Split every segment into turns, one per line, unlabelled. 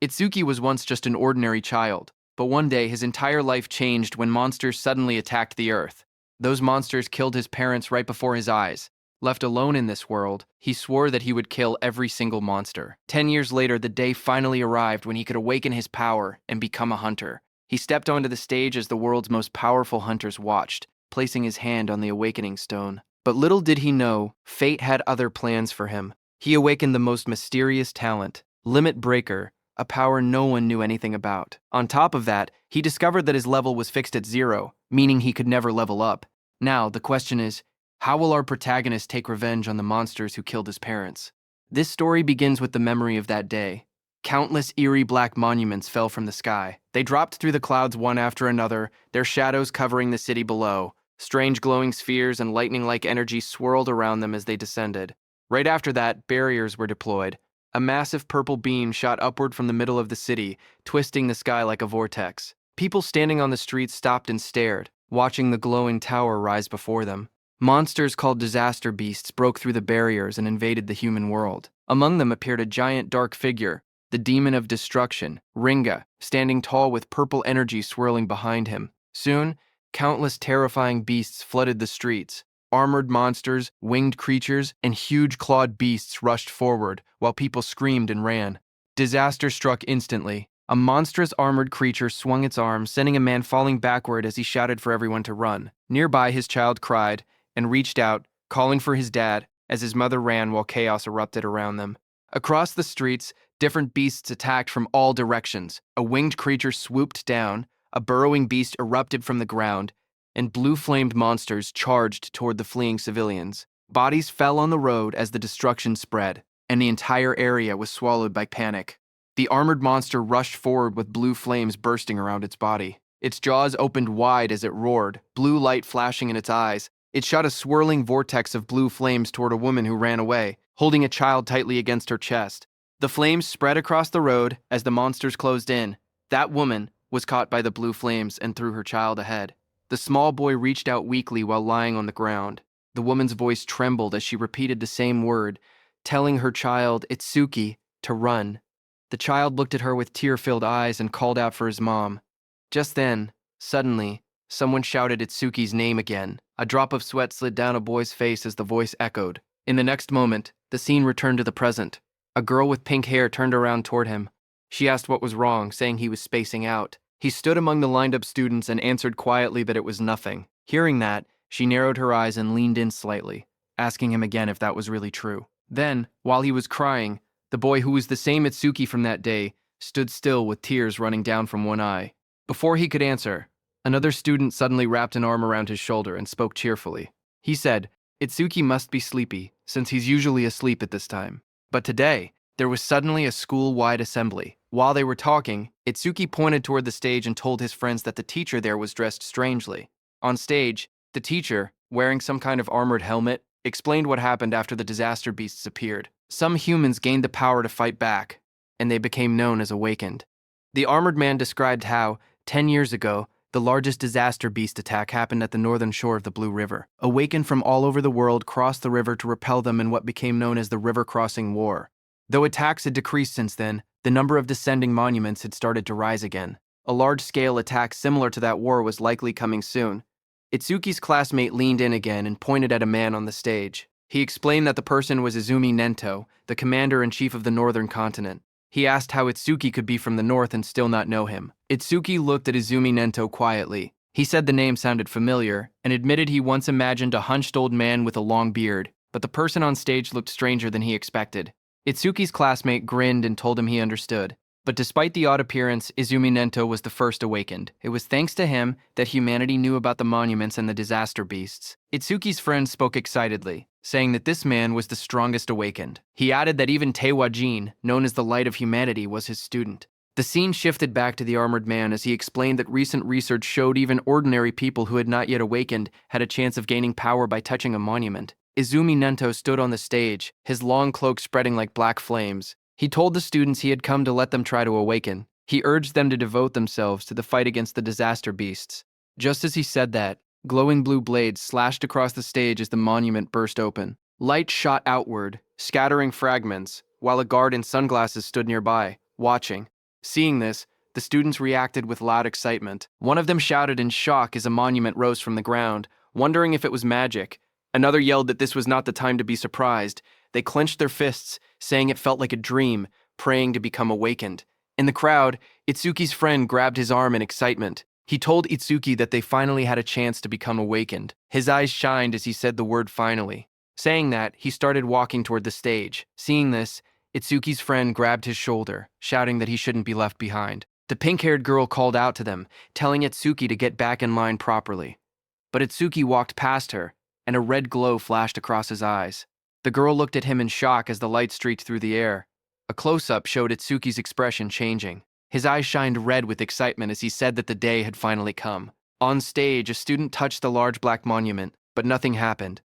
Itsuki was once just an ordinary child, but one day his entire life changed when monsters suddenly attacked the Earth. Those monsters killed his parents right before his eyes. Left alone in this world, he swore that he would kill every single monster. 10 years later, the day finally arrived when he could awaken his power and become a hunter. He stepped onto the stage as the world's most powerful hunters watched, placing his hand on the awakening stone. But little did he know, fate had other plans for him. He awakened the most mysterious talent, Limit Breaker, a power no one knew anything about. On top of that, he discovered that his level was fixed at 0, meaning he could never level up. Now, the question is, how will our protagonist take revenge on the monsters who killed his parents? This story begins with the memory of that day. Countless eerie black monuments fell from the sky. They dropped through the clouds one after another, their shadows covering the city below. Strange glowing spheres and lightning-like energy swirled around them as they descended. Right after that, barriers were deployed. A massive purple beam shot upward from the middle of the city, twisting the sky like a vortex. People standing on the streets stopped and stared, watching the glowing tower rise before them. Monsters called disaster beasts broke through the barriers and invaded the human world. Among them appeared a giant dark figure, the demon of destruction, Ringa, standing tall with purple energy swirling behind him. Soon, countless terrifying beasts flooded the streets. Armored monsters, winged creatures, and huge clawed beasts rushed forward, while people screamed and ran. Disaster struck instantly. A monstrous armored creature swung its arms, sending a man falling backward as he shouted for everyone to run. Nearby, his child cried and reached out, calling for his dad, as his mother ran while chaos erupted around them. Across the streets, different beasts attacked from all directions. A winged creature swooped down, a burrowing beast erupted from the ground, and blue-flamed monsters charged toward the fleeing civilians. Bodies fell on the road as the destruction spread, and the entire area was swallowed by panic. The armored monster rushed forward with blue flames bursting around its body. Its jaws opened wide as it roared, blue light flashing in its eyes. It shot a swirling vortex of blue flames toward a woman who ran away, holding a child tightly against her chest. The flames spread across the road as the monsters closed in. That woman was caught by the blue flames and threw her child ahead. The small boy reached out weakly while lying on the ground. The woman's voice trembled as she repeated the same word, telling her child, Itsuki, to run. The child looked at her with tear-filled eyes and called out for his mom. Just then, suddenly, someone shouted Itsuki's name again. A drop of sweat slid down a boy's face as the voice echoed. In the next moment, the scene returned to the present. A girl with pink hair turned around toward him. She asked what was wrong, saying he was spacing out. He stood among the lined-up students and answered quietly that it was nothing. Hearing that, she narrowed her eyes and leaned in slightly, asking him again if that was really true. Then, while he was crying, the boy who was the same Itsuki from that day stood still with tears running down from one eye. Before he could answer, another student suddenly wrapped an arm around his shoulder and spoke cheerfully. He said, Itsuki must be sleepy, since he's usually asleep at this time. But today, there was suddenly a school-wide assembly. While they were talking, Itsuki pointed toward the stage and told his friends that the teacher there was dressed strangely. On stage, the teacher, wearing some kind of armored helmet, explained what happened after the disaster beasts appeared. Some humans gained the power to fight back, and they became known as awakened. The armored man described how, 10 years ago, the largest disaster beast attack happened at the northern shore of the Blue River. Awakened from all over the world crossed the river to repel them in what became known as the River Crossing War. Though attacks had decreased since then, the number of descending monuments had started to rise again. A large-scale attack similar to that war was likely coming soon. Itsuki's classmate leaned in again and pointed at a man on the stage. He explained that the person was Izumi Nento, the commander-in-chief of the northern continent. He asked how Itsuki could be from the north and still not know him. Itsuki looked at Izumi Nento quietly. He said the name sounded familiar, and admitted he once imagined a hunched old man with a long beard, but the person on stage looked stranger than he expected. Itsuki's classmate grinned and told him he understood. But despite the odd appearance, Izumi Nento was the first awakened. It was thanks to him that humanity knew about the monuments and the disaster beasts. Itsuki's friend spoke excitedly, saying that this man was the strongest awakened. He added that even Tewa Jin, known as the Light of Humanity, was his student. The scene shifted back to the armored man as he explained that recent research showed even ordinary people who had not yet awakened had a chance of gaining power by touching a monument. Izumi Nento stood on the stage, his long cloak spreading like black flames. He told the students he had come to let them try to awaken. He urged them to devote themselves to the fight against the disaster beasts. Just as he said that, glowing blue blades slashed across the stage as the monument burst open. Light shot outward, scattering fragments, while a guard in sunglasses stood nearby, watching. Seeing this, the students reacted with loud excitement. One of them shouted in shock as a monument rose from the ground, wondering if it was magic. Another yelled that this was not the time to be surprised. They clenched their fists, saying it felt like a dream, praying to become awakened. In the crowd, Itsuki's friend grabbed his arm in excitement. He told Itsuki that they finally had a chance to become awakened. His eyes shined as he said the word finally. Saying that, he started walking toward the stage. Seeing this, Itsuki's friend grabbed his shoulder, shouting that he shouldn't be left behind. The pink-haired girl called out to them, telling Itsuki to get back in line properly. But Itsuki walked past her, and a red glow flashed across his eyes. The girl looked at him in shock as the light streaked through the air. A close-up showed Itsuki's expression changing. His eyes shined red with excitement as he said that the day had finally come. On stage, a student touched the large black monument, but nothing happened.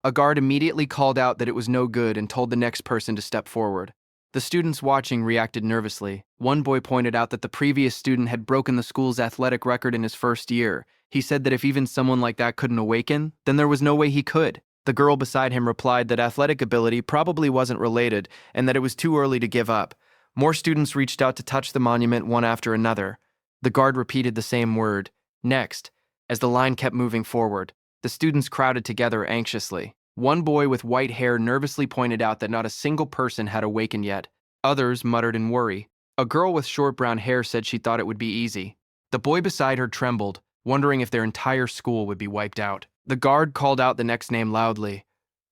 A guard immediately called out that it was no good and told the next person to step forward. The students watching reacted nervously. One boy pointed out that the previous student had broken the school's athletic record in his first year. He said that if even someone like that couldn't awaken, then there was no way he could. The girl beside him replied that athletic ability probably wasn't related and that it was too early to give up. More students reached out to touch the monument one after another. The guard repeated the same word. Next, as the line kept moving forward, the students crowded together anxiously. One boy with white hair nervously pointed out that not a single person had awakened yet. Others muttered in worry. A girl with short brown hair said she thought it would be easy. The boy beside her trembled, wondering if their entire school would be wiped out. The guard called out the next name loudly,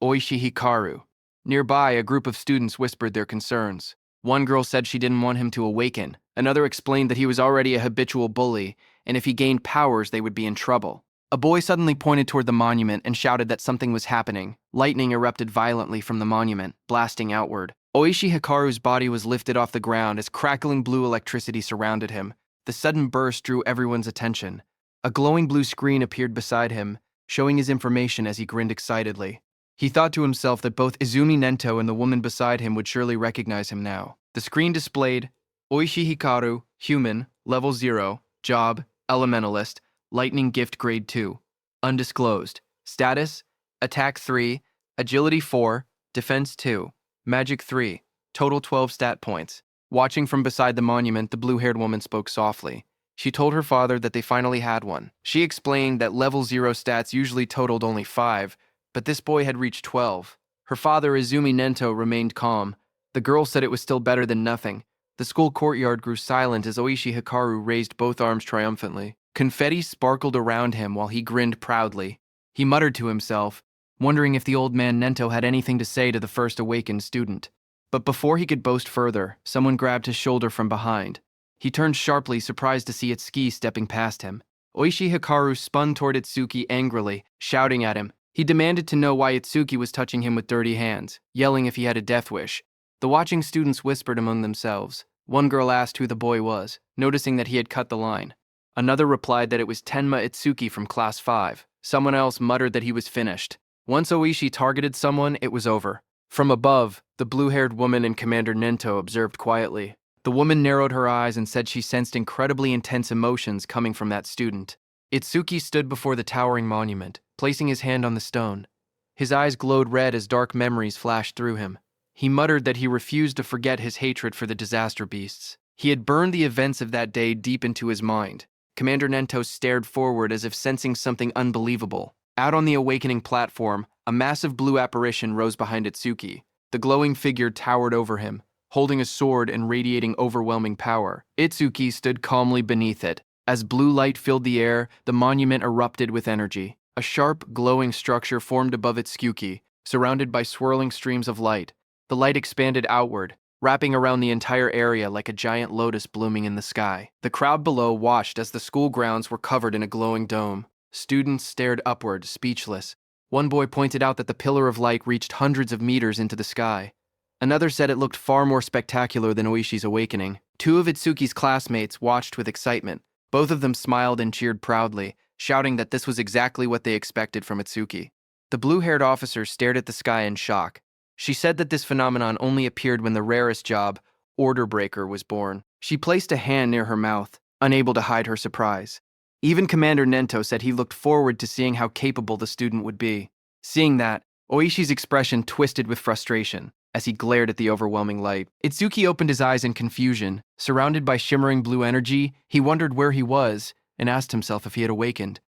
Oishi Hikaru. Nearby, a group of students whispered their concerns. One girl said she didn't want him to awaken. Another explained that he was already a habitual bully, and if he gained powers, they would be in trouble. A boy suddenly pointed toward the monument and shouted that something was happening. Lightning erupted violently from the monument, blasting outward. Oishi Hikaru's body was lifted off the ground as crackling blue electricity surrounded him. The sudden burst drew everyone's attention. A glowing blue screen appeared beside him, showing his information as he grinned excitedly. He thought to himself that both Izumi Nento and the woman beside him would surely recognize him now. The screen displayed Oishi Hikaru, Human, Level 0, Job, Elementalist, Lightning Gift Grade 2. Undisclosed. Status, Attack 3, Agility 4, Defense 2, Magic 3, total 12 stat points. Watching from beside the monument, the blue-haired woman spoke softly. She told her father that they finally had one. She explained that Level 0 stats usually totaled only 5, but this boy had reached 12. Her father, Izumi Nento, remained calm. The girl said it was still better than nothing. The school courtyard grew silent as Oishi Hikaru raised both arms triumphantly. Confetti sparkled around him while he grinned proudly. He muttered to himself, wondering if the old man Nento had anything to say to the first awakened student. But before he could boast further, someone grabbed his shoulder from behind. He turned sharply, surprised to see Itsuki stepping past him. Oishi Hikaru spun toward Itsuki angrily, shouting at him. He demanded to know why Itsuki was touching him with dirty hands, yelling if he had a death wish. The watching students whispered among themselves. One girl asked who the boy was, noticing that he had cut the line. Another replied that it was Tenma Itsuki from Class 5. Someone else muttered that he was finished. Once Oishi targeted someone, it was over. From above, the blue-haired woman and Commander Nento observed quietly. The woman narrowed her eyes and said she sensed incredibly intense emotions coming from that student. Itsuki stood before the towering monument, placing his hand on the stone. His eyes glowed red as dark memories flashed through him. He muttered that he refused to forget his hatred for the disaster beasts. He had burned the events of that day deep into his mind. Commander Nento stared forward as if sensing something unbelievable. Out on the awakening platform, a massive blue apparition rose behind Itsuki. The glowing figure towered over him, holding a sword and radiating overwhelming power. Itsuki stood calmly beneath it. As blue light filled the air, the monument erupted with energy. A sharp, glowing structure formed above Itsuki, surrounded by swirling streams of light. The light expanded outward, wrapping around the entire area like a giant lotus blooming in the sky. The crowd below watched as the school grounds were covered in a glowing dome. Students stared upward, speechless. One boy pointed out that the pillar of light reached hundreds of meters into the sky. Another said it looked far more spectacular than Oishi's awakening. Two of Itsuki's classmates watched with excitement. Both of them smiled and cheered proudly, shouting that this was exactly what they expected from Itsuki. The blue-haired officer stared at the sky in shock. She said that this phenomenon only appeared when the rarest job, Order Breaker, was born. She placed a hand near her mouth, unable to hide her surprise. Even Commander Nento said he looked forward to seeing how capable the student would be. Seeing that, Oishi's expression twisted with frustration. as he glared at the overwhelming light. Itsuki opened his eyes in confusion. Surrounded by shimmering blue energy, he wondered where he was and asked himself if he had awakened.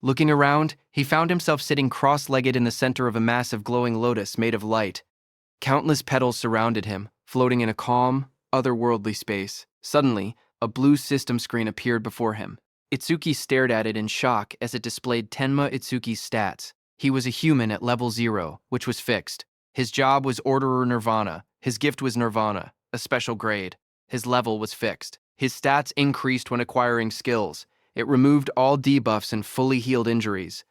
Looking around, he found himself sitting cross-legged in the center of a massive glowing lotus made of light. Countless petals surrounded him, floating in a calm, otherworldly space. Suddenly, a blue system screen appeared before him. Itsuki stared at it in shock as it displayed Tenma Itsuki's stats. He was a human at level 0, which was fixed. His job was Orderer Nirvana. His gift was Nirvana, a special grade. His level was fixed. His stats increased when acquiring skills. It removed all debuffs and fully healed injuries.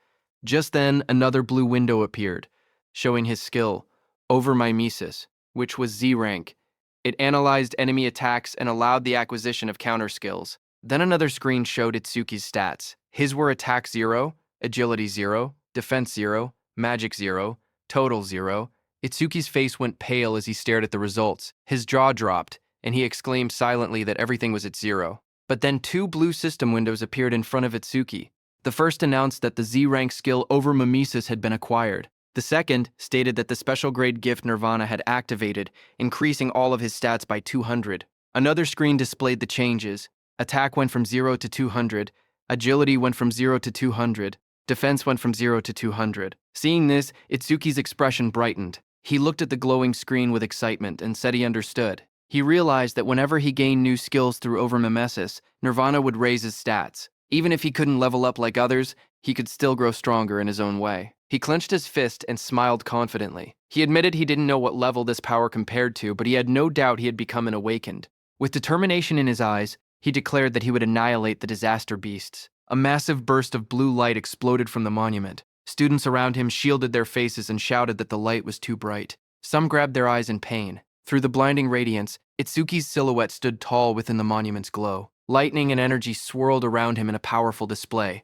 Just then, another blue window appeared, showing his skill, Overmimesis, which was Z rank. It analyzed enemy attacks and allowed the acquisition of counter skills. Then another screen showed Itsuki's stats. His were Attack 0, Agility 0, Defense 0, Magic 0, Total 0. Itsuki's face went pale as he stared at the results. His jaw dropped, and he exclaimed silently that everything was at 0. But then 2 blue system windows appeared in front of Itsuki. The first announced that the Z-rank skill Overmimesis had been acquired. The second stated that the special grade gift Nirvana had activated, increasing all of his stats by 200. Another screen displayed the changes. Attack went from 0 to 200, Agility went from 0 to 200, Defense went from 0 to 200. Seeing this, Itsuki's expression brightened. He looked at the glowing screen with excitement and said he understood. He realized that whenever he gained new skills through Overmimesis, Nirvana would raise his stats. Even if he couldn't level up like others, he could still grow stronger in his own way. He clenched his fist and smiled confidently. He admitted he didn't know what level this power compared to, but he had no doubt he had become an awakened. With determination in his eyes, he declared that he would annihilate the disaster beasts. A massive burst of blue light exploded from the monument. Students around him shielded their faces and shouted that the light was too bright. Some grabbed their eyes in pain. Through the blinding radiance, Itsuki's silhouette stood tall within the monument's glow. Lightning and energy swirled around him in a powerful display.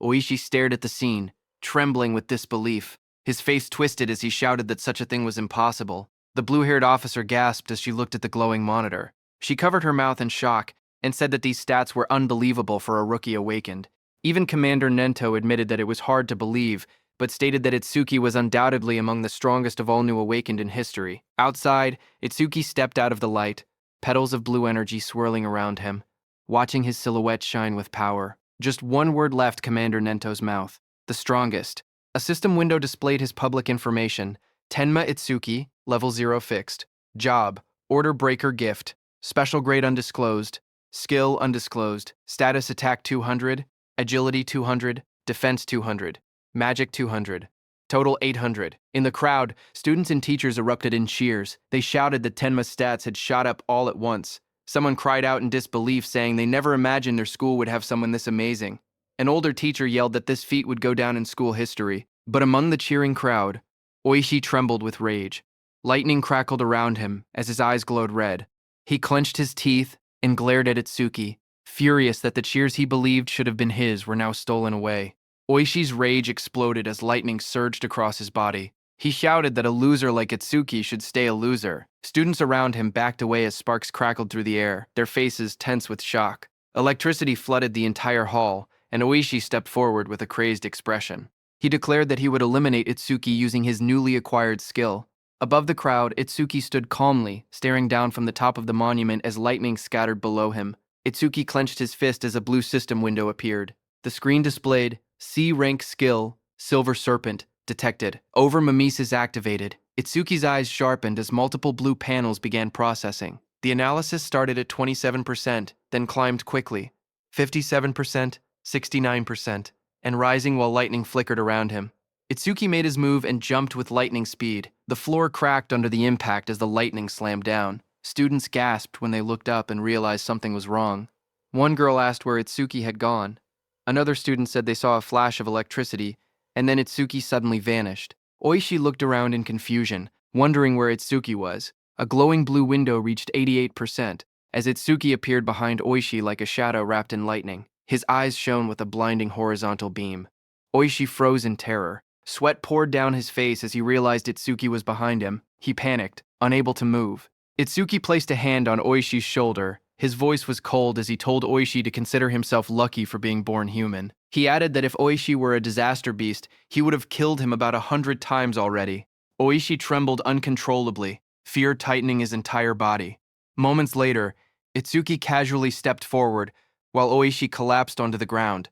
Oishi stared at the scene, trembling with disbelief. His face twisted as he shouted that such a thing was impossible. The blue-haired officer gasped as she looked at the glowing monitor. She covered her mouth in shock and said that these stats were unbelievable for a rookie awakened. Even Commander Nento admitted that it was hard to believe, but stated that Itsuki was undoubtedly among the strongest of all new awakened in history. Outside, Itsuki stepped out of the light, petals of blue energy swirling around him, watching his silhouette shine with power. Just one word left Commander Nento's mouth: the strongest. A system window displayed his public information: Tenma Itsuki, level 0 fixed. Job, Order Breaker gift. Special grade undisclosed. Skill undisclosed. Status attack 200. Agility 200. Defense 200. Magic 200. Total 800. In the crowd, students and teachers erupted in cheers. They shouted that Tenma's stats had shot up all at once. Someone cried out in disbelief, saying they never imagined their school would have someone this amazing. An older teacher yelled that this feat would go down in school history. But among the cheering crowd, Oishi trembled with rage. Lightning crackled around him as his eyes glowed red. He clenched his teeth and glared at Itsuki, furious that the cheers he believed should have been his were now stolen away. Oishi's rage exploded as lightning surged across his body. He shouted that a loser like Itsuki should stay a loser. Students around him backed away as sparks crackled through the air, their faces tense with shock. Electricity flooded the entire hall, and Oishi stepped forward with a crazed expression. He declared that he would eliminate Itsuki using his newly acquired skill. Above the crowd, Itsuki stood calmly, staring down from the top of the monument as lightning scattered below him. Itsuki clenched his fist as a blue system window appeared. The screen displayed C-rank skill, Silver Serpent, detected. Overmimesis activated. Itsuki's eyes sharpened as multiple blue panels began processing. The analysis started at 27%, then climbed quickly. 57%, 69%, and rising while lightning flickered around him. Itsuki made his move and jumped with lightning speed. The floor cracked under the impact as the lightning slammed down. Students gasped when they looked up and realized something was wrong. One girl asked where Itsuki had gone. Another student said they saw a flash of electricity, and then Itsuki suddenly vanished. Oishi looked around in confusion, wondering where Itsuki was. A glowing blue window reached 88%, as Itsuki appeared behind Oishi like a shadow wrapped in lightning. His eyes shone with a blinding horizontal beam. Oishi froze in terror. Sweat poured down his face as he realized Itsuki was behind him. He panicked, unable to move. Itsuki placed a hand on Oishi's shoulder. His voice was cold as he told Oishi to consider himself lucky for being born human. He added that if Oishi were a disaster beast, he would have killed him about 100 times already. Oishi trembled uncontrollably. fear tightening his entire body. Moments later, Itsuki casually stepped forward, while Oishi collapsed onto the ground.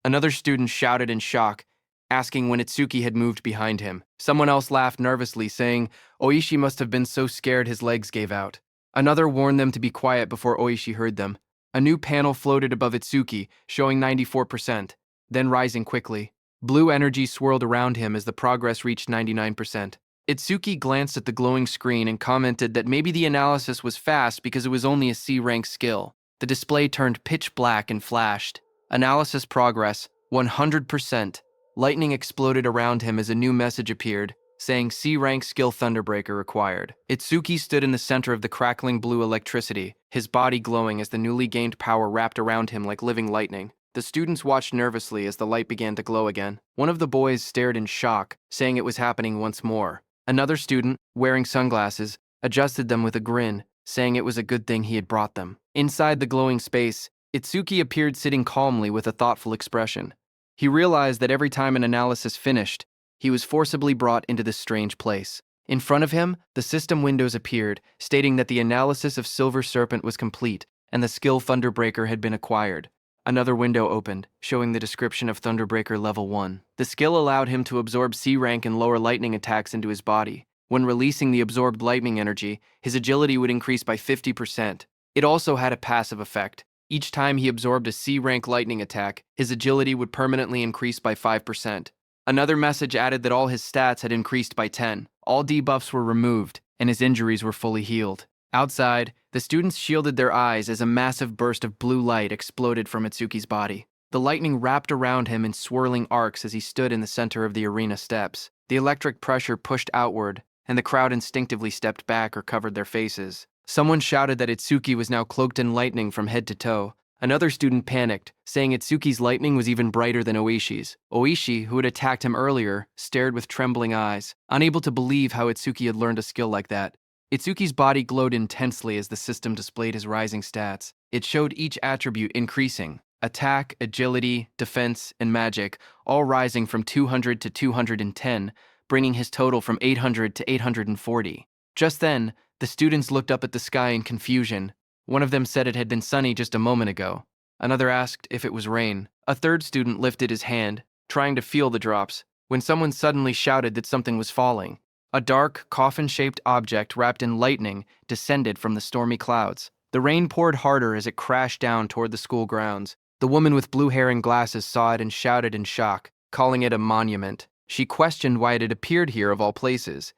Another student shouted in shock, asking when Itsuki had moved behind him. Someone else laughed nervously, saying Oishi must have been so scared his legs gave out. Another warned them to be quiet before Oishi heard them. A new panel floated above Itsuki, showing 94%, then rising quickly. Blue energy swirled around him as the progress reached 99%. Itsuki glanced at the glowing screen and commented that maybe the analysis was fast because it was only a C-rank skill. The display turned pitch black and flashed. Analysis progress, 100%. Lightning exploded around him as a new message appeared, saying C-rank skill Thunderbreaker required. Itsuki stood in the center of the crackling blue electricity, his body glowing as the newly gained power wrapped around him like living lightning. The students watched nervously as the light began to glow again. One of the boys stared in shock, saying it was happening once more. Another student, wearing sunglasses, adjusted them with a grin, saying it was a good thing he had brought them. Inside the glowing space, Itsuki appeared sitting calmly with a thoughtful expression. He realized that every time an analysis finished, he was forcibly brought into this strange place. In front of him, the system windows appeared, stating that the analysis of Silver Serpent was complete and the skill Thunderbreaker had been acquired. Another window opened, showing the description of Thunderbreaker Level 1. The skill allowed him to absorb C-rank and lower lightning attacks into his body. When releasing the absorbed lightning energy, his agility would increase by 50%. It also had a passive effect. Each time he absorbed a C-rank lightning attack, his agility would permanently increase by 5%. Another message added that all his stats had increased by 10. All debuffs were removed, and his injuries were fully healed. Outside, the students shielded their eyes as a massive burst of blue light exploded from Itsuki's body. The lightning wrapped around him in swirling arcs as he stood in the center of the arena steps. The electric pressure pushed outward, and the crowd instinctively stepped back or covered their faces. Someone shouted that Itsuki was now cloaked in lightning from head to toe. Another student panicked, saying Itsuki's lightning was even brighter than Oishi's. Oishi, who had attacked him earlier, stared with trembling eyes, unable to believe how Itsuki had learned a skill like that. Itsuki's body glowed intensely as the system displayed his rising stats. It showed each attribute increasing: attack, agility, defense, and magic, all rising from 200 to 210, bringing his total from 800 to 840. Just then, the students looked up at the sky in confusion. One of them said it had been sunny just a moment ago. Another asked if it was rain. A third student lifted his hand, trying to feel the drops, when someone suddenly shouted that something was falling. A dark, coffin-shaped object wrapped in lightning descended from the stormy clouds. The rain poured harder as it crashed down toward the school grounds. The woman with blue hair and glasses saw it and shouted in shock, calling it a monument. She questioned why it had appeared here of all places.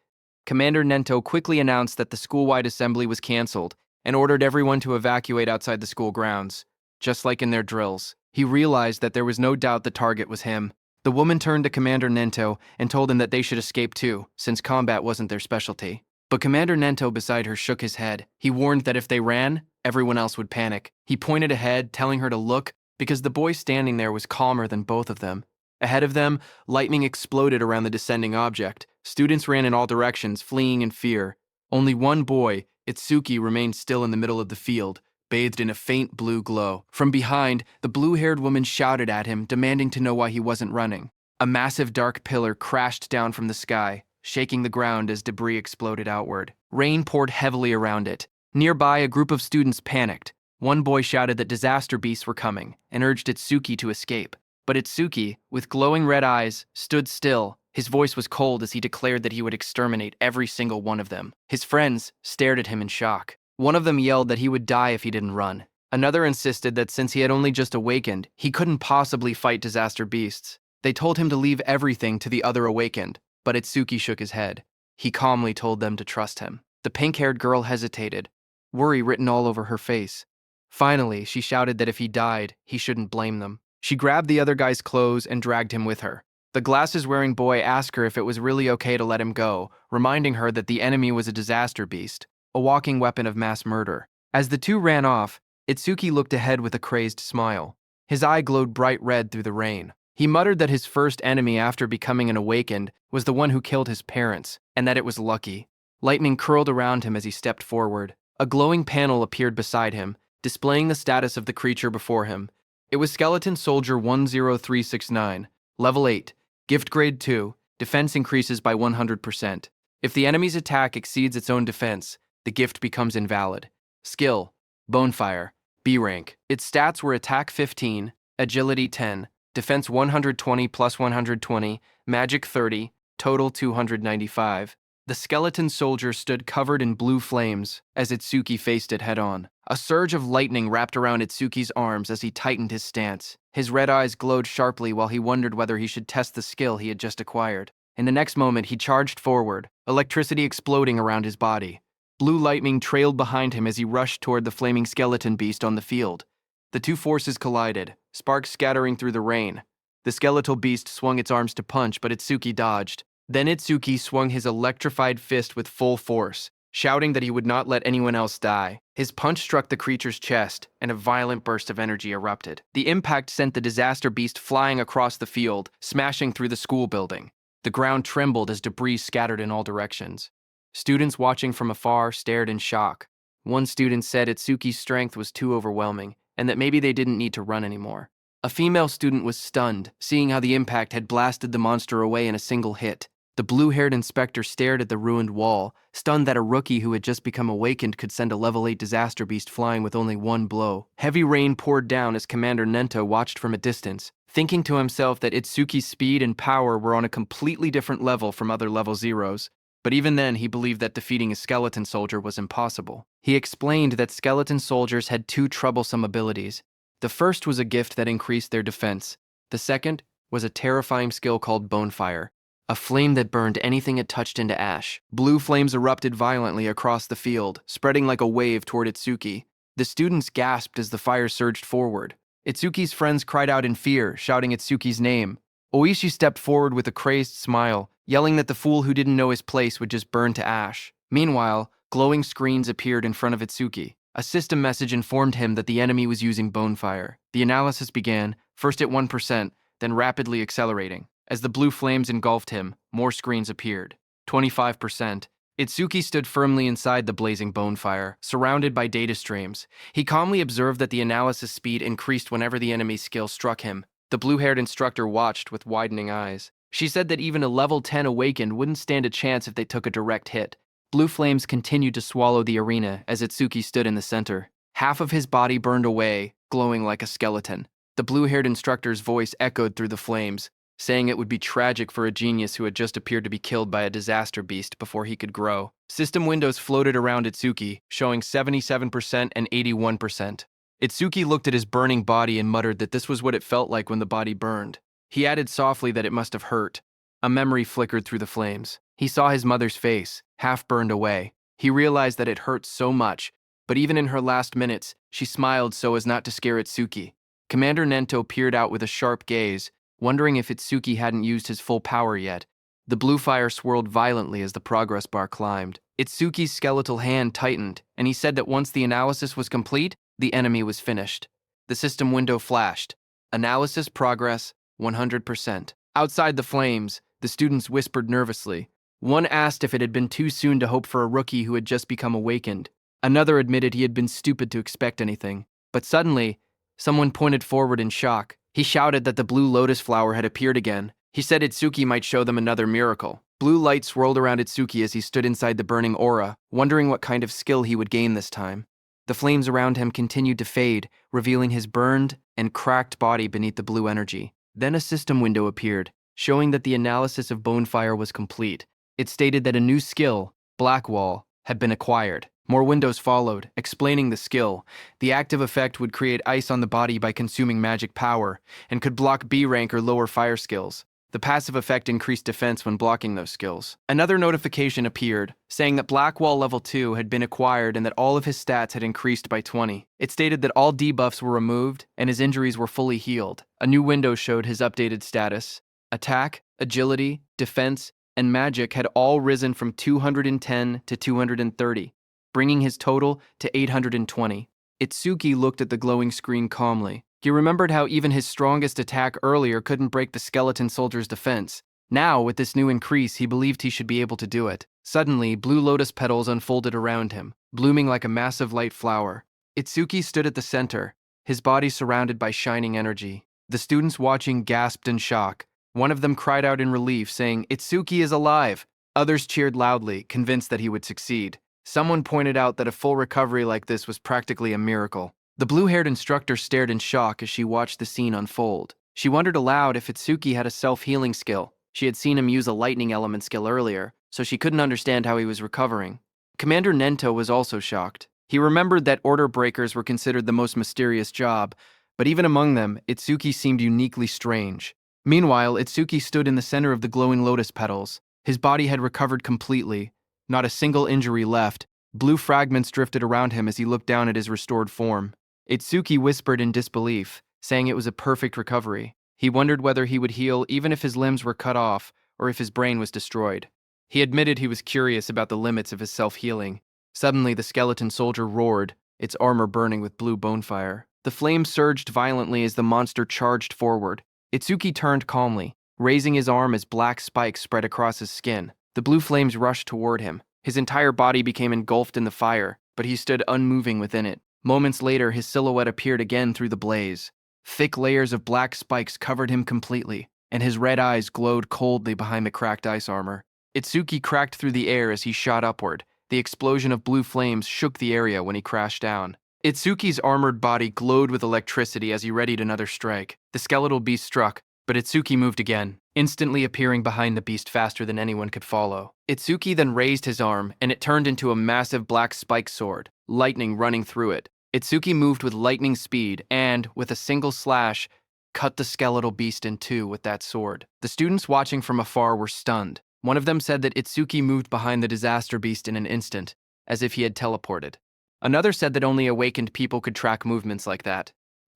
Commander Nento quickly announced that the school-wide assembly was canceled and ordered everyone to evacuate outside the school grounds. Just like in their drills, he realized that there was no doubt the target was him. The woman turned to Commander Nento and told him that they should escape too, since combat wasn't their specialty. But Commander Nento beside her shook his head. He warned that if they ran, everyone else would panic. He pointed ahead, telling her to look, because the boy standing there was calmer than both of them. Ahead of them, lightning exploded around the descending object. Students ran in all directions, fleeing in fear. Only one boy, Itsuki, remained still in the middle of the field, bathed in a faint blue glow. From behind, the blue-haired woman shouted at him, demanding to know why he wasn't running. A massive dark pillar crashed down from the sky, shaking the ground as debris exploded outward. Rain poured heavily around it. Nearby, a group of students panicked. One boy shouted that disaster beasts were coming and urged Itsuki to escape. But Itsuki, with glowing red eyes, stood still. His voice was cold as he declared that he would exterminate every single one of them. His friends stared at him in shock. One of them yelled that he would die if he didn't run. Another insisted that since he had only just awakened, he couldn't possibly fight disaster beasts. They told him to leave everything to the other awakened, but Itsuki shook his head. He calmly told them to trust him. The pink-haired girl hesitated, worry written all over her face. Finally, she shouted that if he died, he shouldn't blame them. She grabbed the other guy's clothes and dragged him with her. The glasses-wearing boy asked her if it was really okay to let him go, reminding her that the enemy was a disaster beast, a walking weapon of mass murder. As the two ran off, Itsuki looked ahead with a crazed smile. His eye glowed bright red through the rain. He muttered that his first enemy after becoming an awakened was the one who killed his parents, and that it was lucky. Lightning curled around him as he stepped forward. A glowing panel appeared beside him, displaying the status of the creature before him. It was Skeleton Soldier 10369, Level 8, Gift Grade 2, Defense increases by 100%. If the enemy's attack exceeds its own defense, the gift becomes invalid. Skill: Bonefire, B rank. Its stats were Attack 15, Agility 10, Defense 120 plus 120, Magic 30, total 295. The skeleton soldier stood covered in blue flames as Itsuki faced it head-on. A surge of lightning wrapped around Itsuki's arms as he tightened his stance. His red eyes glowed sharply while he wondered whether he should test the skill he had just acquired. In the next moment, he charged forward, electricity exploding around his body. Blue lightning trailed behind him as he rushed toward the flaming skeleton beast on the field. The two forces collided, sparks scattering through the rain. The skeletal beast swung its arms to punch, but Itsuki dodged. Then Itsuki swung his electrified fist with full force, shouting that he would not let anyone else die. His punch struck the creature's chest, and a violent burst of energy erupted. The impact sent the disaster beast flying across the field, smashing through the school building. The ground trembled as debris scattered in all directions. Students watching from afar stared in shock. One student said Itsuki's strength was too overwhelming, and that maybe they didn't need to run anymore. A female student was stunned, seeing how the impact had blasted the monster away in a single hit. The blue-haired inspector stared at the ruined wall, stunned that a rookie who had just become awakened could send a level 8 disaster beast flying with only one blow. Heavy rain poured down as Commander Nento watched from a distance, thinking to himself that Itsuki's speed and power were on a completely different level from other level zeros. But even then, he believed that defeating a skeleton soldier was impossible. He explained that skeleton soldiers had two troublesome abilities. The first was a gift that increased their defense. The second was a terrifying skill called Bonefire, a flame that burned anything it touched into ash. Blue flames erupted violently across the field, spreading like a wave toward Itsuki. The students gasped as the fire surged forward. Itsuki's friends cried out in fear, shouting Itsuki's name. Oishi stepped forward with a crazed smile, yelling that the fool who didn't know his place would just burn to ash. Meanwhile, glowing screens appeared in front of Itsuki. A system message informed him that the enemy was using Bonefire. The analysis began, first at 1%, then rapidly accelerating. As the blue flames engulfed him, more screens appeared. 25%. Itsuki stood firmly inside the blazing Bonefire, surrounded by data streams. He calmly observed that the analysis speed increased whenever the enemy's skill struck him. The blue-haired instructor watched with widening eyes. She said that even a level 10 awakened wouldn't stand a chance if they took a direct hit. Blue flames continued to swallow the arena as Itsuki stood in the center. Half of his body burned away, glowing like a skeleton. The blue-haired instructor's voice echoed through the flames, saying it would be tragic for a genius who had just appeared to be killed by a disaster beast before he could grow. System windows floated around Itsuki, showing 77% and 81%. Itsuki looked at his burning body and muttered that this was what it felt like when the body burned. He added softly that it must have hurt. A memory flickered through the flames. He saw his mother's face, half burned away. He realized that it hurt so much, but even in her last minutes, she smiled so as not to scare Itsuki. Commander Nento peered out with a sharp gaze, wondering if Itsuki hadn't used his full power yet. The blue fire swirled violently as the progress bar climbed. Itsuki's skeletal hand tightened, and he said that once the analysis was complete, the enemy was finished. The system window flashed. Analysis progress, 100%. Outside the flames, the students whispered nervously. One asked if it had been too soon to hope for a rookie who had just become awakened. Another admitted he had been stupid to expect anything. But suddenly, someone pointed forward in shock. He shouted that the blue lotus flower had appeared again. He said Itsuki might show them another miracle. Blue light swirled around Itsuki as he stood inside the burning aura, wondering what kind of skill he would gain this time. The flames around him continued to fade, revealing his burned and cracked body beneath the blue energy. Then a system window appeared, showing that the analysis of Bonefire was complete. It stated that a new skill, Black Wall, had been acquired. More windows followed, explaining the skill. The active effect would create ice on the body by consuming magic power, and could block B rank or lower fire skills. The passive effect increased defense when blocking those skills. Another notification appeared, saying that Black Wall Level 2 had been acquired and that all of his stats had increased by 20. It stated that all debuffs were removed and his injuries were fully healed. A new window showed his updated status. Attack, agility, defense, and magic had all risen from 210 to 230, bringing his total to 820. Itsuki looked at the glowing screen calmly. He remembered how even his strongest attack earlier couldn't break the skeleton soldier's defense. Now, with this new increase, he believed he should be able to do it. Suddenly, blue lotus petals unfolded around him, blooming like a massive light flower. Itsuki stood at the center, his body surrounded by shining energy. The students watching gasped in shock. One of them cried out in relief, saying, "Itsuki is alive!" Others cheered loudly, convinced that he would succeed. Someone pointed out that a full recovery like this was practically a miracle. The blue-haired instructor stared in shock as she watched the scene unfold. She wondered aloud if Itsuki had a self-healing skill. She had seen him use a lightning element skill earlier, so she couldn't understand how he was recovering. Commander Nento was also shocked. He remembered that order breakers were considered the most mysterious job, but even among them, Itsuki seemed uniquely strange. Meanwhile, Itsuki stood in the center of the glowing lotus petals. His body had recovered completely. Not a single injury left. Blue fragments drifted around him as he looked down at his restored form. Itsuki whispered in disbelief, saying it was a perfect recovery. He wondered whether he would heal even if his limbs were cut off or if his brain was destroyed. He admitted he was curious about the limits of his self-healing. Suddenly, the skeleton soldier roared, its armor burning with blue bonefire. The flames surged violently as the monster charged forward. Itsuki turned calmly, raising his arm as black spikes spread across his skin. The blue flames rushed toward him. His entire body became engulfed in the fire, but he stood unmoving within it. Moments later, his silhouette appeared again through the blaze. Thick layers of black spikes covered him completely, and his red eyes glowed coldly behind the cracked ice armor. Itsuki cracked through the air as he shot upward. The explosion of blue flames shook the area when he crashed down. Itsuki's armored body glowed with electricity as he readied another strike. The skeletal beast struck, but Itsuki moved again, instantly appearing behind the beast faster than anyone could follow. Itsuki then raised his arm, and it turned into a massive black spike sword, lightning running through it. Itsuki moved with lightning speed and, with a single slash, cut the skeletal beast in two with that sword. The students watching from afar were stunned. One of them said that Itsuki moved behind the disaster beast in an instant, as if he had teleported. Another said that only awakened people could track movements like that.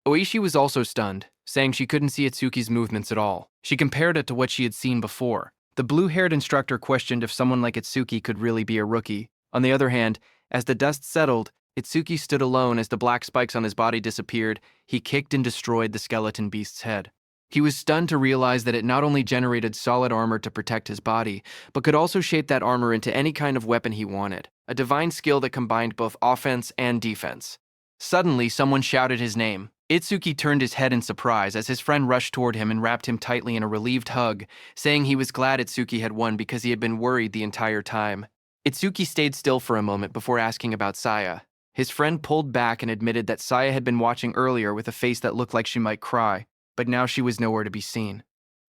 Oishi was also stunned, saying she couldn't see Itsuki's movements at all. She compared it to what she had seen before. The blue-haired instructor questioned if someone like Itsuki could really be a rookie. On the other hand, as the dust settled, Itsuki stood alone as the black spikes on his body disappeared. He kicked and destroyed the skeleton beast's head. He was stunned to realize that it not only generated solid armor to protect his body, but could also shape that armor into any kind of weapon he wanted, a divine skill that combined both offense and defense. Suddenly, someone shouted his name. Itsuki turned his head in surprise as his friend rushed toward him and wrapped him tightly in a relieved hug, saying he was glad Itsuki had won because he had been worried the entire time. Itsuki stayed still for a moment before asking about Saya. His friend pulled back and admitted that Saya had been watching earlier with a face that looked like she might cry, but now she was nowhere to be seen.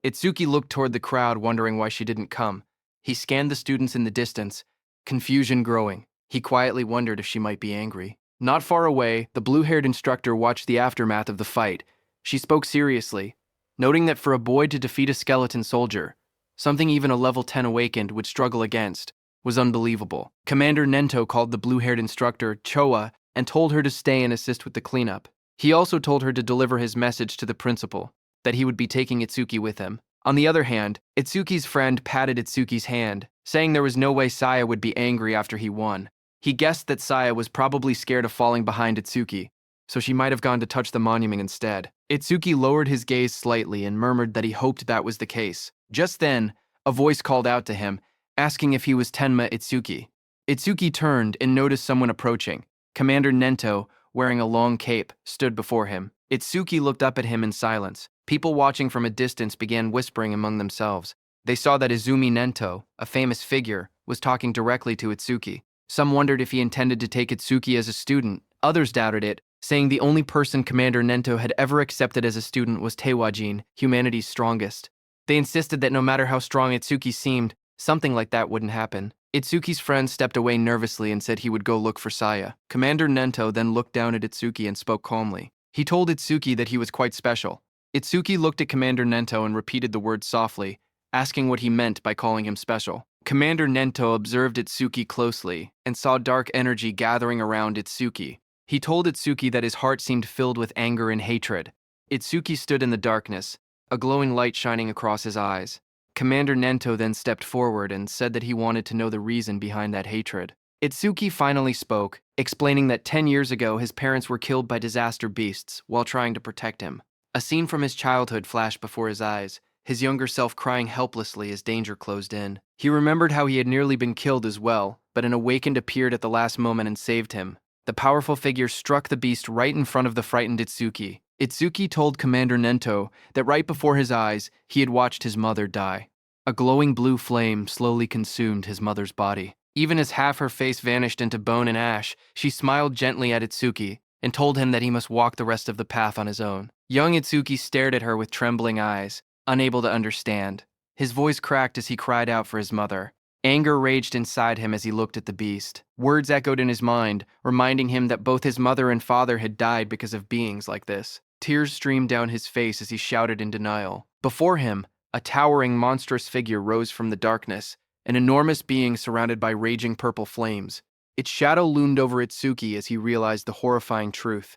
Itsuki looked toward the crowd, wondering why she didn't come. He scanned the students in the distance, confusion growing. He quietly wondered if she might be angry. Not far away, the blue-haired instructor watched the aftermath of the fight. She spoke seriously, noting that for a boy to defeat a skeleton soldier, something even a level 10 awakened would struggle against, was unbelievable. Commander Nento called the blue-haired instructor Choa and told her to stay and assist with the cleanup. He also told her to deliver his message to the principal, that he would be taking Itsuki with him. On the other hand, Itsuki's friend patted Itsuki's hand, saying there was no way Saya would be angry after he won. He guessed that Saya was probably scared of falling behind Itsuki, so she might have gone to touch the monument instead. Itsuki lowered his gaze slightly and murmured that he hoped that was the case. Just then, a voice called out to him, asking if he was Tenma Itsuki. Itsuki turned and noticed someone approaching. Commander Nento, wearing a long cape, stood before him. Itsuki looked up at him in silence. People watching from a distance began whispering among themselves. They saw that Izumi Nento, a famous figure, was talking directly to Itsuki. Some wondered if he intended to take Itsuki as a student. Others doubted it, saying the only person Commander Nento had ever accepted as a student was Teiwajin, humanity's strongest. They insisted that no matter how strong Itsuki seemed, something like that wouldn't happen. Itsuki's friend stepped away nervously and said he would go look for Saya. Commander Nento then looked down at Itsuki and spoke calmly. He told Itsuki that he was quite special. Itsuki looked at Commander Nento and repeated the word softly, asking what he meant by calling him special. Commander Nento observed Itsuki closely and saw dark energy gathering around Itsuki. He told Itsuki that his heart seemed filled with anger and hatred. Itsuki stood in the darkness, a glowing light shining across his eyes. Commander Nento then stepped forward and said that he wanted to know the reason behind that hatred. Itsuki finally spoke, explaining that 10 years ago his parents were killed by disaster beasts while trying to protect him. A scene from his childhood flashed before his eyes, his younger self crying helplessly as danger closed in. He remembered how he had nearly been killed as well, but an awakened appeared at the last moment and saved him. The powerful figure struck the beast right in front of the frightened Itsuki. Itsuki told Commander Nento that right before his eyes, he had watched his mother die. A glowing blue flame slowly consumed his mother's body. Even as half her face vanished into bone and ash, she smiled gently at Itsuki and told him that he must walk the rest of the path on his own. Young Itsuki stared at her with trembling eyes, unable to understand. His voice cracked as he cried out for his mother. Anger raged inside him as he looked at the beast. Words echoed in his mind, reminding him that both his mother and father had died because of beings like this. Tears streamed down his face as he shouted in denial. Before him, a towering, monstrous figure rose from the darkness, an enormous being surrounded by raging purple flames. Its shadow loomed over Itsuki as he realized the horrifying truth.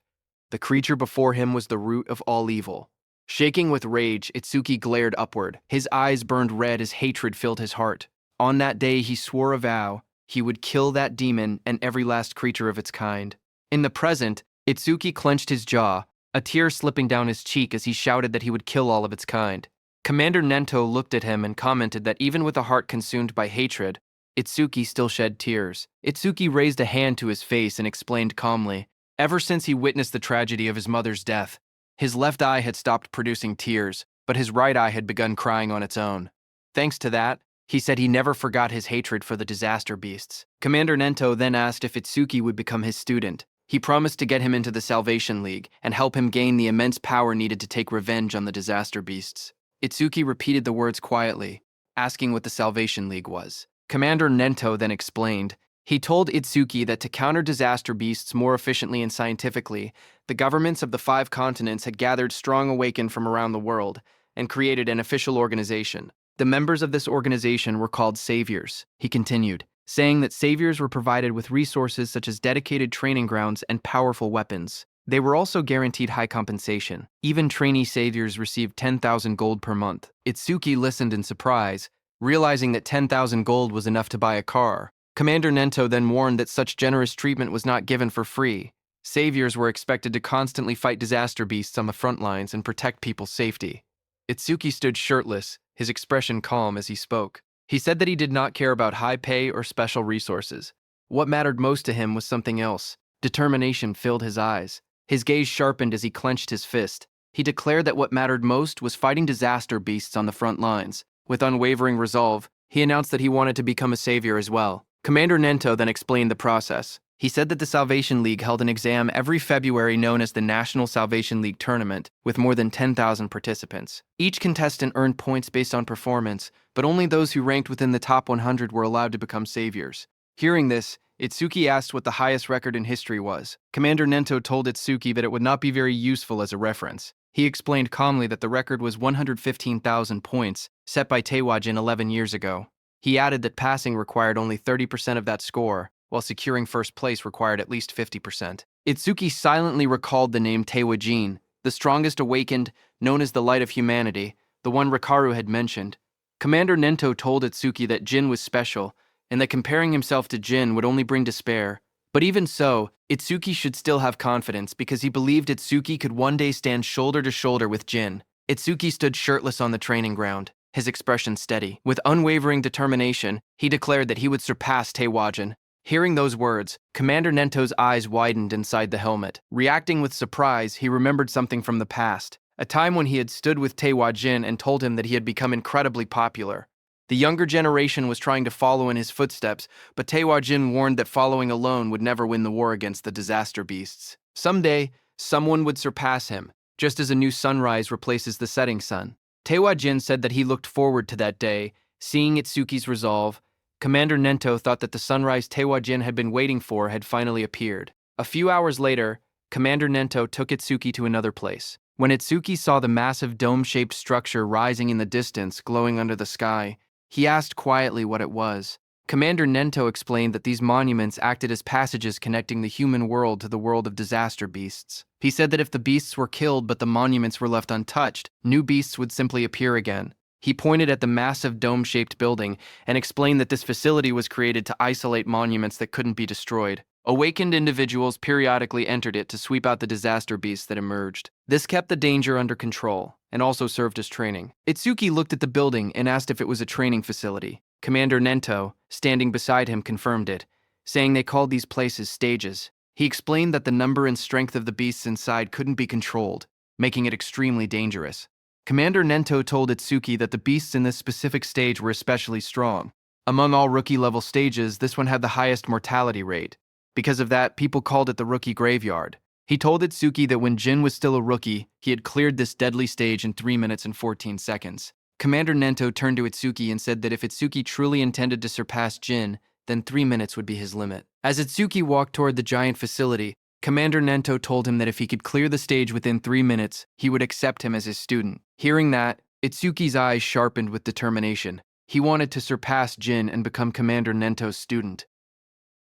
The creature before him was the root of all evil. Shaking with rage, Itsuki glared upward. His eyes burned red as hatred filled his heart. On that day, he swore a vow. He would kill that demon and every last creature of its kind. In the present, Itsuki clenched his jaw, a tear slipping down his cheek as he shouted that he would kill all of its kind. Commander Nento looked at him and commented that even with a heart consumed by hatred, Itsuki still shed tears. Itsuki raised a hand to his face and explained calmly, ever since he witnessed the tragedy of his mother's death, his left eye had stopped producing tears, but his right eye had begun crying on its own. Thanks to that, he said he never forgot his hatred for the disaster beasts. Commander Nento then asked if Itsuki would become his student. He promised to get him into the Salvation League and help him gain the immense power needed to take revenge on the disaster beasts. Itsuki repeated the words quietly, asking what the Salvation League was. Commander Nento then explained. He told Itsuki that to counter disaster beasts more efficiently and scientifically, the governments of the 5 continents had gathered strong awaken from around the world and created an official organization. The members of this organization were called saviors, he continued, saying that saviors were provided with resources such as dedicated training grounds and powerful weapons. They were also guaranteed high compensation. Even trainee saviors received 10,000 gold per month. Itsuki listened in surprise, realizing that 10,000 gold was enough to buy a car. Commander Nento then warned that such generous treatment was not given for free. Saviors were expected to constantly fight disaster beasts on the front lines and protect people's safety. Itsuki stood shirtless, his expression calm as he spoke. He said that he did not care about high pay or special resources. What mattered most to him was something else. Determination filled his eyes. His gaze sharpened as he clenched his fist. He declared that what mattered most was fighting disaster beasts on the front lines. With unwavering resolve, he announced that he wanted to become a savior as well. Commander Nento then explained the process. He said that the Salvation League held an exam every February known as the National Salvation League Tournament, with more than 10,000 participants. Each contestant earned points based on performance, but only those who ranked within the top 100 were allowed to become saviors. Hearing this, Itsuki asked what the highest record in history was. Commander Nento told Itsuki that it would not be very useful as a reference. He explained calmly that the record was 115,000 points, set by Taewajin 11 years ago. He added that passing required only 30% of that score, while securing first place required at least 50%. Itsuki silently recalled the name Taewajin, the strongest awakened, known as the light of humanity, the one Rikaru had mentioned. Commander Nento told Itsuki that Jin was special, and that comparing himself to Jin would only bring despair. But even so, Itsuki should still have confidence because he believed Itsuki could one day stand shoulder to shoulder with Jin. Itsuki stood shirtless on the training ground, his expression steady. With unwavering determination, he declared that he would surpass Taewajin. Hearing those words, Commander Nento's eyes widened inside the helmet. Reacting with surprise, he remembered something from the past, a time when he had stood with Taewajin and told him that he had become incredibly popular. The younger generation was trying to follow in his footsteps, but Taewajin warned that following alone would never win the war against the disaster beasts. Someday, someone would surpass him, just as a new sunrise replaces the setting sun. Taewajin said that he looked forward to that day, seeing Itsuki's resolve. Commander Nento thought that the sunrise Taewajin had been waiting for had finally appeared. A few hours later, Commander Nento took Itsuki to another place. When Itsuki saw the massive dome-shaped structure rising in the distance, glowing under the sky, he asked quietly what it was. Commander Nento explained that these monuments acted as passages connecting the human world to the world of disaster beasts. He said that if the beasts were killed but the monuments were left untouched, new beasts would simply appear again. He pointed at the massive dome-shaped building and explained that this facility was created to isolate monuments that couldn't be destroyed. Awakened individuals periodically entered it to sweep out the disaster beasts that emerged. This kept the danger under control and also served as training. Itsuki looked at the building and asked if it was a training facility. Commander Nento, standing beside him, confirmed it, saying they called these places stages. He explained that the number and strength of the beasts inside couldn't be controlled, making it extremely dangerous. Commander Nento told Itsuki that the beasts in this specific stage were especially strong. Among all rookie-level stages, this one had the highest mortality rate. Because of that, people called it the rookie graveyard. He told Itsuki that when Jin was still a rookie, he had cleared this deadly stage in 3 minutes and 14 seconds. Commander Nento turned to Itsuki and said that if Itsuki truly intended to surpass Jin, then 3 minutes would be his limit. As Itsuki walked toward the giant facility, Commander Nento told him that if he could clear the stage within 3 minutes, he would accept him as his student. Hearing that, Itsuki's eyes sharpened with determination. He wanted to surpass Jin and become Commander Nento's student.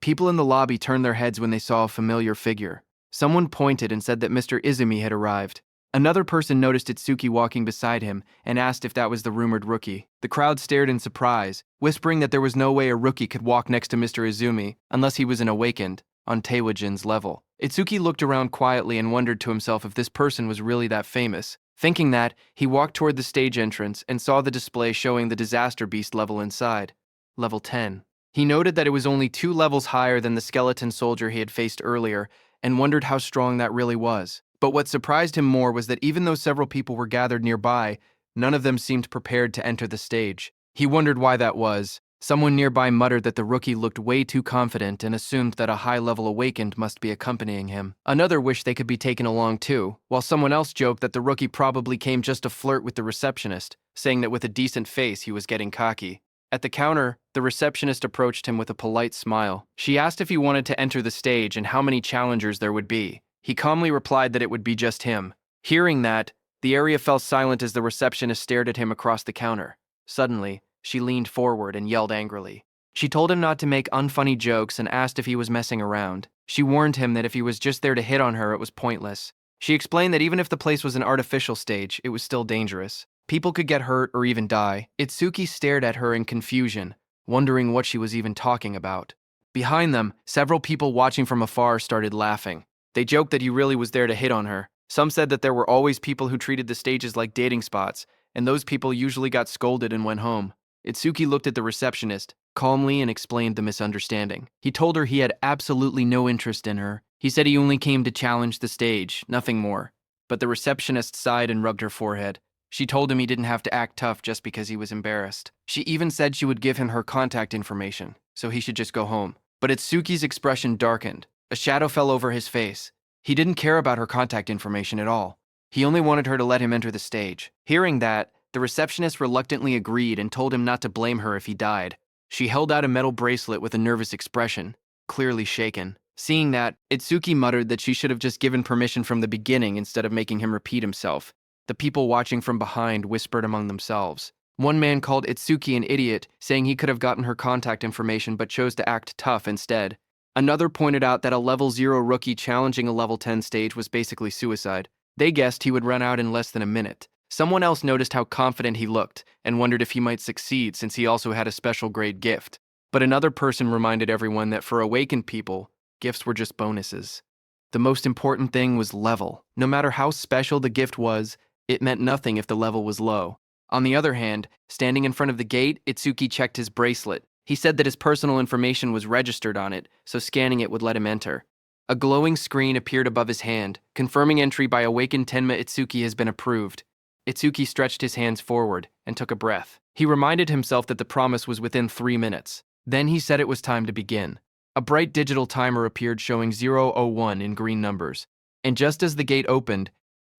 People in the lobby turned their heads when they saw a familiar figure. Someone pointed and said that Mr. Izumi had arrived. Another person noticed Itsuki walking beside him and asked if that was the rumored rookie. The crowd stared in surprise, whispering that there was no way a rookie could walk next to Mr. Izumi unless he was an awakened, on Taewajin's level. Itsuki looked around quietly and wondered to himself if this person was really that famous. Thinking that, he walked toward the stage entrance and saw the display showing the Disaster Beast level inside. Level 10. He noted that it was only 2 levels higher than the skeleton soldier he had faced earlier and wondered how strong that really was. But what surprised him more was that even though several people were gathered nearby, none of them seemed prepared to enter the stage. He wondered why that was. Someone nearby muttered that the rookie looked way too confident and assumed that a high-level awakened must be accompanying him. Another wished they could be taken along too, while someone else joked that the rookie probably came just to flirt with the receptionist, saying that with a decent face he was getting cocky. At the counter, the receptionist approached him with a polite smile. She asked if he wanted to enter the stage and how many challengers there would be. He calmly replied that it would be just him. Hearing that, the area fell silent as the receptionist stared at him across the counter. Suddenly, she leaned forward and yelled angrily. She told him not to make unfunny jokes and asked if he was messing around. She warned him that if he was just there to hit on her, it was pointless. She explained that even if the place was an artificial stage, it was still dangerous. People could get hurt or even die. Itsuki stared at her in confusion, wondering what she was even talking about. Behind them, several people watching from afar started laughing. They joked that he really was there to hit on her. Some said that there were always people who treated the stages like dating spots, and those people usually got scolded and went home. Itsuki looked at the receptionist, calmly, and explained the misunderstanding. He told her he had absolutely no interest in her. He said he only came to challenge the stage, nothing more. But the receptionist sighed and rubbed her forehead. She told him he didn't have to act tough just because he was embarrassed. She even said she would give him her contact information, so he should just go home. But Itsuki's expression darkened. A shadow fell over his face. He didn't care about her contact information at all. He only wanted her to let him enter the stage. Hearing that, the receptionist reluctantly agreed and told him not to blame her if he died. She held out a metal bracelet with a nervous expression, clearly shaken. Seeing that, Itsuki muttered that she should have just given permission from the beginning instead of making him repeat himself. The people watching from behind whispered among themselves. One man called Itsuki an idiot, saying he could have gotten her contact information but chose to act tough instead. Another pointed out that a level 0 rookie challenging a level 10 stage was basically suicide. They guessed he would run out in less than a minute. Someone else noticed how confident he looked and wondered if he might succeed since he also had a special grade gift. But another person reminded everyone that for awakened people, gifts were just bonuses. The most important thing was level. No matter how special the gift was, it meant nothing if the level was low. On the other hand, standing in front of the gate, Itsuki checked his bracelet. He said that his personal information was registered on it, so scanning it would let him enter. A glowing screen appeared above his hand, confirming entry by awakened Tenma Itsuki has been approved. Itsuki stretched his hands forward and took a breath. He reminded himself that the promise was within 3 minutes. Then he said it was time to begin. A bright digital timer appeared showing 0:01 in green numbers. And just as the gate opened,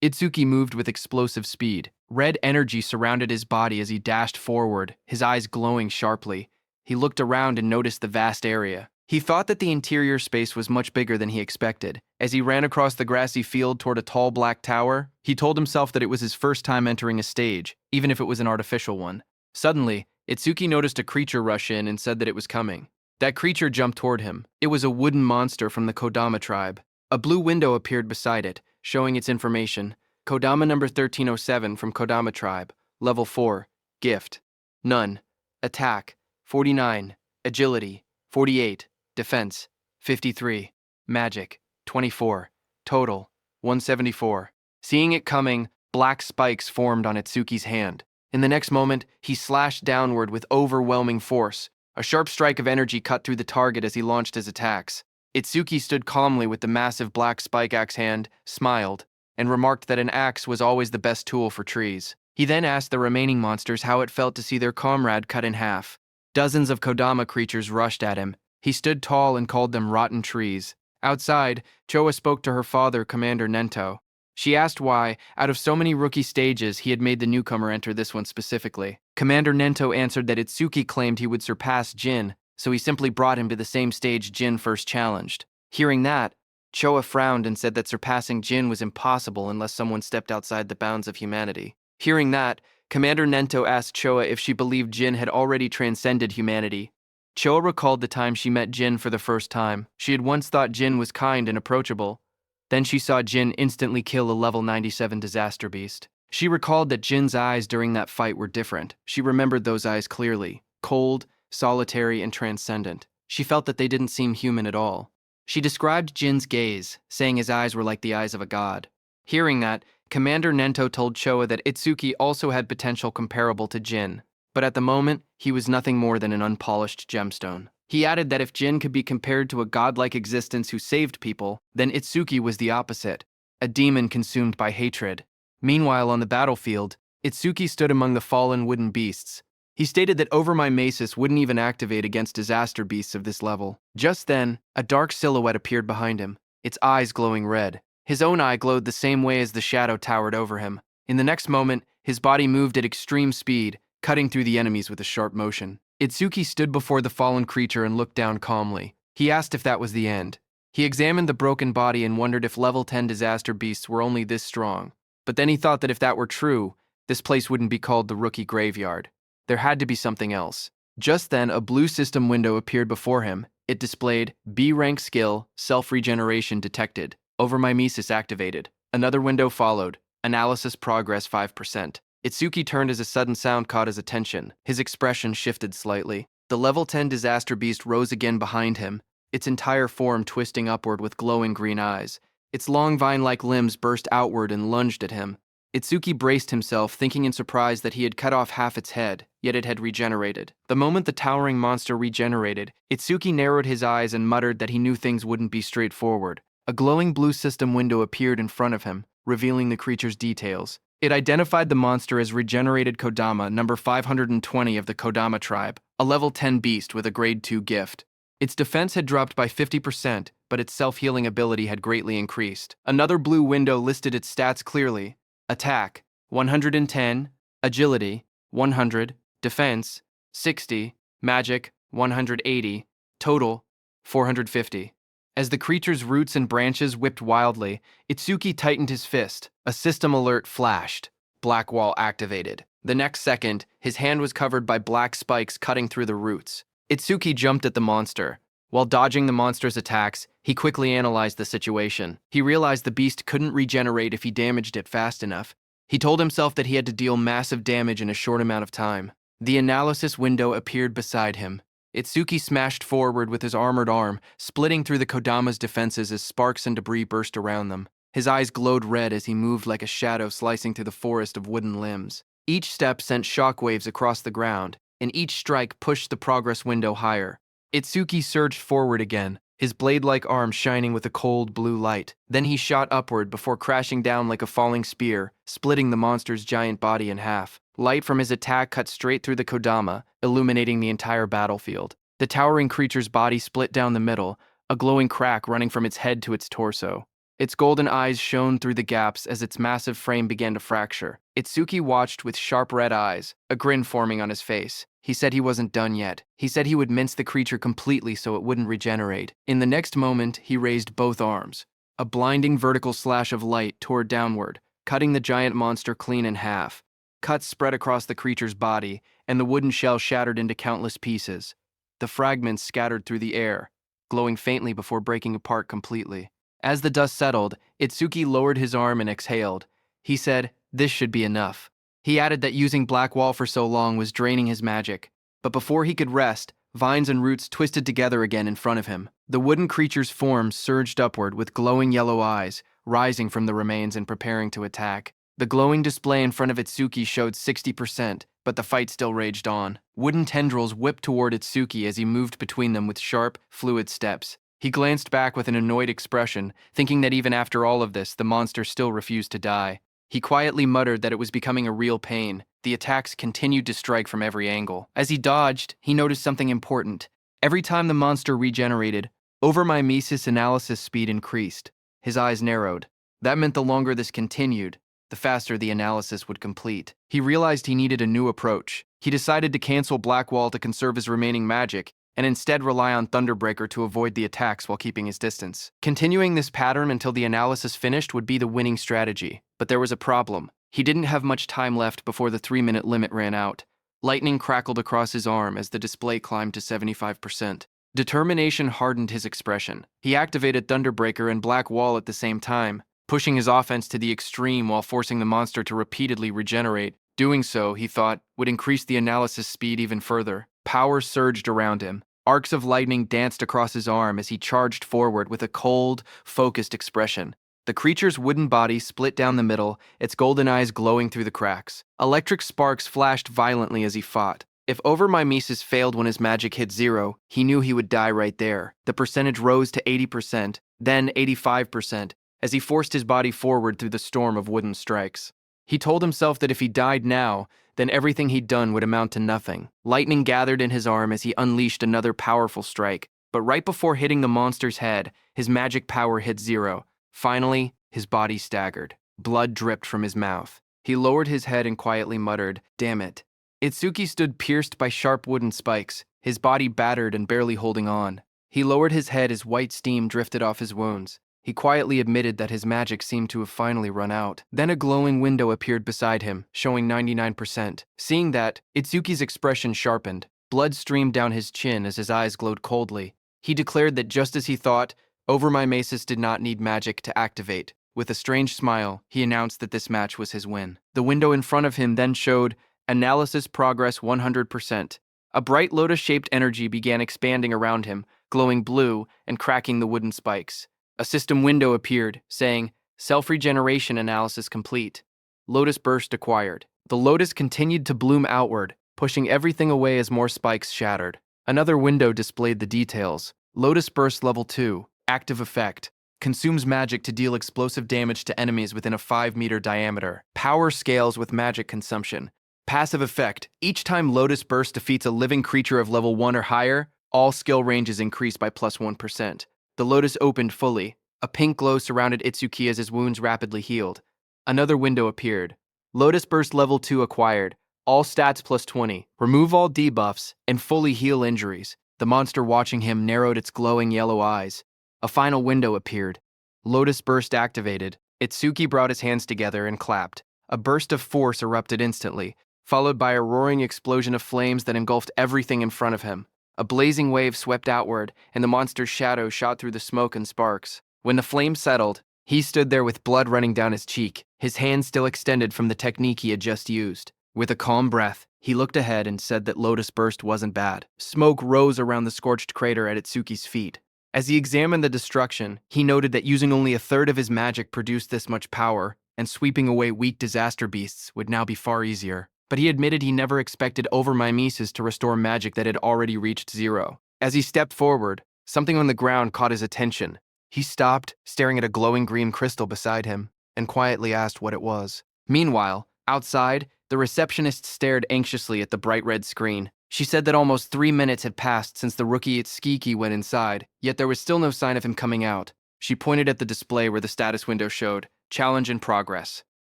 Itsuki moved with explosive speed. Red energy surrounded his body as he dashed forward, his eyes glowing sharply. He looked around and noticed the vast area. He thought that the interior space was much bigger than he expected. As he ran across the grassy field toward a tall black tower, he told himself that it was his first time entering a stage, even if it was an artificial one. Suddenly, Itsuki noticed a creature rush in and said that it was coming. That creature jumped toward him. It was a wooden monster from the Kodama tribe. A blue window appeared beside it, showing its information. Kodama number 1307 from Kodama tribe. Level 4. Gift. None. Attack. 49. Agility. 48. Defense. 53. Magic. 24. Total. 174. Seeing it coming, black spikes formed on Itsuki's hand. In the next moment, he slashed downward with overwhelming force. A sharp strike of energy cut through the target as he launched his attacks. Itsuki stood calmly with the massive black spike axe hand, smiled, and remarked that an axe was always the best tool for trees. He then asked the remaining monsters how it felt to see their comrade cut in half. Dozens of Kodama creatures rushed at him. He stood tall and called them rotten trees. Outside, Choa spoke to her father, Commander Nento. She asked why, out of so many rookie stages, he had made the newcomer enter this one specifically. Commander Nento answered that Itsuki claimed he would surpass Jin, so he simply brought him to the same stage Jin first challenged. Hearing that, Choa frowned and said that surpassing Jin was impossible unless someone stepped outside the bounds of humanity. Hearing that, Commander Nento asked Choa if she believed Jin had already transcended humanity. Choa recalled the time she met Jin for the first time. She had once thought Jin was kind and approachable. Then she saw Jin instantly kill a level 97 disaster beast. She recalled that Jin's eyes during that fight were different. She remembered those eyes clearly, cold, solitary, and transcendent. She felt that they didn't seem human at all. She described Jin's gaze, saying his eyes were like the eyes of a god. Hearing that, Commander Nento told Choa that Itsuki also had potential comparable to Jin, but at the moment, he was nothing more than an unpolished gemstone. He added that if Jin could be compared to a godlike existence who saved people, then Itsuki was the opposite, a demon consumed by hatred. Meanwhile, on the battlefield, Itsuki stood among the fallen wooden beasts. He stated that Over My Masis wouldn't even activate against disaster beasts of this level. Just then, a dark silhouette appeared behind him, its eyes glowing red. His own eye glowed the same way as the shadow towered over him. In the next moment, his body moved at extreme speed, cutting through the enemies with a sharp motion. Itsuki stood before the fallen creature and looked down calmly. He asked if that was the end. He examined the broken body and wondered if level 10 disaster beasts were only this strong. But then he thought that if that were true, this place wouldn't be called the Rookie Graveyard. There had to be something else. Just then, a blue system window appeared before him. It displayed B rank skill, self-regeneration detected. Over mimesis activated. Another window followed. Analysis progress 5%. Itsuki turned as a sudden sound caught his attention. His expression shifted slightly. The level 10 disaster beast rose again behind him, its entire form twisting upward with glowing green eyes. Its long vine-like limbs burst outward and lunged at him. Itsuki braced himself, thinking in surprise that he had cut off half its head, yet it had regenerated. The moment the towering monster regenerated, Itsuki narrowed his eyes and muttered that he knew things wouldn't be straightforward. A glowing blue system window appeared in front of him, revealing the creature's details. It identified the monster as Regenerated Kodama, number 520 of the Kodama tribe, a level 10 beast with a grade 2 gift. Its defense had dropped by 50%, but its self-healing ability had greatly increased. Another blue window listed its stats clearly. Attack, 110, Agility, 100, Defense, 60, Magic, 180, Total, 450. As the creature's roots and branches whipped wildly, Itsuki tightened his fist. A system alert flashed. Black wall activated. The next second, his hand was covered by black spikes cutting through the roots. Itsuki jumped at the monster. While dodging the monster's attacks, he quickly analyzed the situation. He realized the beast couldn't regenerate if he damaged it fast enough. He told himself that he had to deal massive damage in a short amount of time. The analysis window appeared beside him. Itsuki smashed forward with his armored arm, splitting through the Kodama's defenses as sparks and debris burst around them. His eyes glowed red as he moved like a shadow slicing through the forest of wooden limbs. Each step sent shockwaves across the ground, and each strike pushed the progress window higher. Itsuki surged forward again, his blade-like arm shining with a cold blue light. Then he shot upward before crashing down like a falling spear, splitting the monster's giant body in half. Light from his attack cut straight through the Kodama, illuminating the entire battlefield. The towering creature's body split down the middle, a glowing crack running from its head to its torso. Its golden eyes shone through the gaps as its massive frame began to fracture. Itsuki watched with sharp red eyes, a grin forming on his face. He said he wasn't done yet. He said he would mince the creature completely so it wouldn't regenerate. In the next moment, he raised both arms. A blinding vertical slash of light tore downward, cutting the giant monster clean in half. Cuts spread across the creature's body, and the wooden shell shattered into countless pieces. The fragments scattered through the air, glowing faintly before breaking apart completely. As the dust settled, Itsuki lowered his arm and exhaled. He said, "This should be enough." He added that using Black Wall for so long was draining his magic. But before he could rest, vines and roots twisted together again in front of him. The wooden creature's form surged upward with glowing yellow eyes, rising from the remains and preparing to attack. The glowing display in front of Itsuki showed 60%, but the fight still raged on. Wooden tendrils whipped toward Itsuki as he moved between them with sharp, fluid steps. He glanced back with an annoyed expression, thinking that even after all of this, the monster still refused to die. He quietly muttered that it was becoming a real pain. The attacks continued to strike from every angle. As he dodged, he noticed something important. Every time the monster regenerated, overmimesis analysis speed increased. His eyes narrowed. That meant the longer this continued, the faster the analysis would complete. He realized he needed a new approach. He decided to cancel Blackwall to conserve his remaining magic, and instead rely on Thunderbreaker to avoid the attacks while keeping his distance. Continuing this pattern until the analysis finished would be the winning strategy, but there was a problem. He didn't have much time left before the 3-minute limit ran out. Lightning crackled across his arm as the display climbed to 75%. Determination hardened his expression. He activated Thunderbreaker and Black Wall at the same time, pushing his offense to the extreme while forcing the monster to repeatedly regenerate. Doing so, he thought, would increase the analysis speed even further. Power surged around him. Arcs of lightning danced across his arm as he charged forward with a cold, focused expression. The creature's wooden body split down the middle, its golden eyes glowing through the cracks. Electric sparks flashed violently as he fought. If overmimesis failed when his magic hit 0, he knew he would die right there. The percentage rose to 80%, then 85%, as he forced his body forward through the storm of wooden strikes. He told himself that if he died now, then everything he'd done would amount to nothing. Lightning gathered in his arm as he unleashed another powerful strike, but right before hitting the monster's head, his magic power hit 0. Finally, his body staggered. Blood dripped from his mouth. He lowered his head and quietly muttered, "Damn it." Itsuki stood pierced by sharp wooden spikes, his body battered and barely holding on. He lowered his head as white steam drifted off his wounds. He quietly admitted that his magic seemed to have finally run out. Then a glowing window appeared beside him, showing 99%. Seeing that, Itsuki's expression sharpened. Blood streamed down his chin as his eyes glowed coldly. He declared that just as he thought, overmimesis did not need magic to activate. With a strange smile, he announced that this match was his win. The window in front of him then showed analysis progress 100%. A bright lotus-shaped energy began expanding around him, glowing blue and cracking the wooden spikes. A system window appeared, saying, "Self-regeneration analysis complete. Lotus burst acquired." The lotus continued to bloom outward, pushing everything away as more spikes shattered. Another window displayed the details. Lotus burst level 2, active effect. Consumes magic to deal explosive damage to enemies within a 5-meter diameter. Power scales with magic consumption. Passive effect. Each time Lotus burst defeats a living creature of level 1 or higher, all skill ranges increase by plus 1%. The lotus opened fully. A pink glow surrounded Itsuki as his wounds rapidly healed. Another window appeared. Lotus Burst Level 2 acquired. All stats plus 20. Remove all debuffs and fully heal injuries. The monster watching him narrowed its glowing yellow eyes. A final window appeared. Lotus Burst activated. Itsuki brought his hands together and clapped. A burst of force erupted instantly, followed by a roaring explosion of flames that engulfed everything in front of him. A blazing wave swept outward, and the monster's shadow shot through the smoke and sparks. When the flames settled, he stood there with blood running down his cheek, his hand still extended from the technique he had just used. With a calm breath, he looked ahead and said that Lotus Burst wasn't bad. Smoke rose around the scorched crater at Itsuki's feet. As he examined the destruction, he noted that using only a third of his magic produced this much power, and sweeping away weak disaster beasts would now be far easier. But he admitted he never expected overmimesis to restore magic that had already reached 0. As he stepped forward, something on the ground caught his attention. He stopped, staring at a glowing green crystal beside him, and quietly asked what it was. Meanwhile, outside, the receptionist stared anxiously at the bright red screen. She said that almost 3 minutes had passed since the rookie Itsuki went inside, yet there was still no sign of him coming out. She pointed at the display where the status window showed, "Challenge in progress.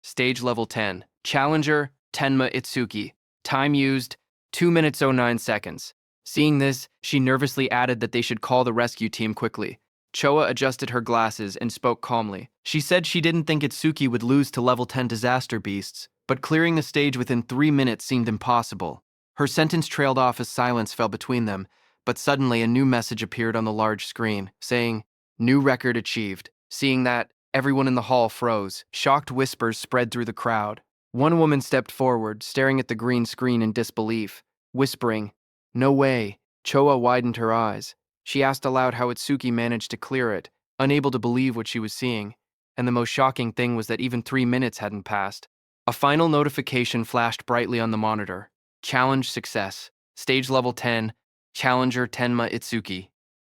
Stage level 10. Challenger, Tenma Itsuki. Time used, 2 minutes 09 seconds. Seeing this, she nervously added that they should call the rescue team quickly. Choa adjusted her glasses and spoke calmly. She said she didn't think Itsuki would lose to level 10 disaster beasts, but clearing the stage within 3 minutes seemed impossible. Her sentence trailed off as silence fell between them, but suddenly a new message appeared on the large screen, saying, "New record achieved." Seeing that, everyone in the hall froze. Shocked whispers spread through the crowd. One woman stepped forward, staring at the green screen in disbelief, whispering, "No way." Choa widened her eyes. She asked aloud how Itsuki managed to clear it, unable to believe what she was seeing, and the most shocking thing was that even 3 minutes hadn't passed. A final notification flashed brightly on the monitor. Challenge success. Stage level 10, Challenger Tenma Itsuki.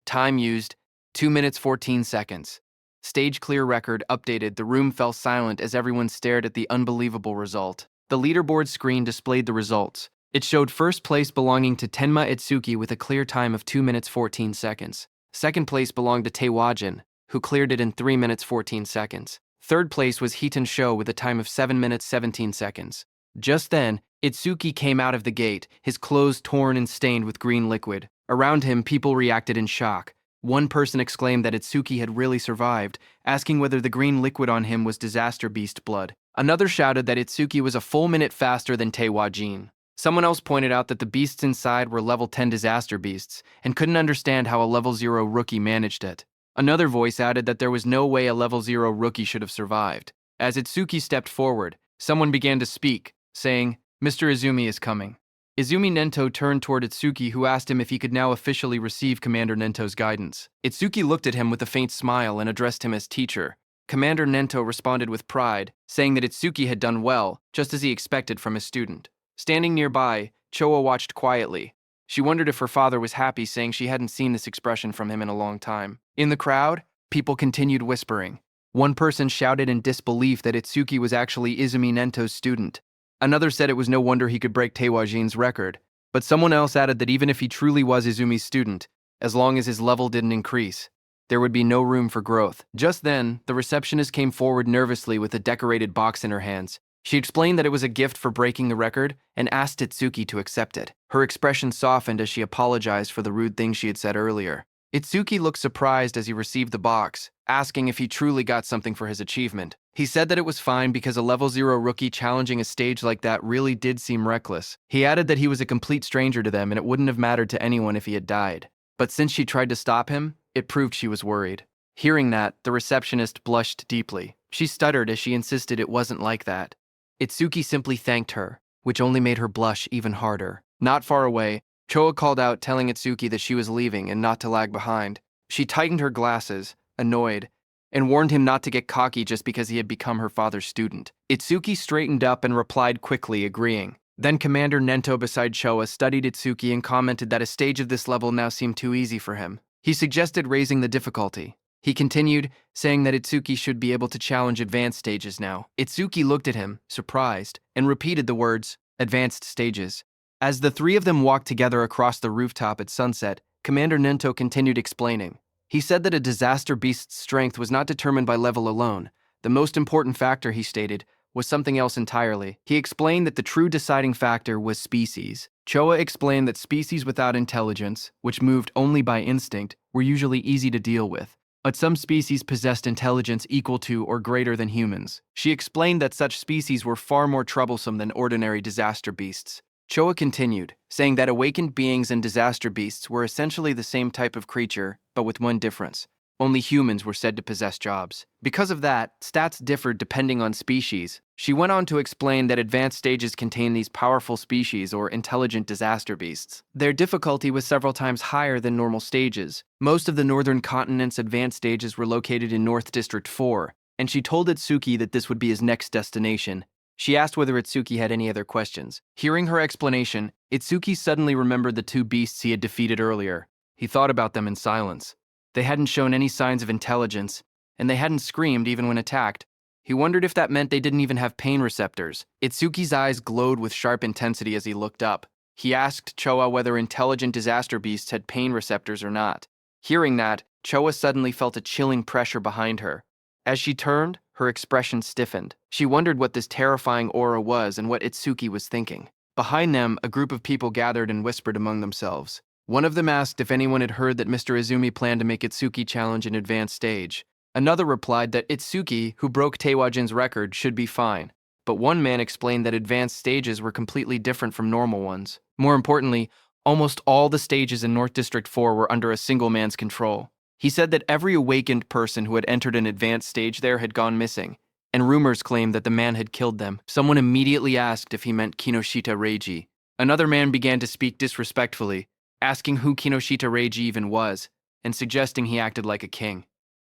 Time used, 2 minutes 14 seconds. Stage clear record updated. The room fell silent as everyone stared at the unbelievable result. The leaderboard screen displayed the results. It showed first place belonging to Tenma Itsuki with a clear time of 2 minutes 14 seconds. Second place belonged to Taewajin, who cleared it in 3 minutes 14 seconds. Third place was Heaton Sho with a time of 7 minutes 17 seconds. Just then, Itsuki came out of the gate, his clothes torn and stained with green liquid. Around him, people reacted in shock. One person exclaimed that Itsuki had really survived, asking whether the green liquid on him was disaster beast blood. Another shouted that Itsuki was a full minute faster than Taewajin. Someone else pointed out that the beasts inside were level 10 disaster beasts and couldn't understand how a level 0 rookie managed it. Another voice added that there was no way a level 0 rookie should have survived. As Itsuki stepped forward, someone began to speak, saying, "Mr. Izumi is coming." Izumi Nento turned toward Itsuki, who asked him if he could now officially receive Commander Nento's guidance. Itsuki looked at him with a faint smile and addressed him as teacher. Commander Nento responded with pride, saying that Itsuki had done well, just as he expected from his student. Standing nearby, Choa watched quietly. She wondered if her father was happy, saying she hadn't seen this expression from him in a long time. In the crowd, people continued whispering. One person shouted in disbelief that Itsuki was actually Izumi Nento's student. Another said it was no wonder he could break Taewajin's record, but someone else added that even if he truly was Izumi's student, as long as his level didn't increase, there would be no room for growth. Just then, the receptionist came forward nervously with a decorated box in her hands. She explained that it was a gift for breaking the record and asked Itsuki to accept it. Her expression softened as she apologized for the rude things she had said earlier. Itsuki looked surprised as he received the box, asking if he truly got something for his achievement. He said that it was fine because a level 0 rookie challenging a stage like that really did seem reckless. He added that he was a complete stranger to them and it wouldn't have mattered to anyone if he had died. But since she tried to stop him, it proved she was worried. Hearing that, the receptionist blushed deeply. She stuttered as she insisted it wasn't like that. Itsuki simply thanked her, which only made her blush even harder. Not far away, Choa called out, telling Itsuki that she was leaving and not to lag behind. She tightened her glasses, annoyed, and warned him not to get cocky just because he had become her father's student. Itsuki straightened up and replied quickly, agreeing. Then Commander Nento beside Choa studied Itsuki and commented that a stage of this level now seemed too easy for him. He suggested raising the difficulty. He continued, saying that Itsuki should be able to challenge advanced stages now. Itsuki looked at him, surprised, and repeated the words, "advanced stages." As the three of them walked together across the rooftop at sunset, Commander Nento continued explaining. He said that a disaster beast's strength was not determined by level alone. The most important factor, he stated, was something else entirely. He explained that the true deciding factor was species. Choa explained that species without intelligence, which moved only by instinct, were usually easy to deal with. But some species possessed intelligence equal to or greater than humans. She explained that such species were far more troublesome than ordinary disaster beasts. Choa continued, saying that awakened beings and disaster beasts were essentially the same type of creature, but with one difference. Only humans were said to possess jobs. Because of that, stats differed depending on species. She went on to explain that advanced stages contain these powerful species or intelligent disaster beasts. Their difficulty was several times higher than normal stages. Most of the northern continent's advanced stages were located in North District 4, and she told Itsuki that this would be his next destination. She asked whether Itsuki had any other questions. Hearing her explanation, Itsuki suddenly remembered the two beasts he had defeated earlier. He thought about them in silence. They hadn't shown any signs of intelligence, and they hadn't screamed even when attacked. He wondered if that meant they didn't even have pain receptors. Itsuki's eyes glowed with sharp intensity as he looked up. He asked Choa whether intelligent disaster beasts had pain receptors or not. Hearing that, Choa suddenly felt a chilling pressure behind her. As she turned, her expression stiffened. She wondered what this terrifying aura was and what Itsuki was thinking. Behind them, a group of people gathered and whispered among themselves. One of them asked if anyone had heard that Mr. Izumi planned to make Itsuki challenge an advanced stage. Another replied that Itsuki, who broke Taewajin's record, should be fine. But one man explained that advanced stages were completely different from normal ones. More importantly, almost all the stages in North District 4 were under a single man's control. He said that every awakened person who had entered an advanced stage there had gone missing, and rumors claimed that the man had killed them. Someone immediately asked if he meant Kinoshita Reiji. Another man began to speak disrespectfully, asking who Kinoshita Reiji even was, and suggesting he acted like a king.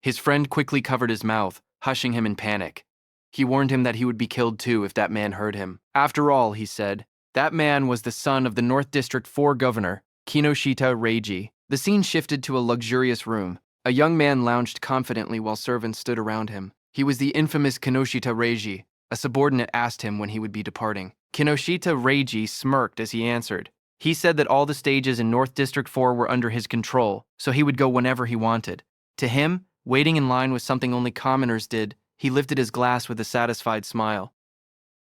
His friend quickly covered his mouth, hushing him in panic. He warned him that he would be killed too if that man heard him. After all, he said, that man was the son of the North District 4 governor, Kinoshita Reiji. The scene shifted to a luxurious room. A young man lounged confidently while servants stood around him. He was the infamous Kinoshita Reiji. A subordinate asked him when he would be departing. Kinoshita Reiji smirked as he answered. He said that all the stages in North District 4 were under his control, so he would go whenever he wanted. To him, waiting in line was something only commoners did. He lifted his glass with a satisfied smile.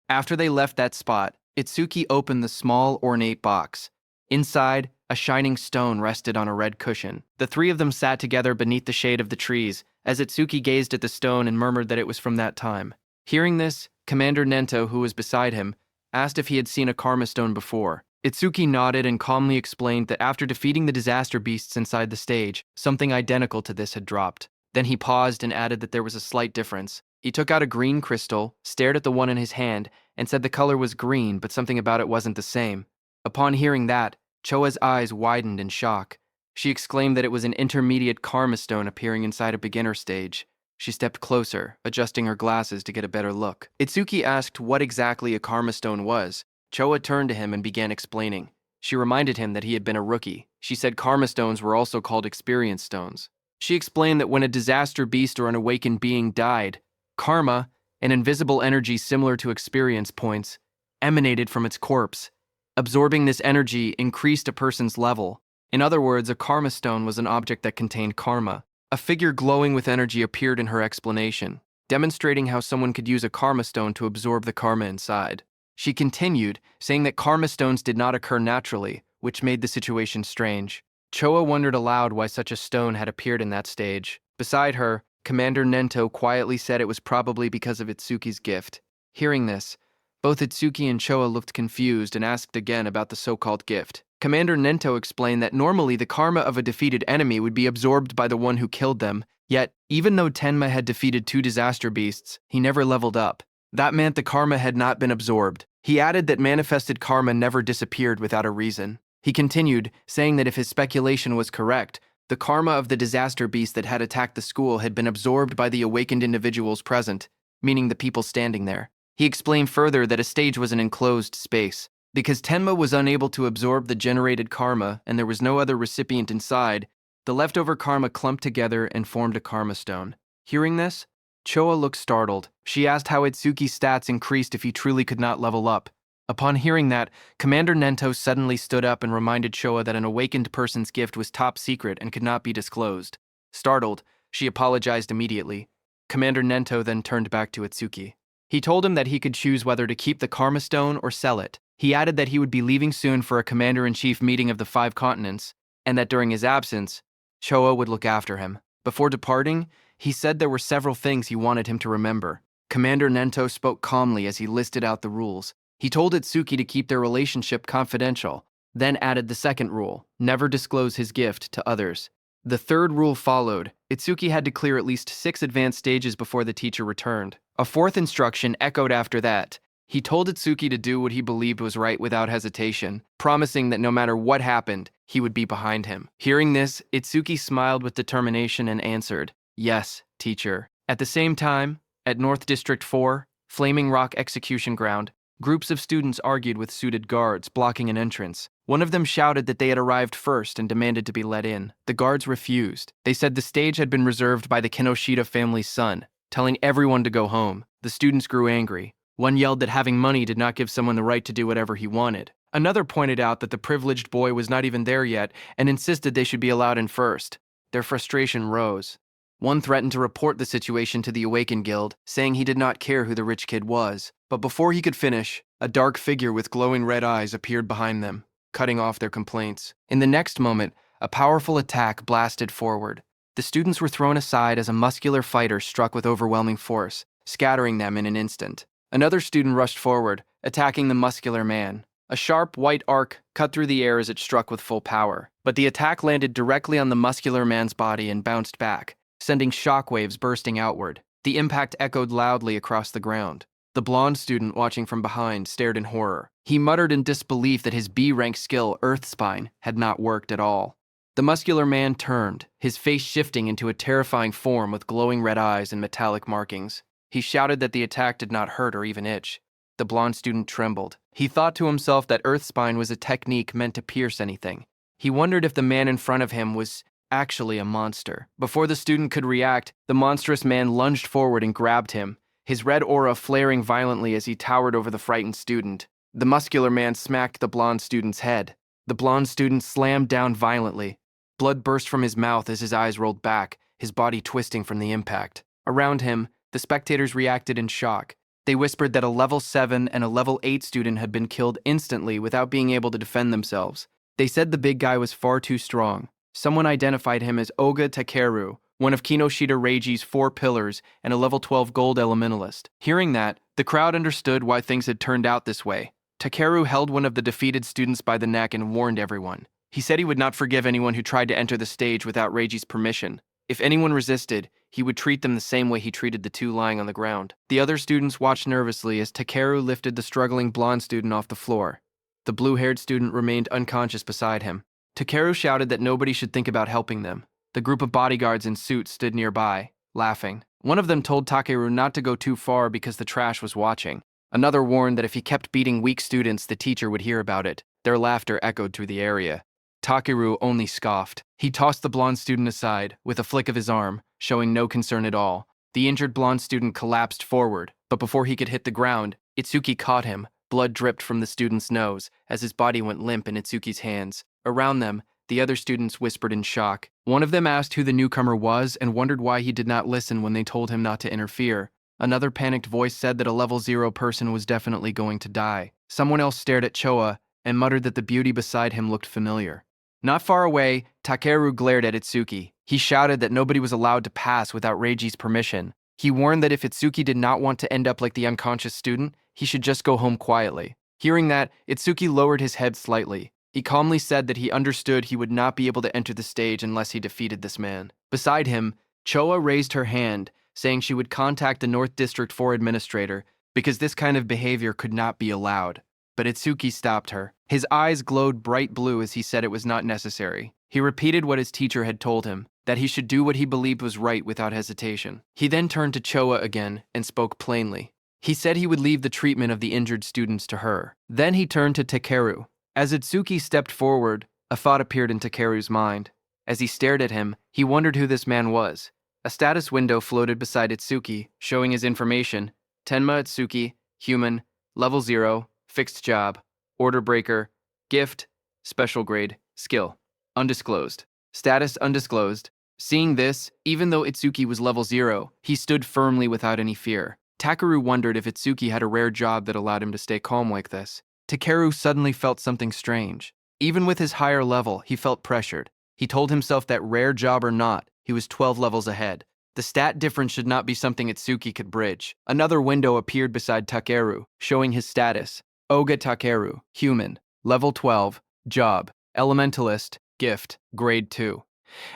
After they left that spot, Itsuki opened the small, ornate box. Inside, a shining stone rested on a red cushion. The three of them sat together beneath the shade of the trees, as Itsuki gazed at the stone and murmured that it was from that time. Hearing this, Commander Nento, who was beside him, asked if he had seen a karma stone before. Itsuki nodded and calmly explained that after defeating the disaster beasts inside the stage, something identical to this had dropped. Then he paused and added that there was a slight difference. He took out a green crystal, stared at the one in his hand, and said the color was green, but something about it wasn't the same. Upon hearing that, Choa's eyes widened in shock. She exclaimed that it was an intermediate karma stone appearing inside a beginner stage. She stepped closer, adjusting her glasses to get a better look. Itsuki asked what exactly a karma stone was. Choa turned to him and began explaining. She reminded him that he had been a rookie. She said karma stones were also called experience stones. She explained that when a disaster beast or an awakened being died, karma, an invisible energy similar to experience points, emanated from its corpse. Absorbing this energy increased a person's level. In other words, a karma stone was an object that contained karma. A figure glowing with energy appeared in her explanation, demonstrating how someone could use a karma stone to absorb the karma inside. She continued, saying that karma stones did not occur naturally, which made the situation strange. Choa wondered aloud why such a stone had appeared in that stage. Beside her, Commander Nento quietly said it was probably because of Itsuki's gift. Hearing this, both Itsuki and Choa looked confused and asked again about the so-called gift. Commander Nento explained that normally the karma of a defeated enemy would be absorbed by the one who killed them, yet, even though Tenma had defeated 2 disaster beasts, he never leveled up. That meant the karma had not been absorbed. He added that manifested karma never disappeared without a reason. He continued, saying that if his speculation was correct, the karma of the disaster beast that had attacked the school had been absorbed by the awakened individuals present, meaning the people standing there. He explained further that a stage was an enclosed space. Because Tenma was unable to absorb the generated karma and there was no other recipient inside, the leftover karma clumped together and formed a karma stone. Hearing this, Choa looked startled. She asked how Itsuki's stats increased if he truly could not level up. Upon hearing that, Commander Nento suddenly stood up and reminded Choa that an awakened person's gift was top secret and could not be disclosed. Startled, she apologized immediately. Commander Nento then turned back to Itsuki. He told him that he could choose whether to keep the karma stone or sell it. He added that he would be leaving soon for a commander-in-chief meeting of the 5 continents, and that during his absence, Choa would look after him. Before departing, he said there were several things he wanted him to remember. Commander Nento spoke calmly as he listed out the rules. He told Itsuki to keep their relationship confidential, then added the second rule, never disclose his gift to others. The third rule followed. Itsuki had to clear at least 6 advanced stages before the teacher returned. A fourth instruction echoed after that. He told Itsuki to do what he believed was right without hesitation, promising that no matter what happened, he would be behind him. Hearing this, Itsuki smiled with determination and answered, "Yes, teacher." At the same time, at North District 4, Flaming Rock Execution Ground, groups of students argued with suited guards, blocking an entrance. One of them shouted that they had arrived first and demanded to be let in. The guards refused. They said the stage had been reserved by the Kinoshita family's son, telling everyone to go home. The students grew angry. One yelled that having money did not give someone the right to do whatever he wanted. Another pointed out that the privileged boy was not even there yet and insisted they should be allowed in first. Their frustration rose. One threatened to report the situation to the Awakened Guild, saying he did not care who the rich kid was. But before he could finish, a dark figure with glowing red eyes appeared behind them, cutting off their complaints. In the next moment, a powerful attack blasted forward. The students were thrown aside as a muscular fighter struck with overwhelming force, scattering them in an instant. Another student rushed forward, attacking the muscular man. A sharp, white arc cut through the air as it struck with full power, but the attack landed directly on the muscular man's body and bounced back, sending shockwaves bursting outward. The impact echoed loudly across the ground. The blonde student watching from behind stared in horror. He muttered in disbelief that his B-rank skill, Earthspine, had not worked at all. The muscular man turned, his face shifting into a terrifying form with glowing red eyes and metallic markings. He shouted that the attack did not hurt or even itch. The blonde student trembled. He thought to himself that Earthspine was a technique meant to pierce anything. He wondered if the man in front of him was actually a monster. Before the student could react, the monstrous man lunged forward and grabbed him, his red aura flaring violently as he towered over the frightened student. The muscular man smacked the blonde student's head. The blonde student slammed down violently. Blood burst from his mouth as his eyes rolled back, his body twisting from the impact. Around him, the spectators reacted in shock. They whispered that a level 7 and a level 8 student had been killed instantly without being able to defend themselves. They said the big guy was far too strong. Someone identified him as Oga Takeru, one of Kinoshita Reiji's 4 pillars and a level 12 gold elementalist. Hearing that, the crowd understood why things had turned out this way. Takeru held one of the defeated students by the neck and warned everyone. He said he would not forgive anyone who tried to enter the stage without Reiji's permission. If anyone resisted, he would treat them the same way he treated the 2 lying on the ground. The other students watched nervously as Takeru lifted the struggling blonde student off the floor. The blue-haired student remained unconscious beside him. Takeru shouted that nobody should think about helping them. The group of bodyguards in suits stood nearby, laughing. One of them told Takeru not to go too far because the trash was watching. Another warned that if he kept beating weak students, the teacher would hear about it. Their laughter echoed through the area. Takeru only scoffed. He tossed the blonde student aside, with a flick of his arm, showing no concern at all. The injured blonde student collapsed forward, but before he could hit the ground, Itsuki caught him. Blood dripped from the student's nose as his body went limp in Itsuki's hands. Around them, the other students whispered in shock. One of them asked who the newcomer was and wondered why he did not listen when they told him not to interfere. Another panicked voice said that a level 0 person was definitely going to die. Someone else stared at Choa and muttered that the beauty beside him looked familiar. Not far away, Takeru glared at Itsuki. He shouted that nobody was allowed to pass without Reiji's permission. He warned that if Itsuki did not want to end up like the unconscious student, he should just go home quietly. Hearing that, Itsuki lowered his head slightly. He calmly said that he understood he would not be able to enter the stage unless he defeated this man. Beside him, Choa raised her hand, saying she would contact the North District 4 administrator because this kind of behavior could not be allowed. But Itsuki stopped her. His eyes glowed bright blue as he said it was not necessary. He repeated what his teacher had told him, that he should do what he believed was right without hesitation. He then turned to Choa again and spoke plainly. He said he would leave the treatment of the injured students to her. Then he turned to Takeru. As Itsuki stepped forward, a thought appeared in Takeru's mind. As he stared at him, he wondered who this man was. A status window floated beside Itsuki, showing his information. Tenma Itsuki, human, level 0, fixed job, order breaker, gift, special grade, skill, undisclosed. Status undisclosed. Seeing this, even though Itsuki was level 0, he stood firmly without any fear. Takeru wondered if Itsuki had a rare job that allowed him to stay calm like this. Takeru suddenly felt something strange. Even with his higher level, he felt pressured. He told himself that rare job or not, he was 12 levels ahead. The stat difference should not be something Itsuki could bridge. Another window appeared beside Takeru, showing his status. Oga Takeru, human, level 12, job, elementalist, gift, grade 2.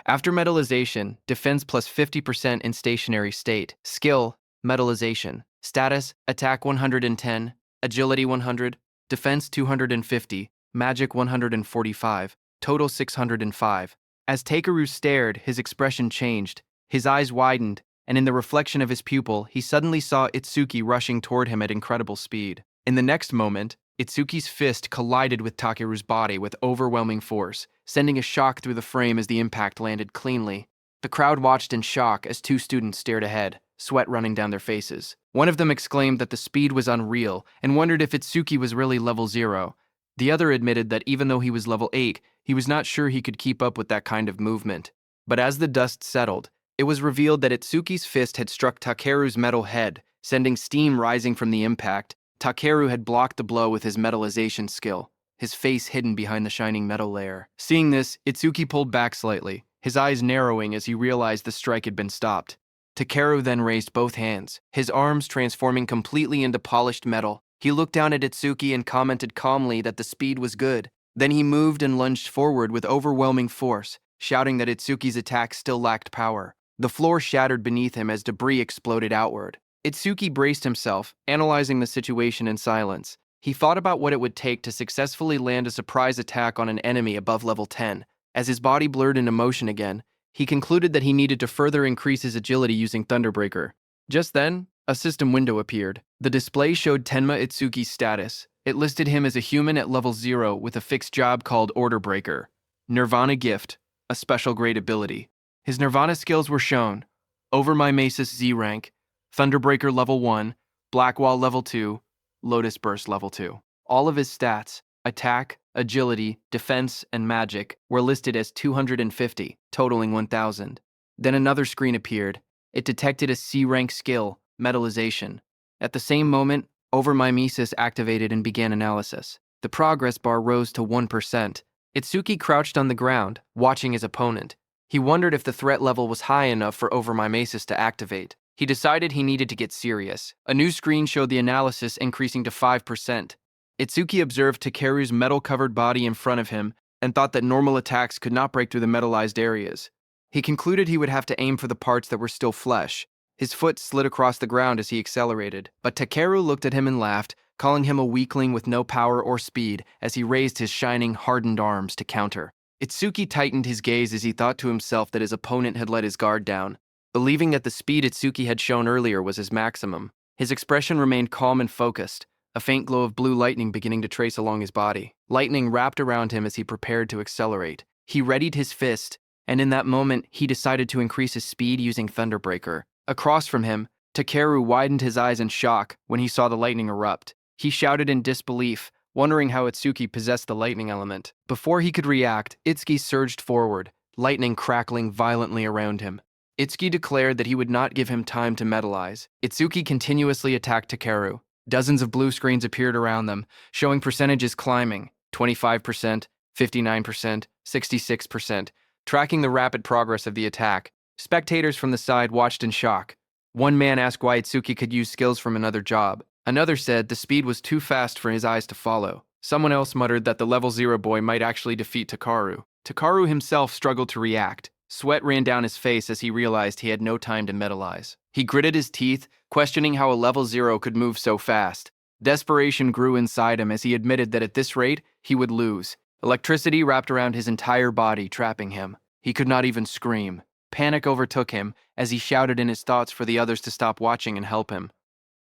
After metallization, defense plus 50% in stationary state. Skill, metallization. Status, attack 110, agility 100, defense 250, magic 145, total 605. As Takeru stared, his expression changed. His eyes widened, and in the reflection of his pupil, he suddenly saw Itsuki rushing toward him at incredible speed. In the next moment, Itsuki's fist collided with Takeru's body with overwhelming force, sending a shock through the frame as the impact landed cleanly. The crowd watched in shock as 2 students stared ahead, sweat running down their faces. One of them exclaimed that the speed was unreal and wondered if Itsuki was really level 0. The other admitted that even though he was level 8, he was not sure he could keep up with that kind of movement. But as the dust settled, it was revealed that Itsuki's fist had struck Takeru's metal head, sending steam rising from the impact. Takeru had blocked the blow with his metallization skill, his face hidden behind the shining metal layer. Seeing this, Itsuki pulled back slightly, his eyes narrowing as he realized the strike had been stopped. Takeru then raised both hands, his arms transforming completely into polished metal. He looked down at Itsuki and commented calmly that the speed was good. Then he moved and lunged forward with overwhelming force, shouting that Itsuki's attack still lacked power. The floor shattered beneath him as debris exploded outward. Itsuki braced himself, analyzing the situation in silence. He thought about what it would take to successfully land a surprise attack on an enemy above level 10. As his body blurred into motion again, he concluded that he needed to further increase his agility using Thunderbreaker. Just then, a system window appeared. The display showed Tenma Itsuki's status. It listed him as a human at level 0 with a fixed job called Order Breaker. Nirvana gift, a special grade ability. His Nirvana skills were shown: Overmimesis Z rank, Thunderbreaker level 1, Blackwall level 2, Lotus Burst level 2. All of his stats, attack, agility, defense, and magic, were listed as 250, totaling 1,000. Then another screen appeared. It detected a C rank skill, metallization. At the same moment, Overmimesis activated and began analysis. The progress bar rose to 1%. Itsuki crouched on the ground, watching his opponent. He wondered if the threat level was high enough for Overmimesis to activate. He decided he needed to get serious. A new screen showed the analysis increasing to 5%. Itsuki observed Takeru's metal-covered body in front of him and thought that normal attacks could not break through the metallized areas. He concluded he would have to aim for the parts that were still flesh. His foot slid across the ground as he accelerated, but Takeru looked at him and laughed, calling him a weakling with no power or speed as he raised his shining, hardened arms to counter. Itsuki tightened his gaze as he thought to himself that his opponent had let his guard down. Believing that the speed Itsuki had shown earlier was his maximum, his expression remained calm and focused, a faint glow of blue lightning beginning to trace along his body. Lightning wrapped around him as he prepared to accelerate. He readied his fist, and in that moment, he decided to increase his speed using Thunderbreaker. Across from him, Takeru widened his eyes in shock when he saw the lightning erupt. He shouted in disbelief, wondering how Itsuki possessed the lightning element. Before he could react, Itsuki surged forward, lightning crackling violently around him. Itsuki declared that he would not give him time to metallize. Itsuki continuously attacked Takeru. Dozens of blue screens appeared around them, showing percentages climbing: 25%, 59%, 66%, tracking the rapid progress of the attack. Spectators from the side watched in shock. One man asked why Itsuki could use skills from another job. Another said the speed was too fast for his eyes to follow. Someone else muttered that the level 0 boy might actually defeat Takeru. Takeru himself struggled to react. Sweat ran down his face as he realized he had no time to metallize. He gritted his teeth, questioning how a level 0 could move so fast. Desperation grew inside him as he admitted that at this rate, he would lose. Electricity wrapped around his entire body, trapping him. He could not even scream. Panic overtook him as he shouted in his thoughts for the others to stop watching and help him.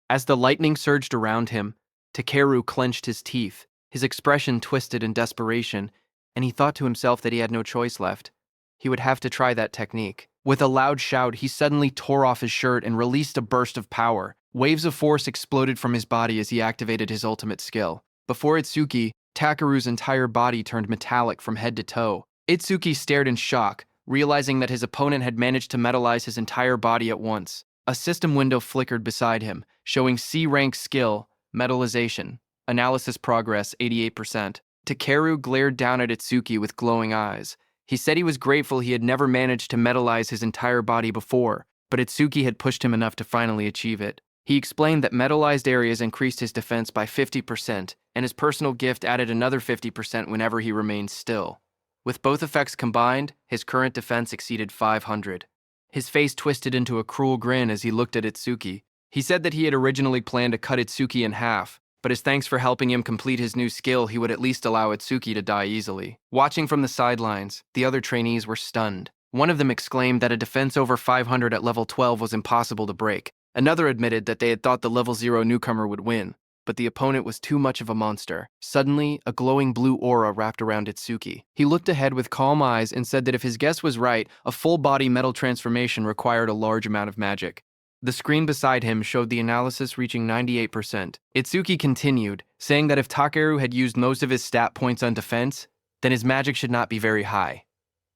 As the lightning surged around him, Takeru clenched his teeth, his expression twisted in desperation, and he thought to himself that he had no choice left. He would have to try that technique. With a loud shout, he suddenly tore off his shirt and released a burst of power. Waves of force exploded from his body as he activated his ultimate skill. Before Itsuki, Takeru's entire body turned metallic from head to toe. Itsuki stared in shock, realizing that his opponent had managed to metallize his entire body at once. A system window flickered beside him, showing C-rank skill, metallization, analysis progress 88%. Takeru glared down at Itsuki with glowing eyes. He said he was grateful he had never managed to metallize his entire body before, but Itsuki had pushed him enough to finally achieve it. He explained that metallized areas increased his defense by 50%, and his personal gift added another 50% whenever he remained still. With both effects combined, his current defense exceeded 500. His face twisted into a cruel grin as he looked at Itsuki. He said that he had originally planned to cut Itsuki in half, but as thanks for helping him complete his new skill, he would at least allow Itsuki to die easily. Watching from the sidelines, the other trainees were stunned. One of them exclaimed that a defense over 500 at level 12 was impossible to break. Another admitted that they had thought the level 0 newcomer would win, but the opponent was too much of a monster. Suddenly, a glowing blue aura wrapped around Itsuki. He looked ahead with calm eyes and said that if his guess was right, a full-body metal transformation required a large amount of magic. The screen beside him showed the analysis reaching 98%. Itsuki continued, saying that if Takeru had used most of his stat points on defense, then his magic should not be very high.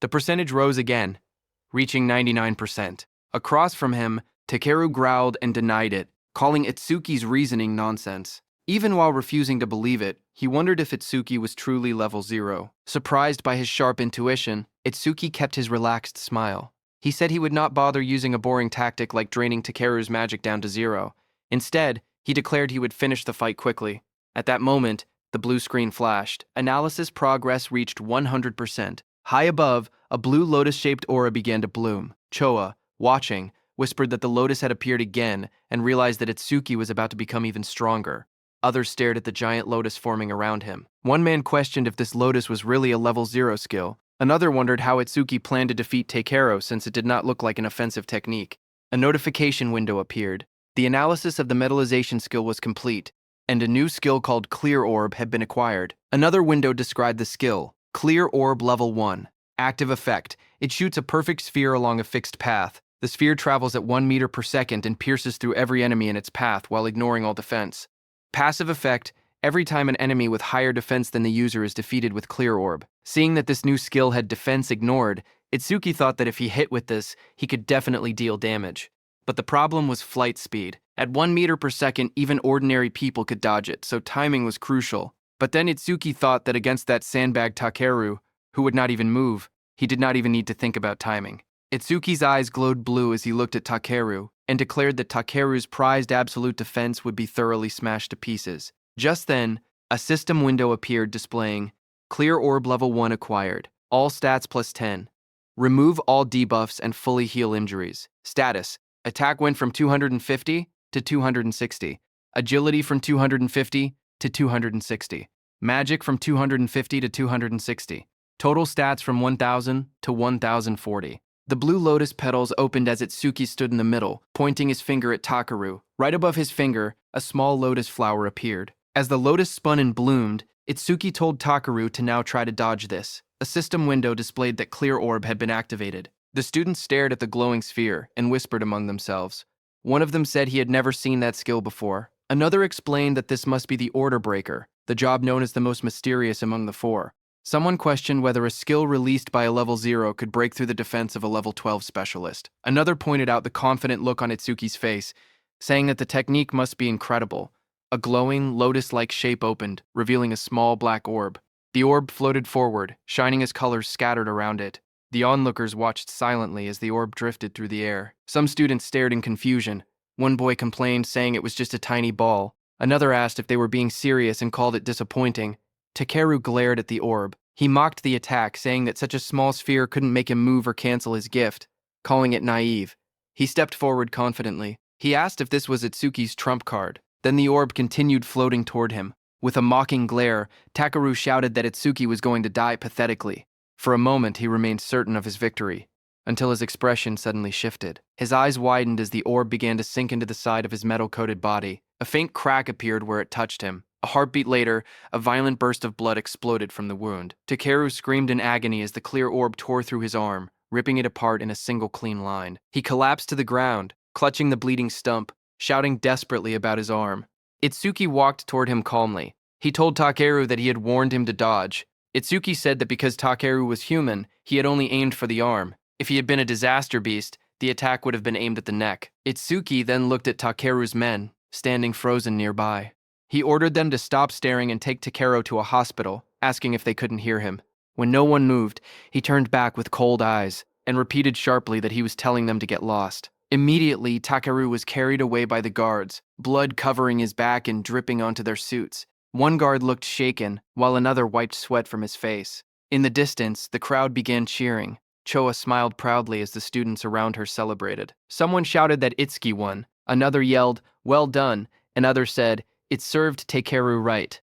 The percentage rose again, reaching 99%. Across from him, Takeru growled and denied it, calling Itsuki's reasoning nonsense. Even while refusing to believe it, he wondered if Itsuki was truly level 0. Surprised by his sharp intuition, Itsuki kept his relaxed smile. He said he would not bother using a boring tactic like draining Takeru's magic down to 0. Instead, he declared he would finish the fight quickly. At that moment, the blue screen flashed. Analysis progress reached 100%. High above, a blue lotus-shaped aura began to bloom. Choa, watching, whispered that the lotus had appeared again and realized that Itsuki was about to become even stronger. Others stared at the giant lotus forming around him. One man questioned if this lotus was really a level 0 skill. Another wondered how Itsuki planned to defeat Takeru since it did not look like an offensive technique. A notification window appeared. The analysis of the metallization skill was complete, and a new skill called Clear Orb had been acquired. Another window described the skill, Clear Orb Level 1. Active effect. It shoots a perfect sphere along a fixed path. The sphere travels at 1 meter per second and pierces through every enemy in its path while ignoring all defense. Passive effect: every time an enemy with higher defense than the user is defeated with Clear Orb. Seeing that this new skill had defense ignored, Itsuki thought that if he hit with this, he could definitely deal damage. But the problem was flight speed. At 1 meter per second, even ordinary people could dodge it, so timing was crucial. But then Itsuki thought that against that sandbag Takeru, who would not even move, he did not even need to think about timing. Itsuki's eyes glowed blue as he looked at Takeru, and declared that Takeru's prized absolute defense would be thoroughly smashed to pieces. Just then, a system window appeared displaying, Clear Orb Level 1 acquired, all stats plus 10. Remove all debuffs and fully heal injuries. Status: attack went from 250 to 260. Agility from 250 to 260. Magic from 250 to 260. Total stats from 1000 to 1040. The blue lotus petals opened as Itsuki stood in the middle, pointing his finger at Takeru. Right above his finger, a small lotus flower appeared. As the lotus spun and bloomed, Itsuki told Takeru to now try to dodge this. A system window displayed that Clear Orb had been activated. The students stared at the glowing sphere and whispered among themselves. One of them said he had never seen that skill before. Another explained that this must be the Order Breaker, the job known as the most mysterious among the four. Someone questioned whether a skill released by a level 0 could break through the defense of a level 12 specialist. Another pointed out the confident look on Itsuki's face, saying that the technique must be incredible. A glowing, lotus-like shape opened, revealing a small black orb. The orb floated forward, shining as colors scattered around it. The onlookers watched silently as the orb drifted through the air. Some students stared in confusion. One boy complained, saying it was just a tiny ball. Another asked if they were being serious and called it disappointing. Takeru glared at the orb. He mocked the attack, saying that such a small sphere couldn't make him move or cancel his gift, calling it naive. He stepped forward confidently. He asked if this was Itsuki's trump card. Then the orb continued floating toward him. With a mocking glare, Takeru shouted that Itsuki was going to die pathetically. For a moment, he remained certain of his victory, until his expression suddenly shifted. His eyes widened as the orb began to sink into the side of his metal-coated body. A faint crack appeared where it touched him. A heartbeat later, a violent burst of blood exploded from the wound. Takeru screamed in agony as the clear orb tore through his arm, ripping it apart in a single clean line. He collapsed to the ground, clutching the bleeding stump, shouting desperately about his arm. Itsuki walked toward him calmly. He told Takeru that he had warned him to dodge. Itsuki said that because Takeru was human, he had only aimed for the arm. If he had been a disaster beast, the attack would have been aimed at the neck. Itsuki then looked at Takeru's men, standing frozen nearby. He ordered them to stop staring and take Takeru to a hospital, asking if they couldn't hear him. When no one moved, he turned back with cold eyes and repeated sharply that he was telling them to get lost. Immediately, Takeru was carried away by the guards, blood covering his back and dripping onto their suits. One guard looked shaken, while another wiped sweat from his face. In the distance, the crowd began cheering. Choa smiled proudly as the students around her celebrated. Someone shouted that Itsuki won. Another yelled, "Well done," and others said, "It served Takeru right."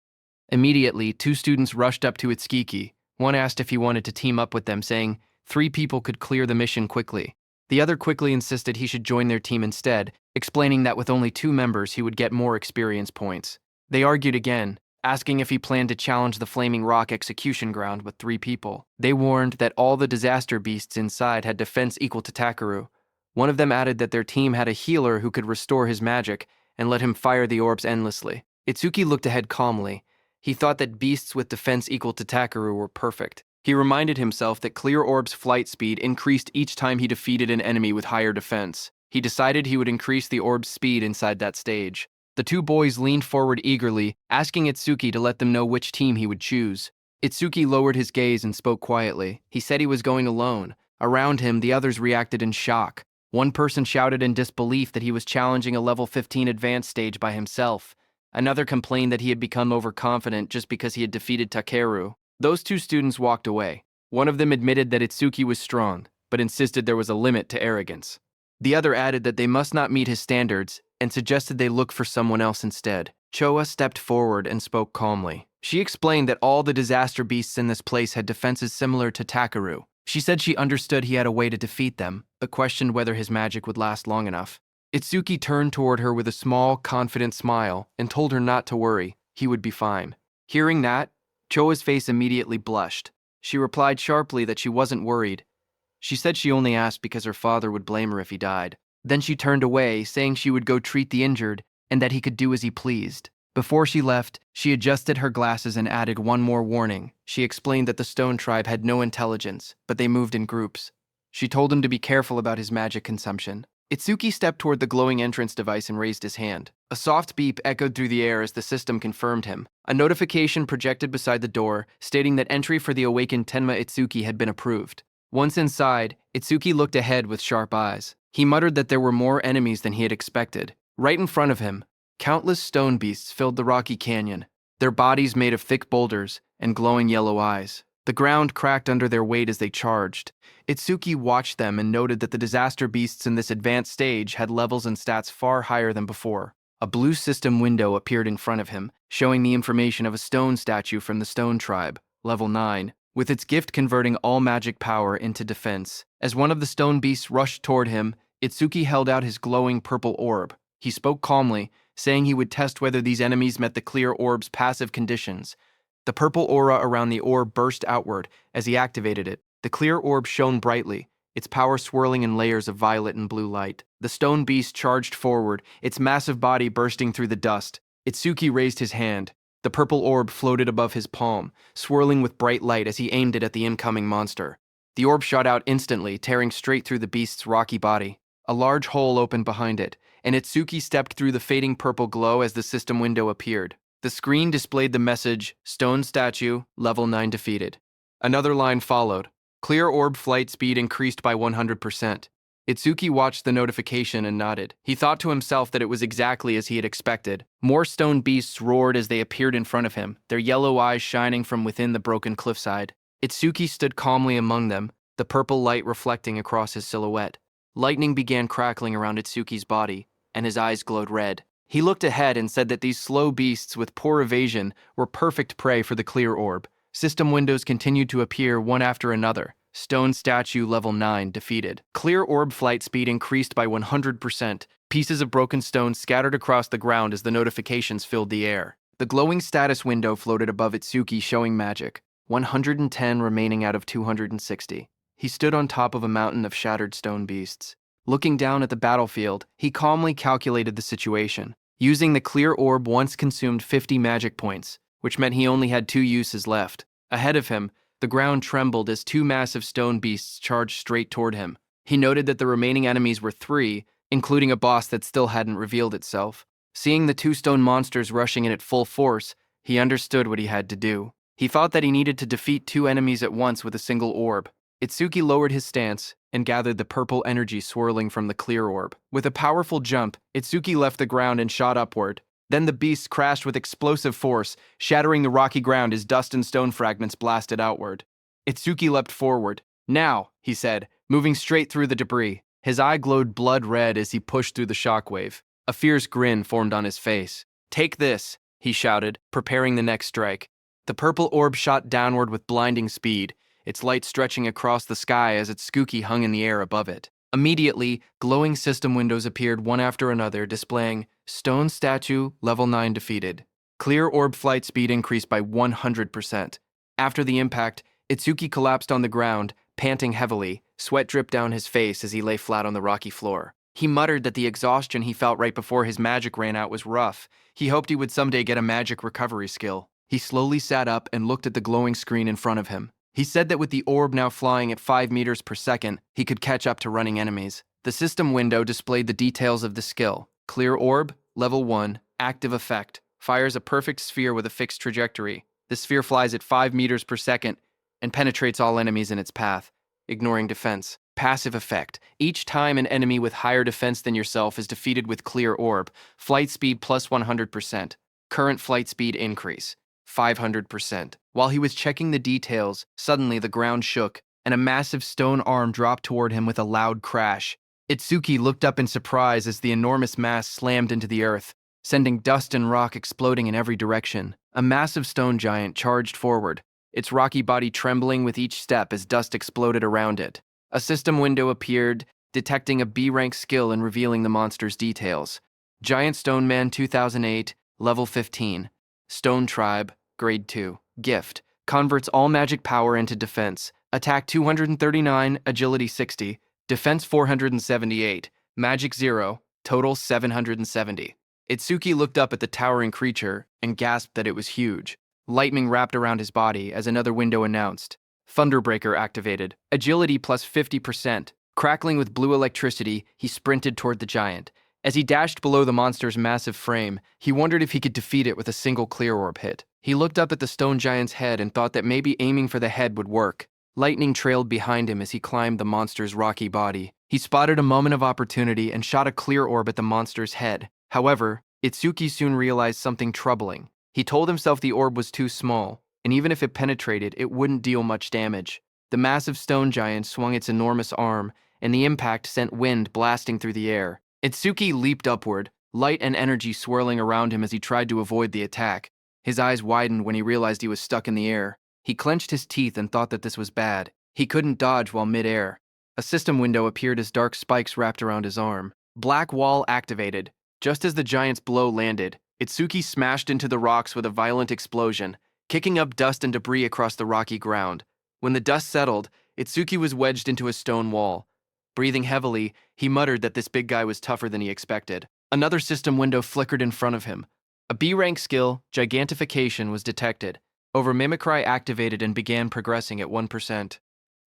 Immediately, two students rushed up to Itsuki. One asked if he wanted to team up with them, saying 3 people could clear the mission quickly. The other quickly insisted he should join their team instead, explaining that with only 2 members he would get more experience points. They argued again, asking if he planned to challenge the Flaming Rock execution ground with 3 people. They warned that all the disaster beasts inside had defense equal to Takeru. One of them added that their team had a healer who could restore his magic and let him fire the orbs endlessly. Itsuki looked ahead calmly. He thought that beasts with defense equal to Takeru were perfect. He reminded himself that Clear Orb's flight speed increased each time he defeated an enemy with higher defense. He decided he would increase the orb's speed inside that stage. The 2 boys leaned forward eagerly, asking Itsuki to let them know which team he would choose. Itsuki lowered his gaze and spoke quietly. He said he was going alone. Around him, the others reacted in shock. One person shouted in disbelief that he was challenging a level 15 advanced stage by himself. Another complained that he had become overconfident just because he had defeated Takeru. Those 2 students walked away. One of them admitted that Itsuki was strong, but insisted there was a limit to arrogance. The other added that they must not meet his standards and suggested they look for someone else instead. Choa stepped forward and spoke calmly. She explained that all the disaster beasts in this place had defenses similar to Takeru. She said she understood he had a way to defeat them, but questioned whether his magic would last long enough. Itsuki turned toward her with a small, confident smile and told her not to worry, he would be fine. Hearing that, Choa's face immediately blushed. She replied sharply that she wasn't worried. She said she only asked because her father would blame her if he died. Then she turned away, saying she would go treat the injured and that he could do as he pleased. Before she left, she adjusted her glasses and added one more warning. She explained that the Stone Tribe had no intelligence, but they moved in groups. She told him to be careful about his magic consumption. Itsuki stepped toward the glowing entrance device and raised his hand. A soft beep echoed through the air as the system confirmed him. A notification projected beside the door, stating that entry for the awakened Tenma Itsuki had been approved. Once inside, Itsuki looked ahead with sharp eyes. He muttered that there were more enemies than he had expected. Right in front of him, countless stone beasts filled the rocky canyon, their bodies made of thick boulders and glowing yellow eyes. The ground cracked under their weight as they charged. Itsuki watched them and noted that the disaster beasts in this advanced stage had levels and stats far higher than before. A blue system window appeared in front of him, showing the information of a stone statue from the Stone Tribe, level 9, with its gift converting all magic power into defense. As one of the stone beasts rushed toward him, Itsuki held out his glowing purple orb. He spoke calmly, saying he would test whether these enemies met the clear orb's passive conditions. The purple aura around the orb burst outward as he activated it. The clear orb shone brightly, its power swirling in layers of violet and blue light. The stone beast charged forward, its massive body bursting through the dust. Itsuki raised his hand. The purple orb floated above his palm, swirling with bright light as he aimed it at the incoming monster. The orb shot out instantly, tearing straight through the beast's rocky body. A large hole opened behind it, and Itsuki stepped through the fading purple glow as the system window appeared. The screen displayed the message, Stone Statue, Level 9 defeated. Another line followed. Clear orb flight speed increased by 100%. Itsuki watched the notification and nodded. He thought to himself that it was exactly as he had expected. More stone beasts roared as they appeared in front of him, their yellow eyes shining from within the broken cliffside. Itsuki stood calmly among them, the purple light reflecting across his silhouette. Lightning began crackling around Itsuki's body, and his eyes glowed red. He looked ahead and said that these slow beasts with poor evasion were perfect prey for the clear orb. System windows continued to appear one after another. Stone Statue Level 9 defeated. Clear orb flight speed increased by 100%. Pieces of broken stone scattered across the ground as the notifications filled the air. The glowing status window floated above Itsuki showing magic. 110 remaining out of 260. He stood on top of a mountain of shattered stone beasts. Looking down at the battlefield, he calmly calculated the situation. Using the clear orb once consumed 50 magic points, which meant he only had 2 uses left. Ahead of him, the ground trembled as 2 massive stone beasts charged straight toward him. He noted that the remaining enemies were 3, including a boss that still hadn't revealed itself. Seeing the 2 stone monsters rushing in at full force, he understood what he had to do. He thought that he needed to defeat 2 enemies at once with a single orb. Itsuki lowered his stance and gathered the purple energy swirling from the clear orb. With a powerful jump, Itsuki left the ground and shot upward. Then the beasts crashed with explosive force, shattering the rocky ground as dust and stone fragments blasted outward. Itsuki leapt forward. "Now," he said, moving straight through the debris. His eye glowed blood red as he pushed through the shockwave. A fierce grin formed on his face. "Take this," he shouted, preparing the next strike. The purple orb shot downward with blinding speed, its light stretching across the sky as its Tsuki hung in the air above it. Immediately, glowing system windows appeared one after another, displaying Stone Statue Level 9 defeated. Clear orb flight speed increased by 100%. After the impact, Itsuki collapsed on the ground, panting heavily. Sweat dripped down his face as he lay flat on the rocky floor. He muttered that the exhaustion he felt right before his magic ran out was rough. He hoped he would someday get a magic recovery skill. He slowly sat up and looked at the glowing screen in front of him. He said that with the orb now flying at 5 meters per second, he could catch up to running enemies. The system window displayed the details of the skill. Clear orb, level 1, active effect. Fires a perfect sphere with a fixed trajectory. The sphere flies at 5 meters per second and penetrates all enemies in its path, ignoring defense. Passive effect. Each time an enemy with higher defense than yourself is defeated with clear orb, flight speed plus 100%. Current flight speed increase. 500%. While he was checking the details, suddenly the ground shook, and a massive stone arm dropped toward him with a loud crash. Itsuki looked up in surprise as the enormous mass slammed into the earth, sending dust and rock exploding in every direction. A massive stone giant charged forward, its rocky body trembling with each step as dust exploded around it. A system window appeared, detecting a B-rank skill and revealing the monster's details. Giant Stone Man 2008, level 15. Stone Tribe, grade 2. Gift. Converts all magic power into defense. Attack 239, Agility 60, Defense 478, Magic 0, total 770. Itsuki looked up at the towering creature and gasped that it was huge. Lightning wrapped around his body as another window announced. Thunderbreaker activated. Agility plus 50%. Crackling with blue electricity, he sprinted toward the giant. As he dashed below the monster's massive frame, he wondered if he could defeat it with a single clear orb hit. He looked up at the stone giant's head and thought that maybe aiming for the head would work. Lightning trailed behind him as he climbed the monster's rocky body. He spotted a moment of opportunity and shot a clear orb at the monster's head. However, Itsuki soon realized something troubling. He told himself the orb was too small, and even if it penetrated, it wouldn't deal much damage. The massive stone giant swung its enormous arm, and the impact sent wind blasting through the air. Itsuki leaped upward, light and energy swirling around him as he tried to avoid the attack. His eyes widened when he realized he was stuck in the air. He clenched his teeth and thought that this was bad. He couldn't dodge while mid-air. A system window appeared as dark spikes wrapped around his arm. Black wall activated. Just as the giant's blow landed, Itsuki smashed into the rocks with a violent explosion, kicking up dust and debris across the rocky ground. When the dust settled, Itsuki was wedged into a stone wall. Breathing heavily, he muttered that this big guy was tougher than he expected. Another system window flickered in front of him. A B-rank skill, Gigantification, was detected. Over-mimicry activated and began progressing at 1%.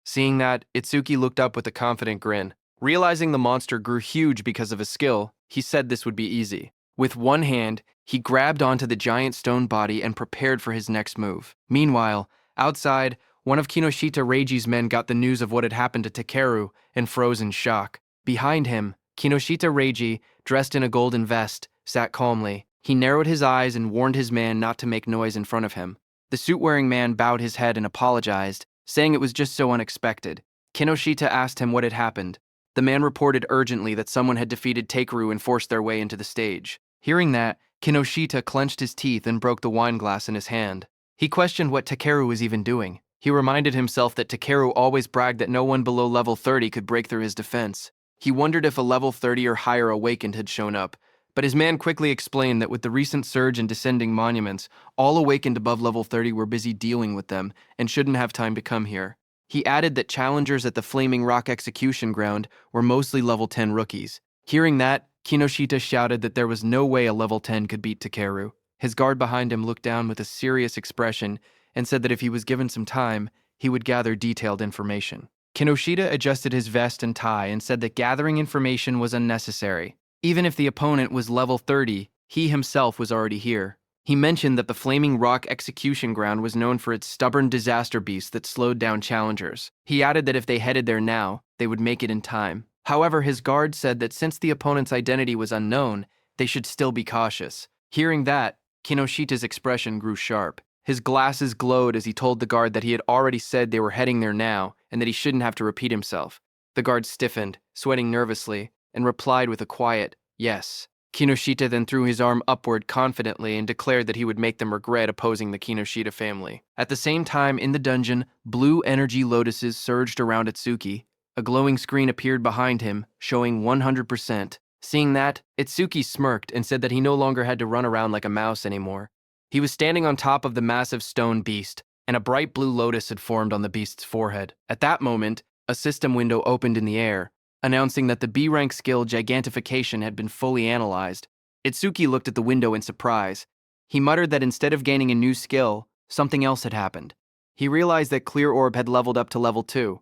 Seeing that, Itsuki looked up with a confident grin. Realizing the monster grew huge because of his skill, he said this would be easy. With one hand, he grabbed onto the giant stone body and prepared for his next move. Meanwhile, outside, one of Kinoshita Reiji's men got the news of what had happened to Takeru and froze in shock. Behind him, Kinoshita Reiji, dressed in a golden vest, sat calmly. He narrowed his eyes and warned his man not to make noise in front of him. The suit-wearing man bowed his head and apologized, saying it was just so unexpected. Kinoshita asked him what had happened. The man reported urgently that someone had defeated Takeru and forced their way into the stage. Hearing that, Kinoshita clenched his teeth and broke the wine glass in his hand. He questioned what Takeru was even doing. He reminded himself that Takeru always bragged that no one below level 30 could break through his defense. He wondered if a level 30 or higher awakened had shown up, but his man quickly explained that with the recent surge in descending monuments, all awakened above level 30 were busy dealing with them and shouldn't have time to come here. He added that challengers at the Flaming Rock Execution Ground were mostly level 10 rookies. Hearing that, Kinoshita shouted that there was no way a level 10 could beat Takeru. His guard behind him looked down with a serious expression and said that if he was given some time, he would gather detailed information. Kinoshita adjusted his vest and tie and said that gathering information was unnecessary. Even if the opponent was level 30, he himself was already here. He mentioned that the Flaming Rock Execution Ground was known for its stubborn disaster beasts that slowed down challengers. He added that if they headed there now, they would make it in time. However, his guard said that since the opponent's identity was unknown, they should still be cautious. Hearing that, Kinoshita's expression grew sharp. His glasses glowed as he told the guard that he had already said they were heading there now and that he shouldn't have to repeat himself. The guard stiffened, sweating nervously, and replied with a quiet, yes. Kinoshita then threw his arm upward confidently and declared that he would make them regret opposing the Kinoshita family. At the same time, in the dungeon, blue energy lotuses surged around Itsuki. A glowing screen appeared behind him, showing 100%. Seeing that, Itsuki smirked and said that he no longer had to run around like a mouse anymore. He was standing on top of the massive stone beast, and a bright blue lotus had formed on the beast's forehead. At that moment, a system window opened in the air, announcing that the B-rank skill Gigantification had been fully analyzed. Itsuki looked at the window in surprise. He muttered that instead of gaining a new skill, something else had happened. He realized that Clear Orb had leveled up to level 2,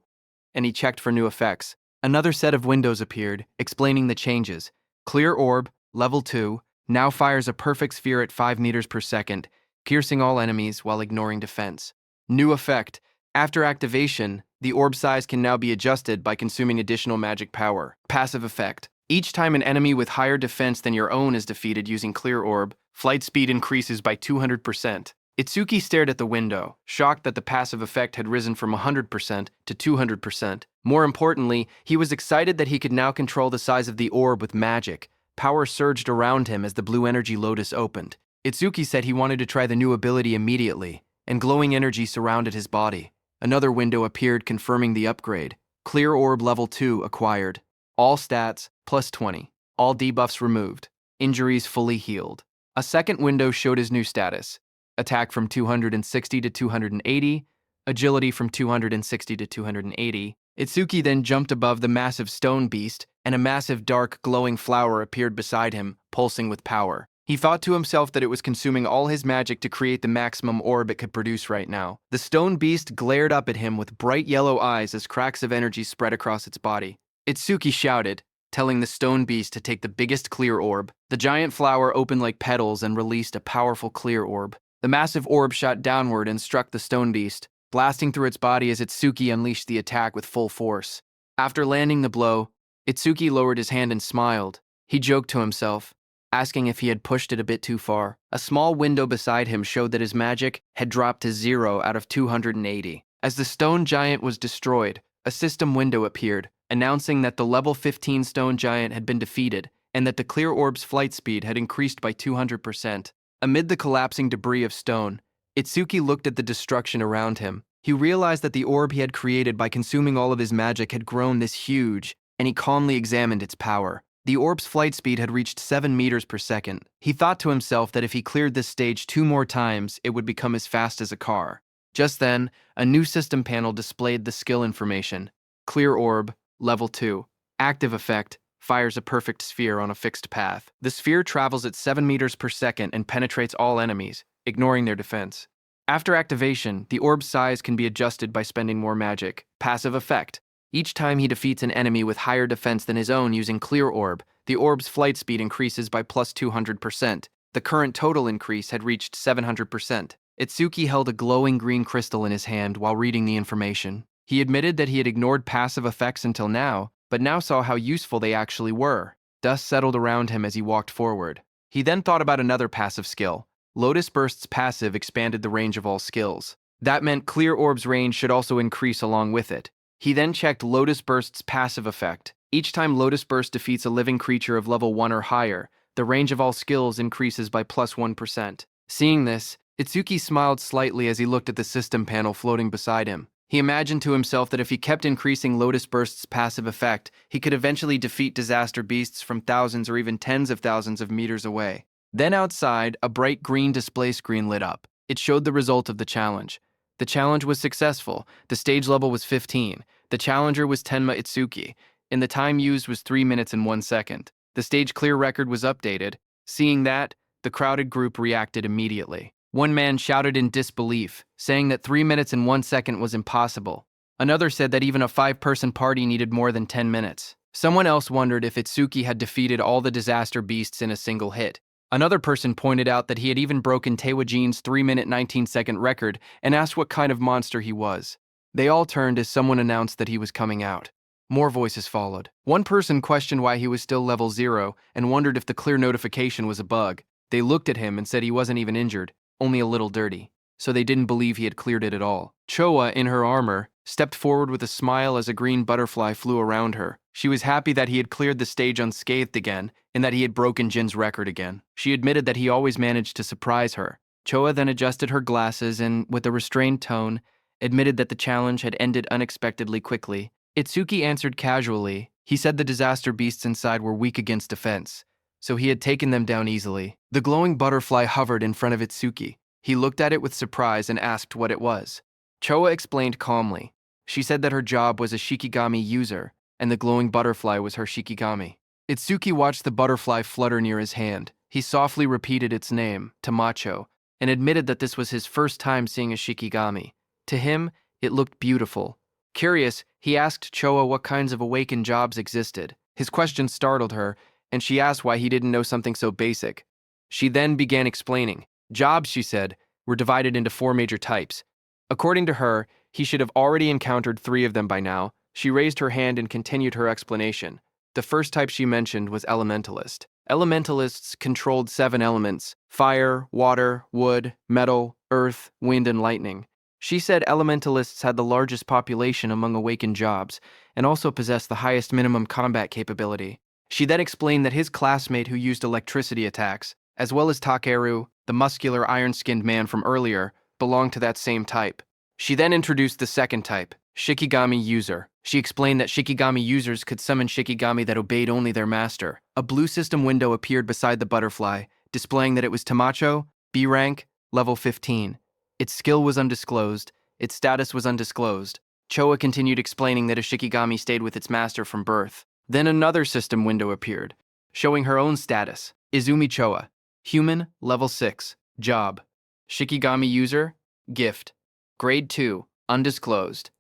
and he checked for new effects. Another set of windows appeared, explaining the changes. Clear Orb, level 2, now fires a perfect sphere at 5 meters per second, piercing all enemies while ignoring defense. New effect. After activation, the orb size can now be adjusted by consuming additional magic power. Passive effect. Each time an enemy with higher defense than your own is defeated using Clear Orb, flight speed increases by 200%. Itsuki stared at the window, shocked that the passive effect had risen from 100% to 200%. More importantly, he was excited that he could now control the size of the orb with magic. Power surged around him as the blue energy lotus opened. Itsuki said he wanted to try the new ability immediately, and glowing energy surrounded his body. Another window appeared confirming the upgrade. Clear Orb level 2 acquired. All stats plus 20. All debuffs removed. Injuries fully healed. A second window showed his new status. Attack from 260 to 280. agility from 260 to 280. Itsuki then jumped above the massive stone beast, and a massive dark glowing flower appeared beside him, pulsing with power. He thought to himself that it was consuming all his magic to create the maximum orb it could produce right now. The stone beast glared up at him with bright yellow eyes as cracks of energy spread across its body. Itsuki shouted, telling the stone beast to take the biggest clear orb. The giant flower opened like petals and released a powerful clear orb. The massive orb shot downward and struck the stone beast, blasting through its body as Itsuki unleashed the attack with full force. After landing the blow, Itsuki lowered his hand and smiled. He joked to himself, asking if he had pushed it a bit too far. A small window beside him showed that his magic had dropped to 0 out of 280. As the stone giant was destroyed, a system window appeared, announcing that the level 15 stone giant had been defeated and that the clear orb's flight speed had increased by 200%. Amid the collapsing debris of stone, Itsuki looked at the destruction around him. He realized that the orb he had created by consuming all of his magic had grown this huge, and he calmly examined its power. The orb's flight speed had reached 7 meters per second. He thought to himself that if he cleared this stage 2 more times, it would become as fast as a car. Just then, a new system panel displayed the skill information. Clear orb, level 2. Active effect, fires a perfect sphere on a fixed path. The sphere travels at 7 meters per second and penetrates all enemies, ignoring their defense. After activation, the orb's size can be adjusted by spending more magic. Passive effect. Each time he defeats an enemy with higher defense than his own using Clear Orb, the orb's flight speed increases by plus 200%. The current total increase had reached 700%. Itsuki held a glowing green crystal in his hand while reading the information. He admitted that he had ignored passive effects until now, but now saw how useful they actually were. Dust settled around him as he walked forward. He then thought about another passive skill. Lotus Burst's passive expanded the range of all skills. That meant Clear Orb's range should also increase along with it. He then checked Lotus Burst's passive effect. Each time Lotus Burst defeats a living creature of level 1 or higher, the range of all skills increases by plus 1%. Seeing this, Itsuki smiled slightly as he looked at the system panel floating beside him. He imagined to himself that if he kept increasing Lotus Burst's passive effect, he could eventually defeat disaster beasts from thousands or even tens of thousands of meters away. Then outside, a bright green display screen lit up. It showed the result of the challenge. The challenge was successful. The stage level was 15. The challenger was Tenma Itsuki, and the time used was 3 minutes and 1 second. The stage clear record was updated. Seeing that, the crowded group reacted immediately. One man shouted in disbelief, saying that 3 minutes and 1 second was impossible. Another said that even a 5-person party needed more than 10 minutes. Someone else wondered if Itsuki had defeated all the disaster beasts in a single hit. Another person pointed out that he had even broken Taewajin's 3-minute 19-second record and asked what kind of monster he was. They all turned as someone announced that he was coming out. More voices followed. One person questioned why he was still level 0 and wondered if the clear notification was a bug. They looked at him and said he wasn't even injured, only a little dirty. So they didn't believe he had cleared it at all. Choa, in her armor, stepped forward with a smile as a green butterfly flew around her. She was happy that he had cleared the stage unscathed again and that he had broken Jin's record again. She admitted that he always managed to surprise her. Choa then adjusted her glasses and, with a restrained tone, admitted that the challenge had ended unexpectedly quickly. Itsuki answered casually. He said the disaster beasts inside were weak against defense, so he had taken them down easily. The glowing butterfly hovered in front of Itsuki. He looked at it with surprise and asked what it was. Choa explained calmly. She said that her job was a Shikigami user, and the glowing butterfly was her Shikigami. Itsuki watched the butterfly flutter near his hand. He softly repeated its name, Tamacho, and admitted that this was his first time seeing a Shikigami. To him, it looked beautiful. Curious, he asked Choa what kinds of awakened jobs existed. His question startled her, and she asked why he didn't know something so basic. She then began explaining. Jobs, she said, were divided into 4 major types. According to her, he should have already encountered 3 of them by now. She raised her hand and continued her explanation. The first type she mentioned was elementalist. Elementalists controlled 7 elements: fire, water, wood, metal, earth, wind, and lightning. She said elementalists had the largest population among awakened jobs and also possessed the highest minimum combat capability. She then explained that his classmate who used electricity attacks, as well as Takeru, the muscular iron-skinned man from earlier, belonged to that same type. She then introduced the second type, Shikigami user. She explained that Shikigami users could summon Shikigami that obeyed only their master. A blue system window appeared beside the butterfly, displaying that it was Tamacho, B rank, level 15. Its skill was undisclosed, Its status was undisclosed. Choa continued explaining that a Shikigami stayed with its master from birth. Then another system window appeared, showing her own status. Izumi Choa. Human, level 6. Job. Shikigami user. Gift. Grade 2. Undisclosed.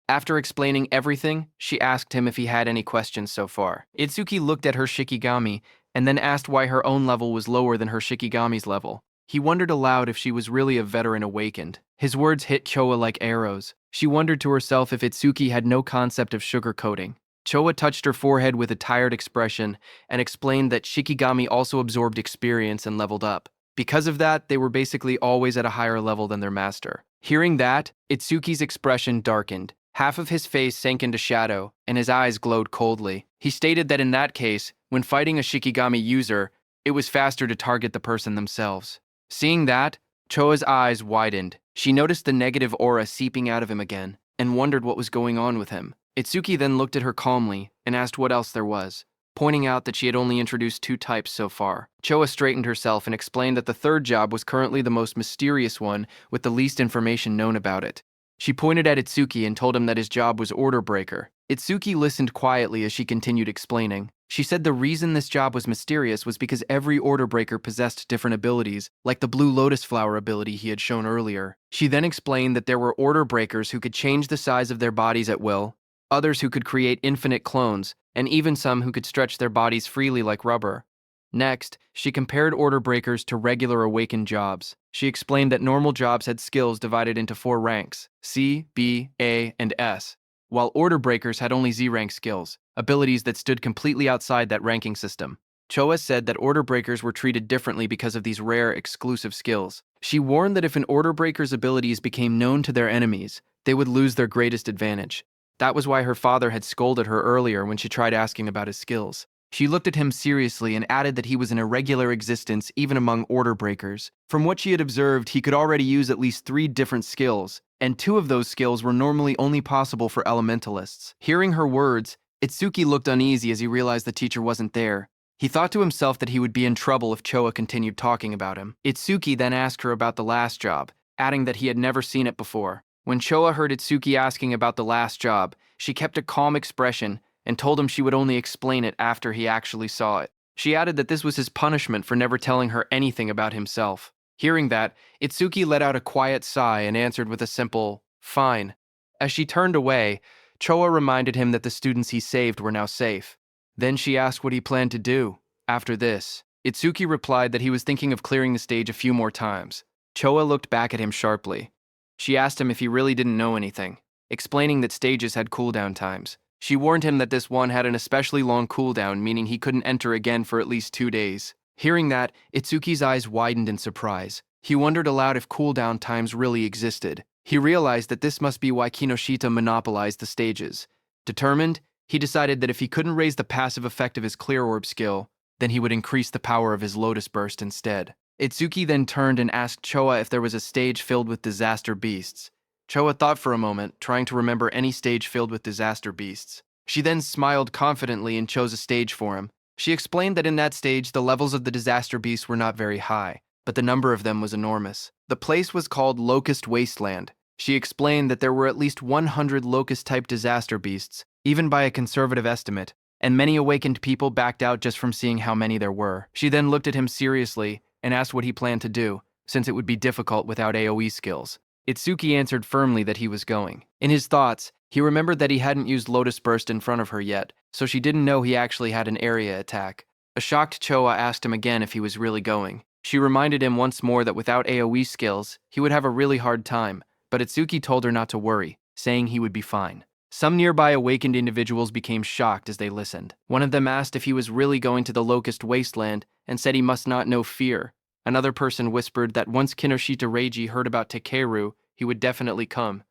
After explaining everything, she asked him if he had any questions so far. Itsuki looked at her Shikigami and then asked why her own level was lower than her Shikigami's level. He wondered aloud if she was really a veteran awakened. His words hit Choa like arrows. She wondered to herself if Itsuki had no concept of sugarcoating. Choa touched her forehead with a tired expression and explained that Shikigami also absorbed experience and leveled up. Because of that, they were basically always at a higher level than their master. Hearing that, Itsuki's expression darkened. Half of his face sank into shadow, and his eyes glowed coldly. He stated that in that case, when fighting a Shikigami user, it was faster to target the person themselves. Seeing that, Choa's eyes widened. She noticed the negative aura seeping out of him again, and wondered what was going on with him. Itsuki then looked at her calmly and asked what else there was, pointing out that she had only introduced 2 types so far. Choa straightened herself and explained that the third job was currently the most mysterious one with the least information known about it. She pointed at Itsuki and told him that his job was order breaker. Itsuki listened quietly as she continued explaining. She said the reason this job was mysterious was because every order breaker possessed different abilities, like the blue lotus flower ability he had shown earlier. She then explained that there were order breakers who could change the size of their bodies at will, others who could create infinite clones, and even some who could stretch their bodies freely like rubber. Next, she compared order breakers to regular awakened jobs. She explained that normal jobs had skills divided into 4 ranks, C, B, A, and S, while order breakers had only Z-rank skills, abilities that stood completely outside that ranking system. Choa said that order breakers were treated differently because of these rare, exclusive skills. She warned that if an order breaker's abilities became known to their enemies, they would lose their greatest advantage. That was why her father had scolded her earlier when she tried asking about his skills. She looked at him seriously and added that he was an irregular existence even among order breakers. From what she had observed, he could already use at least 3 different skills, and 2 of those skills were normally only possible for elementalists. Hearing her words, Itsuki looked uneasy as he realized the teacher wasn't there. He thought to himself that he would be in trouble if Choa continued talking about him. Itsuki then asked her about the last job, adding that he had never seen it before. When Choa heard Itsuki asking about the last job, she kept a calm expression and told him she would only explain it after he actually saw it. She added that this was his punishment for never telling her anything about himself. Hearing that, Itsuki let out a quiet sigh and answered with a simple, "Fine." As she turned away, Choa reminded him that the students he saved were now safe. Then she asked what he planned to do. After this, Itsuki replied that he was thinking of clearing the stage a few more times. Choa looked back at him sharply. She asked him if he really didn't know anything, explaining that stages had cooldown times. She warned him that this one had an especially long cooldown, meaning he couldn't enter again for at least 2 days. Hearing that, Itsuki's eyes widened in surprise. He wondered aloud if cooldown times really existed. He realized that this must be why Kinoshita monopolized the stages. Determined, he decided that if he couldn't raise the passive effect of his Clear Orb skill, then he would increase the power of his Lotus Burst instead. Itsuki then turned and asked Choa if there was a stage filled with disaster beasts. Choa thought for a moment, trying to remember any stage filled with disaster beasts. She then smiled confidently and chose a stage for him. She explained that in that stage, the levels of the disaster beasts were not very high, but the number of them was enormous. The place was called Locust Wasteland. She explained that there were at least 100 locust-type disaster beasts, even by a conservative estimate, and many awakened people backed out just from seeing how many there were. She then looked at him seriously and asked what he planned to do, since it would be difficult without AoE skills. Itsuki answered firmly that he was going. In his thoughts, he remembered that he hadn't used Lotus Burst in front of her yet, so she didn't know he actually had an area attack. A shocked Choa asked him again if he was really going. She reminded him once more that without AoE skills, he would have a really hard time, but Itsuki told her not to worry, saying he would be fine. Some nearby awakened individuals became shocked as they listened. One of them asked if he was really going to the Locust Wasteland and said he must not know fear. Another person whispered that once Kinoshita Reiji heard about Takeru, he would definitely come.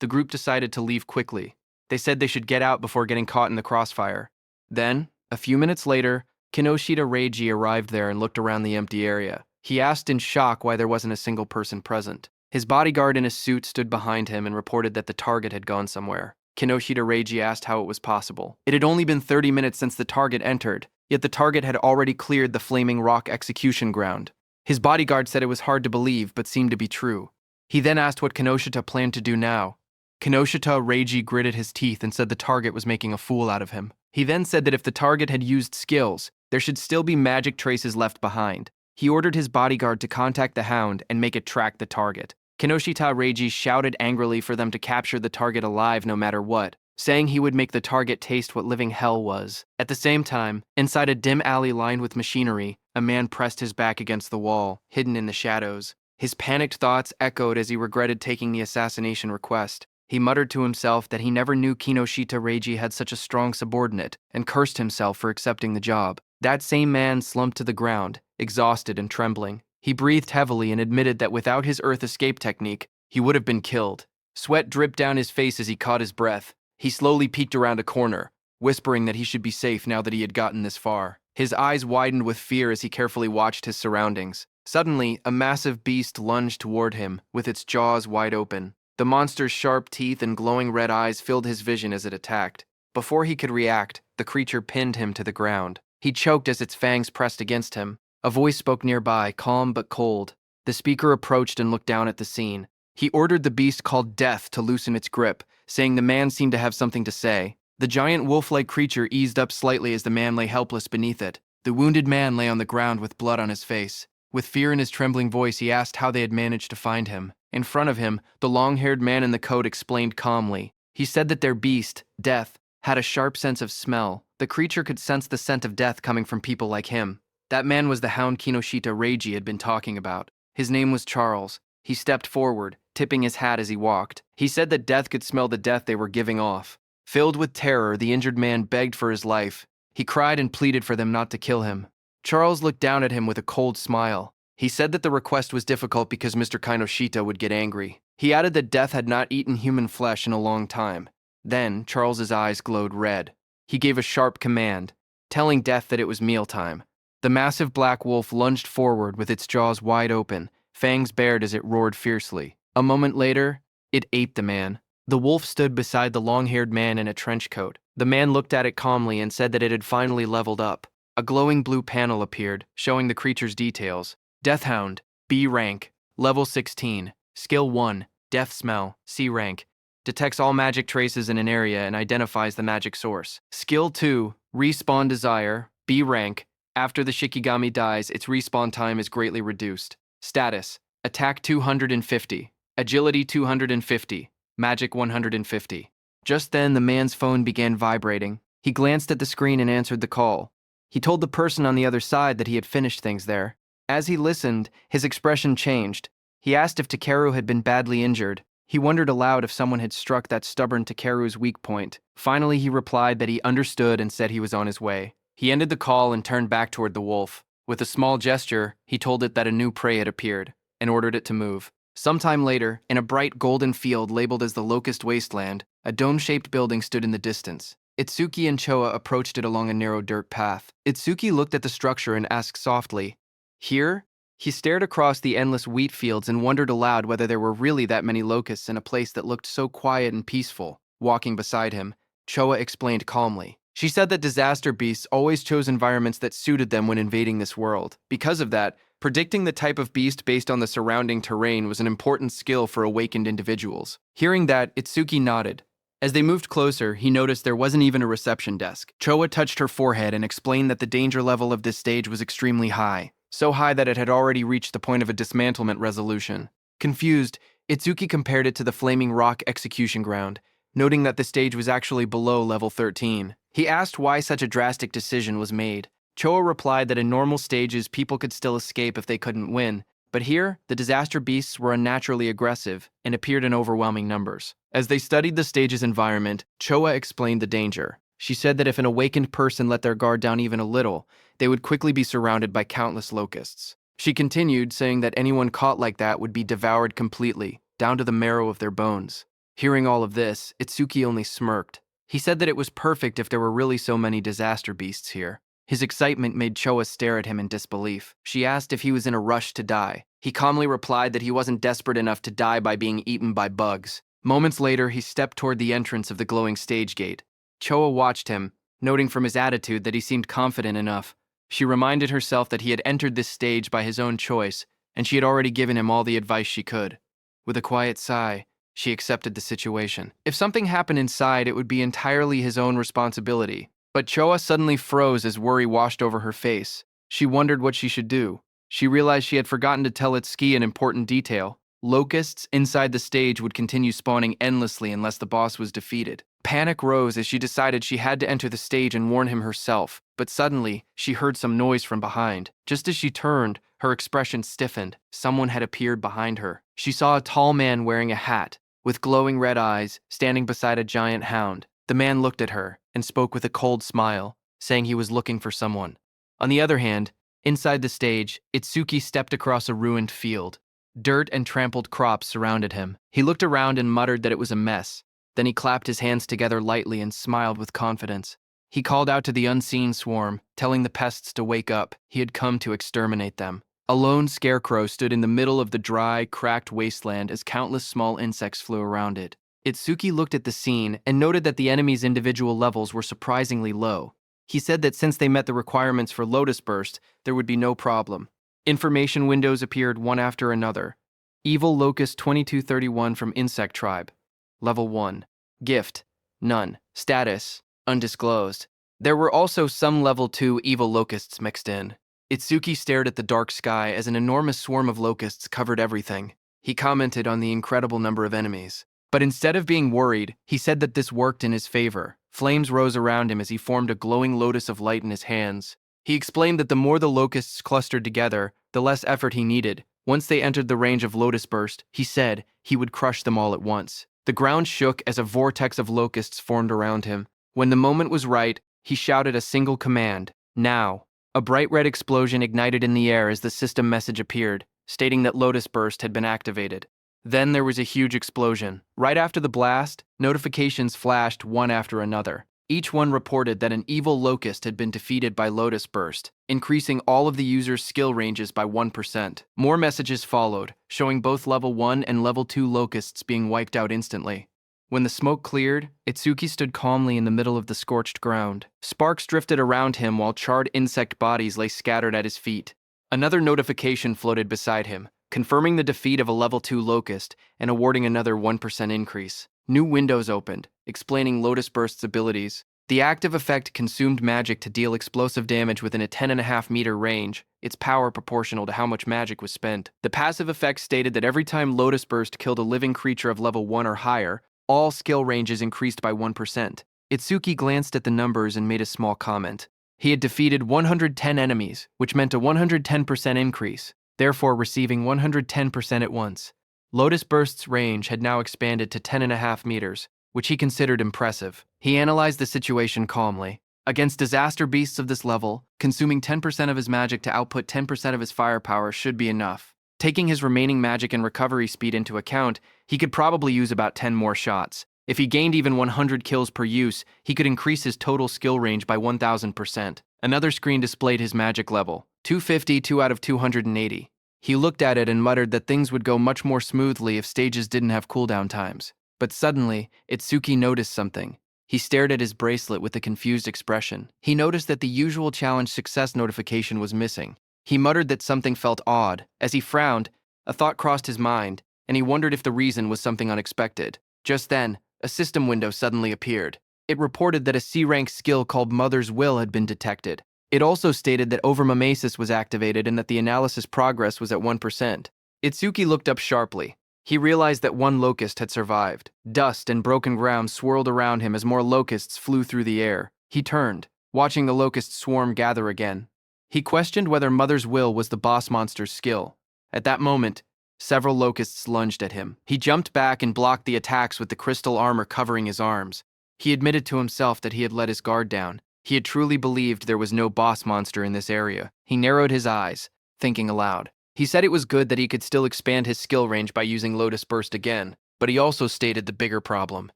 The group decided to leave quickly. They said they should get out before getting caught in the crossfire. Then, a few minutes later, Kinoshita Reiji arrived there and looked around the empty area. He asked in shock why there wasn't a single person present. His bodyguard in a suit stood behind him and reported that the target had gone somewhere. Kinoshita Reiji asked how it was possible. It had only been 30 minutes since the target entered, yet the target had already cleared the Flaming Rock execution ground. His bodyguard said it was hard to believe, but seemed to be true. He then asked what Kinoshita planned to do now. Kinoshita Reiji gritted his teeth and said the target was making a fool out of him. He then said that if the target had used skills, there should still be magic traces left behind. He ordered his bodyguard to contact the hound and make it track the target. Kinoshita Reiji shouted angrily for them to capture the target alive no matter what, saying he would make the target taste what living hell was. At the same time, inside a dim alley lined with machinery, a man pressed his back against the wall, hidden in the shadows. His panicked thoughts echoed as he regretted taking the assassination request. He muttered to himself that he never knew Kinoshita Reiji had such a strong subordinate, and cursed himself for accepting the job. That same man slumped to the ground, exhausted and trembling. He breathed heavily and admitted that without his earth escape technique, he would have been killed. Sweat dripped down his face as he caught his breath. He slowly peeked around a corner, whispering that he should be safe now that he had gotten this far. His eyes widened with fear as he carefully watched his surroundings. Suddenly, a massive beast lunged toward him, with its jaws wide open. The monster's sharp teeth and glowing red eyes filled his vision as it attacked. Before he could react, the creature pinned him to the ground. He choked as its fangs pressed against him. A voice spoke nearby, calm but cold. The speaker approached and looked down at the scene. He ordered the beast called Death to loosen its grip, saying the man seemed to have something to say. The giant wolf-like creature eased up slightly as the man lay helpless beneath it. The wounded man lay on the ground with blood on his face. With fear in his trembling voice, he asked how they had managed to find him. In front of him, the long-haired man in the coat explained calmly. He said that their beast, Death, had a sharp sense of smell. The creature could sense the scent of death coming from people like him. That man was the hound Kinoshita Reiji had been talking about. His name was Charles. He stepped forward, tipping his hat as he walked. He said that Death could smell the death they were giving off. Filled with terror, the injured man begged for his life. He cried and pleaded for them not to kill him. Charles looked down at him with a cold smile. He said that the request was difficult because Mr. Kinoshita would get angry. He added that Death had not eaten human flesh in a long time. Then, Charles's eyes glowed red. He gave a sharp command, telling Death that it was mealtime. The massive black wolf lunged forward with its jaws wide open, fangs bared as it roared fiercely. A moment later, it ate the man. The wolf stood beside the long-haired man in a trench coat. The man looked at it calmly and said that it had finally leveled up. A glowing blue panel appeared, showing the creature's details. Deathhound, B rank, level 16, skill 1, death smell, C rank, detects all magic traces in an area and identifies the magic source. Skill 2, respawn desire, B rank, after the Shikigami dies, its respawn time is greatly reduced. Status, attack 250, agility 250, magic 150. Just then, the man's phone began vibrating. He glanced at the screen and answered the call. He told the person on the other side that he had finished things there. As he listened, his expression changed. He asked if Takeru had been badly injured. He wondered aloud if someone had struck that stubborn Takeru's weak point. Finally, he replied that he understood and said he was on his way. He ended the call and turned back toward the wolf. With a small gesture, he told it that a new prey had appeared, and ordered it to move. Sometime later, in a bright golden field labeled as the Locust Wasteland, a dome-shaped building stood in the distance. Itsuki and Choa approached it along a narrow dirt path. Itsuki looked at the structure and asked softly, "Here?" He stared across the endless wheat fields and wondered aloud whether there were really that many locusts in a place that looked so quiet and peaceful. Walking beside him, Choa explained calmly. She said that disaster beasts always chose environments that suited them when invading this world. Because of that, predicting the type of beast based on the surrounding terrain was an important skill for awakened individuals. Hearing that, Itsuki nodded. As they moved closer, he noticed there wasn't even a reception desk. Choa touched her forehead and explained that the danger level of this stage was extremely high. So high that it had already reached the point of a dismantlement resolution. Confused, Itsuki compared it to the Flaming Rock execution ground, noting that the stage was actually below level 13. He asked why such a drastic decision was made. Choa replied that in normal stages people could still escape if they couldn't win, but here, the disaster beasts were unnaturally aggressive and appeared in overwhelming numbers. As they studied the stage's environment, Choa explained the danger. She said that if an awakened person let their guard down even a little, they would quickly be surrounded by countless locusts. She continued, saying that anyone caught like that would be devoured completely, down to the marrow of their bones. Hearing all of this, Itsuki only smirked. He said that it was perfect if there were really so many disaster beasts here. His excitement made Choa stare at him in disbelief. She asked if he was in a rush to die. He calmly replied that he wasn't desperate enough to die by being eaten by bugs. Moments later, he stepped toward the entrance of the glowing stage gate. Choa watched him, noting from his attitude that he seemed confident enough. She reminded herself that he had entered this stage by his own choice, and she had already given him all the advice she could. With a quiet sigh, she accepted the situation. If something happened inside, it would be entirely his own responsibility. But Choa suddenly froze as worry washed over her face. She wondered what she should do. She realized she had forgotten to tell Itsuki an important detail. Locusts inside the stage would continue spawning endlessly unless the boss was defeated. Panic rose as she decided she had to enter the stage and warn him herself, but suddenly, she heard some noise from behind. Just as she turned, her expression stiffened. Someone had appeared behind her. She saw a tall man wearing a hat, with glowing red eyes, standing beside a giant hound. The man looked at her and spoke with a cold smile, saying he was looking for someone. On the other hand, inside the stage, Itsuki stepped across a ruined field. Dirt and trampled crops surrounded him. He looked around and muttered that it was a mess. Then he clapped his hands together lightly and smiled with confidence. He called out to the unseen swarm, telling the pests to wake up. He had come to exterminate them. A lone scarecrow stood in the middle of the dry, cracked wasteland as countless small insects flew around it. Itsuki looked at the scene and noted that the enemy's individual levels were surprisingly low. He said that since they met the requirements for Lotus Burst, there would be no problem. Information windows appeared one after another. Evil Locust 2231 from Insect Tribe. Level 1. Gift. None. Status. Undisclosed. There were also some Level 2 evil locusts mixed in. Itsuki stared at the dark sky as an enormous swarm of locusts covered everything. He commented on the incredible number of enemies. But instead of being worried, he said that this worked in his favor. Flames rose around him as he formed a glowing lotus of light in his hands. He explained that the more the locusts clustered together, the less effort he needed. Once they entered the range of Lotus Burst, he said he would crush them all at once. The ground shook as a vortex of locusts formed around him. When the moment was right, he shouted a single command, "Now." A bright red explosion ignited in the air as the system message appeared, stating that Lotus Burst had been activated. Then there was a huge explosion. Right after the blast, notifications flashed one after another. Each one reported that an evil locust had been defeated by Lotus Burst, increasing all of the user's skill ranges by 1%. More messages followed, showing both level 1 and level 2 locusts being wiped out instantly. When the smoke cleared, Itsuki stood calmly in the middle of the scorched ground. Sparks drifted around him while charred insect bodies lay scattered at his feet. Another notification floated beside him, confirming the defeat of a level 2 locust and awarding another 1% increase. New windows opened, explaining Lotus Burst's abilities. The active effect consumed magic to deal explosive damage within a 10.5-meter range, its power proportional to how much magic was spent. The passive effect stated that every time Lotus Burst killed a living creature of level 1 or higher, all skill ranges increased by 1%. Itsuki glanced at the numbers and made a small comment. He had defeated 110 enemies, which meant a 110% increase, therefore receiving 110% at once. Lotus Burst's range had now expanded to 10.5 meters, which he considered impressive. He analyzed the situation calmly. Against disaster beasts of this level, consuming 10% of his magic to output 10% of his firepower should be enough. Taking his remaining magic and recovery speed into account, he could probably use about 10 more shots. If he gained even 100 kills per use, he could increase his total skill range by 1,000%. Another screen displayed his magic level, 250, 2 out of 280. He looked at it and muttered that things would go much more smoothly if stages didn't have cooldown times. But suddenly, Itsuki noticed something. He stared at his bracelet with a confused expression. He noticed that the usual challenge success notification was missing. He muttered that something felt odd. As he frowned, a thought crossed his mind, and he wondered if the reason was something unexpected. Just then, a system window suddenly appeared. It reported that a C-rank skill called Mother's Will had been detected. It also stated that overmimesis was activated and that the analysis progress was at 1%. Itsuki looked up sharply. He realized that one locust had survived. Dust and broken ground swirled around him as more locusts flew through the air. He turned, watching the locust swarm gather again. He questioned whether Mother's Will was the boss monster's skill. At that moment, several locusts lunged at him. He jumped back and blocked the attacks with the crystal armor covering his arms. He admitted to himself that he had let his guard down. He had truly believed there was no boss monster in this area. He narrowed his eyes, thinking aloud. He said it was good that he could still expand his skill range by using Lotus Burst again, but he also stated the bigger problem.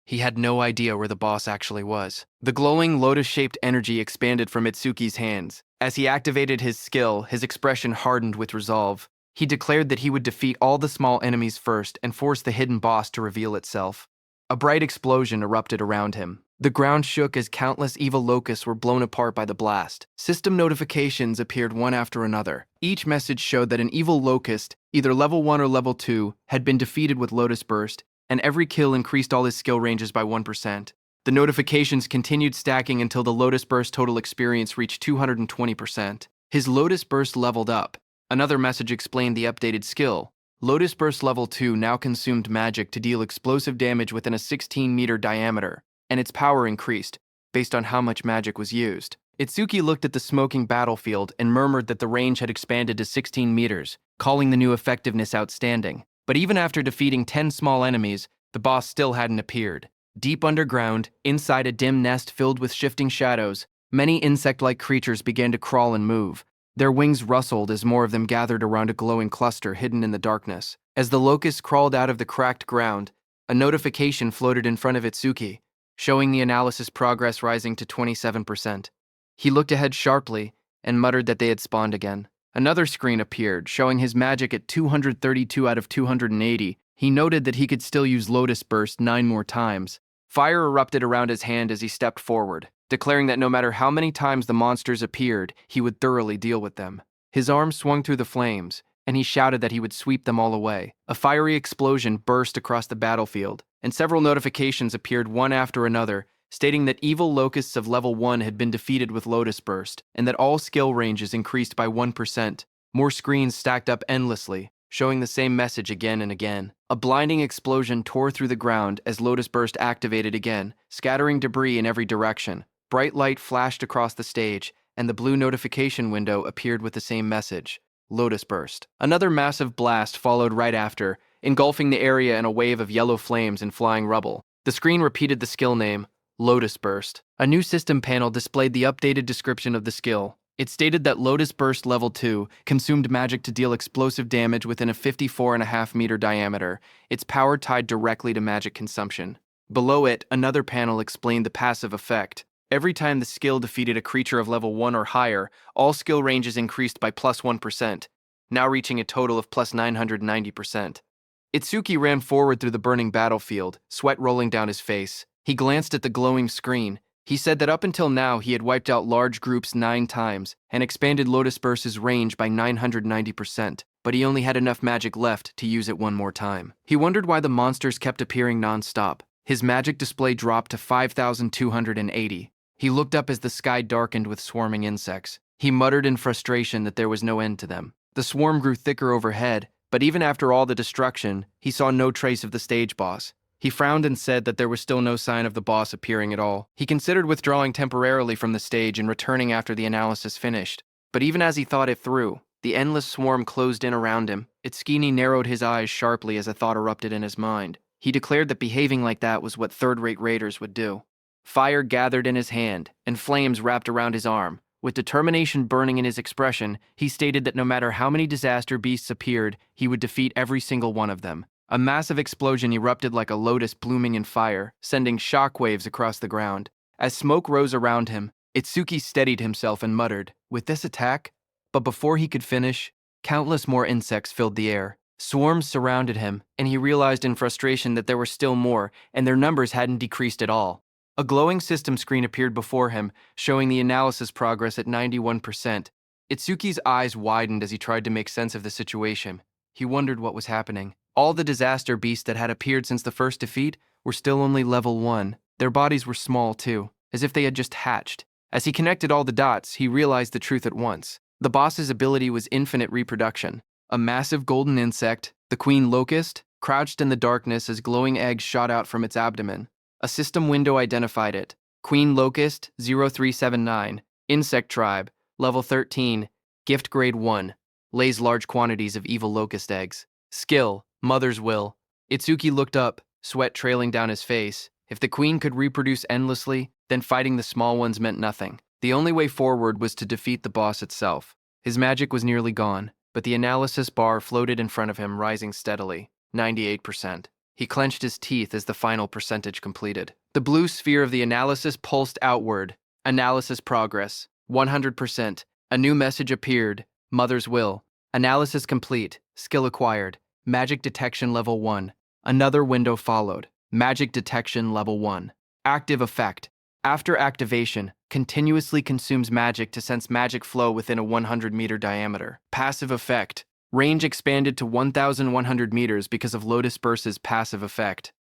He had no idea where the boss actually was. The glowing lotus-shaped energy expanded from Itsuki's hands. As he activated his skill, his expression hardened with resolve. He declared that he would defeat all the small enemies first and force the hidden boss to reveal itself. A bright explosion erupted around him. The ground shook as countless evil locusts were blown apart by the blast. System notifications appeared one after another. Each message showed that an evil locust, either level 1 or level 2, had been defeated with Lotus Burst, and every kill increased all his skill ranges by 1%. The notifications continued stacking until the Lotus Burst total experience reached 220%. His Lotus Burst leveled up. Another message explained the updated skill. Lotus Burst level 2 now consumed magic to deal explosive damage within a 16-meter diameter, and its power increased, based on how much magic was used. Itsuki looked at the smoking battlefield and murmured that the range had expanded to 16 meters, calling the new effectiveness outstanding. But even after defeating 10 small enemies, the boss still hadn't appeared. Deep underground, inside a dim nest filled with shifting shadows, many insect-like creatures began to crawl and move. Their wings rustled as more of them gathered around a glowing cluster hidden in the darkness. As the locusts crawled out of the cracked ground, a notification floated in front of Itsuki, showing the analysis progress rising to 27%. He looked ahead sharply and muttered that they had spawned again. Another screen appeared, showing his magic at 232 out of 280. He noted that he could still use Lotus Burst 9 more times. Fire erupted around his hand as he stepped forward, declaring that no matter how many times the monsters appeared, he would thoroughly deal with them. His arm swung through the flames, and he shouted that he would sweep them all away. A fiery explosion burst across the battlefield, and several notifications appeared one after another, stating that evil locusts of level 1 had been defeated with Lotus Burst, and that all skill ranges increased by 1%. More screens stacked up endlessly, showing the same message again and again. A blinding explosion tore through the ground as Lotus Burst activated again, scattering debris in every direction. Bright light flashed across the stage, and the blue notification window appeared with the same message, Lotus Burst. Another massive blast followed right after, engulfing the area in a wave of yellow flames and flying rubble. The screen repeated the skill name, Lotus Burst. A new system panel displayed the updated description of the skill. It stated that Lotus Burst Level 2 consumed magic to deal explosive damage within a 54.5-meter diameter, its power tied directly to magic consumption. Below it, another panel explained the passive effect. Every time the skill defeated a creature of level 1 or higher, all skill ranges increased by plus 1%, now reaching a total of plus 990%. Itsuki ran forward through the burning battlefield, sweat rolling down his face. He glanced at the glowing screen. He said that up until now he had wiped out large groups 9 times and expanded Lotus Burst's range by 990%, but he only had enough magic left to use it one more time. He wondered why the monsters kept appearing non-stop. His magic display dropped to 5,280. He looked up as the sky darkened with swarming insects. He muttered in frustration that there was no end to them. The swarm grew thicker overhead, but even after all the destruction, he saw no trace of the stage boss. He frowned and said that there was still no sign of the boss appearing at all. He considered withdrawing temporarily from the stage and returning after the analysis finished. But even as he thought it through, the endless swarm closed in around him. Itsuki narrowed his eyes sharply as a thought erupted in his mind. He declared that behaving like that was what third-rate raiders would do. Fire gathered in his hand, and flames wrapped around his arm. With determination burning in his expression, he stated that no matter how many disaster beasts appeared, he would defeat every single one of them. A massive explosion erupted like a lotus blooming in fire, sending shockwaves across the ground. As smoke rose around him, Itsuki steadied himself and muttered, "With this attack?" But before he could finish, countless more insects filled the air. Swarms surrounded him, and he realized in frustration that there were still more, and their numbers hadn't decreased at all. A glowing system screen appeared before him, showing the analysis progress at 91%. Itsuki's eyes widened as he tried to make sense of the situation. He wondered what was happening. All the disaster beasts that had appeared since the first defeat were still only level 1. Their bodies were small too, as if they had just hatched. As he connected all the dots, he realized the truth at once. The boss's ability was infinite reproduction. A massive golden insect, the queen locust, crouched in the darkness as glowing eggs shot out from its abdomen. A system window identified it. Queen Locust 0379, Insect Tribe, Level 13, Gift Grade 1, lays large quantities of evil locust eggs. Skill, Mother's Will. Itsuki looked up, sweat trailing down his face. If the queen could reproduce endlessly, then fighting the small ones meant nothing. The only way forward was to defeat the boss itself. His magic was nearly gone, but the analysis bar floated in front of him, rising steadily, 98%. He clenched his teeth as the final percentage completed. The blue sphere of the analysis pulsed outward. Analysis progress, 100%. A new message appeared, Mother's Will. Analysis complete, skill acquired. Magic detection level 1. Another window followed. Magic detection level 1. Active effect. After activation, continuously consumes magic to sense magic flow within a 100-meter diameter. Passive effect. Range expanded to 1,100 meters because of Lotus Burst's passive effect.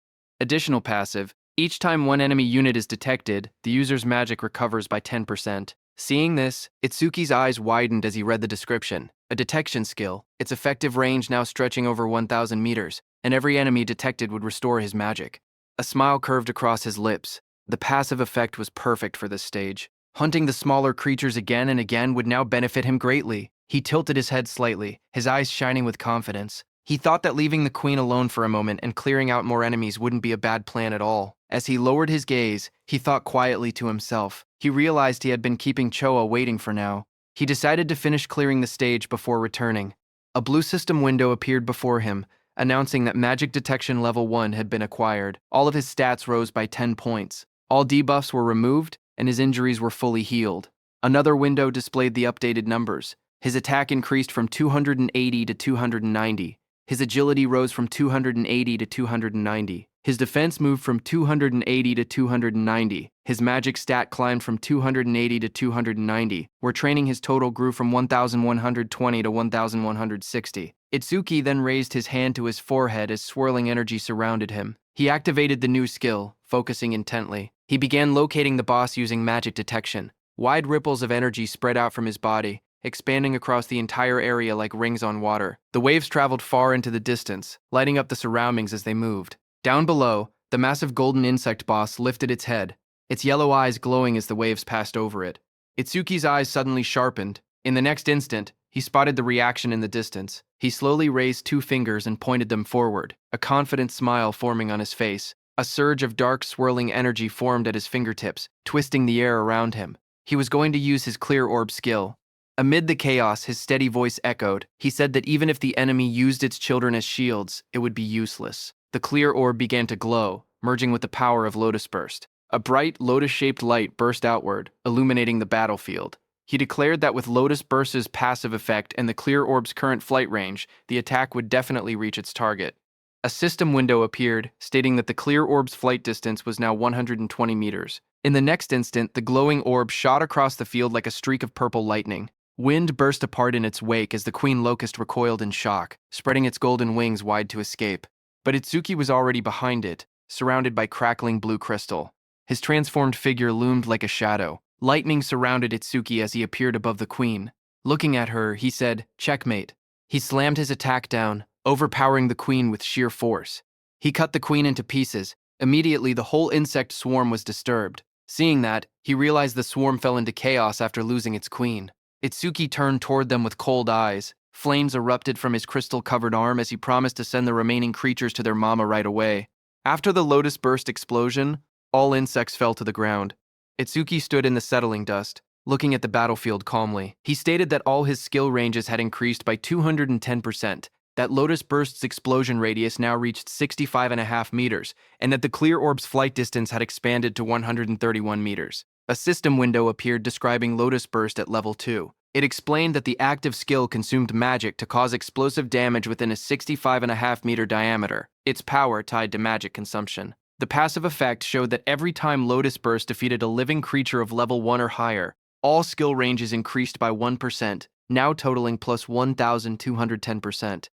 Additional passive. Each time one enemy unit is detected, the user's magic recovers by 10%. Seeing this, Itsuki's eyes widened as he read the description. A detection skill, its effective range now stretching over 1,000 meters, and every enemy detected would restore his magic. A smile curved across his lips. The passive effect was perfect for this stage. Hunting the smaller creatures again and again would now benefit him greatly. He tilted his head slightly, his eyes shining with confidence. He thought that leaving the queen alone for a moment and clearing out more enemies wouldn't be a bad plan at all. As he lowered his gaze, he thought quietly to himself. He realized he had been keeping Choa waiting for now. He decided to finish clearing the stage before returning. A blue system window appeared before him, announcing that Magic Detection Level 1 had been acquired. All of his stats rose by 10 points. All debuffs were removed, and his injuries were fully healed. Another window displayed the updated numbers. His attack increased from 280 to 290. His agility rose from 280 to 290. His defense moved from 280 to 290. His magic stat climbed from 280 to 290, where training his total grew from 1,120 to 1,160. Itsuki then raised his hand to his forehead as swirling energy surrounded him. He activated the new skill, focusing intently. He began locating the boss using magic detection. Wide ripples of energy spread out from his body, expanding across the entire area like rings on water. The waves traveled far into the distance, lighting up the surroundings as they moved. Down below, the massive golden insect boss lifted its head, its yellow eyes glowing as the waves passed over it. Itsuki's eyes suddenly sharpened. In the next instant, he spotted the reaction in the distance. He slowly raised 2 fingers and pointed them forward, a confident smile forming on his face. A surge of dark, swirling energy formed at his fingertips, twisting the air around him. He was going to use his clear orb skill. Amid the chaos, his steady voice echoed. He said that even if the enemy used its children as shields, it would be useless. The clear orb began to glow, merging with the power of Lotus Burst. A bright, lotus-shaped light burst outward, illuminating the battlefield. He declared that with Lotus Burst's passive effect and the clear orb's current flight range, the attack would definitely reach its target. A system window appeared, stating that the clear orb's flight distance was now 120 meters. In the next instant, the glowing orb shot across the field like a streak of purple lightning. Wind burst apart in its wake as the queen locust recoiled in shock, spreading its golden wings wide to escape. But Itsuki was already behind it, surrounded by crackling blue crystal. His transformed figure loomed like a shadow. Lightning surrounded Itsuki as he appeared above the queen. Looking at her, he said, "Checkmate." He slammed his attack down, overpowering the queen with sheer force. He cut the queen into pieces. Immediately, the whole insect swarm was disturbed. Seeing that, he realized the swarm fell into chaos after losing its queen. Itsuki turned toward them with cold eyes. Flames erupted from his crystal-covered arm as he promised to send the remaining creatures to their mama right away. After the Lotus Burst explosion, all insects fell to the ground. Itsuki stood in the settling dust, looking at the battlefield calmly. He stated that all his skill ranges had increased by 210%, that Lotus Burst's explosion radius now reached 65.5 meters, and that the clear orb's flight distance had expanded to 131 meters. A system window appeared describing Lotus Burst at level 2. It explained that the active skill consumed magic to cause explosive damage within a 65.5-meter diameter, its power tied to magic consumption. The passive effect showed that every time Lotus Burst defeated a living creature of level 1 or higher, all skill ranges increased by 1%, now totaling plus 1,210%.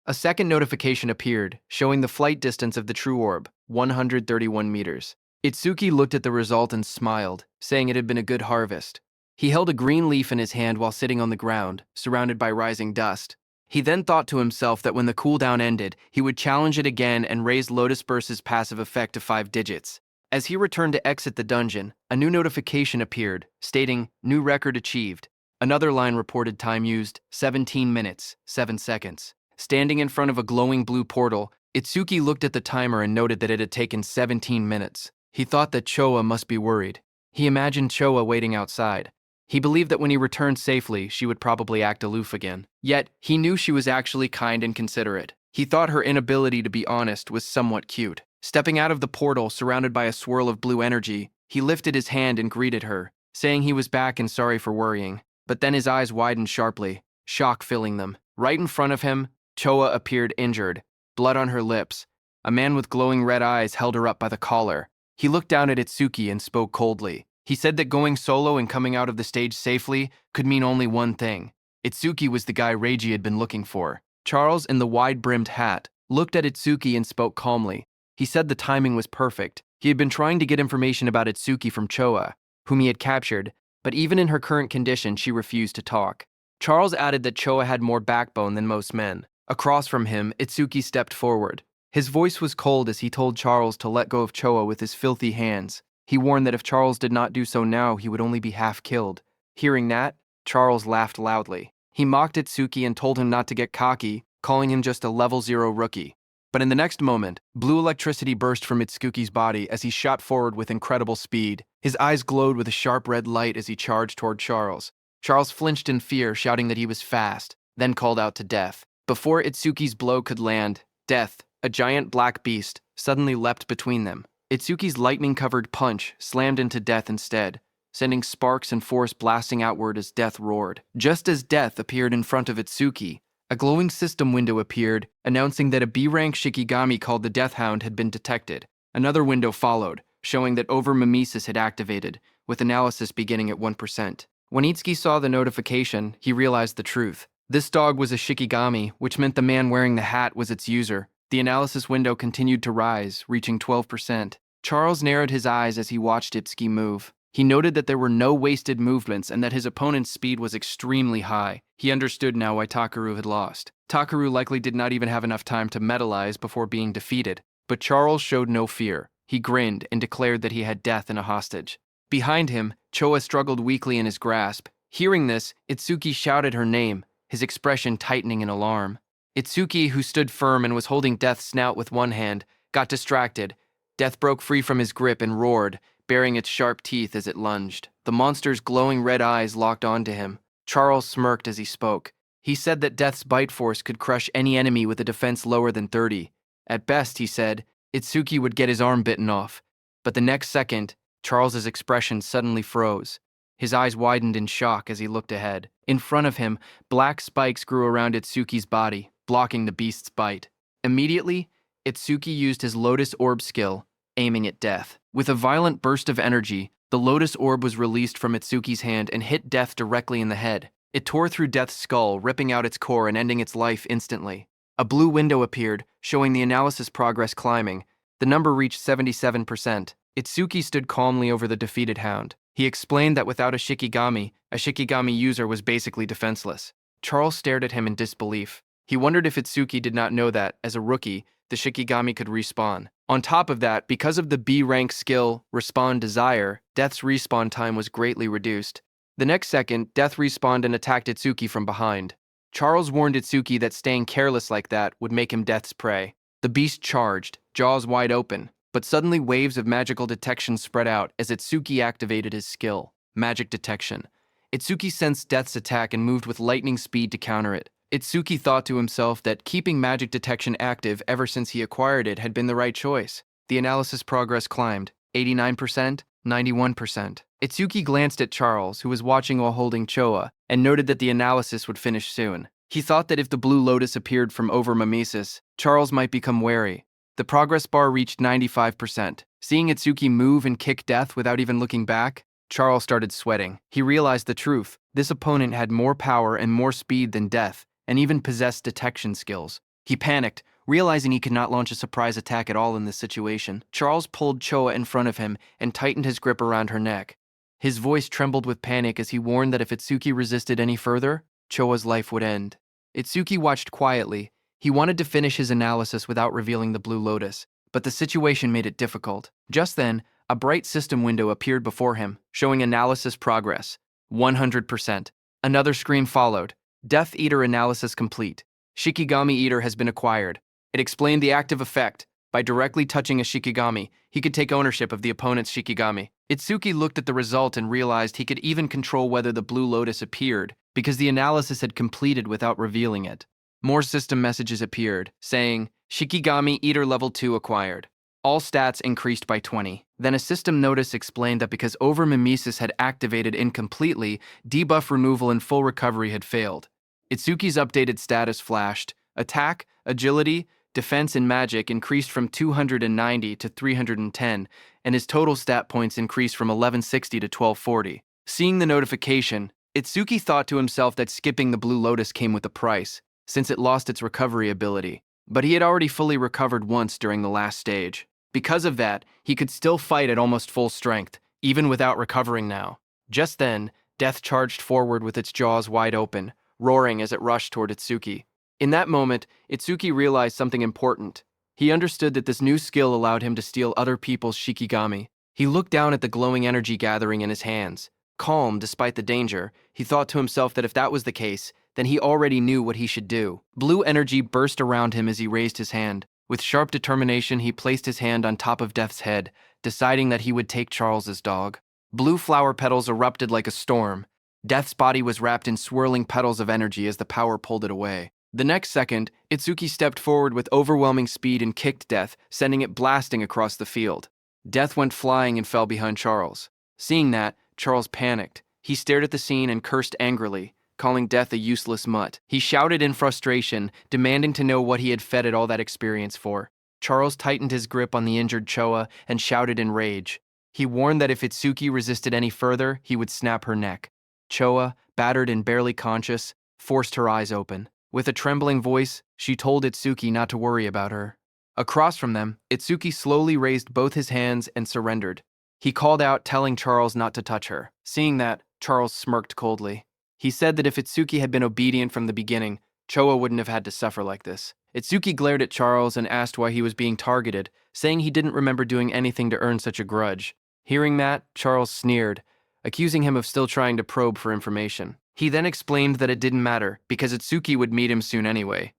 A second notification appeared, showing the flight distance of the true orb, 131 meters. Itsuki looked at the result and smiled, saying it had been a good harvest. He held a green leaf in his hand while sitting on the ground, surrounded by rising dust. He then thought to himself that when the cooldown ended, he would challenge it again and raise Lotus Burst's passive effect to 5 digits. As he returned to exit the dungeon, a new notification appeared, stating, "New record achieved." Another line reported time used, 17 minutes, 7 seconds. Standing in front of a glowing blue portal, Itsuki looked at the timer and noted that it had taken 17 minutes. He thought that Choa must be worried. He imagined Choa waiting outside. He believed that when he returned safely, she would probably act aloof again. Yet, he knew she was actually kind and considerate. He thought her inability to be honest was somewhat cute. Stepping out of the portal, surrounded by a swirl of blue energy, he lifted his hand and greeted her, saying he was back and sorry for worrying. But then his eyes widened sharply, shock filling them. Right in front of him, Choa appeared injured, blood on her lips. A man with glowing red eyes held her up by the collar. He looked down at Itsuki and spoke coldly. He said that going solo and coming out of the stage safely could mean only one thing. Itsuki was the guy Reiji had been looking for. Charles, in the wide-brimmed hat, looked at Itsuki and spoke calmly. He said the timing was perfect. He had been trying to get information about Itsuki from Choa, whom he had captured, but even in her current condition, she refused to talk. Charles added that Choa had more backbone than most men. Across from him, Itsuki stepped forward. His voice was cold as he told Charles to let go of Choa with his filthy hands. He warned that if Charles did not do so now, he would only be half killed. Hearing that, Charles laughed loudly. He mocked Itsuki and told him not to get cocky, calling him just a level 0 rookie. But in the next moment, blue electricity burst from Itsuki's body as he shot forward with incredible speed. His eyes glowed with a sharp red light as he charged toward Charles. Charles flinched in fear, shouting that he was fast, then called out to Death. Before Itsuki's blow could land, Death, a giant black beast, suddenly leapt between them. Itsuki's lightning-covered punch slammed into Death instead, sending sparks and force blasting outward as Death roared. Just as Death appeared in front of Itsuki, a glowing system window appeared, announcing that a B-rank Shikigami called the Death Hound had been detected. Another window followed, showing that over-mimesis had activated, with analysis beginning at 1%. When Itsuki saw the notification, he realized the truth. This dog was a Shikigami, which meant the man wearing the hat was its user. The analysis window continued to rise, reaching 12%. Charles narrowed his eyes as he watched Itsuki move. He noted that there were no wasted movements and that his opponent's speed was extremely high. He understood now why Takaru had lost. Takaru likely did not even have enough time to metalize before being defeated. But Charles showed no fear. He grinned and declared that he had Death in a hostage. Behind him, Choa struggled weakly in his grasp. Hearing this, Itsuki shouted her name, his expression tightening in alarm. Itsuki, who stood firm and was holding Death's snout with one hand, got distracted. Death broke free from his grip and roared, baring its sharp teeth as it lunged. The monster's glowing red eyes locked onto him. Charles smirked as he spoke. He said that Death's bite force could crush any enemy with a defense lower than 30. At best, he said, Itsuki would get his arm bitten off. But the next second, Charles's expression suddenly froze. His eyes widened in shock as he looked ahead. In front of him, black spikes grew around Itsuki's body, blocking the beast's bite. Immediately, Itsuki used his Lotus Orb skill, aiming at Death. With a violent burst of energy, the Lotus Orb was released from Itsuki's hand and hit Death directly in the head. It tore through Death's skull, ripping out its core and ending its life instantly. A blue window appeared, showing the analysis progress climbing. The number reached 77%. Itsuki stood calmly over the defeated hound. He explained that without a Shikigami user was basically defenseless. Charles stared at him in disbelief. He wondered if Itsuki did not know that, as a rookie, the Shikigami could respawn. On top of that, because of the B-rank skill, Respawn Desire, Death's respawn time was greatly reduced. The next second, Death respawned and attacked Itsuki from behind. Charles warned Itsuki that staying careless like that would make him Death's prey. The beast charged, jaws wide open, but suddenly waves of magical detection spread out as Itsuki activated his skill, Magic Detection. Itsuki sensed Death's attack and moved with lightning speed to counter it. Itsuki thought to himself that keeping Magic Detection active ever since he acquired it had been the right choice. The analysis progress climbed, 89%, 91%. Itsuki glanced at Charles, who was watching while holding Choa, and noted that the analysis would finish soon. He thought that if the blue lotus appeared from over mimesis, Charles might become wary. The progress bar reached 95%. Seeing Itsuki move and kick Death without even looking back, Charles started sweating. He realized the truth. This opponent had more power and more speed than Death, and even possessed detection skills. He panicked, realizing he could not launch a surprise attack at all in this situation. Charles pulled Choa in front of him and tightened his grip around her neck. His voice trembled with panic as he warned that if Itsuki resisted any further, Choa's life would end. Itsuki watched quietly. He wanted to finish his analysis without revealing the blue lotus, but the situation made it difficult. Just then, a bright system window appeared before him, showing analysis progress, 100%. Another screen followed. Death Eater analysis complete. Shikigami Eater has been acquired. It explained the active effect. By directly touching a Shikigami, he could take ownership of the opponent's Shikigami. Itsuki looked at the result and realized he could even control whether the blue lotus appeared, because the analysis had completed without revealing it. More system messages appeared, saying, Shikigami Eater Level 2 acquired. All stats increased by 20. Then a system notice explained that because over-mimesis had activated incompletely, debuff removal and full recovery had failed. Itsuki's updated status flashed. Attack, Agility, defense and magic increased from 290 to 310, and his total stat points increased from 1160 to 1240. Seeing the notification, Itsuki thought to himself that skipping the Blue Lotus came with a price, since it lost its recovery ability. But he had already fully recovered once during the last stage. Because of that, he could still fight at almost full strength, even without recovering now. Just then, Death charged forward with its jaws wide open, roaring as it rushed toward Itsuki. In that moment, Itsuki realized something important. He understood that this new skill allowed him to steal other people's shikigami. He looked down at the glowing energy gathering in his hands. Calm despite the danger, he thought to himself that if that was the case, then he already knew what he should do. Blue energy burst around him as he raised his hand. With sharp determination, he placed his hand on top of Death's head, deciding that he would take Charles's dog. Blue flower petals erupted like a storm. Death's body was wrapped in swirling petals of energy as the power pulled it away. The next second, Itsuki stepped forward with overwhelming speed and kicked Death, sending it blasting across the field. Death went flying and fell behind Charles. Seeing that, Charles panicked. He stared at the scene and cursed angrily, calling Death a useless mutt. He shouted in frustration, demanding to know what he had fed it all that experience for. Charles tightened his grip on the injured Choa and shouted in rage. He warned that if Itsuki resisted any further, he would snap her neck. Choa, battered and barely conscious, forced her eyes open. With a trembling voice, she told Itsuki not to worry about her. Across from them, Itsuki slowly raised both his hands and surrendered. He called out, telling Charles not to touch her. Seeing that, Charles smirked coldly. He said that if Itsuki had been obedient from the beginning, Choa wouldn't have had to suffer like this. Itsuki glared at Charles and asked why he was being targeted, saying he didn't remember doing anything to earn such a grudge. Hearing that, Charles sneered, accusing him of still trying to probe for information. He then explained that it didn't matter, because Itsuki would meet him soon anyway.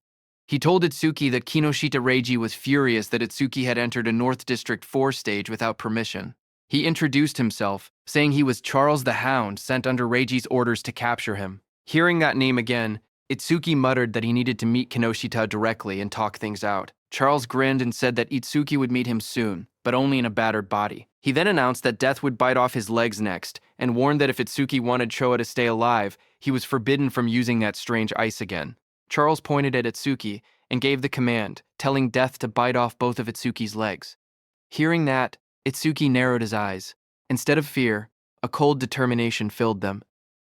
He told Itsuki that Kinoshita Reiji was furious that Itsuki had entered a North District 4 stage without permission. He introduced himself, saying he was Charles the Hound sent under Reiji's orders to capture him. Hearing that name again, Itsuki muttered that he needed to meet Kinoshita directly and talk things out. Charles grinned and said that Itsuki would meet him soon, but only in a battered body. He then announced that Death would bite off his legs next, and warned that if Itsuki wanted Choa to stay alive, he was forbidden from using that strange ice again. Charles pointed at Itsuki and gave the command, telling Death to bite off both of Itsuki's legs. Hearing that, Itsuki narrowed his eyes. Instead of fear, a cold determination filled them.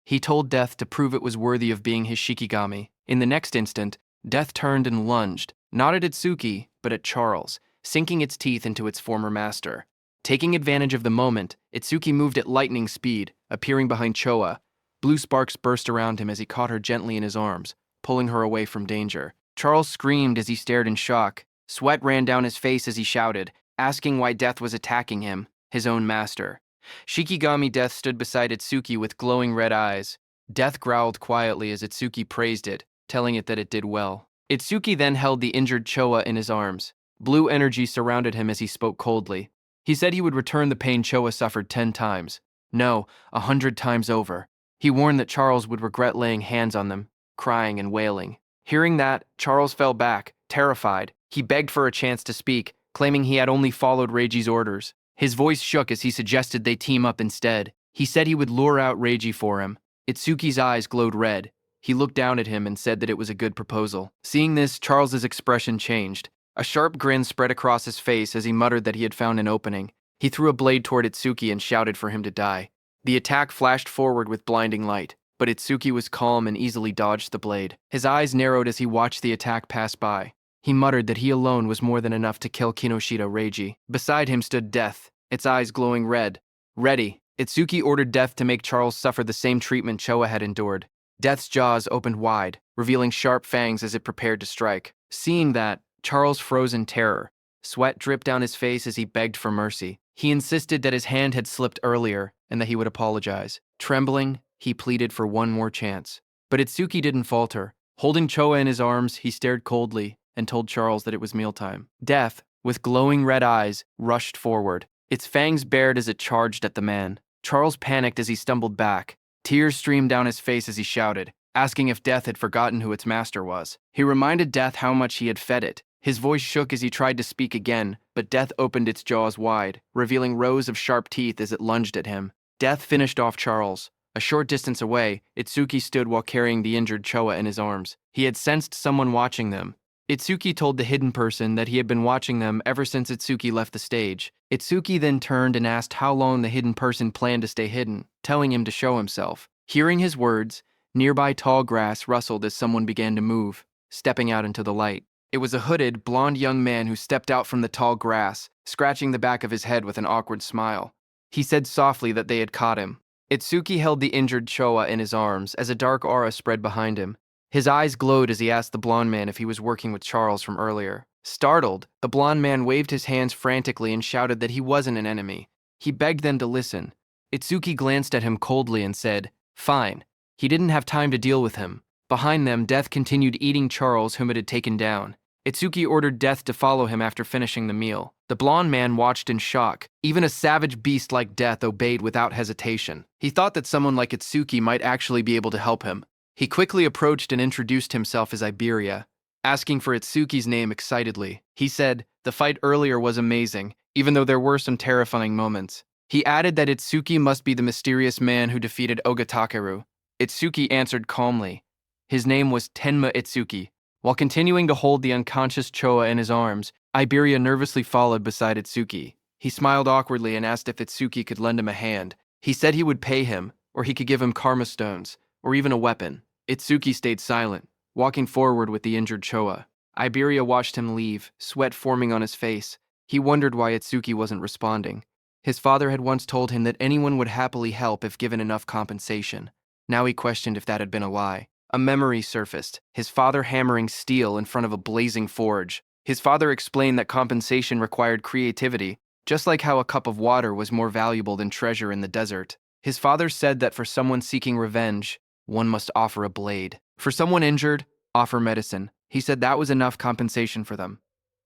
He told Death to prove it was worthy of being his shikigami. In the next instant, Death turned and lunged, not at Itsuki, but at Charles, sinking its teeth into its former master. Taking advantage of the moment, Itsuki moved at lightning speed, appearing behind Choa. Blue sparks burst around him as he caught her gently in his arms, pulling her away from danger. Charles screamed as he stared in shock. Sweat ran down his face as he shouted, asking why Death was attacking him, his own master. Shikigami Death stood beside Itsuki with glowing red eyes. Death growled quietly as Itsuki praised it, telling it that it did well. Itsuki then held the injured Choa in his arms. Blue energy surrounded him as he spoke coldly. He said he would return the pain Choa suffered 10 times. No, 100 times over. He warned that Charles would regret laying hands on them, crying and wailing. Hearing that, Charles fell back, terrified. He begged for a chance to speak, claiming he had only followed Reiji's orders. His voice shook as he suggested they team up instead. He said he would lure out Reiji for him. Itsuki's eyes glowed red. He looked down at him and said that it was a good proposal. Seeing this, Charles's expression changed. A sharp grin spread across his face as he muttered that he had found an opening. He threw a blade toward Itsuki and shouted for him to die. The attack flashed forward with blinding light, but Itsuki was calm and easily dodged the blade. His eyes narrowed as he watched the attack pass by. He muttered that he alone was more than enough to kill Kinoshita Reiji. Beside him stood Death, its eyes glowing red. Ready. Itsuki ordered Death to make Charles suffer the same treatment Choa had endured. Death's jaws opened wide, revealing sharp fangs as it prepared to strike. Seeing that, Charles froze in terror. Sweat dripped down his face as he begged for mercy. He insisted that his hand had slipped earlier and that he would apologize. Trembling, he pleaded for one more chance. But Itsuki didn't falter. Holding Choa in his arms, he stared coldly and told Charles that it was mealtime. Death, with glowing red eyes, rushed forward. Its fangs bared as it charged at the man. Charles panicked as he stumbled back. Tears streamed down his face as he shouted, asking if Death had forgotten who its master was. He reminded Death how much he had fed it. His voice shook as he tried to speak again, but Death opened its jaws wide, revealing rows of sharp teeth as it lunged at him. Death finished off Charles. A short distance away, Itsuki stood while carrying the injured Choa in his arms. He had sensed someone watching them, Itsuki told the hidden person that he had been watching them ever since Itsuki left the stage. Itsuki then turned and asked how long the hidden person planned to stay hidden, telling him to show himself. Hearing his words, nearby tall grass rustled as someone began to move, stepping out into the light. It was a hooded, blond young man who stepped out from the tall grass, scratching the back of his head with an awkward smile. He said softly that they had caught him. Itsuki held the injured Choa in his arms as a dark aura spread behind him. His eyes glowed as he asked the blond man if he was working with Charles from earlier. Startled, the blond man waved his hands frantically and shouted that he wasn't an enemy. He begged them to listen. Itsuki glanced at him coldly and said, "Fine." He didn't have time to deal with him. Behind them, Death continued eating Charles, whom it had taken down. Itsuki ordered Death to follow him after finishing the meal. The blond man watched in shock. Even a savage beast like Death obeyed without hesitation. He thought that someone like Itsuki might actually be able to help him. He quickly approached and introduced himself as Iberia, asking for Itsuki's name excitedly. He said, "The fight earlier was amazing, even though there were some terrifying moments." He added that Itsuki must be the mysterious man who defeated Ogatakeru. Itsuki answered calmly. His name was Tenma Itsuki. While continuing to hold the unconscious Choa in his arms, Iberia nervously followed beside Itsuki. He smiled awkwardly and asked if Itsuki could lend him a hand. He said he would pay him, or he could give him karma stones, or even a weapon. Itsuki stayed silent, walking forward with the injured Choa. Iberia watched him leave, sweat forming on his face. He wondered why Itsuki wasn't responding. His father had once told him that anyone would happily help if given enough compensation. Now he questioned if that had been a lie. A memory surfaced, his father hammering steel in front of a blazing forge. His father explained that compensation required creativity, just like how a cup of water was more valuable than treasure in the desert. His father said that for someone seeking revenge, one must offer a blade. For someone injured, offer medicine. He said that was enough compensation for them.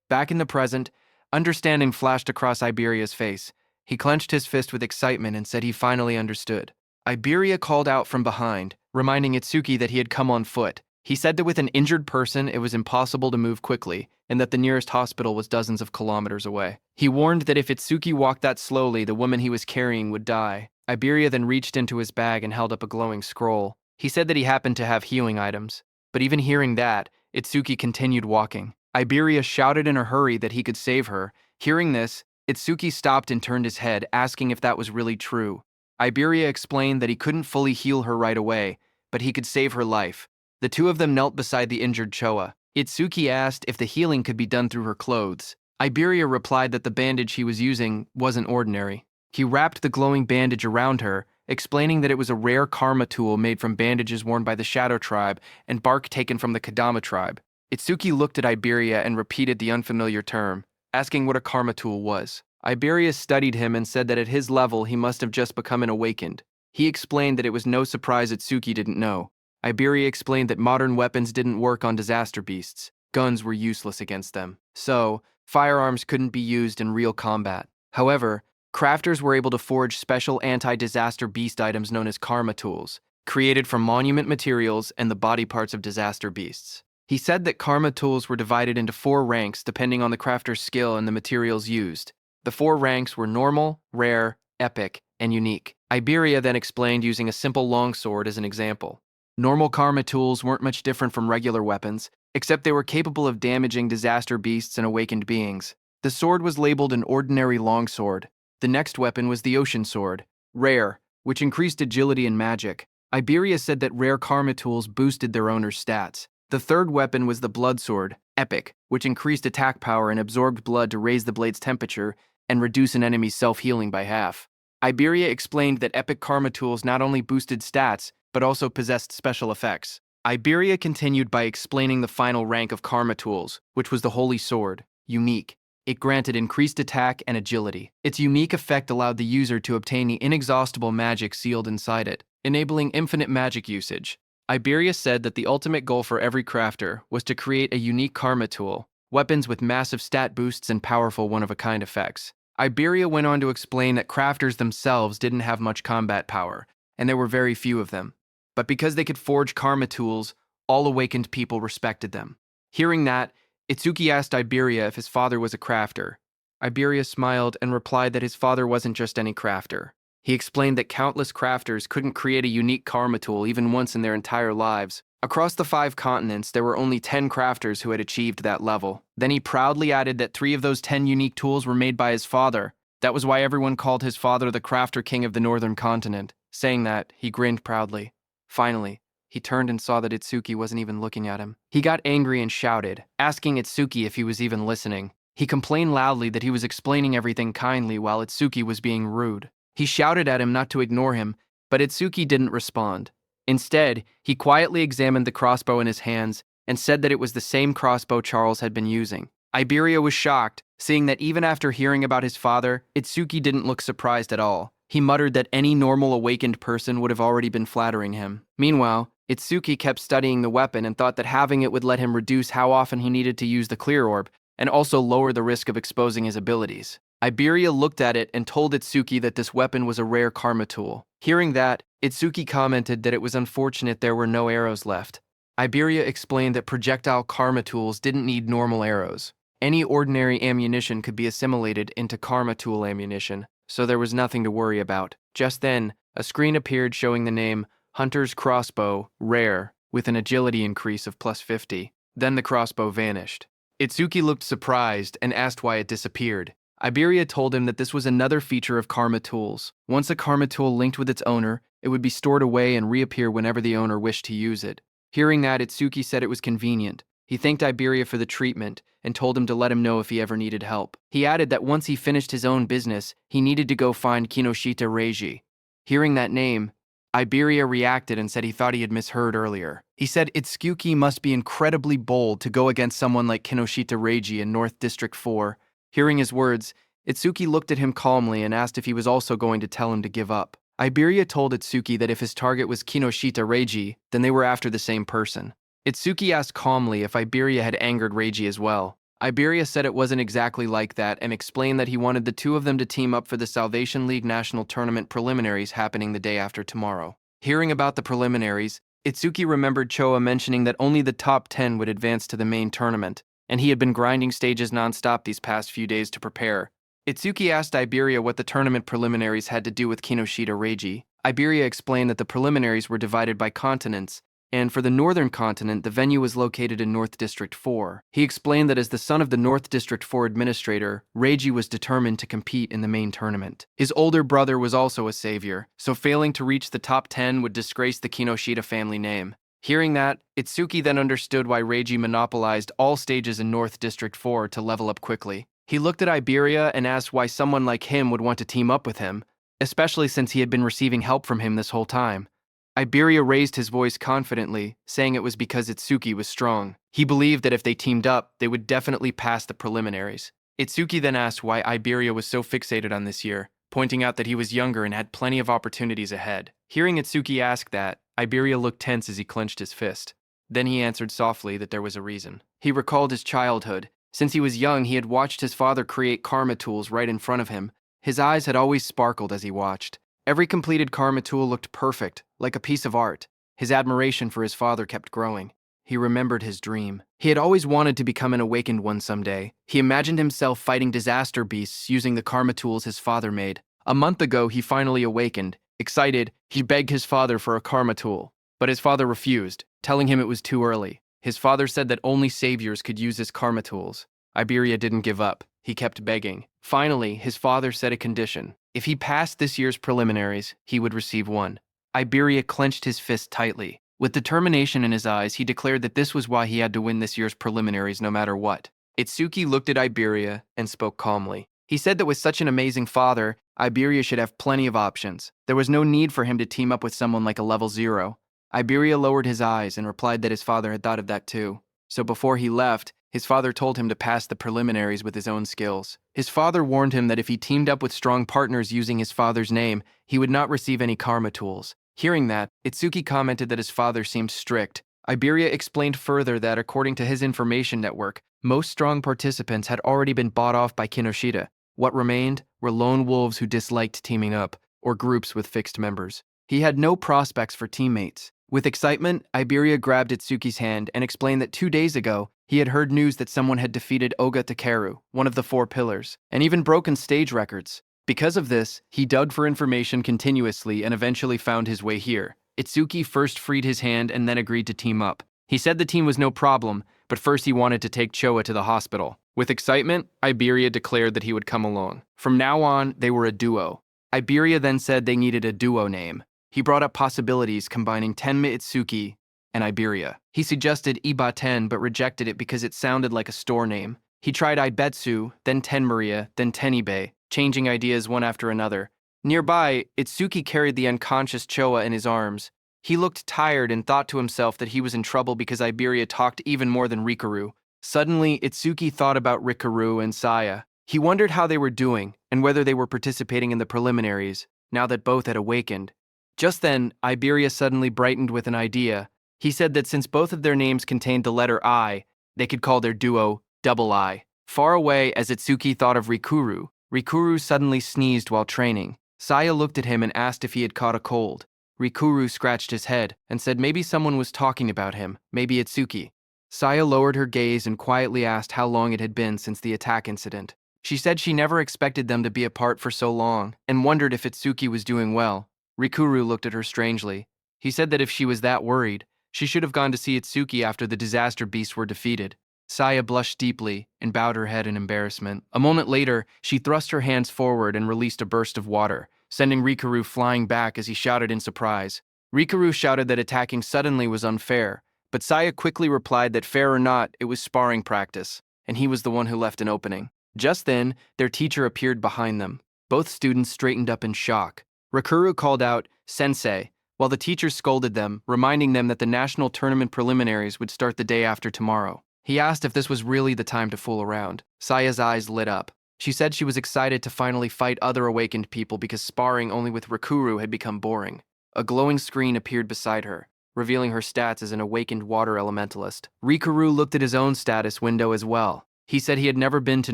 Back in the present, understanding flashed across Iberia's face. He clenched his fist with excitement and said he finally understood. Iberia called out from behind, reminding Itsuki that he had come on foot. He said that with an injured person, it was impossible to move quickly, and that the nearest hospital was dozens of kilometers away. He warned that if Itsuki walked that slowly, the woman he was carrying would die. Iberia then reached into his bag and held up a glowing scroll. He said that he happened to have healing items. But even hearing that, Itsuki continued walking. Iberia shouted in a hurry that he could save her. Hearing this, Itsuki stopped and turned his head, asking if that was really true. Iberia explained that he couldn't fully heal her right away, but he could save her life. The two of them knelt beside the injured Choa. Itsuki asked if the healing could be done through her clothes. Iberia replied that the bandage he was using wasn't ordinary. He wrapped the glowing bandage around her, explaining that it was a rare karma tool made from bandages worn by the Shadow Tribe and bark taken from the Kadama Tribe. Itsuki looked at Iberia and repeated the unfamiliar term, asking what a karma tool was. Iberia studied him and said that at his level he must have just become an awakened. He explained that it was no surprise Itsuki didn't know. Iberia explained that modern weapons didn't work on disaster beasts. Guns were useless against them. So, firearms couldn't be used in real combat. However, crafters were able to forge special anti-disaster beast items known as karma tools, created from monument materials and the body parts of disaster beasts. He said that karma tools were divided into 4 ranks depending on the crafter's skill and the materials used. The 4 ranks were normal, rare, epic, and unique. Iberia then explained using a simple longsword as an example. Normal karma tools weren't much different from regular weapons, except they were capable of damaging disaster beasts and awakened beings. The sword was labeled an ordinary longsword. The next weapon was the ocean sword, rare, which increased agility and magic. Iberia said that rare karma tools boosted their owner's stats. The third weapon was the blood sword, epic, which increased attack power and absorbed blood to raise the blade's temperature and reduce an enemy's self-healing by half. Iberia explained that epic karma tools not only boosted stats, but also possessed special effects. Iberia continued by explaining the final rank of karma tools, which was the holy sword, unique. It granted increased attack and agility. Its unique effect allowed the user to obtain the inexhaustible magic sealed inside it, enabling infinite magic usage. Iberia said that the ultimate goal for every crafter was to create a unique karma tool, weapons with massive stat boosts and powerful one-of-a-kind effects. Iberia went on to explain that crafters themselves didn't have much combat power, and there were very few of them. But because they could forge karma tools, all awakened people respected them. Hearing that, Itsuki asked Iberia if his father was a crafter. Iberia smiled and replied that his father wasn't just any crafter. He explained that countless crafters couldn't create a unique karma tool even once in their entire lives. Across the 5 continents, there were only 10 crafters who had achieved that level. Then he proudly added that 3 of those 10 unique tools were made by his father. That was why everyone called his father the crafter king of the northern continent. Saying that, he grinned proudly. Finally, he turned and saw that Itsuki wasn't even looking at him. He got angry and shouted, asking Itsuki if he was even listening. He complained loudly that he was explaining everything kindly while Itsuki was being rude. He shouted at him not to ignore him, but Itsuki didn't respond. Instead, he quietly examined the crossbow in his hands and said that it was the same crossbow Charles had been using. Iberia was shocked, seeing that even after hearing about his father, Itsuki didn't look surprised at all. He muttered that any normal awakened person would have already been flattering him. Meanwhile, Itsuki kept studying the weapon and thought that having it would let him reduce how often he needed to use the clear orb and also lower the risk of exposing his abilities. Iberia looked at it and told Itsuki that this weapon was a rare karma tool. Hearing that, Itsuki commented that it was unfortunate there were no arrows left. Iberia explained that projectile karma tools didn't need normal arrows. Any ordinary ammunition could be assimilated into karma tool ammunition, so there was nothing to worry about. Just then, a screen appeared showing the name Hunter's Crossbow, Rare, with an agility increase of +50. Then the crossbow vanished. Itsuki looked surprised and asked why it disappeared. Iberia told him that this was another feature of karma tools. Once a karma tool linked with its owner, it would be stored away and reappear whenever the owner wished to use it. Hearing that, Itsuki said it was convenient. He thanked Iberia for the treatment and told him to let him know if he ever needed help. He added that once he finished his own business, he needed to go find Kinoshita Reiji. Hearing that name, Iberia reacted and said he thought he had misheard earlier. He said Itsuki must be incredibly bold to go against someone like Kinoshita Reiji in North District 4. Hearing his words, Itsuki looked at him calmly and asked if he was also going to tell him to give up. Iberia told Itsuki that if his target was Kinoshita Reiji, then they were after the same person. Itsuki asked calmly if Iberia had angered Reiji as well. Iberia said it wasn't exactly like that and explained that he wanted the two of them to team up for the Salvation League National Tournament preliminaries happening the day after tomorrow. Hearing about the preliminaries, Itsuki remembered Choa mentioning that only the top 10 would advance to the main tournament, and he had been grinding stages nonstop these past few days to prepare. Itsuki asked Iberia what the tournament preliminaries had to do with Kinoshita Reiji. Iberia explained that the preliminaries were divided by continents, and for the northern continent, the venue was located in North District 4. He explained that as the son of the North District 4 administrator, Reiji was determined to compete in the main tournament. His older brother was also a savior, so failing to reach the top 10 would disgrace the Kinoshita family name. Hearing that, Itsuki then understood why Reiji monopolized all stages in North District 4 to level up quickly. He looked at Iberia and asked why someone like him would want to team up with him, especially since he had been receiving help from him this whole time. Iberia raised his voice confidently, saying it was because Itsuki was strong. He believed that if they teamed up, they would definitely pass the preliminaries. Itsuki then asked why Iberia was so fixated on this year, pointing out that he was younger and had plenty of opportunities ahead. Hearing Itsuki ask that, Iberia looked tense as he clenched his fist. Then he answered softly that there was a reason. He recalled his childhood. Since he was young, he had watched his father create karma tools right in front of him. His eyes had always sparkled as he watched. Every completed karma tool looked perfect, like a piece of art. His admiration for his father kept growing. He remembered his dream. He had always wanted to become an awakened one someday. He imagined himself fighting disaster beasts using the karma tools his father made. A month ago, he finally awakened. Excited, he begged his father for a karma tool. But his father refused, telling him it was too early. His father said that only saviors could use his karma tools. Iberia didn't give up. He kept begging. Finally, his father set a condition. If he passed this year's preliminaries, he would receive one. Iberia clenched his fist tightly. With determination in his eyes, he declared that this was why he had to win this year's preliminaries no matter what. Itsuki looked at Iberia and spoke calmly. He said that with such an amazing father, Iberia should have plenty of options. There was no need for him to team up with someone like a level 0. Iberia lowered his eyes and replied that his father had thought of that too. So before he left, his father told him to pass the preliminaries with his own skills. His father warned him that if he teamed up with strong partners using his father's name, he would not receive any karma tools. Hearing that, Itsuki commented that his father seemed strict. Iberia explained further that according to his information network, most strong participants had already been bought off by Kinoshita. What remained were lone wolves who disliked teaming up, or groups with fixed members. He had no prospects for teammates. With excitement, Iberia grabbed Itsuki's hand and explained that 2 days ago, he had heard news that someone had defeated Oga Takeru, one of the 4 pillars, and even broken stage records. Because of this, he dug for information continuously and eventually found his way here. Itsuki first freed his hand and then agreed to team up. He said the team was no problem, but first he wanted to take Choa to the hospital. With excitement, Iberia declared that he would come along. From now on, they were a duo. Iberia then said they needed a duo name. He brought up possibilities combining Tenma Itsuki and Iberia. He suggested Iba-ten but rejected it because it sounded like a store name. He tried Ibetsu, then Tenmaria, then Tenibe, changing ideas one after another. Nearby, Itsuki carried the unconscious Choa in his arms. He looked tired and thought to himself that he was in trouble because Iberia talked even more than Rikaru. Suddenly, Itsuki thought about Rikaru and Saya. He wondered how they were doing and whether they were participating in the preliminaries, now that both had awakened. Just then, Iberia suddenly brightened with an idea. He said that since both of their names contained the letter I, they could call their duo Double I. Far away, as Itsuki thought of Rikuru, Rikuru suddenly sneezed while training. Saya looked at him and asked if he had caught a cold. Rikuru scratched his head and said maybe someone was talking about him, maybe Itsuki. Saya lowered her gaze and quietly asked how long it had been since the attack incident. She said she never expected them to be apart for so long and wondered if Itsuki was doing well. Rikuru looked at her strangely. He said that if she was that worried, she should have gone to see Itsuki after the disaster beasts were defeated. Saya blushed deeply and bowed her head in embarrassment. A moment later, she thrust her hands forward and released a burst of water, sending Rikuru flying back as he shouted in surprise. Rikuru shouted that attacking suddenly was unfair, but Saya quickly replied that fair or not, it was sparring practice, and he was the one who left an opening. Just then, their teacher appeared behind them. Both students straightened up in shock. Rikuru called out, "Sensei," while the teacher scolded them, reminding them that the national tournament preliminaries would start the day after tomorrow. He asked if this was really the time to fool around. Saya's eyes lit up. She said she was excited to finally fight other awakened people because sparring only with Rikuru had become boring. A glowing screen appeared beside her, revealing her stats as an awakened water elementalist. Rikuru looked at his own status window as well. He said he had never been to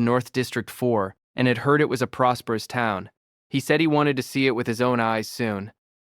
North District 4 and had heard it was a prosperous town. He said he wanted to see it with his own eyes soon.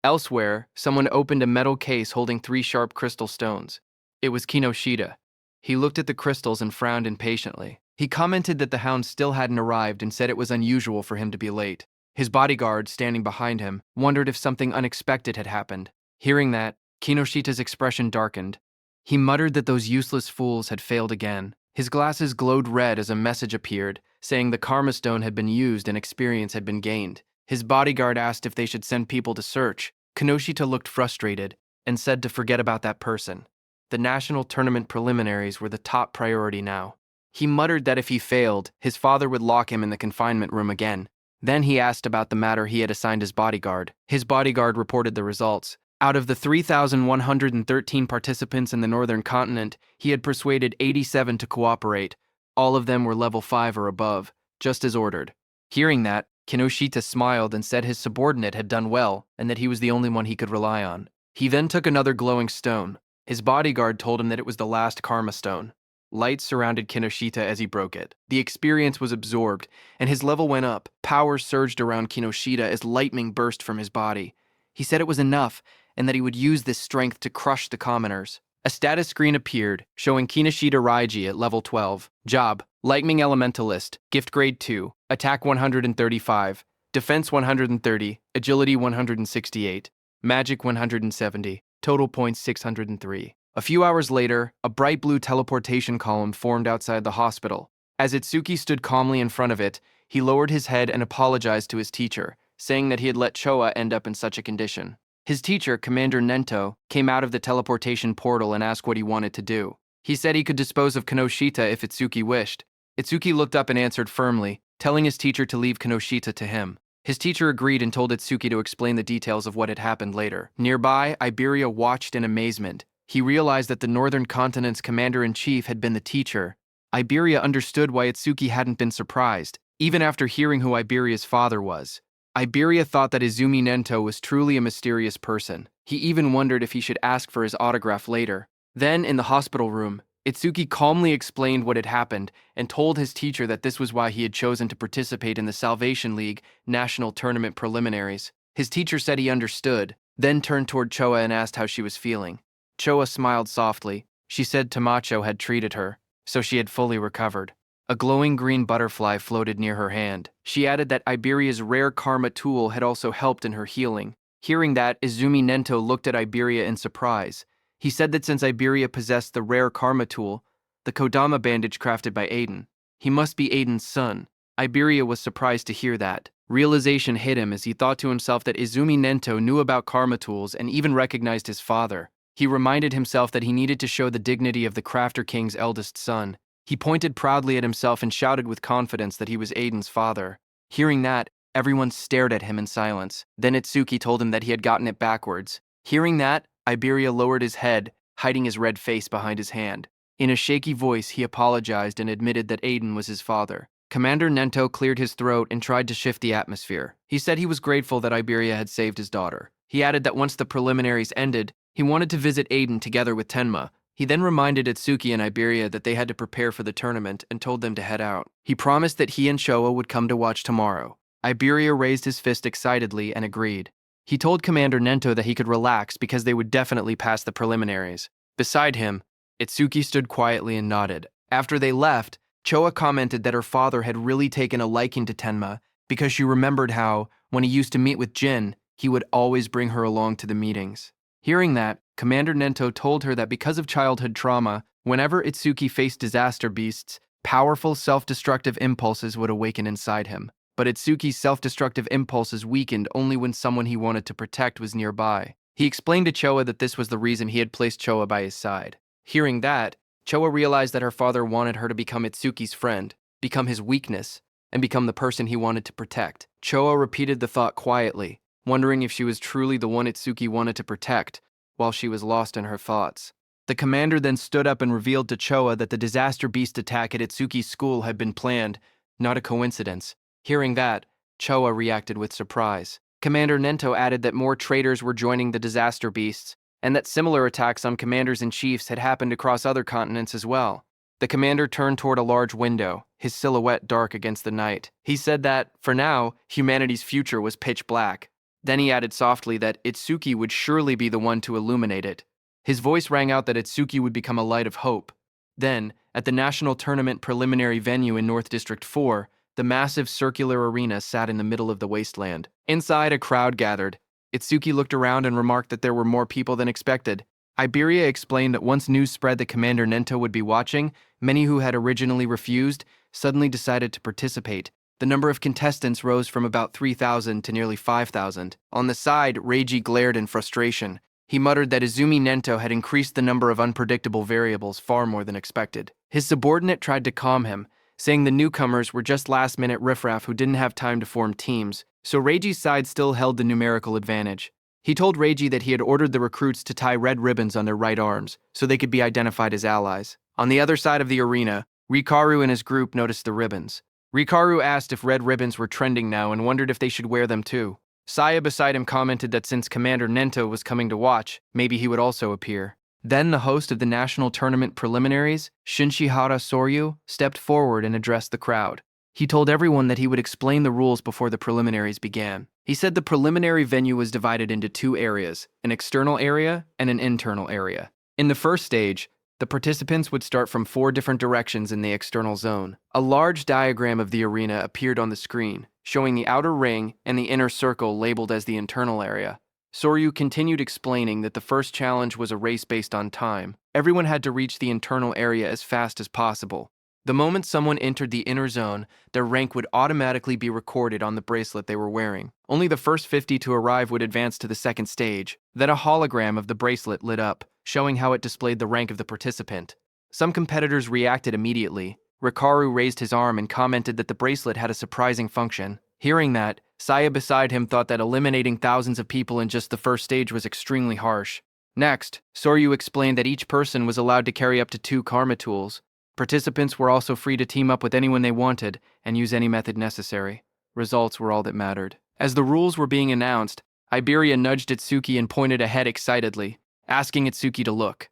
Elsewhere, someone opened a metal case holding 3 sharp crystal stones. It was Kinoshita. He looked at the crystals and frowned impatiently. He commented that the hound still hadn't arrived and said it was unusual for him to be late. His bodyguard, standing behind him, wondered if something unexpected had happened. Hearing that, Kinoshita's expression darkened. He muttered that those useless fools had failed again. His glasses glowed red as a message appeared, saying the Karma Stone had been used and experience had been gained. His bodyguard asked if they should send people to search. Kinoshita looked frustrated and said to forget about that person. The national tournament preliminaries were the top priority now. He muttered that if he failed, his father would lock him in the confinement room again. Then he asked about the matter he had assigned his bodyguard. His bodyguard reported the results. Out of the 3,113 participants in the northern continent, he had persuaded 87 to cooperate. All of them were level 5 or above, just as ordered. Hearing that, Kinoshita smiled and said his subordinate had done well and that he was the only one he could rely on. He then took another glowing stone. His bodyguard told him that it was the last Karma Stone. Light surrounded Kinoshita as he broke it. The experience was absorbed, and his level went up. Power surged around Kinoshita as lightning burst from his body. He said it was enough, and that he would use this strength to crush the commoners. A status screen appeared, showing Kinoshita Raiji at level 12. Job: Lightning Elementalist, Gift Grade 2, Attack 135, Defense 130, Agility 168, Magic 170, Total points 603. A few hours later, a bright blue teleportation column formed outside the hospital. As Itsuki stood calmly in front of it, he lowered his head and apologized to his teacher, saying that he had let Choa end up in such a condition. His teacher, Commander Nento, came out of the teleportation portal and asked what he wanted to do. He said he could dispose of Kinoshita if Itsuki wished. Itsuki looked up and answered firmly, telling his teacher to leave Kinoshita to him. His teacher agreed and told Itsuki to explain the details of what had happened later. Nearby, Iberia watched in amazement. He realized that the Northern Continent's commander-in-chief had been the teacher. Iberia understood why Itsuki hadn't been surprised, even after hearing who Iberia's father was. Iberia thought that Izumi Nento was truly a mysterious person. He even wondered if he should ask for his autograph later. Then, in the hospital room, Itsuki calmly explained what had happened and told his teacher that this was why he had chosen to participate in the Salvation League National Tournament preliminaries. His teacher said he understood, then turned toward Choa and asked how she was feeling. Choa smiled softly. She said Tamacho had treated her, so she had fully recovered. A glowing green butterfly floated near her hand. She added that Iberia's rare karma tool had also helped in her healing. Hearing that, Izumi Nento looked at Iberia in surprise. He said that since Iberia possessed the rare karma tool, the Kodama bandage crafted by Aiden, he must be Aiden's son. Iberia was surprised to hear that. Realization hit him as he thought to himself that Izumi Nento knew about karma tools and even recognized his father. He reminded himself that he needed to show the dignity of the Crafter King's eldest son. He pointed proudly at himself and shouted with confidence that he was Aiden's father. Hearing that, everyone stared at him in silence. Then Itsuki told him that he had gotten it backwards. Hearing that, Iberia lowered his head, hiding his red face behind his hand. In a shaky voice, he apologized and admitted that Aiden was his father. Commander Nento cleared his throat and tried to shift the atmosphere. He said he was grateful that Iberia had saved his daughter. He added that once the preliminaries ended, he wanted to visit Aiden together with Tenma. He then reminded Itsuki and Iberia that they had to prepare for the tournament and told them to head out. He promised that he and Showa would come to watch tomorrow. Iberia raised his fist excitedly and agreed. He told Commander Nento that he could relax because they would definitely pass the preliminaries. Beside him, Itsuki stood quietly and nodded. After they left, Choa commented that her father had really taken a liking to Tenma because she remembered how, when he used to meet with Jin, he would always bring her along to the meetings. Hearing that, Commander Nento told her that because of childhood trauma, whenever Itsuki faced disaster beasts, powerful self-destructive impulses would awaken inside him. But Itsuki's self-destructive impulses weakened only when someone he wanted to protect was nearby. He explained to Choa that this was the reason he had placed Choa by his side. Hearing that, Choa realized that her father wanted her to become Itsuki's friend, become his weakness, and become the person he wanted to protect. Choa repeated the thought quietly, wondering if she was truly the one Itsuki wanted to protect, while she was lost in her thoughts. The commander then stood up and revealed to Choa that the disaster beast attack at Itsuki's school had been planned, not a coincidence. Hearing that, Choa reacted with surprise. Commander Nento added that more traitors were joining the disaster beasts, and that similar attacks on commanders-in-chiefs had happened across other continents as well. The commander turned toward a large window, his silhouette dark against the night. He said that, for now, humanity's future was pitch black. Then he added softly that Itsuki would surely be the one to illuminate it. His voice rang out that Itsuki would become a light of hope. Then, at the national tournament preliminary venue in North District 4, the massive circular arena sat in the middle of the wasteland. Inside, a crowd gathered. Itsuki looked around and remarked that there were more people than expected. Iberia explained that once news spread that Commander Nento would be watching, many who had originally refused suddenly decided to participate. The number of contestants rose from about 3,000 to nearly 5,000. On the side, Reiji glared in frustration. He muttered that Izumi Nento had increased the number of unpredictable variables far more than expected. His subordinate tried to calm him, saying the newcomers were just last-minute riffraff who didn't have time to form teams, so Reiji's side still held the numerical advantage. He told Reiji that he had ordered the recruits to tie red ribbons on their right arms so they could be identified as allies. On the other side of the arena, Rikaru and his group noticed the ribbons. Rikaru asked if red ribbons were trending now and wondered if they should wear them too. Saya beside him commented that since Commander Nento was coming to watch, maybe he would also appear. Then the host of the national tournament preliminaries, Shinshihara Soryu, stepped forward and addressed the crowd. He told everyone that he would explain the rules before the preliminaries began. He said the preliminary venue was divided into two areas, an external area and an internal area. In the first stage, the participants would start from 4 different directions in the external zone. A large diagram of the arena appeared on the screen, showing the outer ring and the inner circle labeled as the internal area. Soryu continued explaining that the first challenge was a race based on time. Everyone had to reach the internal area as fast as possible. The moment someone entered the inner zone, their rank would automatically be recorded on the bracelet they were wearing. Only the first 50 to arrive would advance to the second stage. Then a hologram of the bracelet lit up, showing how it displayed the rank of the participant. Some competitors reacted immediately. Rikaru raised his arm and commented that the bracelet had a surprising function. Hearing that, Saya beside him thought that eliminating thousands of people in just the first stage was extremely harsh. Next, Soryu explained that each person was allowed to carry up to 2 karma tools. Participants were also free to team up with anyone they wanted and use any method necessary. Results were all that mattered. As the rules were being announced, Iberia nudged Itsuki and pointed ahead excitedly, asking Itsuki to look.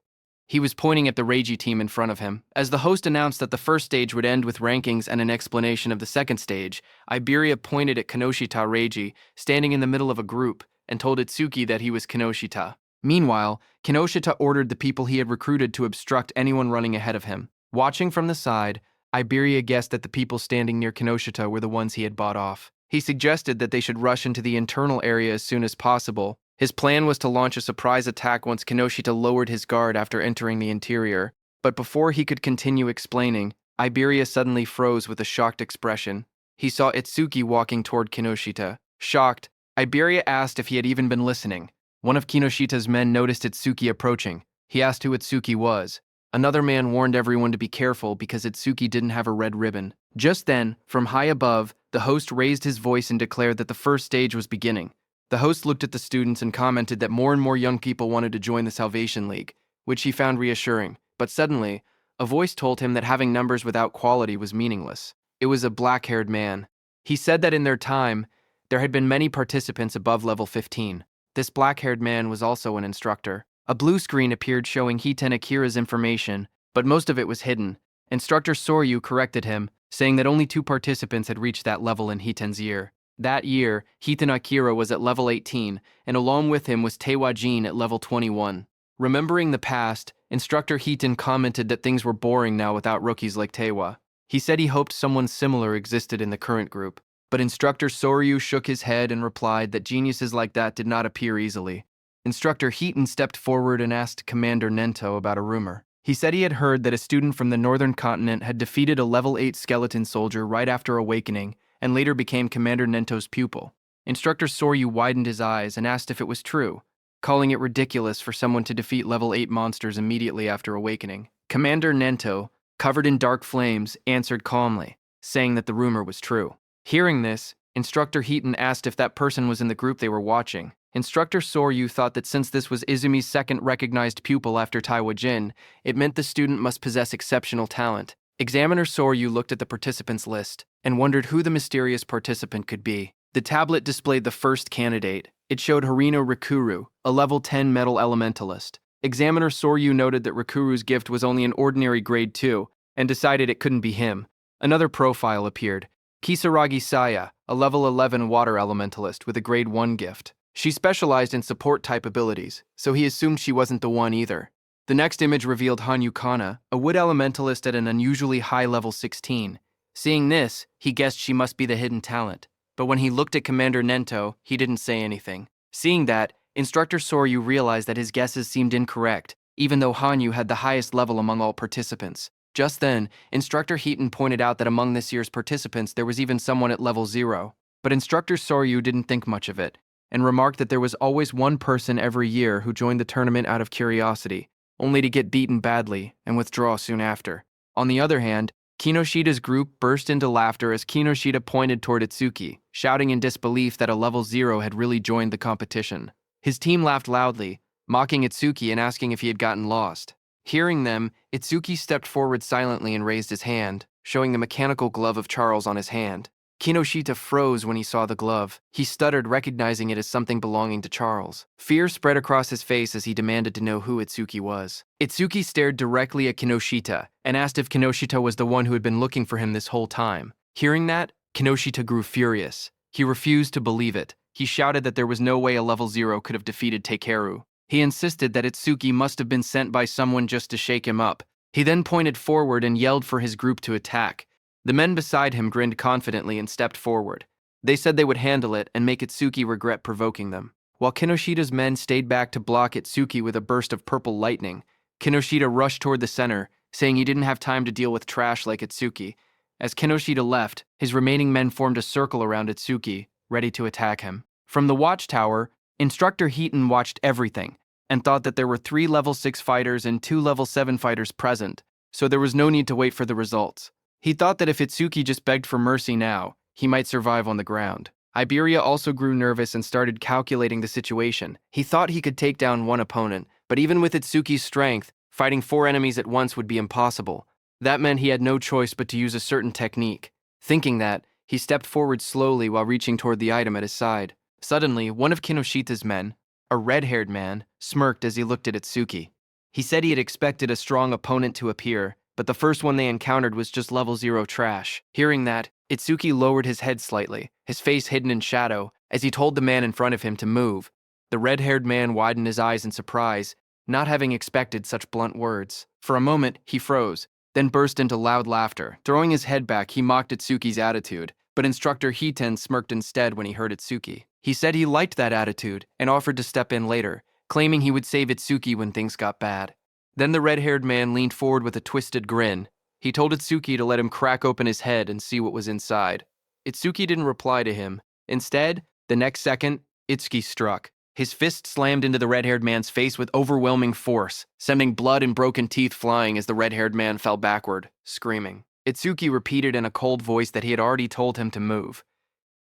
He was pointing at the Reiji team in front of him. As the host announced that the first stage would end with rankings and an explanation of the second stage, Iberia pointed at Kinoshita Reiji, standing in the middle of a group, and told Itsuki that he was Kinoshita. Meanwhile, Kinoshita ordered the people he had recruited to obstruct anyone running ahead of him. Watching from the side, Iberia guessed that the people standing near Kinoshita were the ones he had bought off. He suggested that they should rush into the internal area as soon as possible. His plan was to launch a surprise attack once Kinoshita lowered his guard after entering the interior. But before he could continue explaining, Iberia suddenly froze with a shocked expression. He saw Itsuki walking toward Kinoshita. Shocked, Iberia asked if he had even been listening. One of Kinoshita's men noticed Itsuki approaching. He asked who Itsuki was. Another man warned everyone to be careful because Itsuki didn't have a red ribbon. Just then, from high above, the host raised his voice and declared that the first stage was beginning. The host looked at the students and commented that more and more young people wanted to join the Salvation League, which he found reassuring. But suddenly, a voice told him that having numbers without quality was meaningless. It was a black-haired man. He said that in their time, there had been many participants above level 15. This black-haired man was also an instructor. A blue screen appeared showing Hiten Akira's information, but most of it was hidden. Instructor Soryu corrected him, saying that only 2 participants had reached that level in Hiten's year. That year, Hiten Akira was at level 18, and along with him was Tewa Jin at level 21. Remembering the past, Instructor Hiten commented that things were boring now without rookies like Tewa. He said he hoped someone similar existed in the current group, but Instructor Soryu shook his head and replied that geniuses like that did not appear easily. Instructor Hiten stepped forward and asked Commander Nento about a rumor. He said he had heard that a student from the northern continent had defeated a level 8 skeleton soldier right after awakening and later became Commander Nento's pupil. Instructor Soryu widened his eyes and asked if it was true, calling it ridiculous for someone to defeat level 8 monsters immediately after awakening. Commander Nento, covered in dark flames, answered calmly, saying that the rumor was true. Hearing this, Instructor Hiten asked if that person was in the group they were watching. Instructor Soryu thought that since this was Izumi's second recognized pupil after Taiwa Jin, it meant the student must possess exceptional talent. Examiner Soryu looked at the participants list and wondered who the mysterious participant could be. The tablet displayed the first candidate. It showed Harino Rikuru, a level 10 metal elementalist. Examiner Soryu noted that Rikuru's gift was only an ordinary grade 2 and decided it couldn't be him. Another profile appeared. Kisaragi Saya, a level 11 water elementalist with a grade 1 gift. She specialized in support-type abilities, so he assumed she wasn't the one either. The next image revealed Hanyu Kana, a wood elementalist at an unusually high level 16. Seeing this, he guessed she must be the hidden talent. But when he looked at Commander Nento, he didn't say anything. Seeing that, Instructor Soryu realized that his guesses seemed incorrect, even though Hanyu had the highest level among all participants. Just then, Instructor Hiten pointed out that among this year's participants there was even someone at level 0. But Instructor Soryu didn't think much of it, and remarked that there was always one person every year who joined the tournament out of curiosity, only to get beaten badly and withdraw soon after. On the other hand, Kinoshita's group burst into laughter as Kinoshita pointed toward Itsuki, shouting in disbelief that a level 0 had really joined the competition. His team laughed loudly, mocking Itsuki and asking if he had gotten lost. Hearing them, Itsuki stepped forward silently and raised his hand, showing the mechanical glove of Charles on his hand. Kinoshita froze when he saw the glove. He stuttered, recognizing it as something belonging to Charles. Fear spread across his face as he demanded to know who Itsuki was. Itsuki stared directly at Kinoshita and asked if Kinoshita was the one who had been looking for him this whole time. Hearing that, Kinoshita grew furious. He refused to believe it. He shouted that there was no way a level 0 could have defeated Takeru. He insisted that Itsuki must have been sent by someone just to shake him up. He then pointed forward and yelled for his group to attack. The men beside him grinned confidently and stepped forward. They said they would handle it and make Itsuki regret provoking them. While Kinoshita's men stayed back to block Itsuki with a burst of purple lightning, Kinoshita rushed toward the center, saying he didn't have time to deal with trash like Itsuki. As Kinoshita left, his remaining men formed a circle around Itsuki, ready to attack him. From the watchtower, Instructor Hiten watched everything and thought that there were 3 level 6 fighters and 2 level 7 fighters present, so there was no need to wait for the results. He thought that if Itsuki just begged for mercy now, he might survive on the ground. Iberia also grew nervous and started calculating the situation. He thought he could take down one opponent, but even with Itsuki's strength, fighting 4 enemies at once would be impossible. That meant he had no choice but to use a certain technique. Thinking that, he stepped forward slowly while reaching toward the item at his side. Suddenly, one of Kinoshita's men, a red-haired man, smirked as he looked at Itsuki. He said he had expected a strong opponent to appear, but the first one they encountered was just level 0 trash. Hearing that, Itsuki lowered his head slightly, his face hidden in shadow, as he told the man in front of him to move. The red-haired man widened his eyes in surprise, not having expected such blunt words. For a moment, he froze, then burst into loud laughter. Throwing his head back, he mocked Itsuki's attitude, but instructor Hiten smirked instead when he heard Itsuki. He said he liked that attitude and offered to step in later, claiming he would save Itsuki when things got bad. Then the red-haired man leaned forward with a twisted grin. He told Itsuki to let him crack open his head and see what was inside. Itsuki didn't reply to him. Instead, the next second, Itsuki struck. His fist slammed into the red-haired man's face with overwhelming force, sending blood and broken teeth flying as the red-haired man fell backward, screaming. Itsuki repeated in a cold voice that he had already told him to move.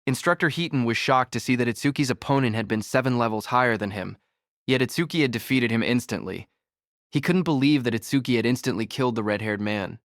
Instructor Hiten was shocked to see that Itsuki's opponent had been 7 levels higher than him, yet Itsuki had defeated him instantly. He couldn't believe that Itsuki had instantly killed the red-haired man.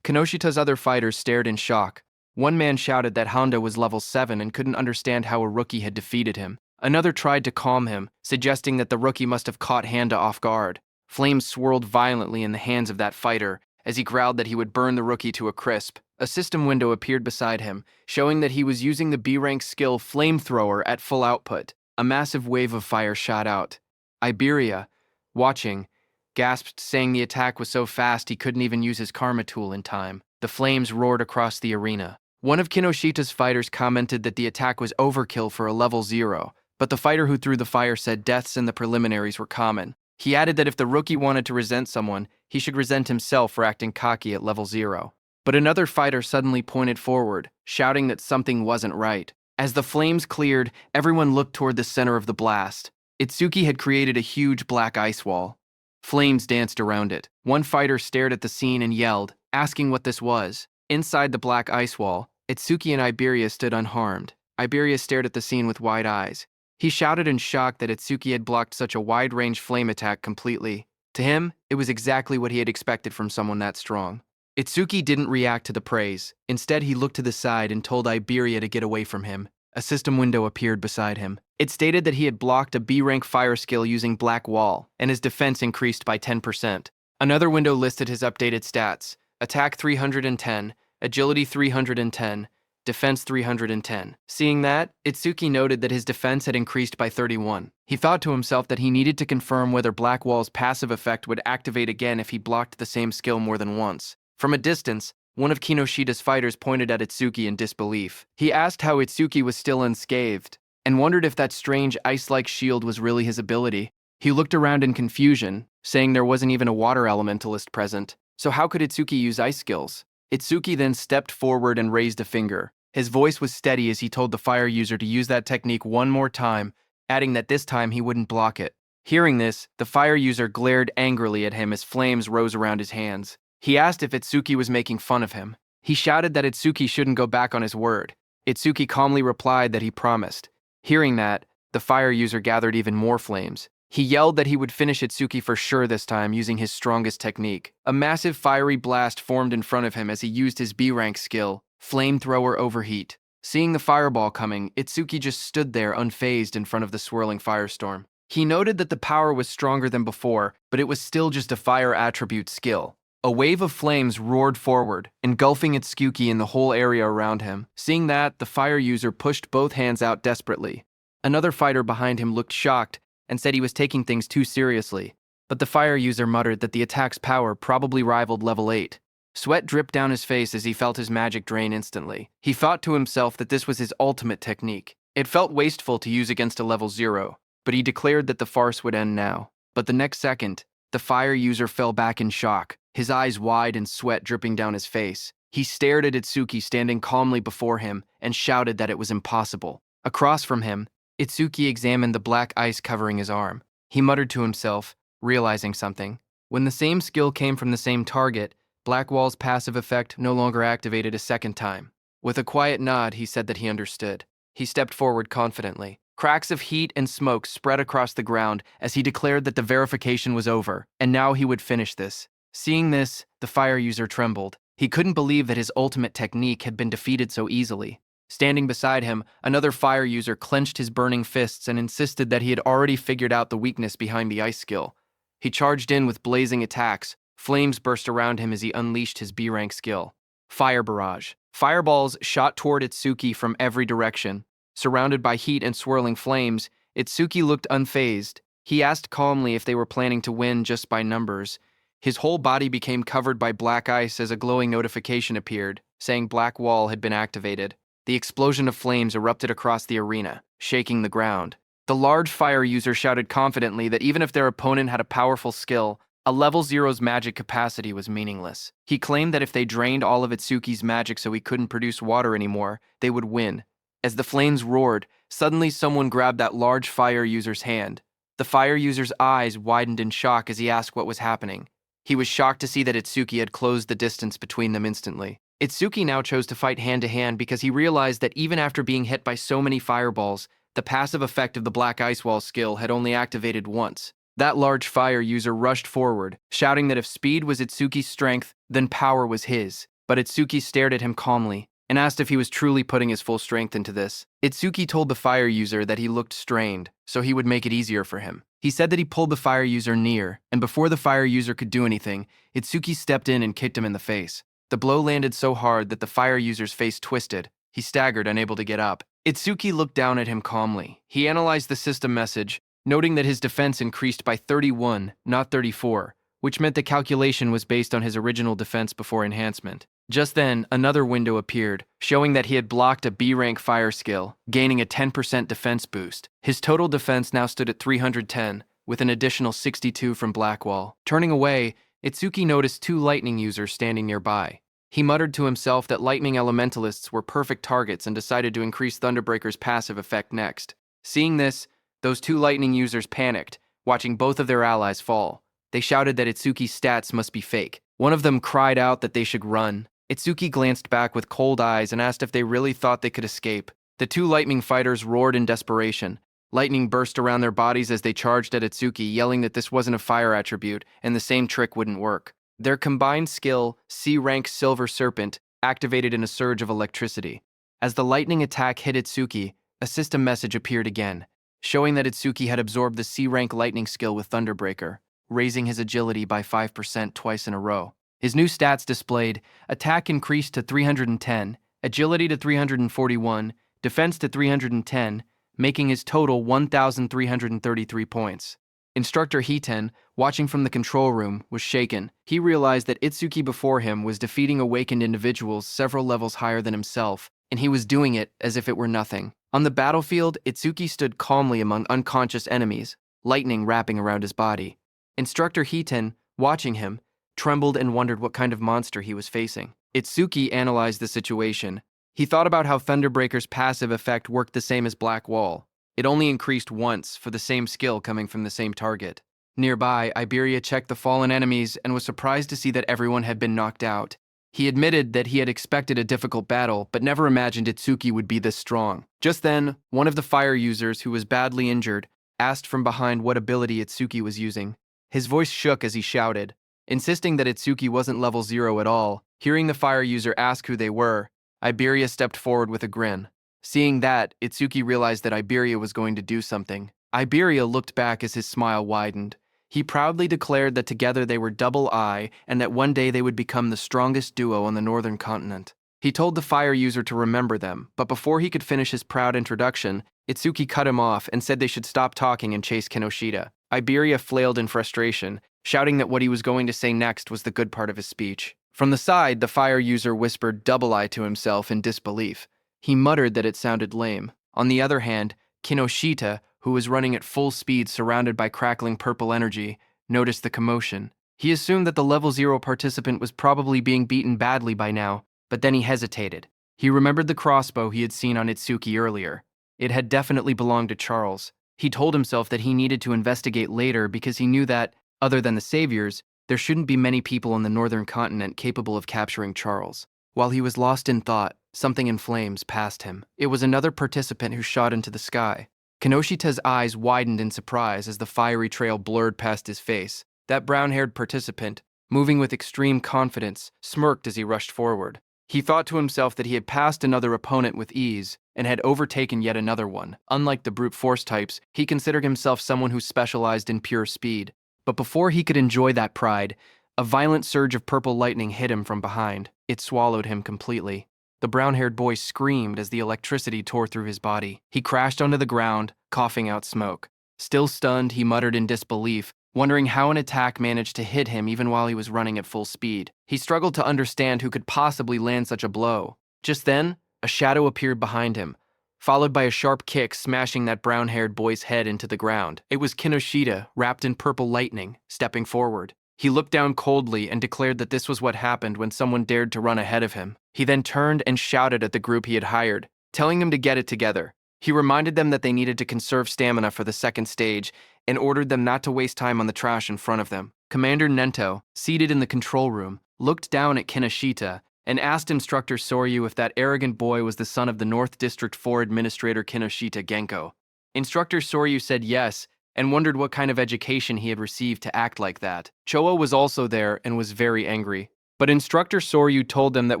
Kinoshita's other fighters stared in shock. One man shouted that Honda was level 7 and couldn't understand how a rookie had defeated him. Another tried to calm him, suggesting that the rookie must have caught Honda off guard. Flames swirled violently in the hands of that fighter as he growled that he would burn the rookie to a crisp. A system window appeared beside him, showing that he was using the B-rank skill Flamethrower at full output. A massive wave of fire shot out. Iberia, watching, gasped, saying the attack was so fast he couldn't even use his karma tool in time. The flames roared across the arena. One of Kinoshita's fighters commented that the attack was overkill for a level 0, but the fighter who threw the fire said deaths in the preliminaries were common. He added that if the rookie wanted to resent someone, he should resent himself for acting cocky at level 0. But another fighter suddenly pointed forward, shouting that something wasn't right. As the flames cleared, everyone looked toward the center of the blast. Itsuki had created a huge black ice wall. Flames danced around it. One fighter stared at the scene and yelled, asking what this was. Inside the black ice wall, Itsuki and Iberia stood unharmed. Iberia stared at the scene with wide eyes. He shouted in shock that Itsuki had blocked such a wide-range flame attack completely. To him, it was exactly what he had expected from someone that strong. Itsuki didn't react to the praise. Instead, he looked to the side and told Iberia to get away from him. A system window appeared beside him. It stated that he had blocked a B-rank fire skill using Black Wall, and his defense increased by 10%. Another window listed his updated stats: attack 310, agility 310, defense 310. Seeing that, Itsuki noted that his defense had increased by 31. He thought to himself that he needed to confirm whether Black Wall's passive effect would activate again if he blocked the same skill more than once. From a distance, one of Kinoshita's fighters pointed at Itsuki in disbelief. He asked how Itsuki was still unscathed, and wondered if that strange ice-like shield was really his ability. He looked around in confusion, saying there wasn't even a water elementalist present. So how could Itsuki use ice skills? Itsuki then stepped forward and raised a finger. His voice was steady as he told the fire user to use that technique one more time, adding that this time he wouldn't block it. Hearing this, the fire user glared angrily at him as flames rose around his hands. He asked if Itsuki was making fun of him. He shouted that Itsuki shouldn't go back on his word. Itsuki calmly replied that he promised. Hearing that, the fire user gathered even more flames. He yelled that he would finish Itsuki for sure this time using his strongest technique. A massive fiery blast formed in front of him as he used his B-rank skill, Flamethrower Overheat. Seeing the fireball coming, Itsuki just stood there unfazed in front of the swirling firestorm. He noted that the power was stronger than before, but it was still just a fire attribute skill. A wave of flames roared forward, engulfing Itsuki in the whole area around him. Seeing that, the fire user pushed both hands out desperately. Another fighter behind him looked shocked and said he was taking things too seriously, but the fire user muttered that the attack's power probably rivaled level 8. Sweat dripped down his face as he felt his magic drain instantly. He thought to himself that this was his ultimate technique. It felt wasteful to use against a level 0, but he declared that the farce would end now. But the next second, the fire user fell back in shock, his eyes wide and sweat dripping down his face. He stared at Itsuki standing calmly before him and shouted that it was impossible. Across from him, Itsuki examined the black ice covering his arm. He muttered to himself, realizing something. When the same skill came from the same target, Black Wall's passive effect no longer activated a second time. With a quiet nod, he said that he understood. He stepped forward confidently. Cracks of heat and smoke spread across the ground as he declared that the verification was over, and now he would finish this. Seeing this, the fire user trembled. He couldn't believe that his ultimate technique had been defeated so easily. Standing beside him, another fire user clenched his burning fists and insisted that he had already figured out the weakness behind the ice skill. He charged in with blazing attacks. Flames burst around him as he unleashed his B-rank skill. Fire Barrage. Fireballs shot toward Itsuki from every direction. Surrounded by heat and swirling flames, Itsuki looked unfazed. He asked calmly if they were planning to win just by numbers. His whole body became covered by black ice as a glowing notification appeared, saying Black Wall had been activated. The explosion of flames erupted across the arena, shaking the ground. The large fire user shouted confidently that even if their opponent had a powerful skill, a level 0's magic capacity was meaningless. He claimed that if they drained all of Itsuki's magic so he couldn't produce water anymore, they would win. As the flames roared, suddenly someone grabbed that large fire user's hand. The fire user's eyes widened in shock as he asked what was happening. He was shocked to see that Itsuki had closed the distance between them instantly. Itsuki now chose to fight hand-to-hand because he realized that even after being hit by so many fireballs, the passive effect of the Black Ice Wall skill had only activated once. That large fire user rushed forward, shouting that if speed was Itsuki's strength, then power was his. But Itsuki stared at him calmly and asked if he was truly putting his full strength into this. Itsuki told the fire user that he looked strained, so he would make it easier for him. He said that he pulled the fire user near, and before the fire user could do anything, Itsuki stepped in and kicked him in the face. The blow landed so hard that the fire user's face twisted. He staggered, unable to get up. Itsuki looked down at him calmly. He analyzed the system message, noting that his defense increased by 31, not 34, which meant the calculation was based on his original defense before enhancement. Just then, another window appeared, showing that he had blocked a B-rank fire skill, gaining a 10% defense boost. His total defense now stood at 310, with an additional 62 from Blackwall. Turning away, Itsuki noticed two lightning users standing nearby. He muttered to himself that lightning elementalists were perfect targets and decided to increase Thunderbreaker's passive effect next. Seeing this, those two lightning users panicked, watching both of their allies fall. They shouted that Itsuki's stats must be fake. One of them cried out that they should run. Itsuki glanced back with cold eyes and asked if they really thought they could escape. The two lightning fighters roared in desperation. Lightning burst around their bodies as they charged at Itsuki, yelling that this wasn't a fire attribute and the same trick wouldn't work. Their combined skill, C-rank Silver Serpent, activated in a surge of electricity. As the lightning attack hit Itsuki, a system message appeared again, showing that Itsuki had absorbed the C-rank lightning skill with Thunderbreaker, raising his agility by 5% twice in a row. His new stats displayed: attack increased to 310, agility to 341, defense to 310, making his total 1,333 points. Instructor Hiten, watching from the control room, was shaken. He realized that Itsuki before him was defeating awakened individuals several levels higher than himself, and he was doing it as if it were nothing. On the battlefield, Itsuki stood calmly among unconscious enemies, lightning wrapping around his body. Instructor Hiten, watching him, trembled and wondered what kind of monster he was facing. Itsuki analyzed the situation. He thought about how Thunderbreaker's passive effect worked the same as Black Wall. It only increased once for the same skill coming from the same target. Nearby, Iberia checked the fallen enemies and was surprised to see that everyone had been knocked out. He admitted that he had expected a difficult battle, but never imagined Itsuki would be this strong. Just then, one of the fire users, who was badly injured, asked from behind what ability Itsuki was using. His voice shook as he shouted, insisting that Itsuki wasn't level 0 at all. Hearing the fire user ask who they were, Iberia stepped forward with a grin. Seeing that, Itsuki realized that Iberia was going to do something. Iberia looked back as his smile widened. He proudly declared that together they were double I and that one day they would become the strongest duo on the northern continent. He told the fire user to remember them, but before he could finish his proud introduction, Itsuki cut him off and said they should stop talking and chase Kinoshita. Iberia flailed in frustration, shouting that what he was going to say next was the good part of his speech. From the side, the fire user whispered double I to himself in disbelief. He muttered that it sounded lame. On the other hand, Kinoshita, who was running at full speed surrounded by crackling purple energy, noticed the commotion. He assumed that the level 0 participant was probably being beaten badly by now, but then he hesitated. He remembered the crossbow he had seen on Itsuki earlier. It had definitely belonged to Charles. He told himself that he needed to investigate later because he knew that, other than the saviors, there shouldn't be many people on the northern continent capable of capturing Charles. While he was lost in thought, something in flames passed him. It was another participant who shot into the sky. Kinoshita's eyes widened in surprise as the fiery trail blurred past his face. That brown-haired participant, moving with extreme confidence, smirked as he rushed forward. He thought to himself that he had passed another opponent with ease and had overtaken yet another one. Unlike the brute force types, he considered himself someone who specialized in pure speed. But before he could enjoy that pride, a violent surge of purple lightning hit him from behind. It swallowed him completely. The brown-haired boy screamed as the electricity tore through his body. He crashed onto the ground, coughing out smoke. Still stunned, he muttered in disbelief wondering how an attack managed to hit him even while he was running at full speed. He struggled to understand who could possibly land such a blow. Just then, a shadow appeared behind him, followed by a sharp kick smashing that brown-haired boy's head into the ground. It was Kinoshita, wrapped in purple lightning, stepping forward. He looked down coldly and declared that this was what happened when someone dared to run ahead of him. He then turned and shouted at the group he had hired, telling them to get it together. He reminded them that they needed to conserve stamina for the second stage and ordered them not to waste time on the trash in front of them. Commander Nento, seated in the control room, looked down at Kinoshita and asked Instructor Soryu if that arrogant boy was the son of the North District 4 Administrator Kinoshita Genko. Instructor Soryu said yes and wondered what kind of education he had received to act like that. Choa was also there and was very angry. But Instructor Soryu told them that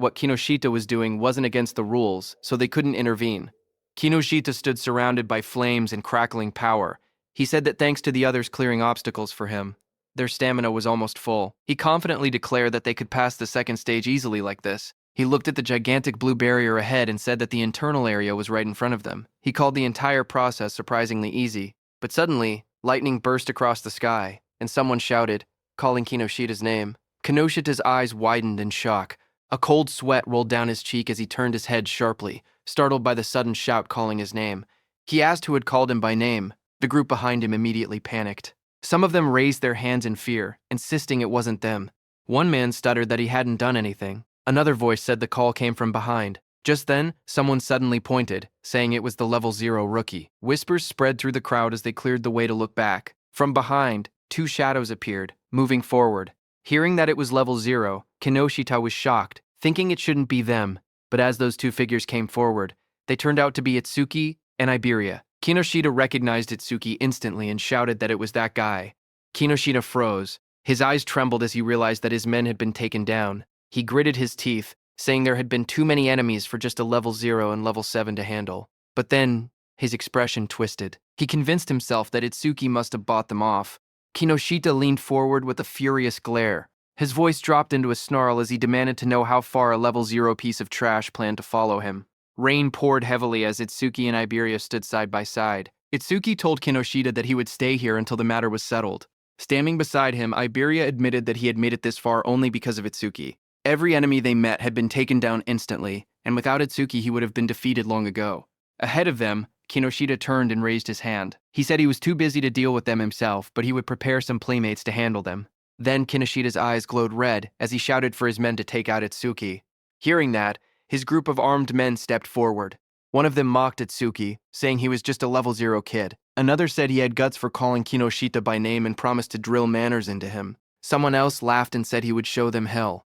what Kinoshita was doing wasn't against the rules, so they couldn't intervene. Kinoshita stood surrounded by flames and crackling power. He said that thanks to the others clearing obstacles for him, their stamina was almost full. He confidently declared that they could pass the second stage easily like this. He looked at the gigantic blue barrier ahead and said that the internal area was right in front of them. He called the entire process surprisingly easy. But suddenly, lightning burst across the sky, and someone shouted, calling Kinoshita's name. Kinoshita's eyes widened in shock. A cold sweat rolled down his cheek as he turned his head sharply, startled by the sudden shout calling his name. He asked who had called him by name. The group behind him immediately panicked. Some of them raised their hands in fear, insisting it wasn't them. One man stuttered that he hadn't done anything. Another voice said the call came from behind. Just then, someone suddenly pointed, saying it was the level 0 rookie. Whispers spread through the crowd as they cleared the way to look back. From behind, two shadows appeared, moving forward. Hearing that it was level 0, Kinoshita was shocked, thinking it shouldn't be them. But as those two figures came forward, they turned out to be Itsuki and Iberia. Kinoshita recognized Itsuki instantly and shouted that it was that guy. Kinoshita froze. His eyes trembled as he realized that his men had been taken down. He gritted his teeth, saying there had been too many enemies for just a level 0 and level 7 to handle. But then, his expression twisted. He convinced himself that Itsuki must have bought them off. Kinoshita leaned forward with a furious glare. His voice dropped into a snarl as he demanded to know how far a level 0 piece of trash planned to follow him. Rain poured heavily as Itsuki and Iberia stood side by side. Itsuki told Kinoshita that he would stay here until the matter was settled. Standing beside him, Iberia admitted that he had made it this far only because of Itsuki. Every enemy they met had been taken down instantly, and without Itsuki he would have been defeated long ago. Ahead of them, Kinoshita turned and raised his hand. He said he was too busy to deal with them himself, but he would prepare some playmates to handle them. Then Kinoshita's eyes glowed red as he shouted for his men to take out Itsuki. Hearing that, his group of armed men stepped forward. One of them mocked Itsuki, saying he was just a level 0 kid. Another said he had guts for calling Kinoshita by name and promised to drill manners into him. Someone else laughed and said he would show them hell.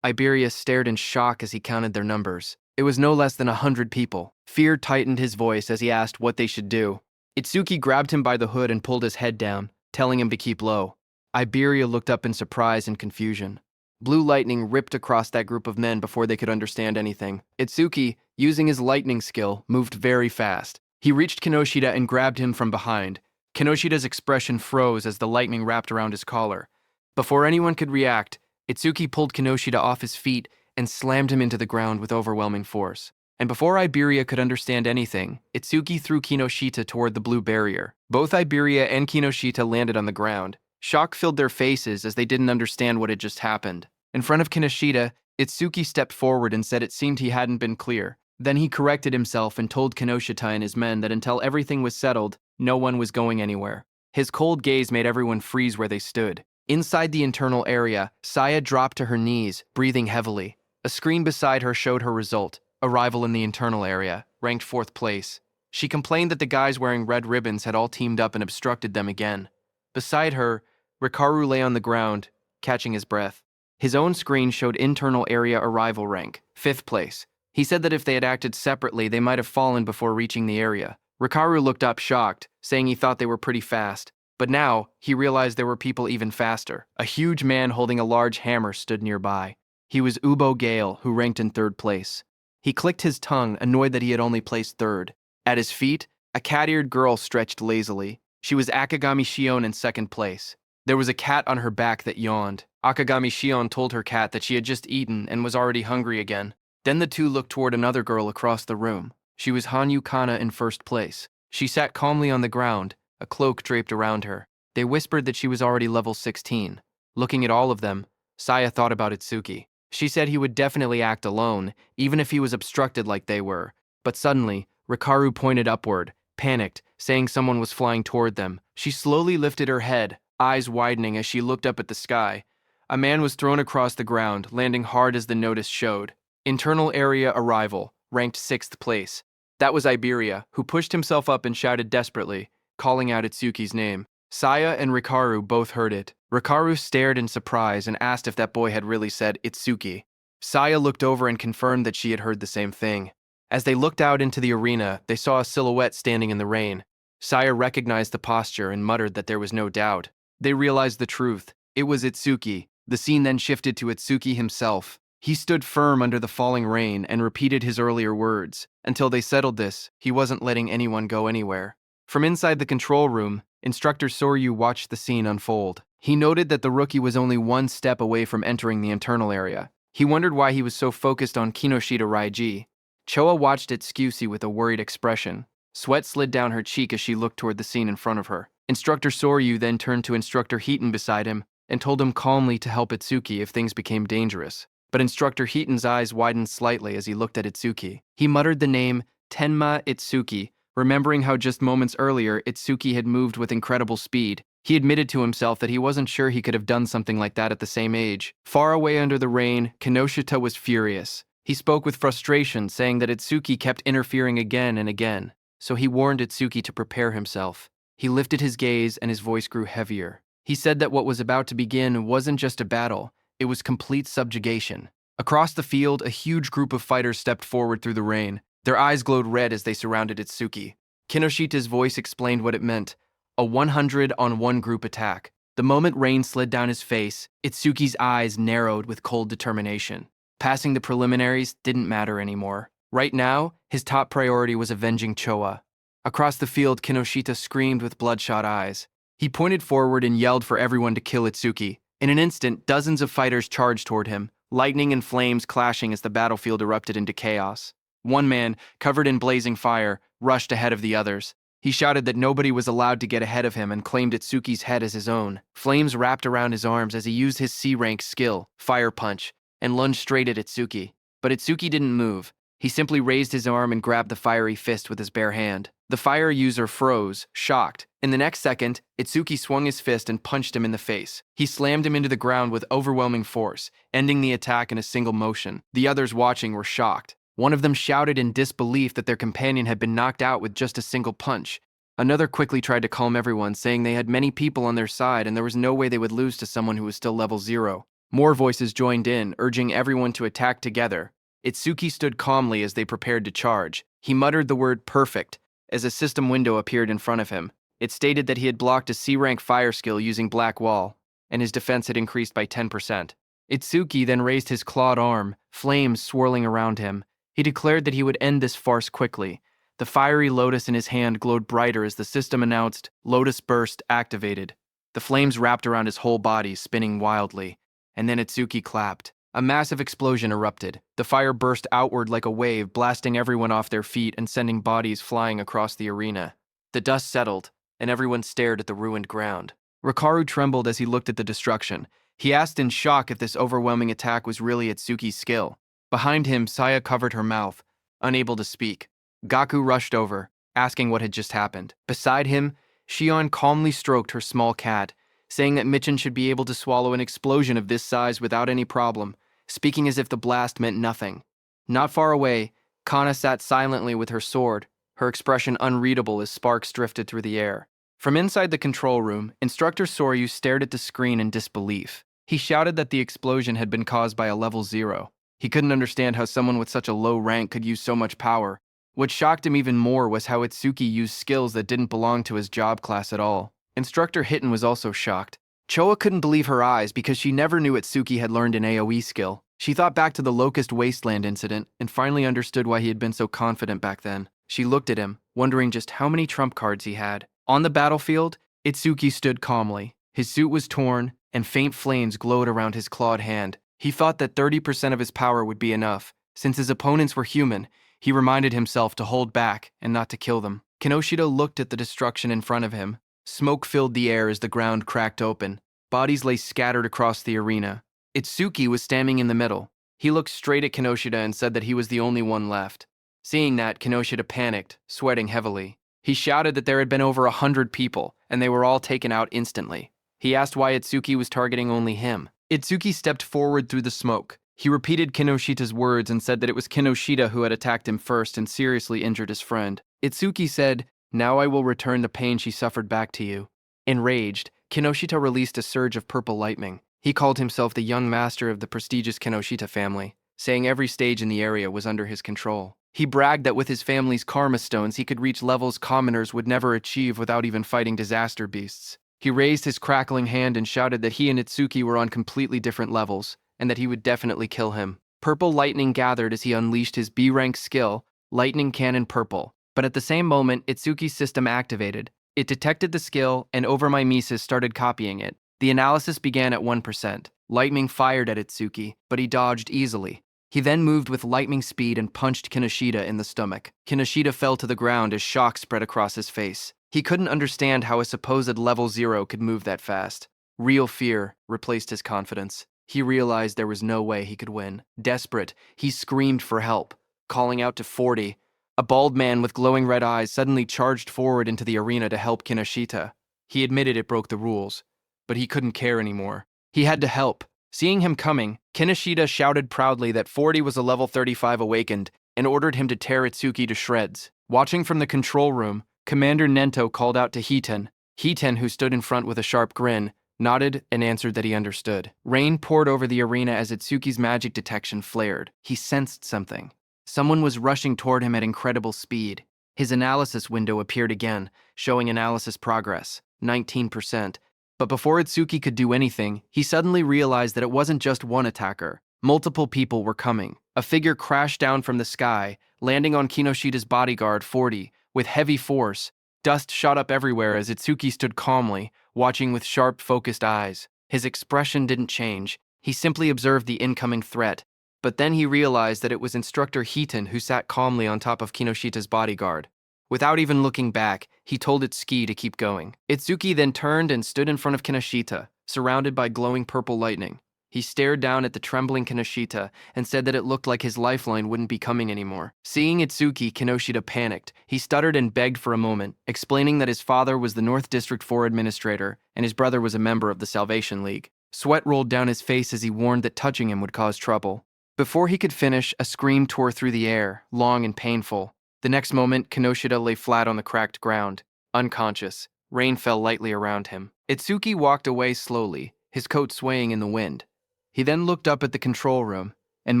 Iberia stared in shock as he counted their numbers. It was no less than 100 people. Fear tightened his voice as he asked what they should do. Itsuki grabbed him by the hood and pulled his head down, telling him to keep low. Iberia looked up in surprise and confusion. Blue lightning ripped across that group of men before they could understand anything. Itsuki, using his lightning skill, moved very fast. He reached Kinoshita and grabbed him from behind. Kinoshita's expression froze as the lightning wrapped around his collar. Before anyone could react, Itsuki pulled Kinoshita off his feet and slammed him into the ground with overwhelming force. And before Iberia could understand anything, Itsuki threw Kinoshita toward the blue barrier. Both Iberia and Kinoshita landed on the ground. Shock filled their faces as they didn't understand what had just happened. In front of Kinoshita, Itsuki stepped forward and said it seemed he hadn't been clear. Then he corrected himself and told Kinoshita and his men that until everything was settled, no one was going anywhere. His cold gaze made everyone freeze where they stood. Inside the internal area, Saya dropped to her knees, breathing heavily. A screen beside her showed her result, arrival in the internal area, ranked 4th place. She complained that the guys wearing red ribbons had all teamed up and obstructed them again. Beside her, Rikaru lay on the ground, catching his breath. His own screen showed internal area arrival rank, 5th place. He said that if they had acted separately, they might have fallen before reaching the area. Rikaru looked up shocked, saying he thought they were pretty fast. But now, he realized there were people even faster. A huge man holding a large hammer stood nearby. He was Ubo Gale, who ranked in 3rd place. He clicked his tongue, annoyed that he had only placed 3rd. At his feet, a cat-eared girl stretched lazily. She was Akagami Shion in 2nd place. There was a cat on her back that yawned. Akagami Shion told her cat that she had just eaten and was already hungry again. Then the two looked toward another girl across the room. She was Hanyu Kana in 1st place. She sat calmly on the ground, a cloak draped around her. They whispered that she was already level 16. Looking at all of them, Saya thought about Itsuki. She said he would definitely act alone, even if he was obstructed like they were. But suddenly, Rikaru pointed upward, panicked, saying someone was flying toward them. She slowly lifted her head, eyes widening as she looked up at the sky. A man was thrown across the ground, landing hard as the notice showed. Internal area arrival, ranked 6th place. That was Iberia, who pushed himself up and shouted desperately, calling out Itsuki's name. Saya and Rikaru both heard it. Rikaru stared in surprise and asked if that boy had really said Itsuki. Saya looked over and confirmed that she had heard the same thing. As they looked out into the arena, they saw a silhouette standing in the rain. Saya recognized the posture and muttered that there was no doubt. They realized the truth. It was Itsuki. The scene then shifted to Itsuki himself. He stood firm under the falling rain and repeated his earlier words. Until they settled this, he wasn't letting anyone go anywhere. From inside the control room, Instructor Soryu watched the scene unfold. He noted that the rookie was only one step away from entering the internal area. He wondered why he was so focused on Kinoshita Raiji. Choa watched Itsuki with a worried expression. Sweat slid down her cheek as she looked toward the scene in front of her. Instructor Soryu then turned to Instructor Heaton beside him and told him calmly to help Itsuki if things became dangerous. But Instructor Heaton's eyes widened slightly as he looked at Itsuki. He muttered the name Tenma Itsuki, remembering how just moments earlier Itsuki had moved with incredible speed. He admitted to himself that he wasn't sure he could have done something like that at the same age. Far away under the rain, Kinoshita was furious. He spoke with frustration, saying that Itsuki kept interfering again and again. So he warned Itsuki to prepare himself. He lifted his gaze and his voice grew heavier. He said that what was about to begin wasn't just a battle, it was complete subjugation. Across the field, a huge group of fighters stepped forward through the rain. Their eyes glowed red as they surrounded Itsuki. Kinoshita's voice explained what it meant, a 100-on-1 group attack. The moment rain slid down his face, Itsuki's eyes narrowed with cold determination. Passing the preliminaries didn't matter anymore. Right now, his top priority was avenging Choa. Across the field, Kinoshita screamed with bloodshot eyes. He pointed forward and yelled for everyone to kill Itsuki. In an instant, dozens of fighters charged toward him, lightning and flames clashing as the battlefield erupted into chaos. One man, covered in blazing fire, rushed ahead of the others. He shouted that nobody was allowed to get ahead of him and claimed Itsuki's head as his own. Flames wrapped around his arms as he used his C-rank skill, Fire Punch, and lunged straight at Itsuki. But Itsuki didn't move. He simply raised his arm and grabbed the fiery fist with his bare hand. The fire user froze, shocked. In the next second, Itsuki swung his fist and punched him in the face. He slammed him into the ground with overwhelming force, ending the attack in a single motion. The others watching were shocked. One of them shouted in disbelief that their companion had been knocked out with just a single punch. Another quickly tried to calm everyone, saying they had many people on their side and there was no way they would lose to someone who was still level 0. More voices joined in, urging everyone to attack together. Itsuki stood calmly as they prepared to charge. He muttered the word perfect as a system window appeared in front of him. It stated that he had blocked a C-rank fire skill using Black Wall, and his defense had increased by 10%. Itsuki then raised his clawed arm, flames swirling around him. He declared that he would end this farce quickly. The fiery lotus in his hand glowed brighter as the system announced, Lotus Burst activated. The flames wrapped around his whole body, spinning wildly. And then Itsuki clapped. A massive explosion erupted. The fire burst outward like a wave, blasting everyone off their feet and sending bodies flying across the arena. The dust settled, and everyone stared at the ruined ground. Rikaru trembled as he looked at the destruction. He asked in shock if this overwhelming attack was really Itsuki's skill. Behind him, Saya covered her mouth, unable to speak. Gaku rushed over, asking what had just happened. Beside him, Shion calmly stroked her small cat, saying that Michin should be able to swallow an explosion of this size without any problem, speaking as if the blast meant nothing. Not far away, Kana sat silently with her sword, her expression unreadable as sparks drifted through the air. From inside the control room, Instructor Soryu stared at the screen in disbelief. He shouted that the explosion had been caused by a level 0. He couldn't understand how someone with such a low rank could use so much power. What shocked him even more was how Itsuki used skills that didn't belong to his job class at all. Instructor Hitten was also shocked. Choa couldn't believe her eyes because she never knew Itsuki had learned an AoE skill. She thought back to the Locust Wasteland incident and finally understood why he had been so confident back then. She looked at him, wondering just how many trump cards he had. On the battlefield, Itsuki stood calmly. His suit was torn, and faint flames glowed around his clawed hand. He thought that 30% of his power would be enough. Since his opponents were human, he reminded himself to hold back and not to kill them. Kinoshita looked at the destruction in front of him. Smoke filled the air as the ground cracked open. Bodies lay scattered across the arena. Itsuki was standing in the middle. He looked straight at Kinoshita and said that he was the only one left. Seeing that, Kinoshita panicked, sweating heavily. He shouted that there had been over 100 people, and they were all taken out instantly. He asked why Itsuki was targeting only him. Itsuki stepped forward through the smoke. He repeated Kinoshita's words and said that it was Kinoshita who had attacked him first and seriously injured his friend. Itsuki said, "Now I will return the pain she suffered back to you." Enraged, Kinoshita released a surge of purple lightning. He called himself the young master of the prestigious Kinoshita family, saying every stage in the area was under his control. He bragged that with his family's karma stones, he could reach levels commoners would never achieve without even fighting disaster beasts. He raised his crackling hand and shouted that he and Itsuki were on completely different levels, and that he would definitely kill him. Purple lightning gathered as he unleashed his B-rank skill, Lightning Cannon Purple. But at the same moment, Itsuki's system activated. It detected the skill, and overmimesis started copying it. The analysis began at 1%. Lightning fired at Itsuki, but he dodged easily. He then moved with lightning speed and punched Kinoshita in the stomach. Kinoshita fell to the ground as shock spread across his face. He couldn't understand how a supposed level 0 could move that fast. Real fear replaced his confidence. He realized there was no way he could win. Desperate, he screamed for help, calling out to 40. A bald man with glowing red eyes suddenly charged forward into the arena to help Kinoshita. He admitted it broke the rules, but he couldn't care anymore. He had to help. Seeing him coming, Kinoshita shouted proudly that 40 was a level 35 awakened and ordered him to tear Itsuki to shreds. Watching from the control room, Commander Nento called out to Hiten. Hiten, who stood in front with a sharp grin, nodded and answered that he understood. Rain poured over the arena as Itsuki's magic detection flared. He sensed something. Someone was rushing toward him at incredible speed. His analysis window appeared again, showing analysis progress, 19%. But before Itsuki could do anything, he suddenly realized that it wasn't just one attacker. Multiple people were coming. A figure crashed down from the sky, landing on Kinoshita's bodyguard, 40, with heavy force. Dust shot up everywhere as Itsuki stood calmly, watching with sharp, focused eyes. His expression didn't change. He simply observed the incoming threat. But then he realized that it was Instructor Hiten who sat calmly on top of Kinoshita's bodyguard. Without even looking back, he told Itsuki to keep going. Itsuki then turned and stood in front of Kinoshita, surrounded by glowing purple lightning. He stared down at the trembling Kinoshita and said that it looked like his lifeline wouldn't be coming anymore. Seeing Itsuki, Kinoshita panicked. He stuttered and begged for a moment, explaining that his father was the North District 4 administrator and his brother was a member of the Salvation League. Sweat rolled down his face as he warned that touching him would cause trouble. Before he could finish, a scream tore through the air, long and painful. The next moment, Kinoshita lay flat on the cracked ground, unconscious. Rain fell lightly around him. Itsuki walked away slowly, his coat swaying in the wind. He then looked up at the control room and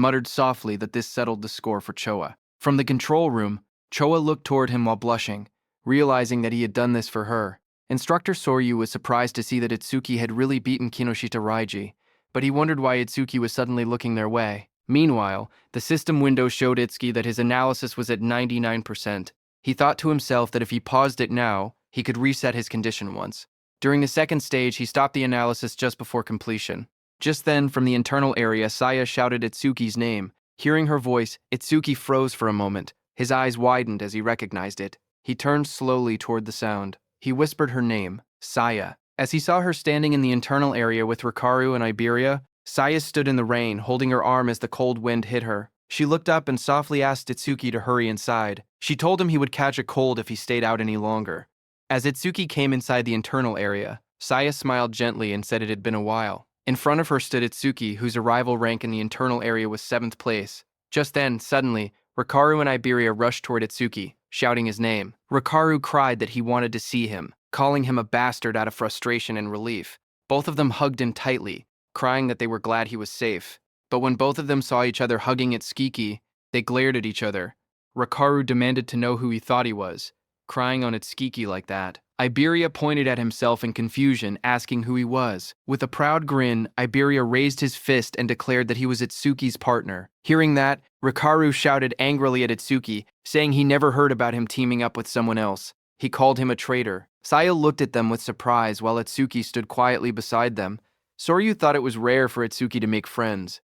muttered softly that this settled the score for Choa. From the control room, Choa looked toward him while blushing, realizing that he had done this for her. Instructor Soryu was surprised to see that Itsuki had really beaten Kinoshita Raiji, but he wondered why Itsuki was suddenly looking their way. Meanwhile, the system window showed Itsuki that his analysis was at 99%. He thought to himself that if he paused it now, he could reset his condition once. During the second stage, he stopped the analysis just before completion. Just then, from the internal area, Saya shouted Itsuki's name. Hearing her voice, Itsuki froze for a moment. His eyes widened as he recognized it. He turned slowly toward the sound. He whispered her name, Saya. As he saw her standing in the internal area with Rikaru and Iberia, Saya stood in the rain, holding her arm as the cold wind hit her. She looked up and softly asked Itsuki to hurry inside. She told him he would catch a cold if he stayed out any longer. As Itsuki came inside the internal area, Saya smiled gently and said it had been a while. In front of her stood Itsuki, whose arrival rank in the internal area was 7th place. Just then, suddenly, Rikaru and Iberia rushed toward Itsuki, shouting his name. Rikaru cried that he wanted to see him, calling him a bastard out of frustration and relief. Both of them hugged him tightly, crying that they were glad he was safe. But when both of them saw each other hugging Itsuki, they glared at each other. Rikaru demanded to know who he thought he was, crying on Itsuki like that. Iberia pointed at himself in confusion, asking who he was. With a proud grin, Iberia raised his fist and declared that he was Itsuki's partner. Hearing that, Rikaru shouted angrily at Itsuki, saying he never heard about him teaming up with someone else. He called him a traitor. Saya looked at them with surprise while Itsuki stood quietly beside them. Soryu thought it was rare for Itsuki to make friends.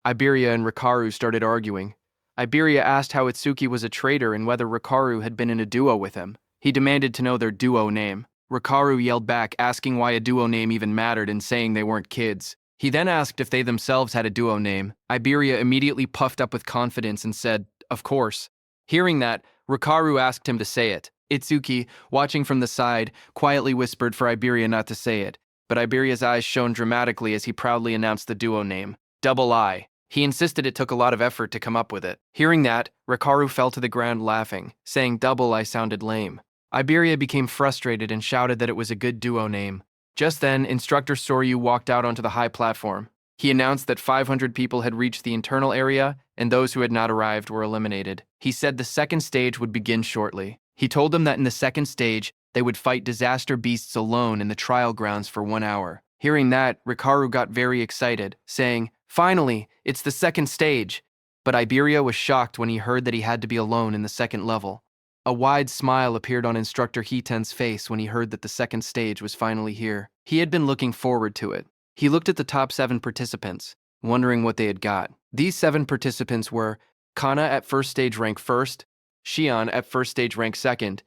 Iberia and Rikaru started arguing. Iberia asked how Itsuki was a traitor and whether Rikaru had been in a duo with him. He demanded to know their duo name. Rikaru yelled back, asking why a duo name even mattered and saying they weren't kids. He then asked if they themselves had a duo name. Iberia immediately puffed up with confidence and said, "Of course." Hearing that, Rikaru asked him to say it. Itsuki, watching from the side, quietly whispered for Iberia not to say it, but Iberia's eyes shone dramatically as he proudly announced the duo name, Double I. He insisted it took a lot of effort to come up with it. Hearing that, Rikaru fell to the ground laughing, saying Double I sounded lame. Iberia became frustrated and shouted that it was a good duo name. Just then, Instructor Soryu walked out onto the high platform. He announced that 500 people had reached the internal area, and those who had not arrived were eliminated. He said the second stage would begin shortly. He told them that in the second stage, they would fight disaster beasts alone in the trial grounds for 1 hour. Hearing that, Rikaru got very excited, saying, "Finally, it's the second stage." But Iberia was shocked when he heard that he had to be alone in the second level. A wide smile appeared on Instructor Hiten's face when he heard that the second stage was finally here. He had been looking forward to it. He looked at the top 7 participants, wondering what they had got. These 7 participants were Kana at first stage rank 1st, Shion at first stage rank 2nd,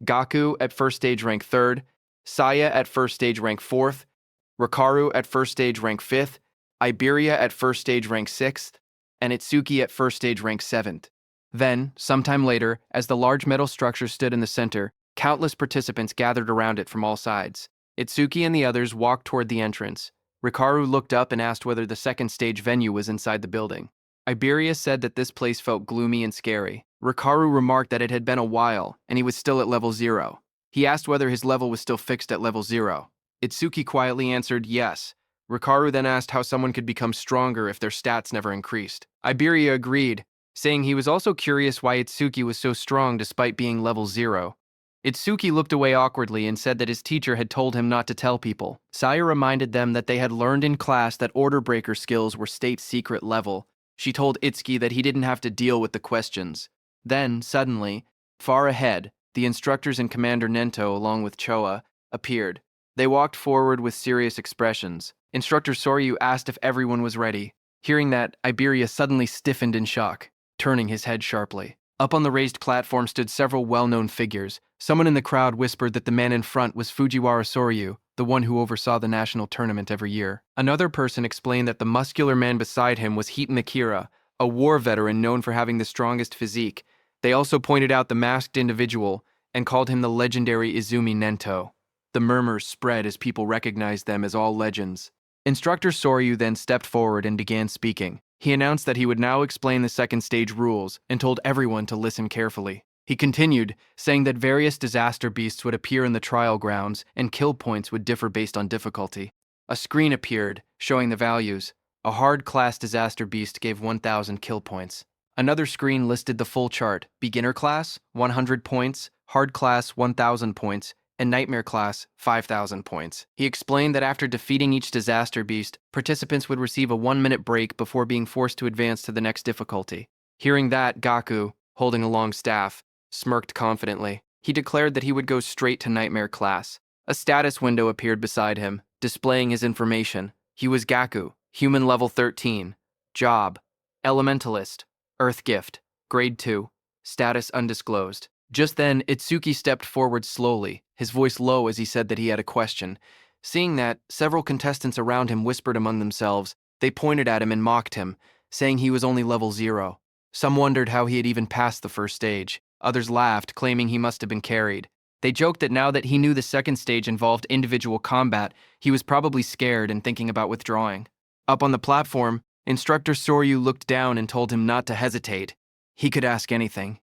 Gaku at first stage rank 3rd, Saya at first stage rank 4th, Rikaru at first stage rank 5th, Iberia at first stage rank 6th, and Itsuki at first stage rank 7th. Then, sometime later, as the large metal structure stood in the center, countless participants gathered around it from all sides. Itsuki and the others walked toward the entrance. Rikaru looked up and asked whether the second stage venue was inside the building. Iberia said that this place felt gloomy and scary. Rikaru remarked that it had been a while, and he was still at level 0. He asked whether his level was still fixed at level 0. Itsuki quietly answered yes. Rikaru then asked how someone could become stronger if their stats never increased. Iberia agreed, saying he was also curious why Itsuki was so strong despite being level 0. Itsuki looked away awkwardly and said that his teacher had told him not to tell people. Saya reminded them that they had learned in class that order breaker skills were state secret level. She told Itsuki that he didn't have to deal with the questions. Then, suddenly, far ahead, the instructors and Commander Nento, along with Choa, appeared. They walked forward with serious expressions. Instructor Soryu asked if everyone was ready. Hearing that, Iberia suddenly stiffened in shock, turning his head sharply. Up on the raised platform stood several well-known figures. Someone in the crowd whispered that the man in front was Fujiwara Soryu, the one who oversaw the national tournament every year. Another person explained that the muscular man beside him was Hiton Akira, a war veteran known for having the strongest physique. They also pointed out the masked individual and called him the legendary Izumi Nento. The murmurs spread as people recognized them as all legends. Instructor Soryu then stepped forward and began speaking. He announced that he would now explain the second stage rules and told everyone to listen carefully. He continued, saying that various disaster beasts would appear in the trial grounds and kill points would differ based on difficulty. A screen appeared, showing the values. A hard-class disaster beast gave 1,000 kill points. Another screen listed the full chart: beginner class, 100 points, hard class, 1,000 points, and nightmare class, 5,000 points. He explained that after defeating each disaster beast, participants would receive a 1-minute break before being forced to advance to the next difficulty. Hearing that, Gaku, holding a long staff, smirked confidently. He declared that he would go straight to nightmare class. A status window appeared beside him, displaying his information. He was Gaku, human level 13. Job: Elementalist. Earth gift. Grade 2. Status undisclosed. Just then, Itsuki stepped forward slowly, his voice low as he said that he had a question. Seeing that, several contestants around him whispered among themselves. They pointed at him and mocked him, saying he was only level 0. Some wondered how he had even passed the first stage. Others laughed, claiming he must have been carried. They joked that now that he knew the second stage involved individual combat, he was probably scared and thinking about withdrawing. Up on the platform, Instructor Soryu looked down and told him not to hesitate. He could ask anything.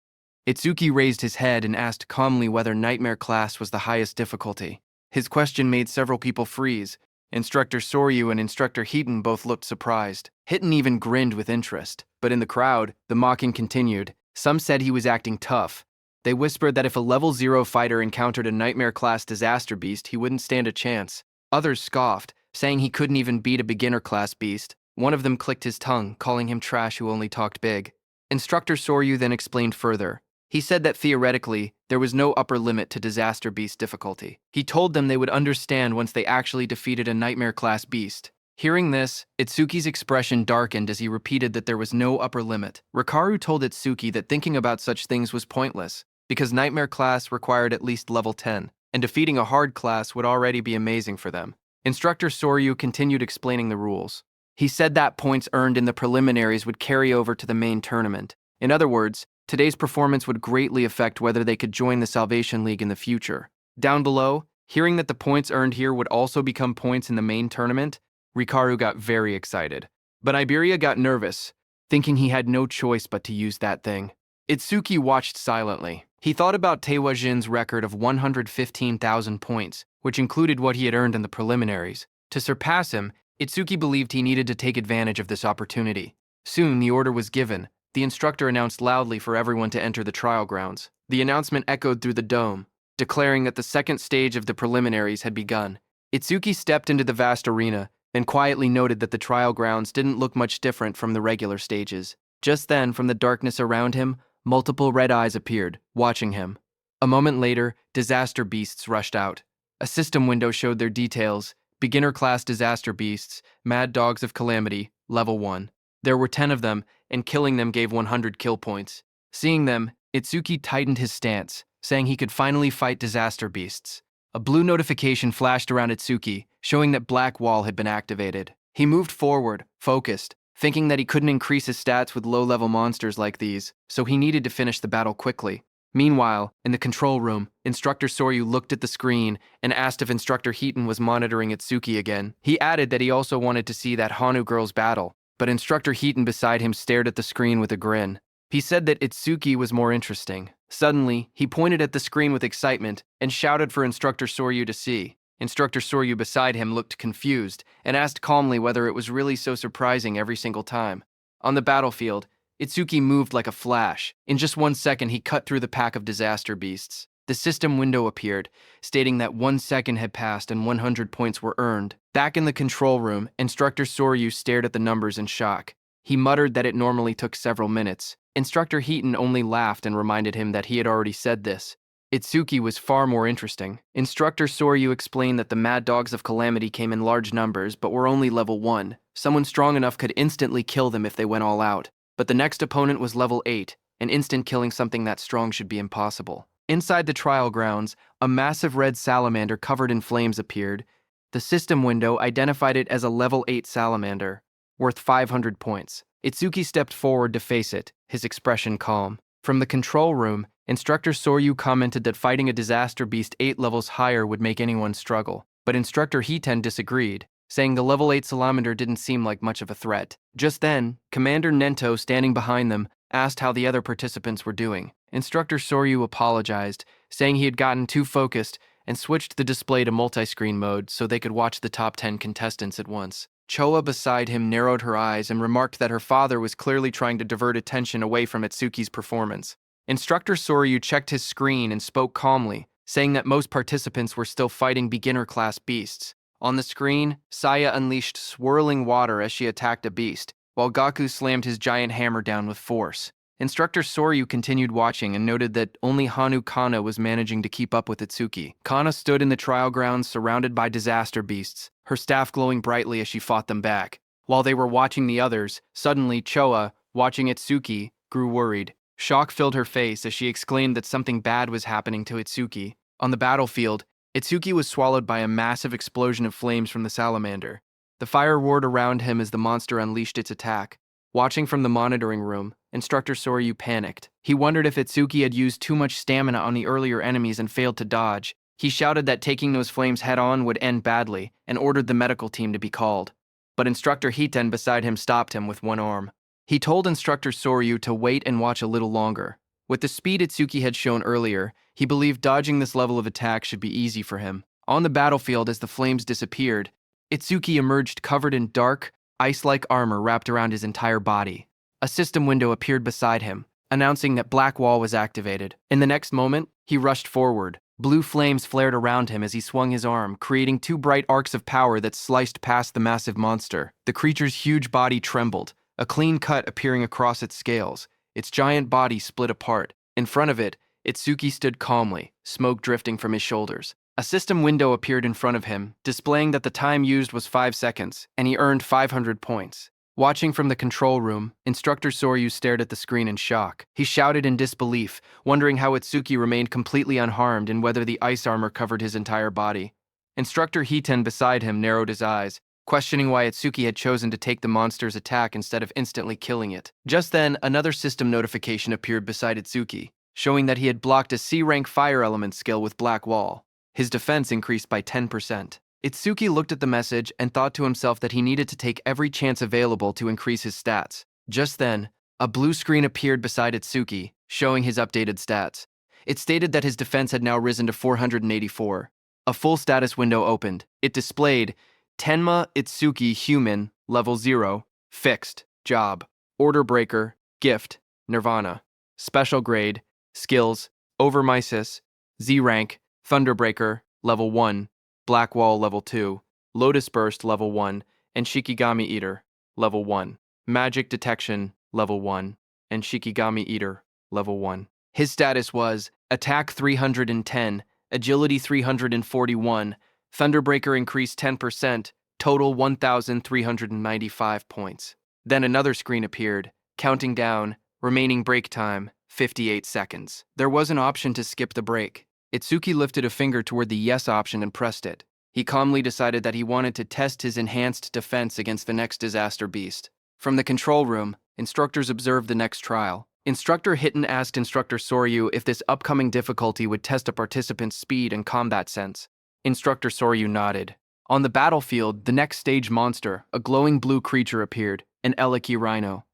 Itsuki raised his head and asked calmly whether nightmare class was the highest difficulty. His question made several people freeze. Instructor Soryu and Instructor Hiton both looked surprised. Hiton even grinned with interest. But in the crowd, the mocking continued. Some said he was acting tough. They whispered that if a level 0 fighter encountered a nightmare class disaster beast, he wouldn't stand a chance. Others scoffed, saying he couldn't even beat a beginner class beast. One of them clicked his tongue, calling him trash who only talked big. Instructor Soryu then explained further. He said that theoretically, there was no upper limit to disaster beast difficulty. He told them they would understand once they actually defeated a nightmare class beast. Hearing this, Itsuki's expression darkened as he repeated that there was no upper limit. Rikaru told Itsuki that thinking about such things was pointless, because nightmare class required at least level 10, and defeating a hard class would already be amazing for them. Instructor Soryu continued explaining the rules. He said that points earned in the preliminaries would carry over to the main tournament. In other words, today's performance would greatly affect whether they could join the Salvation League in the future. Down below, hearing that the points earned here would also become points in the main tournament, Rikaru got very excited. But Iberia got nervous, thinking he had no choice but to use that thing. Itsuki watched silently. He thought about Taewa Jin's record of 115,000 points, which included what he had earned in the preliminaries. To surpass him, Itsuki believed he needed to take advantage of this opportunity. Soon, the order was given. The instructor announced loudly for everyone to enter the trial grounds. The announcement echoed through the dome, declaring that the second stage of the preliminaries had begun. Itsuki stepped into the vast arena and quietly noted that the trial grounds didn't look much different from the regular stages. Just then, from the darkness around him, multiple red eyes appeared, watching him. A moment later, disaster beasts rushed out. A system window showed their details: beginner-class disaster beasts, mad dogs of calamity, level 1. There were 10 of them, and killing them gave 100 kill points. Seeing them, Itsuki tightened his stance, saying he could finally fight disaster beasts. A blue notification flashed around Itsuki, showing that Black Wall had been activated. He moved forward, focused, thinking that he couldn't increase his stats with low-level monsters like these, so he needed to finish the battle quickly. Meanwhile, in the control room, Instructor Soryu looked at the screen and asked if Instructor Heaton was monitoring Itsuki again. He added that he also wanted to see that Hanu girl's battle, but Instructor Heaton beside him stared at the screen with a grin. He said that Itsuki was more interesting. Suddenly, he pointed at the screen with excitement and shouted for Instructor Soryu to see. Instructor Soryu beside him looked confused and asked calmly whether it was really so surprising every single time. On the battlefield, Itsuki moved like a flash. In just 1 second, he cut through the pack of disaster beasts. The system window appeared, stating that 1 second had passed and 100 points were earned. Back in the control room, Instructor Soryu stared at the numbers in shock. He muttered that it normally took several minutes. Instructor Heaton only laughed and reminded him that he had already said this. Itsuki was far more interesting. Instructor Soryu explained that the Mad Dogs of Calamity came in large numbers but were only level 1. Someone strong enough could instantly kill them if they went all out. But the next opponent was level 8, and instant killing something that strong should be impossible. Inside the trial grounds, a massive red salamander covered in flames appeared. The system window identified it as a level 8 salamander, worth 500 points. Itsuki stepped forward to face it, his expression calm. From the control room, Instructor Soryu commented that fighting a disaster beast 8 levels higher would make anyone struggle. But Instructor Hiten disagreed, saying the level 8 salamander didn't seem like much of a threat. Just then, Commander Nento, standing behind them, asked how the other participants were doing. Instructor Soryu apologized, saying he had gotten too focused and switched the display to multi-screen mode so they could watch the top 10 contestants at once. Choa beside him narrowed her eyes and remarked that her father was clearly trying to divert attention away from Itsuki's performance. Instructor Soryu checked his screen and spoke calmly, saying that most participants were still fighting beginner-class beasts. On the screen, Saya unleashed swirling water as she attacked a beast, while Gaku slammed his giant hammer down with force. Instructor Soryu continued watching and noted that only Hanu Kana was managing to keep up with Itsuki. Kana stood in the trial grounds surrounded by disaster beasts, her staff glowing brightly as she fought them back. While they were watching the others, suddenly Choa, watching Itsuki, grew worried. Shock filled her face as she exclaimed that something bad was happening to Itsuki. On the battlefield, Itsuki was swallowed by a massive explosion of flames from the salamander. The fire roared around him as the monster unleashed its attack. Watching from the monitoring room, Instructor Soryu panicked. He wondered if Itsuki had used too much stamina on the earlier enemies and failed to dodge. He shouted that taking those flames head-on would end badly and ordered the medical team to be called. But Instructor Hiten beside him stopped him with one arm. He told Instructor Soryu to wait and watch a little longer. With the speed Itsuki had shown earlier, he believed dodging this level of attack should be easy for him. On the battlefield, as the flames disappeared, Itsuki emerged covered in dark, ice-like armor wrapped around his entire body. A system window appeared beside him, announcing that Black Wall was activated. In the next moment, he rushed forward. Blue flames flared around him as he swung his arm, creating 2 bright arcs of power that sliced past the massive monster. The creature's huge body trembled, a clean cut appearing across its scales. Its giant body split apart. In front of it, Itsuki stood calmly, smoke drifting from his shoulders. A system window appeared in front of him, displaying that the time used was 5 seconds, and he earned 500 points. Watching from the control room, Instructor Soryu stared at the screen in shock. He shouted in disbelief, wondering how Itsuki remained completely unharmed and whether the ice armor covered his entire body. Instructor Hiten beside him narrowed his eyes, questioning why Itsuki had chosen to take the monster's attack instead of instantly killing it. Just then, another system notification appeared beside Itsuki, showing that he had blocked a C-rank fire element skill with Black Wall. His defense increased by 10%. Itsuki looked at the message and thought to himself that he needed to take every chance available to increase his stats. Just then, a blue screen appeared beside Itsuki, showing his updated stats. It stated that his defense had now risen to 484. A full status window opened. It displayed Tenma Itsuki Human, Level 0, Fixed, Job, Order Breaker, Gift, Nirvana, Special Grade, Skills, Overmisis, Z Rank, Thunderbreaker, Level 1, Black Wall Level 2, Lotus Burst Level 1, and Shikigami Eater, Level 1. Magic Detection, Level 1, and Shikigami Eater, Level 1. His status was Attack 310, Agility 341, Thunderbreaker increased 10%, total 1,395 points. Then another screen appeared, counting down, remaining break time, 58 seconds. There was an option to skip the break. Itsuki lifted a finger toward the yes option and pressed it. He calmly decided that he wanted to test his enhanced defense against the next disaster beast. From the control room, instructors observed the next trial. Instructor Hiten asked Instructor Soryu if this upcoming difficulty would test a participant's speed and combat sense. Instructor Soryu nodded. On the battlefield, the next stage monster, a glowing blue creature, appeared, an Eleki rhino.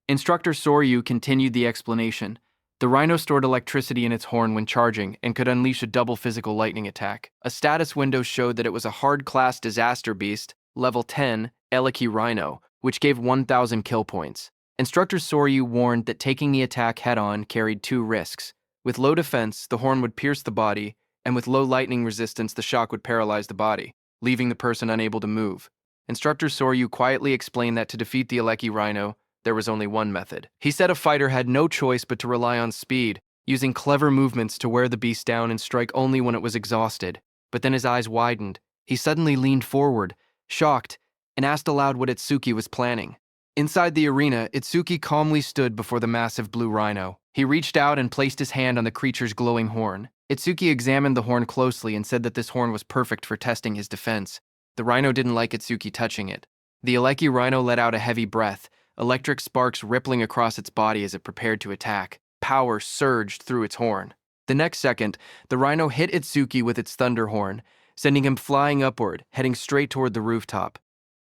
Instructor Soryu continued the explanation. The rhino stored electricity in its horn when charging and could unleash a double physical lightning attack. A status window showed that it was a hard-class disaster beast, level 10, Eleki rhino, which gave 1,000 kill points. Instructor Soryu warned that taking the attack head-on carried two risks. With low defense, the horn would pierce the body, and with low lightning resistance, the shock would paralyze the body, leaving the person unable to move. Instructor Soryu quietly explained that to defeat the Eleki rhino, there was only one method. He said a fighter had no choice but to rely on speed, using clever movements to wear the beast down and strike only when it was exhausted. But then his eyes widened. He suddenly leaned forward, shocked, and asked aloud what Itsuki was planning. Inside the arena, Itsuki calmly stood before the massive blue rhino. He reached out and placed his hand on the creature's glowing horn. Itsuki examined the horn closely and said that this horn was perfect for testing his defense. The rhino didn't like Itsuki touching it. The Eleki rhino let out a heavy breath, electric sparks rippling across its body as it prepared to attack. Power surged through its horn. The next second, the rhino hit Itsuki with its thunder horn, sending him flying upward, heading straight toward the rooftop.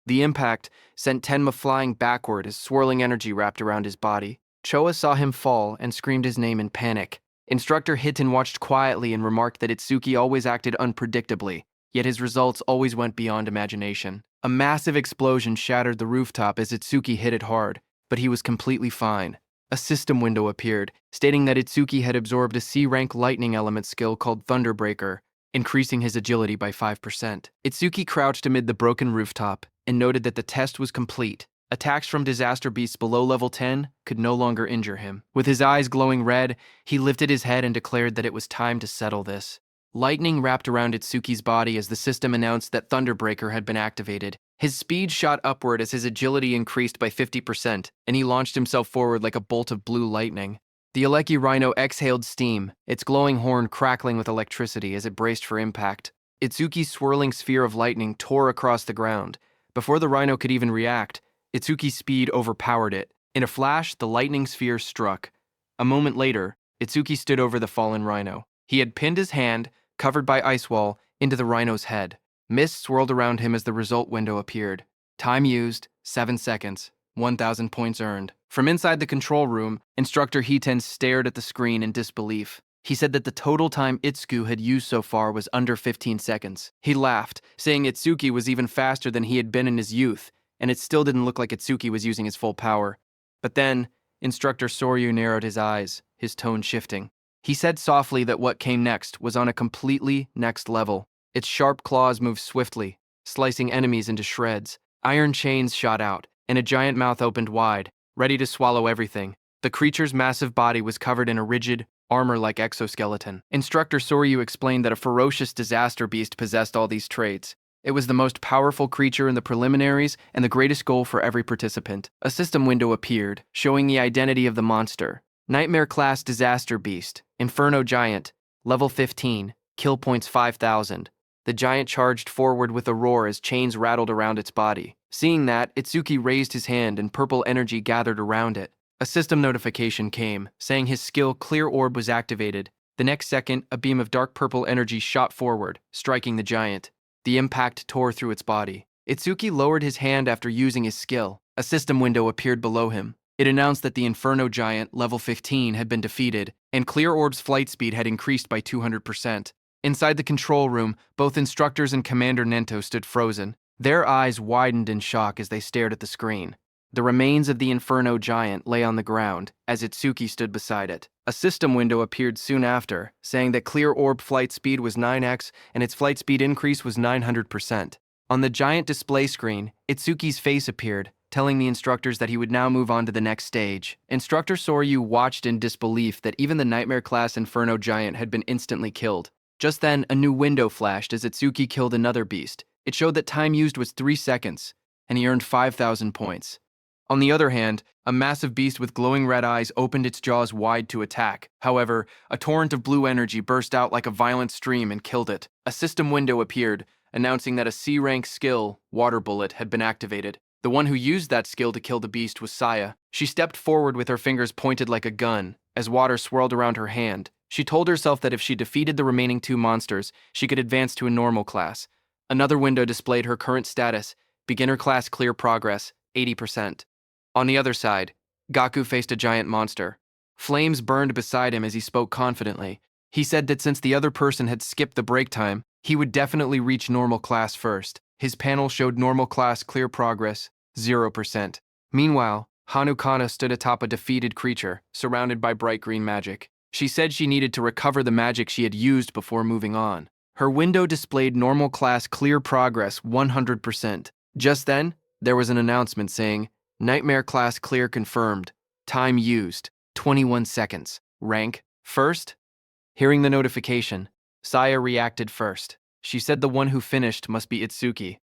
The impact sent Tenma flying backward as swirling energy wrapped around his body. Choa saw him fall and screamed his name in panic. Instructor Hiten watched quietly and remarked that Itsuki always acted unpredictably, yet his results always went beyond imagination. A massive explosion shattered the rooftop as Itsuki hit it hard, but he was completely fine. A system window appeared, stating that Itsuki had absorbed a C-rank lightning element skill called Thunderbreaker, increasing his agility by 5%. Itsuki crouched amid the broken rooftop and noted that the test was complete. Attacks from disaster beasts below level 10 could no longer injure him. With his eyes glowing red, he lifted his head and declared that it was time to settle this. Lightning wrapped around Itsuki's body as the system announced that Thunderbreaker had been activated. His speed shot upward as his agility increased by 50%, and he launched himself forward like a bolt of blue lightning. The Eleki rhino exhaled steam, its glowing horn crackling with electricity as it braced for impact. Itsuki's swirling sphere of lightning tore across the ground. Before the rhino could even react, Itsuki's speed overpowered it. In a flash, the lightning sphere struck. A moment later, Itsuki stood over the fallen rhino. He had pinned his hand, covered by ice wall, into the rhino's head. Mist swirled around him as the result window appeared. Time used, 7 seconds. 1,000 points earned. From inside the control room, Instructor Hiten stared at the screen in disbelief. He said that the total time Itsuki had used so far was under 15 seconds. He laughed, saying Itsuki was even faster than he had been in his youth, and it still didn't look like Itsuki was using his full power. But then, Instructor Soryu narrowed his eyes, his tone shifting. He said softly that what came next was on a completely next level. Its sharp claws moved swiftly, slicing enemies into shreds. Iron chains shot out, and a giant mouth opened wide, ready to swallow everything. The creature's massive body was covered in a rigid, armor-like exoskeleton. Instructor Soryu explained that a ferocious disaster beast possessed all these traits. It was the most powerful creature in the preliminaries and the greatest goal for every participant. A system window appeared, showing the identity of the monster. Nightmare Class Disaster Beast, Inferno Giant, Level 15, Kill Points 5,000. The giant charged forward with a roar as chains rattled around its body. Seeing that, Itsuki raised his hand and purple energy gathered around it. A system notification came, saying his skill Clear Orb was activated. The next second, a beam of dark purple energy shot forward, striking the giant. The impact tore through its body. Itsuki lowered his hand after using his skill. A system window appeared below him. It announced that the Inferno Giant, level 15, had been defeated, and Clear Orb's flight speed had increased by 200%. Inside the control room, both instructors and Commander Nento stood frozen. Their eyes widened in shock as they stared at the screen. The remains of the Inferno Giant lay on the ground, as Itsuki stood beside it. A system window appeared soon after, saying that Clear Orb flight speed was 9x and its flight speed increase was 900%. On the giant display screen, Itsuki's face appeared, telling the instructors that he would now move on to the next stage. Instructor Soryu watched in disbelief that even the Nightmare-class Inferno Giant had been instantly killed. Just then, a new window flashed as Itsuki killed another beast. It showed that time used was 3 seconds, and he earned 5,000 points. On the other hand, a massive beast with glowing red eyes opened its jaws wide to attack. However, a torrent of blue energy burst out like a violent stream and killed it. A system window appeared, announcing that a C-rank skill, Water Bullet, had been activated. The one who used that skill to kill the beast was Saya. She stepped forward with her fingers pointed like a gun. As water swirled around her hand, she told herself that if she defeated the remaining 2 monsters, she could advance to a normal class. Another window displayed her current status, Beginner Class Clear Progress, 80%. On the other side, Gaku faced a giant monster. Flames burned beside him as he spoke confidently. He said that since the other person had skipped the break time, he would definitely reach normal class first. His panel showed normal class Clear Progress, 0%. Meanwhile, Hanukana stood atop a defeated creature, surrounded by bright green magic. She said she needed to recover the magic she had used before moving on. Her window displayed normal class Clear Progress, 100%. Just then, there was an announcement saying, Nightmare Class Clear confirmed. Time used, 21 seconds. Rank, first? Hearing the notification, Saya reacted first. She said the one who finished must be Itsuki.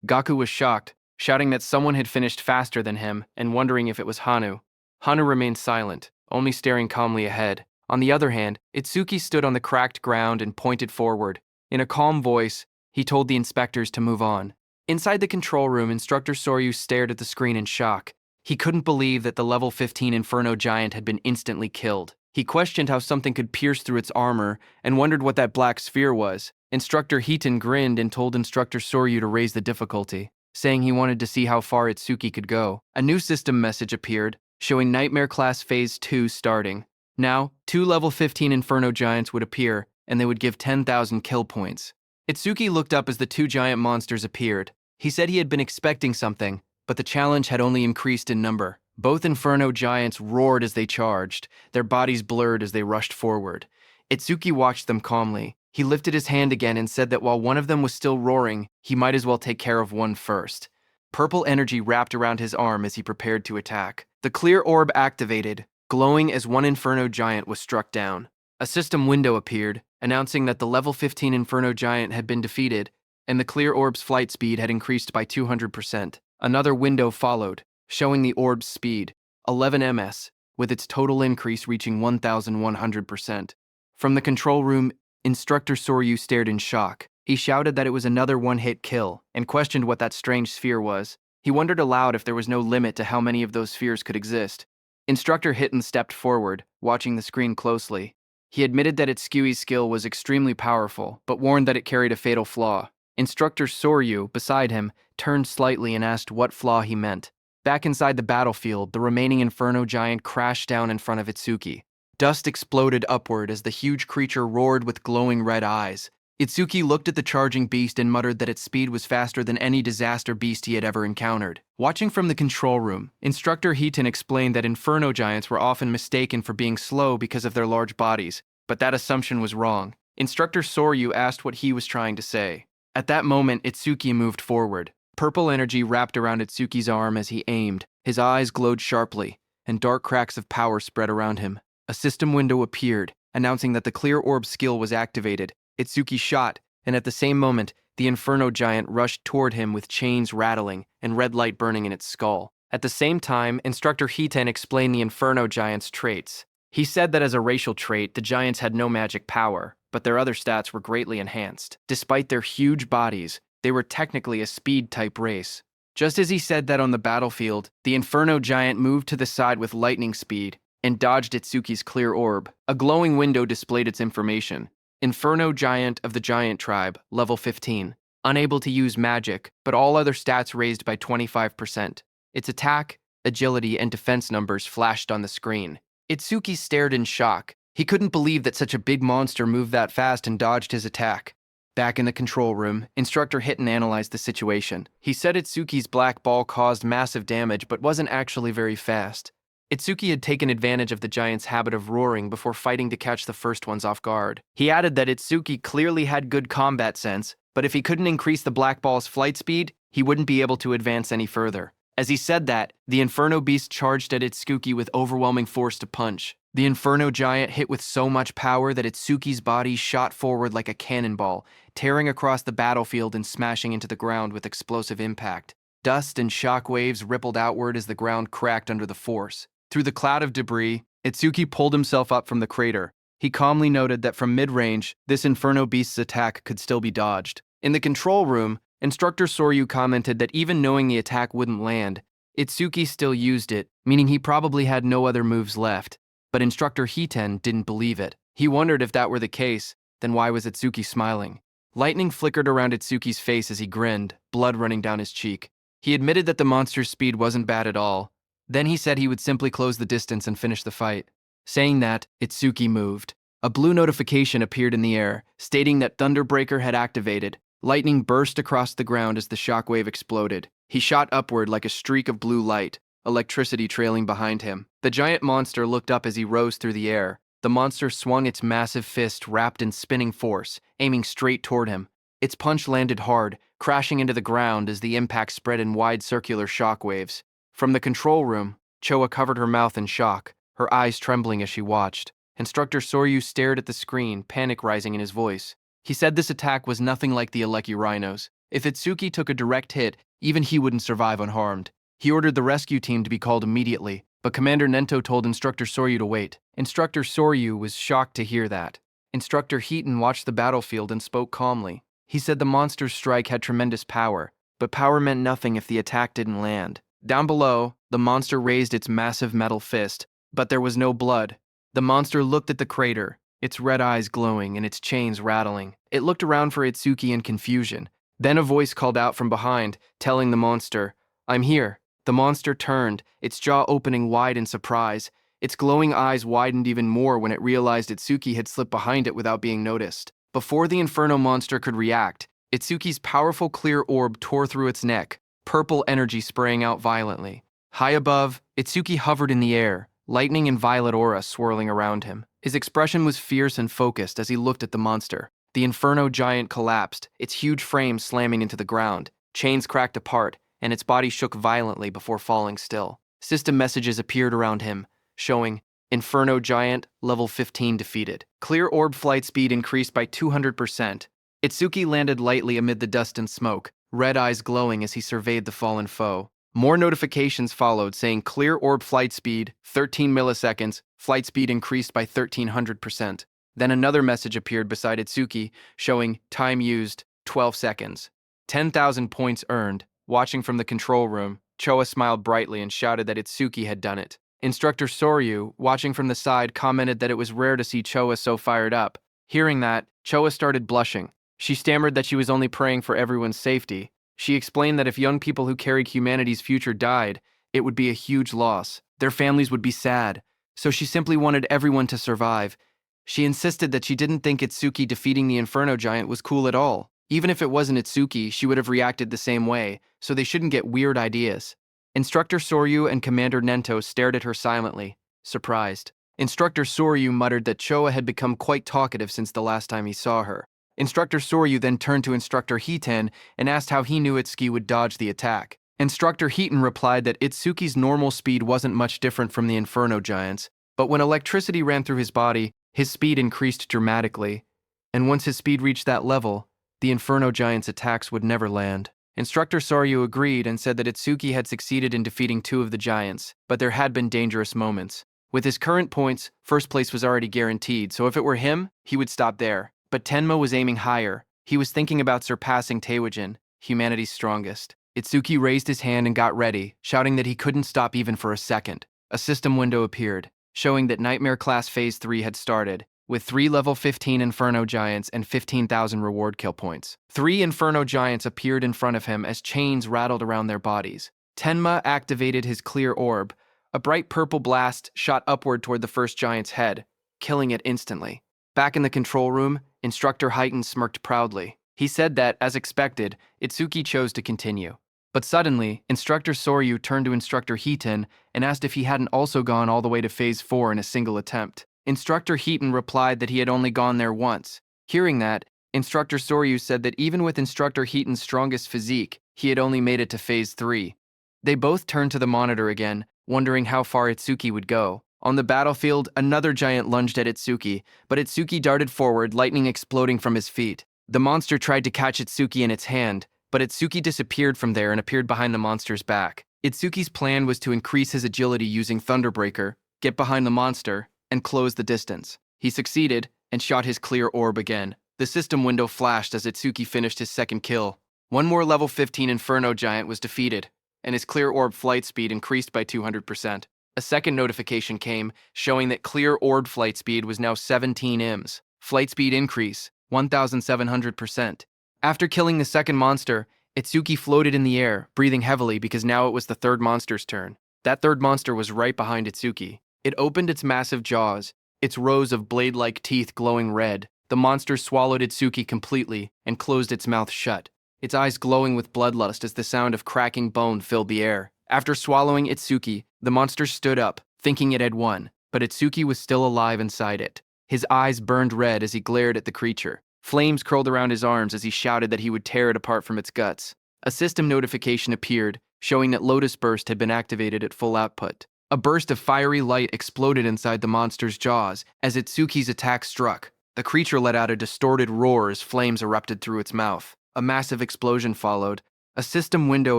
Gaku was shocked, shouting that someone had finished faster than him and wondering if it was Hanu. Hanu remained silent, only staring calmly ahead. On the other hand, Itsuki stood on the cracked ground and pointed forward. In a calm voice, he told the inspectors to move on. Inside the control room, Instructor Soryu stared at the screen in shock. He couldn't believe that the level 15 Inferno Giant had been instantly killed. He questioned how something could pierce through its armor and wondered what that black sphere was. Instructor Hiton grinned and told Instructor Soryu to raise the difficulty, saying he wanted to see how far Itsuki could go. A new system message appeared, showing Nightmare Class Phase 2 starting. Now, 2 level 15 Inferno Giants would appear, and they would give 10,000 kill points. Itsuki looked up as the 2 giant monsters appeared. He said he had been expecting something, but the challenge had only increased in number. Both Inferno Giants roared as they charged, their bodies blurred as they rushed forward. Itsuki watched them calmly. He lifted his hand again and said that while one of them was still roaring, he might as well take care of one first. Purple energy wrapped around his arm as he prepared to attack. The Clear Orb activated, glowing as one Inferno Giant was struck down. A system window appeared, announcing that the level 15 Inferno Giant had been defeated, and the Clear Orb's flight speed had increased by 200%. Another window followed, showing the orb's speed, 11 ms, with its total increase reaching 1,100%. From the control room, Instructor Soryu stared in shock. He shouted that it was another one-hit kill, and questioned what that strange sphere was. He wondered aloud if there was no limit to how many of those spheres could exist. Instructor Hiton stepped forward, watching the screen closely. He admitted that Itsuki's skill was extremely powerful, but warned that it carried a fatal flaw. Instructor Soryu, beside him, turned slightly and asked what flaw he meant. Back inside the battlefield, the remaining Inferno Giant crashed down in front of Itsuki. Dust exploded upward as the huge creature roared with glowing red eyes. Itsuki looked at the charging beast and muttered that its speed was faster than any disaster beast he had ever encountered. Watching from the control room, Instructor Hiton explained that Inferno Giants were often mistaken for being slow because of their large bodies, but that assumption was wrong. Instructor Soryu asked what he was trying to say. At that moment, Itsuki moved forward. Purple energy wrapped around Itsuki's arm as he aimed. His eyes glowed sharply, and dark cracks of power spread around him. A system window appeared, announcing that the Clear Orb skill was activated. Itsuki shot, and at the same moment, the Inferno Giant rushed toward him with chains rattling and red light burning in its skull. At the same time, Instructor Hiten explained the Inferno Giant's traits. He said that as a racial trait, the Giants had no magic power, but their other stats were greatly enhanced. Despite their huge bodies, they were technically a speed-type race. Just as he said that on the battlefield, the Inferno Giant moved to the side with lightning speed and dodged Itsuki's clear orb. A glowing window displayed its information. Inferno Giant of the Giant Tribe, level 15. Unable to use magic, but all other stats raised by 25%. Its attack, agility, and defense numbers flashed on the screen. Itsuki stared in shock. He couldn't believe that such a big monster moved that fast and dodged his attack. Back in the control room, Instructor Hiten analyzed the situation. He said Itsuki's black ball caused massive damage but wasn't actually very fast. Itsuki had taken advantage of the giant's habit of roaring before fighting to catch the first ones off guard. He added that Itsuki clearly had good combat sense, but if he couldn't increase the black ball's flight speed, he wouldn't be able to advance any further. As he said that, the Inferno Beast charged at Itsuki with overwhelming force to punch. The Inferno Giant hit with so much power that Itsuki's body shot forward like a cannonball, tearing across the battlefield and smashing into the ground with explosive impact. Dust and shock waves rippled outward as the ground cracked under the force. Through the cloud of debris, Itsuki pulled himself up from the crater. He calmly noted that from mid-range, this Inferno Beast's attack could still be dodged. In the control room, Instructor Soryu commented that even knowing the attack wouldn't land, Itsuki still used it, meaning he probably had no other moves left. But Instructor Hiten didn't believe it. He wondered if that were the case, then why was Itsuki smiling? Lightning flickered around Itsuki's face as he grinned, blood running down his cheek. He admitted that the monster's speed wasn't bad at all. Then he said he would simply close the distance and finish the fight. Saying that, Itsuki moved. A blue notification appeared in the air, stating that Thunderbreaker had activated. Lightning burst across the ground as the shockwave exploded. He shot upward like a streak of blue light, electricity trailing behind him. The giant monster looked up as he rose through the air. The monster swung its massive fist wrapped in spinning force, aiming straight toward him. Its punch landed hard, crashing into the ground as the impact spread in wide circular shockwaves. From the control room, Choa covered her mouth in shock, her eyes trembling as she watched. Instructor Soryu stared at the screen, panic rising in his voice. He said this attack was nothing like the Aleki Rhinos. If Itsuki took a direct hit, even he wouldn't survive unharmed. He ordered the rescue team to be called immediately, but Commander Nento told Instructor Soryu to wait. Instructor Soryu was shocked to hear that. Instructor Hiten watched the battlefield and spoke calmly. He said the monster's strike had tremendous power, but power meant nothing if the attack didn't land. Down below, the monster raised its massive metal fist, but there was no blood. The monster looked at the crater, its red eyes glowing and its chains rattling. It looked around for Itsuki in confusion. Then a voice called out from behind, telling the monster, "I'm here." The monster turned, its jaw opening wide in surprise. Its glowing eyes widened even more when it realized Itsuki had slipped behind it without being noticed. Before the Inferno monster could react, Itsuki's powerful clear orb tore through its neck, purple energy spraying out violently. High above, Itsuki hovered in the air, lightning and violet aura swirling around him. His expression was fierce and focused as he looked at the monster. The Inferno Giant collapsed, its huge frame slamming into the ground. Chains cracked apart, and its body shook violently before falling still. System messages appeared around him, showing Inferno Giant, level 15 defeated. Clear orb flight speed increased by 200%. Itsuki landed lightly amid the dust and smoke, red eyes glowing as he surveyed the fallen foe. More notifications followed saying clear orb flight speed, 13 milliseconds, flight speed increased by 1300%. Then another message appeared beside Itsuki, showing time used, 12 seconds. 10,000 points earned. Watching from the control room, Choa smiled brightly and shouted that Itsuki had done it. Instructor Soryu, watching from the side, commented that it was rare to see Choa so fired up. Hearing that, Choa started blushing. She stammered that she was only praying for everyone's safety. She explained that if young people who carried humanity's future died, it would be a huge loss. Their families would be sad, so she simply wanted everyone to survive. She insisted that she didn't think Itsuki defeating the Inferno Giant was cool at all. Even if it wasn't Itsuki, she would have reacted the same way, so they shouldn't get weird ideas. Instructor Soryu and Commander Nento stared at her silently, surprised. Instructor Soryu muttered that Choa had become quite talkative since the last time he saw her. Instructor Soryu then turned to Instructor Hiten and asked how he knew Itsuki would dodge the attack. Instructor Hiten replied that Itsuki's normal speed wasn't much different from the Inferno Giant's, but when electricity ran through his body, his speed increased dramatically. And once his speed reached that level, the Inferno Giant's attacks would never land. Instructor Soryu agreed and said that Itsuki had succeeded in defeating 2 of the giants, but there had been dangerous moments. With his current points, first place was already guaranteed, so if it were him, he would stop there. But Tenma was aiming higher. He was thinking about surpassing Taewajin, humanity's strongest. Itsuki raised his hand and got ready, shouting that he couldn't stop even for a second. A system window appeared, showing that Nightmare Class Phase 3 had started, with 3 level 15 Inferno Giants and 15,000 reward kill points. 3 Inferno Giants appeared in front of him as chains rattled around their bodies. Tenma activated his clear orb. A bright purple blast shot upward toward the first giant's head, killing it instantly. Back in the control room, Instructor Heighten smirked proudly. He said that, as expected, Itsuki chose to continue. But suddenly, Instructor Soryu turned to Instructor Heaton and asked if he hadn't also gone all the way to Phase 4 in a single attempt. Instructor Heaton replied that he had only gone there once. Hearing that, Instructor Soryu said that even with Instructor Heaton's strongest physique, he had only made it to Phase 3. They both turned to the monitor again, wondering how far Itsuki would go. On the battlefield, another giant lunged at Itsuki, but Itsuki darted forward, lightning exploding from his feet. The monster tried to catch Itsuki in its hand, but Itsuki disappeared from there and appeared behind the monster's back. Itsuki's plan was to increase his agility using Thunderbreaker, get behind the monster, and close the distance. He succeeded and shot his clear orb again. The system window flashed as Itsuki finished his second kill. One more level 15 Inferno Giant was defeated, and his clear orb flight speed increased by 200%. A second notification came, showing that clear orb flight speed was now 17 IMS. Flight speed increase, 1,700%. After killing the second monster, Itsuki floated in the air, breathing heavily because now it was the third monster's turn. That third monster was right behind Itsuki. It opened its massive jaws, its rows of blade-like teeth glowing red. The monster swallowed Itsuki completely and closed its mouth shut, its eyes glowing with bloodlust as the sound of cracking bone filled the air. After swallowing Itsuki, the monster stood up, thinking it had won, but Itsuki was still alive inside it. His eyes burned red as he glared at the creature. Flames curled around his arms as he shouted that he would tear it apart from its guts. A system notification appeared, showing that Lotus Burst had been activated at full output. A burst of fiery light exploded inside the monster's jaws as Itsuki's attack struck. The creature let out a distorted roar as flames erupted through its mouth. A massive explosion followed. A system window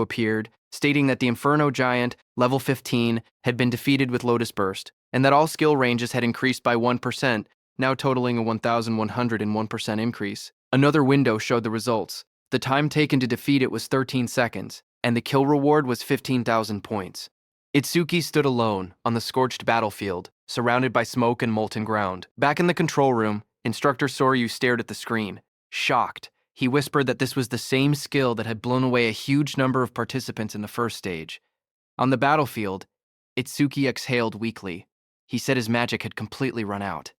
appeared, stating that the Inferno Giant, level 15, had been defeated with Lotus Burst, and that all skill ranges had increased by 1%, now totaling a 1,101% increase. Another window showed the results. The time taken to defeat it was 13 seconds, and the kill reward was 15,000 points. Itsuki stood alone on the scorched battlefield, surrounded by smoke and molten ground. Back in the control room, Instructor Soryu stared at the screen. Shocked, he whispered that this was the same skill that had blown away a huge number of participants in the first stage. On the battlefield, Itsuki exhaled weakly. He said his magic had completely run out.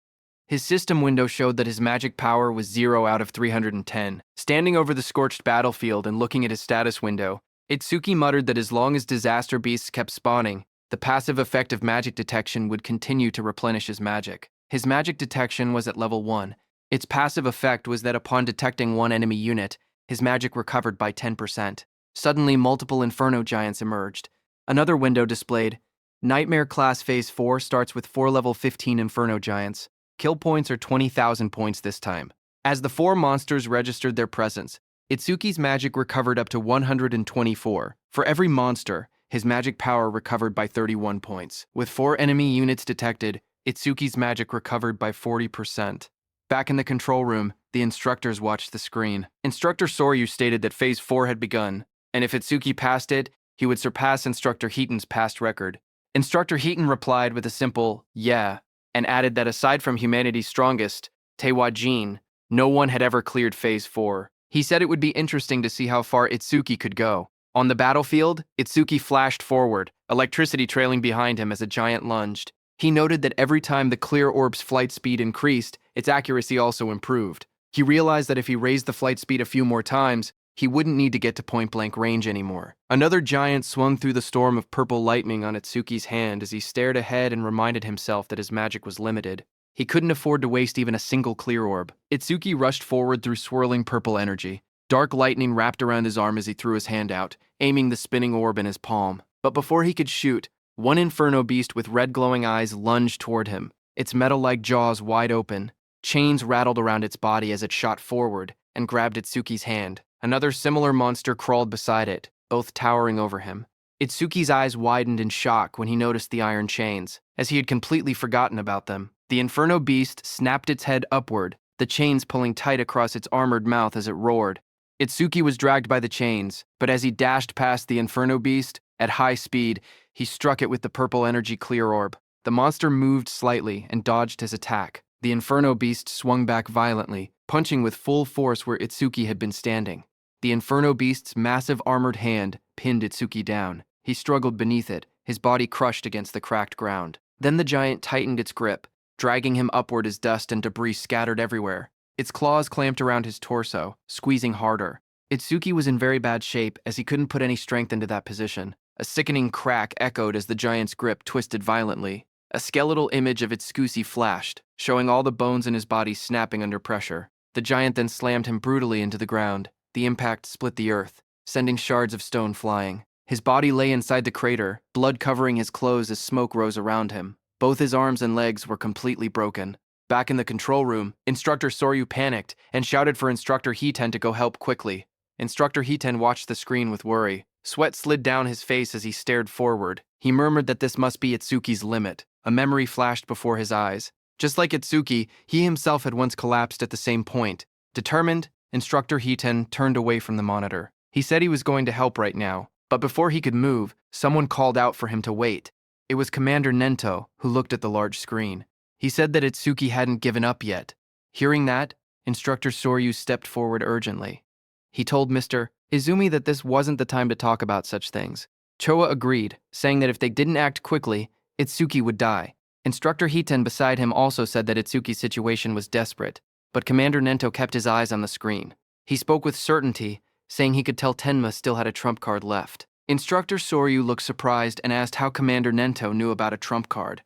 His system window showed that his magic power was 0 out of 310. Standing over the scorched battlefield and looking at his status window, Itsuki muttered that as long as disaster beasts kept spawning, the passive effect of magic detection would continue to replenish his magic. His magic detection was at level 1. Its passive effect was that upon detecting one enemy unit, his magic recovered by 10%. Suddenly, multiple Inferno Giants emerged. Another window displayed, Nightmare Class Phase 4 starts with 4 level 15 Inferno Giants. Kill points are 20,000 points this time. As the 4 monsters registered their presence, Itsuki's magic recovered up to 124. For every monster, his magic power recovered by 31 points. With 4 enemy units detected, Itsuki's magic recovered by 40%. Back in the control room, the instructors watched the screen. Instructor Soryu stated that Phase 4 had begun, and if Itsuki passed it, he would surpass Instructor Heaton's past record. Instructor Heaton replied with a simple, yeah, and added that aside from humanity's strongest, Taewajin, no one had ever cleared Phase 4. He said it would be interesting to see how far Itsuki could go. On the battlefield, Itsuki flashed forward, electricity trailing behind him as a giant lunged. He noted that every time the clear orb's flight speed increased, its accuracy also improved. He realized that if he raised the flight speed a few more times, he wouldn't need to get to point-blank range anymore. Another giant swung through the storm of purple lightning on Itsuki's hand as he stared ahead and reminded himself that his magic was limited. He couldn't afford to waste even a single clear orb. Itsuki rushed forward through swirling purple energy. Dark lightning wrapped around his arm as he threw his hand out, aiming the spinning orb in his palm. But before he could shoot, one inferno beast with red glowing eyes lunged toward him, its metal-like jaws wide open. Chains rattled around its body as it shot forward, and grabbed Itsuki's hand. Another similar monster crawled beside it, both towering over him. Itsuki's eyes widened in shock when he noticed the iron chains, as he had completely forgotten about them. The Inferno Beast snapped its head upward, the chains pulling tight across its armored mouth as it roared. Itsuki was dragged by the chains, but as he dashed past the Inferno Beast, at high speed, he struck it with the purple energy clear orb. The monster moved slightly and dodged his attack. The Inferno Beast swung back violently, punching with full force where Itsuki had been standing. The Inferno Beast's massive armored hand pinned Itsuki down. He struggled beneath it, his body crushed against the cracked ground. Then the giant tightened its grip, dragging him upward as dust and debris scattered everywhere. Its claws clamped around his torso, squeezing harder. Itsuki was in very bad shape as he couldn't put any strength into that position. A sickening crack echoed as the giant's grip twisted violently. A skeletal image of Itsuki flashed, showing all the bones in his body snapping under pressure. The giant then slammed him brutally into the ground. The impact split the earth, sending shards of stone flying. His body lay inside the crater, blood covering his clothes as smoke rose around him. Both his arms and legs were completely broken. Back in the control room, Instructor Soryu panicked and shouted for Instructor Hiten to go help quickly. Instructor Hiten watched the screen with worry. Sweat slid down his face as he stared forward. He murmured that this must be Itsuki's limit. A memory flashed before his eyes. Just like Itsuki, he himself had once collapsed at the same point. Determined, Instructor Hiten turned away from the monitor. He said he was going to help right now, but before he could move, someone called out for him to wait. It was Commander Nento, who looked at the large screen. He said that Itsuki hadn't given up yet. Hearing that, Instructor Soryu stepped forward urgently. He told Mr. Izumi that this wasn't the time to talk about such things. Choa agreed, saying that if they didn't act quickly, Itsuki would die. Instructor Hiten beside him also said that Itsuki's situation was desperate, but Commander Nento kept his eyes on the screen. He spoke with certainty, saying he could tell Tenma still had a trump card left. Instructor Soryu looked surprised and asked how Commander Nento knew about a trump card.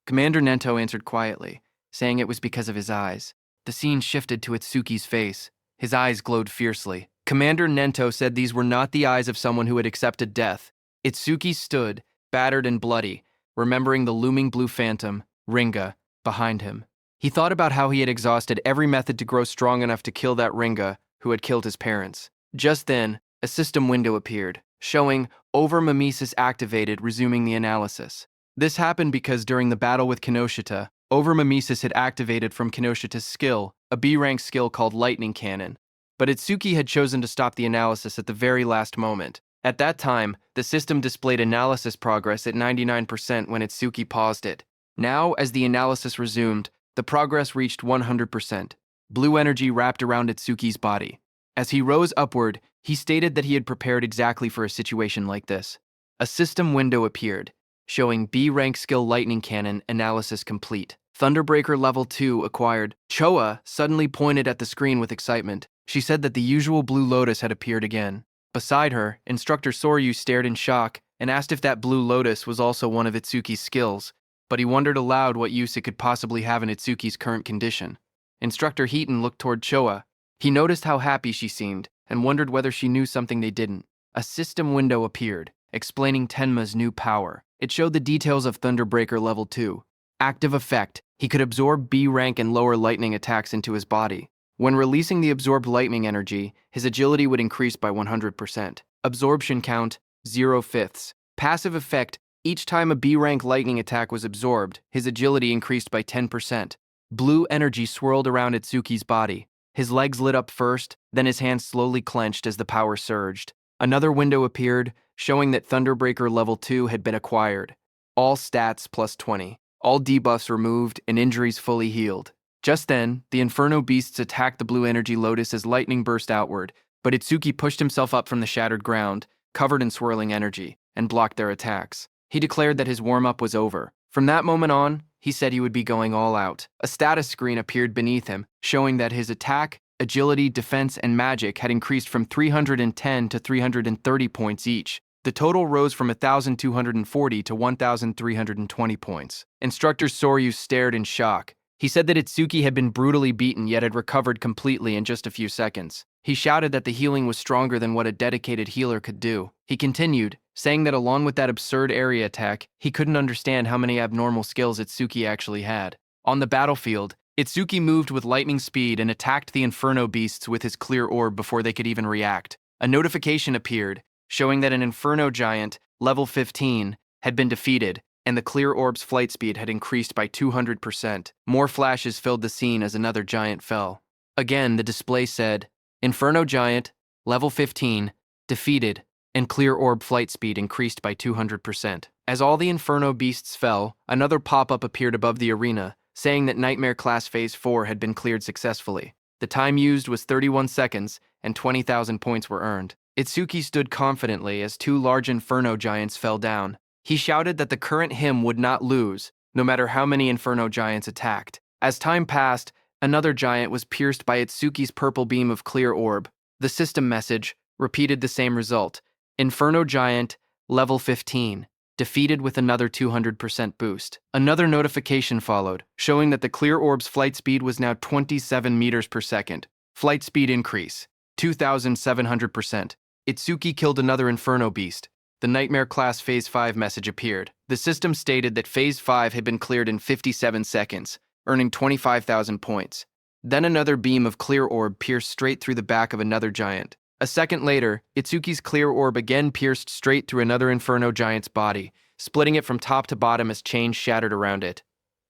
Commander Nento answered quietly, saying it was because of his eyes. The scene shifted to Itsuki's face. His eyes glowed fiercely. Commander Nento said these were not the eyes of someone who had accepted death. Itsuki stood, battered and bloody, remembering the looming blue phantom, Ringa, behind him. He thought about how he had exhausted every method to grow strong enough to kill that Ringa who had killed his parents. Just then, a system window appeared, showing Overmimesis activated, resuming the analysis. This happened because during the battle with Kinoshita, Overmimesis had activated from Kinoshita's skill, a B-rank skill called Lightning Cannon. But Itsuki had chosen to stop the analysis at the very last moment. At that time, the system displayed analysis progress at 99% when Itsuki paused it. Now, as the analysis resumed, the progress reached 100%. Blue energy wrapped around Itsuki's body. As he rose upward, he stated that he had prepared exactly for a situation like this. A system window appeared, showing B-rank skill Lightning Cannon analysis complete. Thunderbreaker Level 2 acquired. Choa suddenly pointed at the screen with excitement. She said that the usual blue lotus had appeared again. Beside her, Instructor Soryu stared in shock and asked if that blue lotus was also one of Itsuki's skills, but he wondered aloud what use it could possibly have in Itsuki's current condition. Instructor Hiten looked toward Choa. He noticed how happy she seemed and wondered whether she knew something they didn't. A system window appeared, explaining Tenma's new power. It showed the details of Thunderbreaker Level 2. Active effect, he could absorb B-rank and lower lightning attacks into his body. When releasing the absorbed lightning energy, his agility would increase by 100%. Absorption count, 0/5. Passive effect, each time a B-rank lightning attack was absorbed, his agility increased by 10%. Blue energy swirled around Itsuki's body. His legs lit up first, then his hands slowly clenched as the power surged. Another window appeared, showing that Thunderbreaker Level 2 had been acquired. All stats plus 20. All debuffs removed and injuries fully healed. Just then, the Inferno Beasts attacked the blue energy lotus as lightning burst outward, but Itsuki pushed himself up from the shattered ground, covered in swirling energy, and blocked their attacks. He declared that his warm-up was over. From that moment on, he said he would be going all out. A status screen appeared beneath him, showing that his attack, agility, defense, and magic had increased from 310 to 330 points each. The total rose from 1,240 to 1,320 points. Instructor Soryu stared in shock. He said that Itsuki had been brutally beaten yet had recovered completely in just a few seconds. He shouted that the healing was stronger than what a dedicated healer could do. He continued, saying that along with that absurd area attack, he couldn't understand how many abnormal skills Itsuki actually had. On the battlefield, Itsuki moved with lightning speed and attacked the inferno beasts with his clear orb before they could even react. A notification appeared, showing that an inferno giant, level 15, had been defeated, and the clear orb's flight speed had increased by 200%. More flashes filled the scene as another giant fell. Again, the display said, Inferno Giant, level 15, defeated, and clear orb flight speed increased by 200%. As all the inferno beasts fell, another pop-up appeared above the arena, saying that Nightmare Class Phase 4 had been cleared successfully. The time used was 31 seconds, and 20,000 points were earned. Itsuki stood confidently as two large inferno giants fell down. He shouted that the current him would not lose, no matter how many inferno giants attacked. As time passed, another giant was pierced by Itsuki's purple beam of clear orb. The system message repeated the same result. Inferno Giant, level 15, defeated with another 200% boost. Another notification followed, showing that the clear orb's flight speed was now 27 meters per second. Flight speed increase, 2,700%. Itsuki killed another inferno beast. The Nightmare Class Phase 5 message appeared. The system stated that Phase 5 had been cleared in 57 seconds, earning 25,000 points. Then another beam of clear orb pierced straight through the back of another giant. A second later, Itsuki's clear orb again pierced straight through another inferno giant's body, splitting it from top to bottom as chains shattered around it.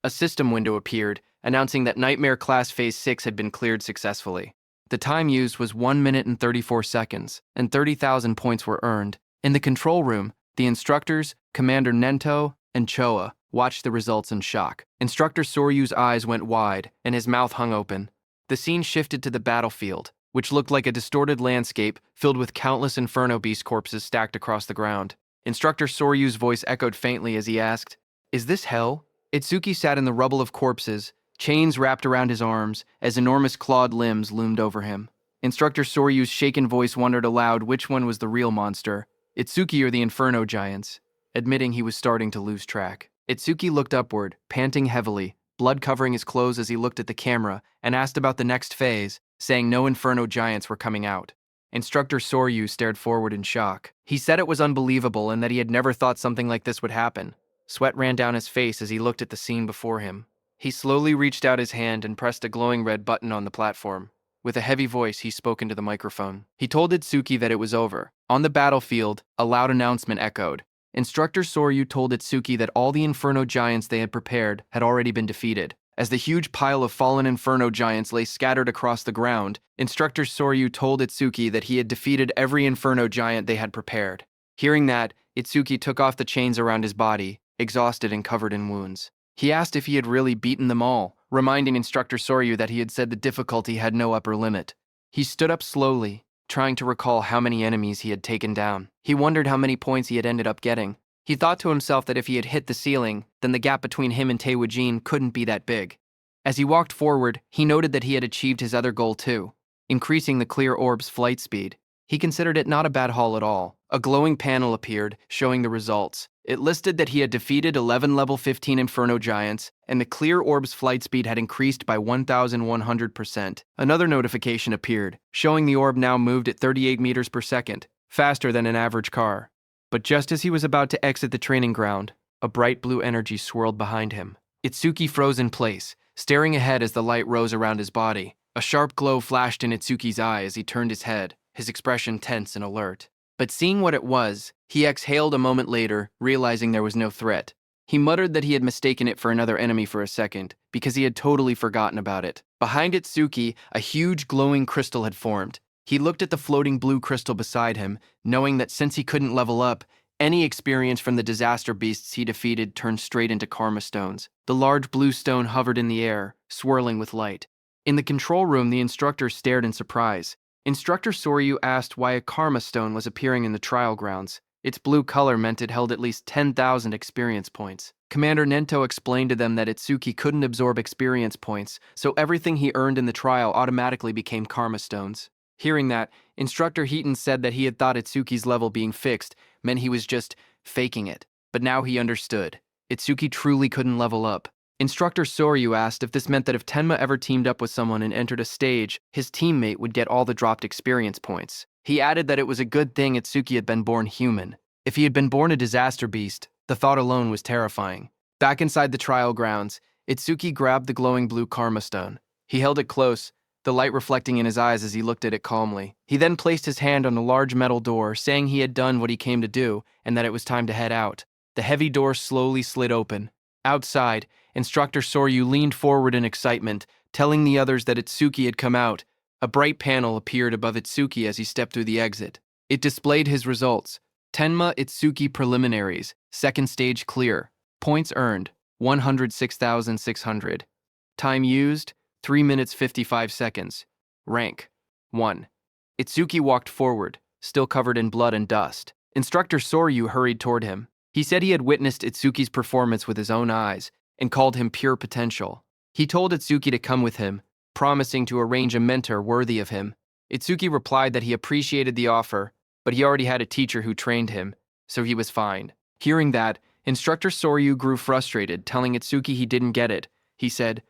A system window appeared, announcing that Nightmare Class Phase 6 had been cleared successfully. The time used was 1 minute and 34 seconds, and 30,000 points were earned. In the control room, the instructors, Commander Nento and Choa, watched the results in shock. Instructor Soryu's eyes went wide, and his mouth hung open. The scene shifted to the battlefield, which looked like a distorted landscape filled with countless Inferno Beast corpses stacked across the ground. Instructor Soryu's voice echoed faintly as he asked, "Is this hell?" Itsuki sat in the rubble of corpses, chains wrapped around his arms, as enormous clawed limbs loomed over him. Instructor Soryu's shaken voice wondered aloud which one was the real monster, Itsuki or the Inferno Giants, admitting he was starting to lose track. Itsuki looked upward, panting heavily, blood covering his clothes as he looked at the camera, and asked about the next phase, saying no Inferno Giants were coming out. Instructor Soryu stared forward in shock. He said it was unbelievable and that he had never thought something like this would happen. Sweat ran down his face as he looked at the scene before him. He slowly reached out his hand and pressed a glowing red button on the platform. With a heavy voice, he spoke into the microphone. He told Itsuki that it was over. On the battlefield, a loud announcement echoed. Instructor Soryu told Itsuki that all the Inferno Giants they had prepared had already been defeated. As the huge pile of fallen Inferno Giants lay scattered across the ground, Instructor Soryu told Itsuki that he had defeated every Inferno Giant they had prepared. Hearing that, Itsuki took off the chains around his body, exhausted and covered in wounds. He asked if he had really beaten them all, reminding Instructor Soryu that he had said the difficulty had no upper limit. He stood up slowly, trying to recall how many enemies he had taken down. He wondered how many points he had ended up getting. He thought to himself that if he had hit the ceiling, then the gap between him and Taewoo-jin couldn't be that big. As he walked forward, he noted that he had achieved his other goal too, increasing the clear orb's flight speed. He considered it not a bad haul at all. A glowing panel appeared, showing the results. It listed that he had defeated 11 level 15 Inferno Giants, and the clear orb's flight speed had increased by 1,100%. Another notification appeared, showing the orb now moved at 38 meters per second, faster than an average car. But just as he was about to exit the training ground, a bright blue energy swirled behind him. Itsuki froze in place, staring ahead as the light rose around his body. A sharp glow flashed in Itsuki's eye as he turned his head, his expression tense and alert. But seeing what it was, he exhaled a moment later, realizing there was no threat. He muttered that he had mistaken it for another enemy for a second, because he had totally forgotten about it. Behind Itsuki, a huge glowing crystal had formed. He looked at the floating blue crystal beside him, knowing that since he couldn't level up, any experience from the disaster beasts he defeated turned straight into karma stones. The large blue stone hovered in the air, swirling with light. In the control room, the instructor stared in surprise. Instructor Soryu asked why a karma stone was appearing in the trial grounds. Its blue color meant it held at least 10,000 experience points. Commander Nento explained to them that Itsuki couldn't absorb experience points, so everything he earned in the trial automatically became karma stones. Hearing that, Instructor Heaton said that he had thought Itsuki's level being fixed meant he was just faking it. But now he understood. Itsuki truly couldn't level up. Instructor Soryu asked if this meant that if Tenma ever teamed up with someone and entered a stage, his teammate would get all the dropped experience points. He added that it was a good thing Itsuki had been born human. If he had been born a disaster beast, the thought alone was terrifying. Back inside the trial grounds, Itsuki grabbed the glowing blue karma stone. He held it close, the light reflecting in his eyes as he looked at it calmly. He then placed his hand on a large metal door, saying he had done what he came to do and that it was time to head out. The heavy door slowly slid open. Outside, Instructor Soryu leaned forward in excitement, telling the others that Itsuki had come out. A bright panel appeared above Itsuki as he stepped through the exit. It displayed his results. Tenma Itsuki Preliminaries, second stage clear. Points earned, 106,600. Time used, 3 minutes 55 seconds. Rank, 1. Itsuki walked forward, still covered in blood and dust. Instructor Soryu hurried toward him. He said he had witnessed Itsuki's performance with his own eyes and called him pure potential. He told Itsuki to come with him, promising to arrange a mentor worthy of him. Itsuki replied that he appreciated the offer, but he already had a teacher who trained him, so he was fine. Hearing that, Instructor Soryu grew frustrated, telling Itsuki he didn't get it. He said,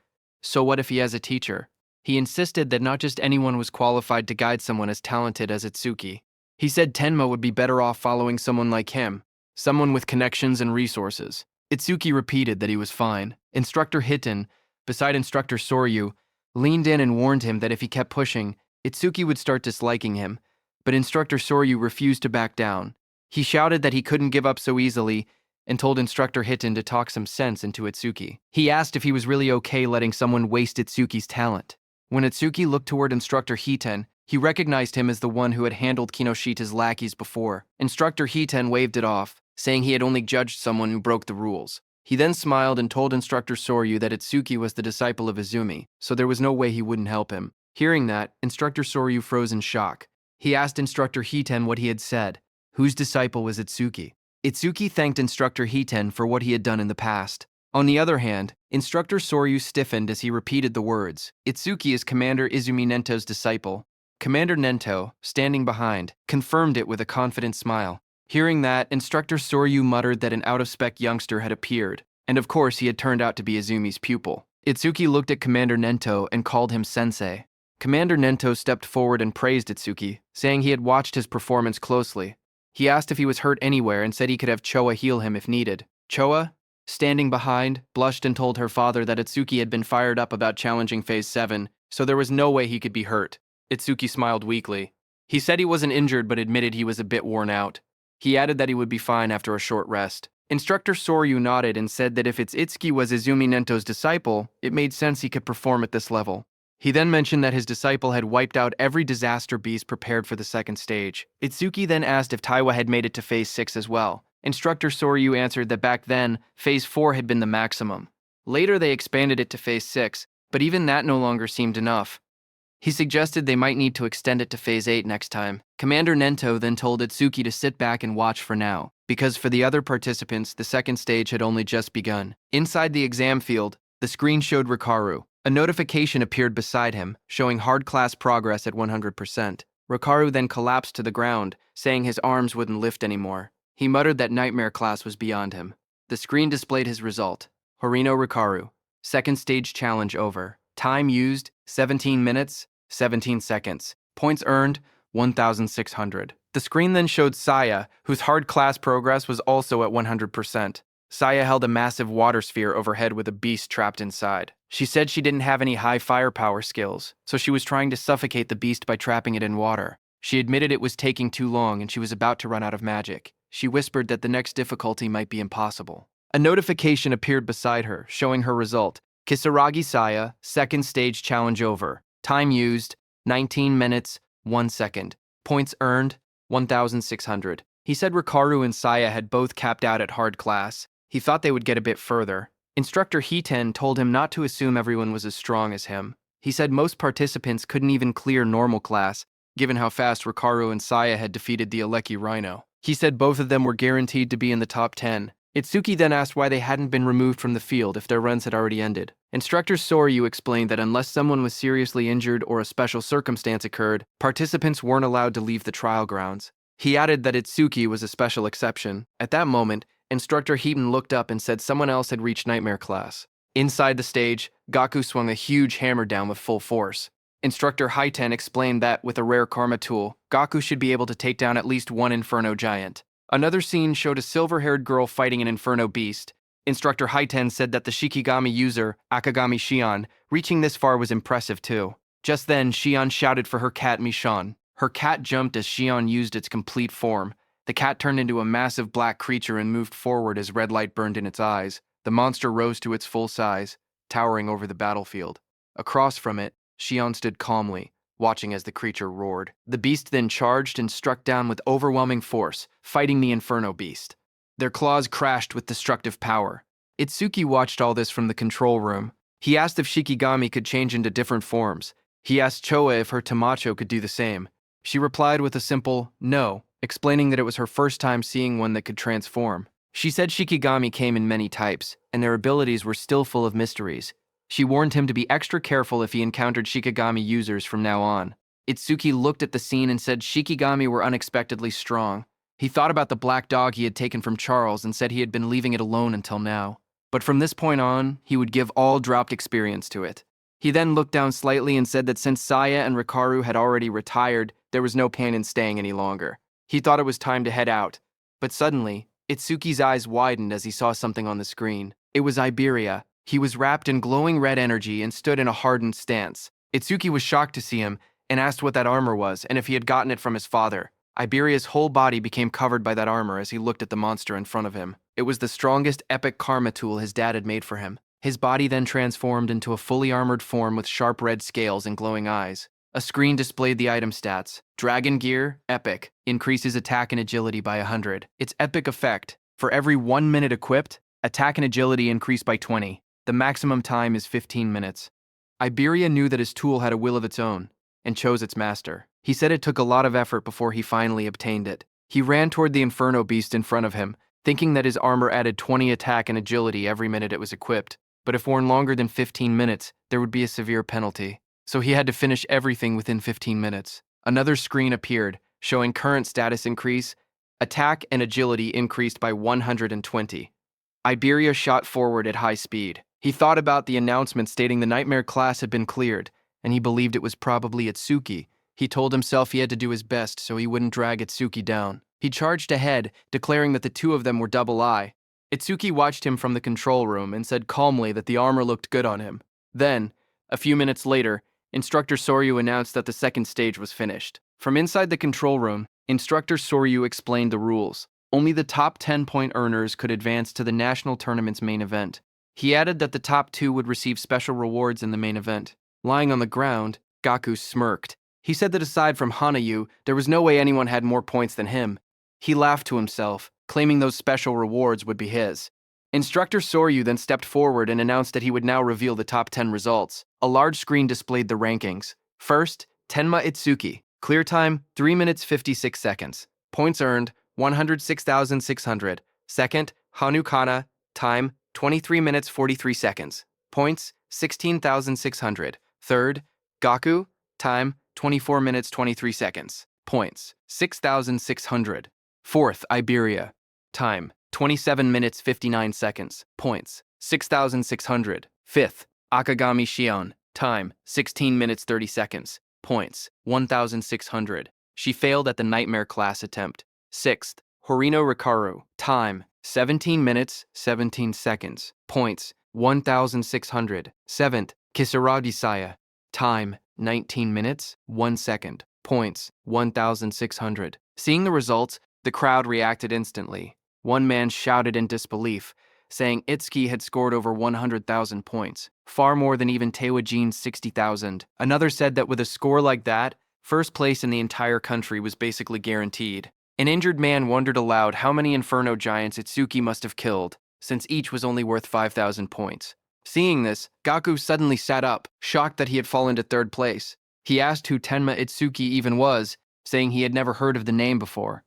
"So what if he has a teacher?" He insisted that not just anyone was qualified to guide someone as talented as Itsuki. He said Tenma would be better off following someone like him, someone with connections and resources. Itsuki repeated that he was fine. Instructor Hiten, beside Instructor Soryu, leaned in and warned him that if he kept pushing, Itsuki would start disliking him, but Instructor Soryu refused to back down. He shouted that he couldn't give up so easily and told Instructor Hiten to talk some sense into Itsuki. He asked if he was really okay letting someone waste Itsuki's talent. When Itsuki looked toward Instructor Hiten, he recognized him as the one who had handled Kinoshita's lackeys before. Instructor Hiten waved it off, saying he had only judged someone who broke the rules. He then smiled and told Instructor Soryu that Itsuki was the disciple of Izumi, so there was no way he wouldn't help him. Hearing that, Instructor Soryu froze in shock. He asked Instructor Hiten what he had said. Whose disciple was Itsuki? Itsuki thanked Instructor Hiten for what he had done in the past. On the other hand, Instructor Soryu stiffened as he repeated the words. Itsuki is Commander Izumi Nento's disciple. Commander Nento, standing behind, confirmed it with a confident smile. Hearing that, Instructor Soryu muttered that an out-of-spec youngster had appeared, and of course he had turned out to be Izumi's pupil. Itsuki looked at Commander Nento and called him sensei. Commander Nento stepped forward and praised Itsuki, saying he had watched his performance closely. He asked if he was hurt anywhere and said he could have Choa heal him if needed. Choa, standing behind, blushed and told her father that Itsuki had been fired up about challenging Phase 7, so there was no way he could be hurt. Itsuki smiled weakly. He said he wasn't injured but admitted he was a bit worn out. He added that he would be fine after a short rest. Instructor Soryu nodded and said that if Itsuki was Izumi Nento's disciple, it made sense he could perform at this level. He then mentioned that his disciple had wiped out every disaster beast prepared for the second stage. Itsuki then asked if Taiwa had made it to Phase 6 as well. Instructor Soryu answered that back then, Phase 4 had been the maximum. Later they expanded it to Phase 6, but even that no longer seemed enough. He suggested they might need to extend it to Phase 8 next time. Commander Nento then told Itsuki to sit back and watch for now, because for the other participants, the second stage had only just begun. Inside the exam field, the screen showed Rikaru. A notification appeared beside him, showing hard class progress at 100%. Rikaru then collapsed to the ground, saying his arms wouldn't lift anymore. He muttered that nightmare class was beyond him. The screen displayed his result. Horino Rikaru. Second stage challenge over. Time used, 17 minutes, 17 seconds. Points earned, 1,600. The screen then showed Saya, whose hard class progress was also at 100%. Saya held a massive water sphere overhead with a beast trapped inside. She said she didn't have any high firepower skills, so she was trying to suffocate the beast by trapping it in water. She admitted it was taking too long and she was about to run out of magic. She whispered that the next difficulty might be impossible. A notification appeared beside her, showing her result. Kisaragi Saya, second stage challenge over. Time used, 19 minutes, 1 second. Points earned, 1,600. He said Rikaru and Saya had both capped out at hard class. He thought they would get a bit further. Instructor Hiten told him not to assume everyone was as strong as him. He said most participants couldn't even clear normal class, given how fast Rikaru and Saya had defeated the Aleki Rhino. He said both of them were guaranteed to be in the top 10. Itsuki then asked why they hadn't been removed from the field if their runs had already ended. Instructor Soryu explained that unless someone was seriously injured or a special circumstance occurred, participants weren't allowed to leave the trial grounds. He added that Itsuki was a special exception. At that moment, Instructor Hiten looked up and said someone else had reached Nightmare class. Inside the stage, Gaku swung a huge hammer down with full force. Instructor Hiten explained that, with a rare karma tool, Gaku should be able to take down at least one Inferno giant. Another scene showed a silver-haired girl fighting an Inferno beast. Instructor Haiten said that the Shikigami user, Akagami Shion, reaching this far was impressive too. Just then, Shion shouted for her cat Michon. Her cat jumped as Shion used its complete form. The cat turned into a massive black creature and moved forward as red light burned in its eyes. The monster rose to its full size, towering over the battlefield. Across from it, Shion stood calmly, watching as the creature roared. The beast then charged and struck down with overwhelming force, fighting the Inferno Beast. Their claws crashed with destructive power. Itsuki watched all this from the control room. He asked if Shikigami could change into different forms. He asked Choa if her Tamacho could do the same. She replied with a simple no, explaining that it was her first time seeing one that could transform. She said Shikigami came in many types, and their abilities were still full of mysteries. She warned him to be extra careful if he encountered Shikigami users from now on. Itsuki looked at the scene and said Shikigami were unexpectedly strong. He thought about the black dog he had taken from Charles and said he had been leaving it alone until now. But from this point on, he would give all dropped experience to it. He then looked down slightly and said that since Saya and Rikaru had already retired, there was no pain in staying any longer. He thought it was time to head out. But suddenly, Itsuki's eyes widened as he saw something on the screen. It was Iberia. He was wrapped in glowing red energy and stood in a hardened stance. Itsuki was shocked to see him and asked what that armor was and if he had gotten it from his father. Iberia's whole body became covered by that armor as he looked at the monster in front of him. It was the strongest epic karma tool his dad had made for him. His body then transformed into a fully armored form with sharp red scales and glowing eyes. A screen displayed the item stats. Dragon Gear, Epic, increases attack and agility by 100. Its epic effect, for every 1 minute equipped, attack and agility increase by 20. The maximum time is 15 minutes. Iberia knew that his tool had a will of its own, and chose its master. He said it took a lot of effort before he finally obtained it. He ran toward the Inferno Beast in front of him, thinking that his armor added 20 attack and agility every minute it was equipped, but if worn longer than 15 minutes, there would be a severe penalty. So he had to finish everything within 15 minutes. Another screen appeared, showing current status increase. Attack and agility increased by 120. Iberia shot forward at high speed. He thought about the announcement stating the Nightmare class had been cleared, and he believed it was probably Itsuki. He told himself he had to do his best so he wouldn't drag Itsuki down. He charged ahead, declaring that the two of them were double I. Itsuki watched him from the control room and said calmly that the armor looked good on him. Then, a few minutes later, Instructor Soryu announced that the second stage was finished. From inside the control room, Instructor Soryu explained the rules. Only the top 10-point earners could advance to the national tournament's main event. He added that the top 2 would receive special rewards in the main event. Lying on the ground, Gaku smirked. He said that aside from Hanayu, there was no way anyone had more points than him. He laughed to himself, claiming those special rewards would be his. Instructor Soryu then stepped forward and announced that he would now reveal the top 10 results. A large screen displayed the rankings. First, Tenma Itsuki. Clear time, 3 minutes 56 seconds. Points earned, 106,600. Second, Hanukana. Time, 23 minutes 43 seconds. Points, 16,600. Third, Gaku. Time, 24 minutes 23 seconds. Points, 6,600. Fourth, Iberia. Time, 27 minutes 59 seconds. Points, 6,600. Fifth, Akagami Shion. Time, 16 minutes 30 seconds. Points, 1,600. She failed at the Nightmare class attempt. Sixth, Horino Rikaru. Time, 17 minutes 17 seconds. Points, 1,600. Seventh, Kisaragi Saya. Time, 19 minutes 1 second. Points, 1,600. Seeing the results, the crowd reacted instantly. One man shouted in disbelief, saying Itsuki had scored over 100,000 points, far more than even Tewajin's 60,000. Another said that with a score like that, first place in the entire country was basically guaranteed. An injured man wondered aloud how many Inferno giants Itsuki must have killed, since each was only worth 5,000 points. Seeing this, Gaku suddenly sat up, shocked that he had fallen to third place. He asked who Tenma Itsuki even was, saying he had never heard of the name before.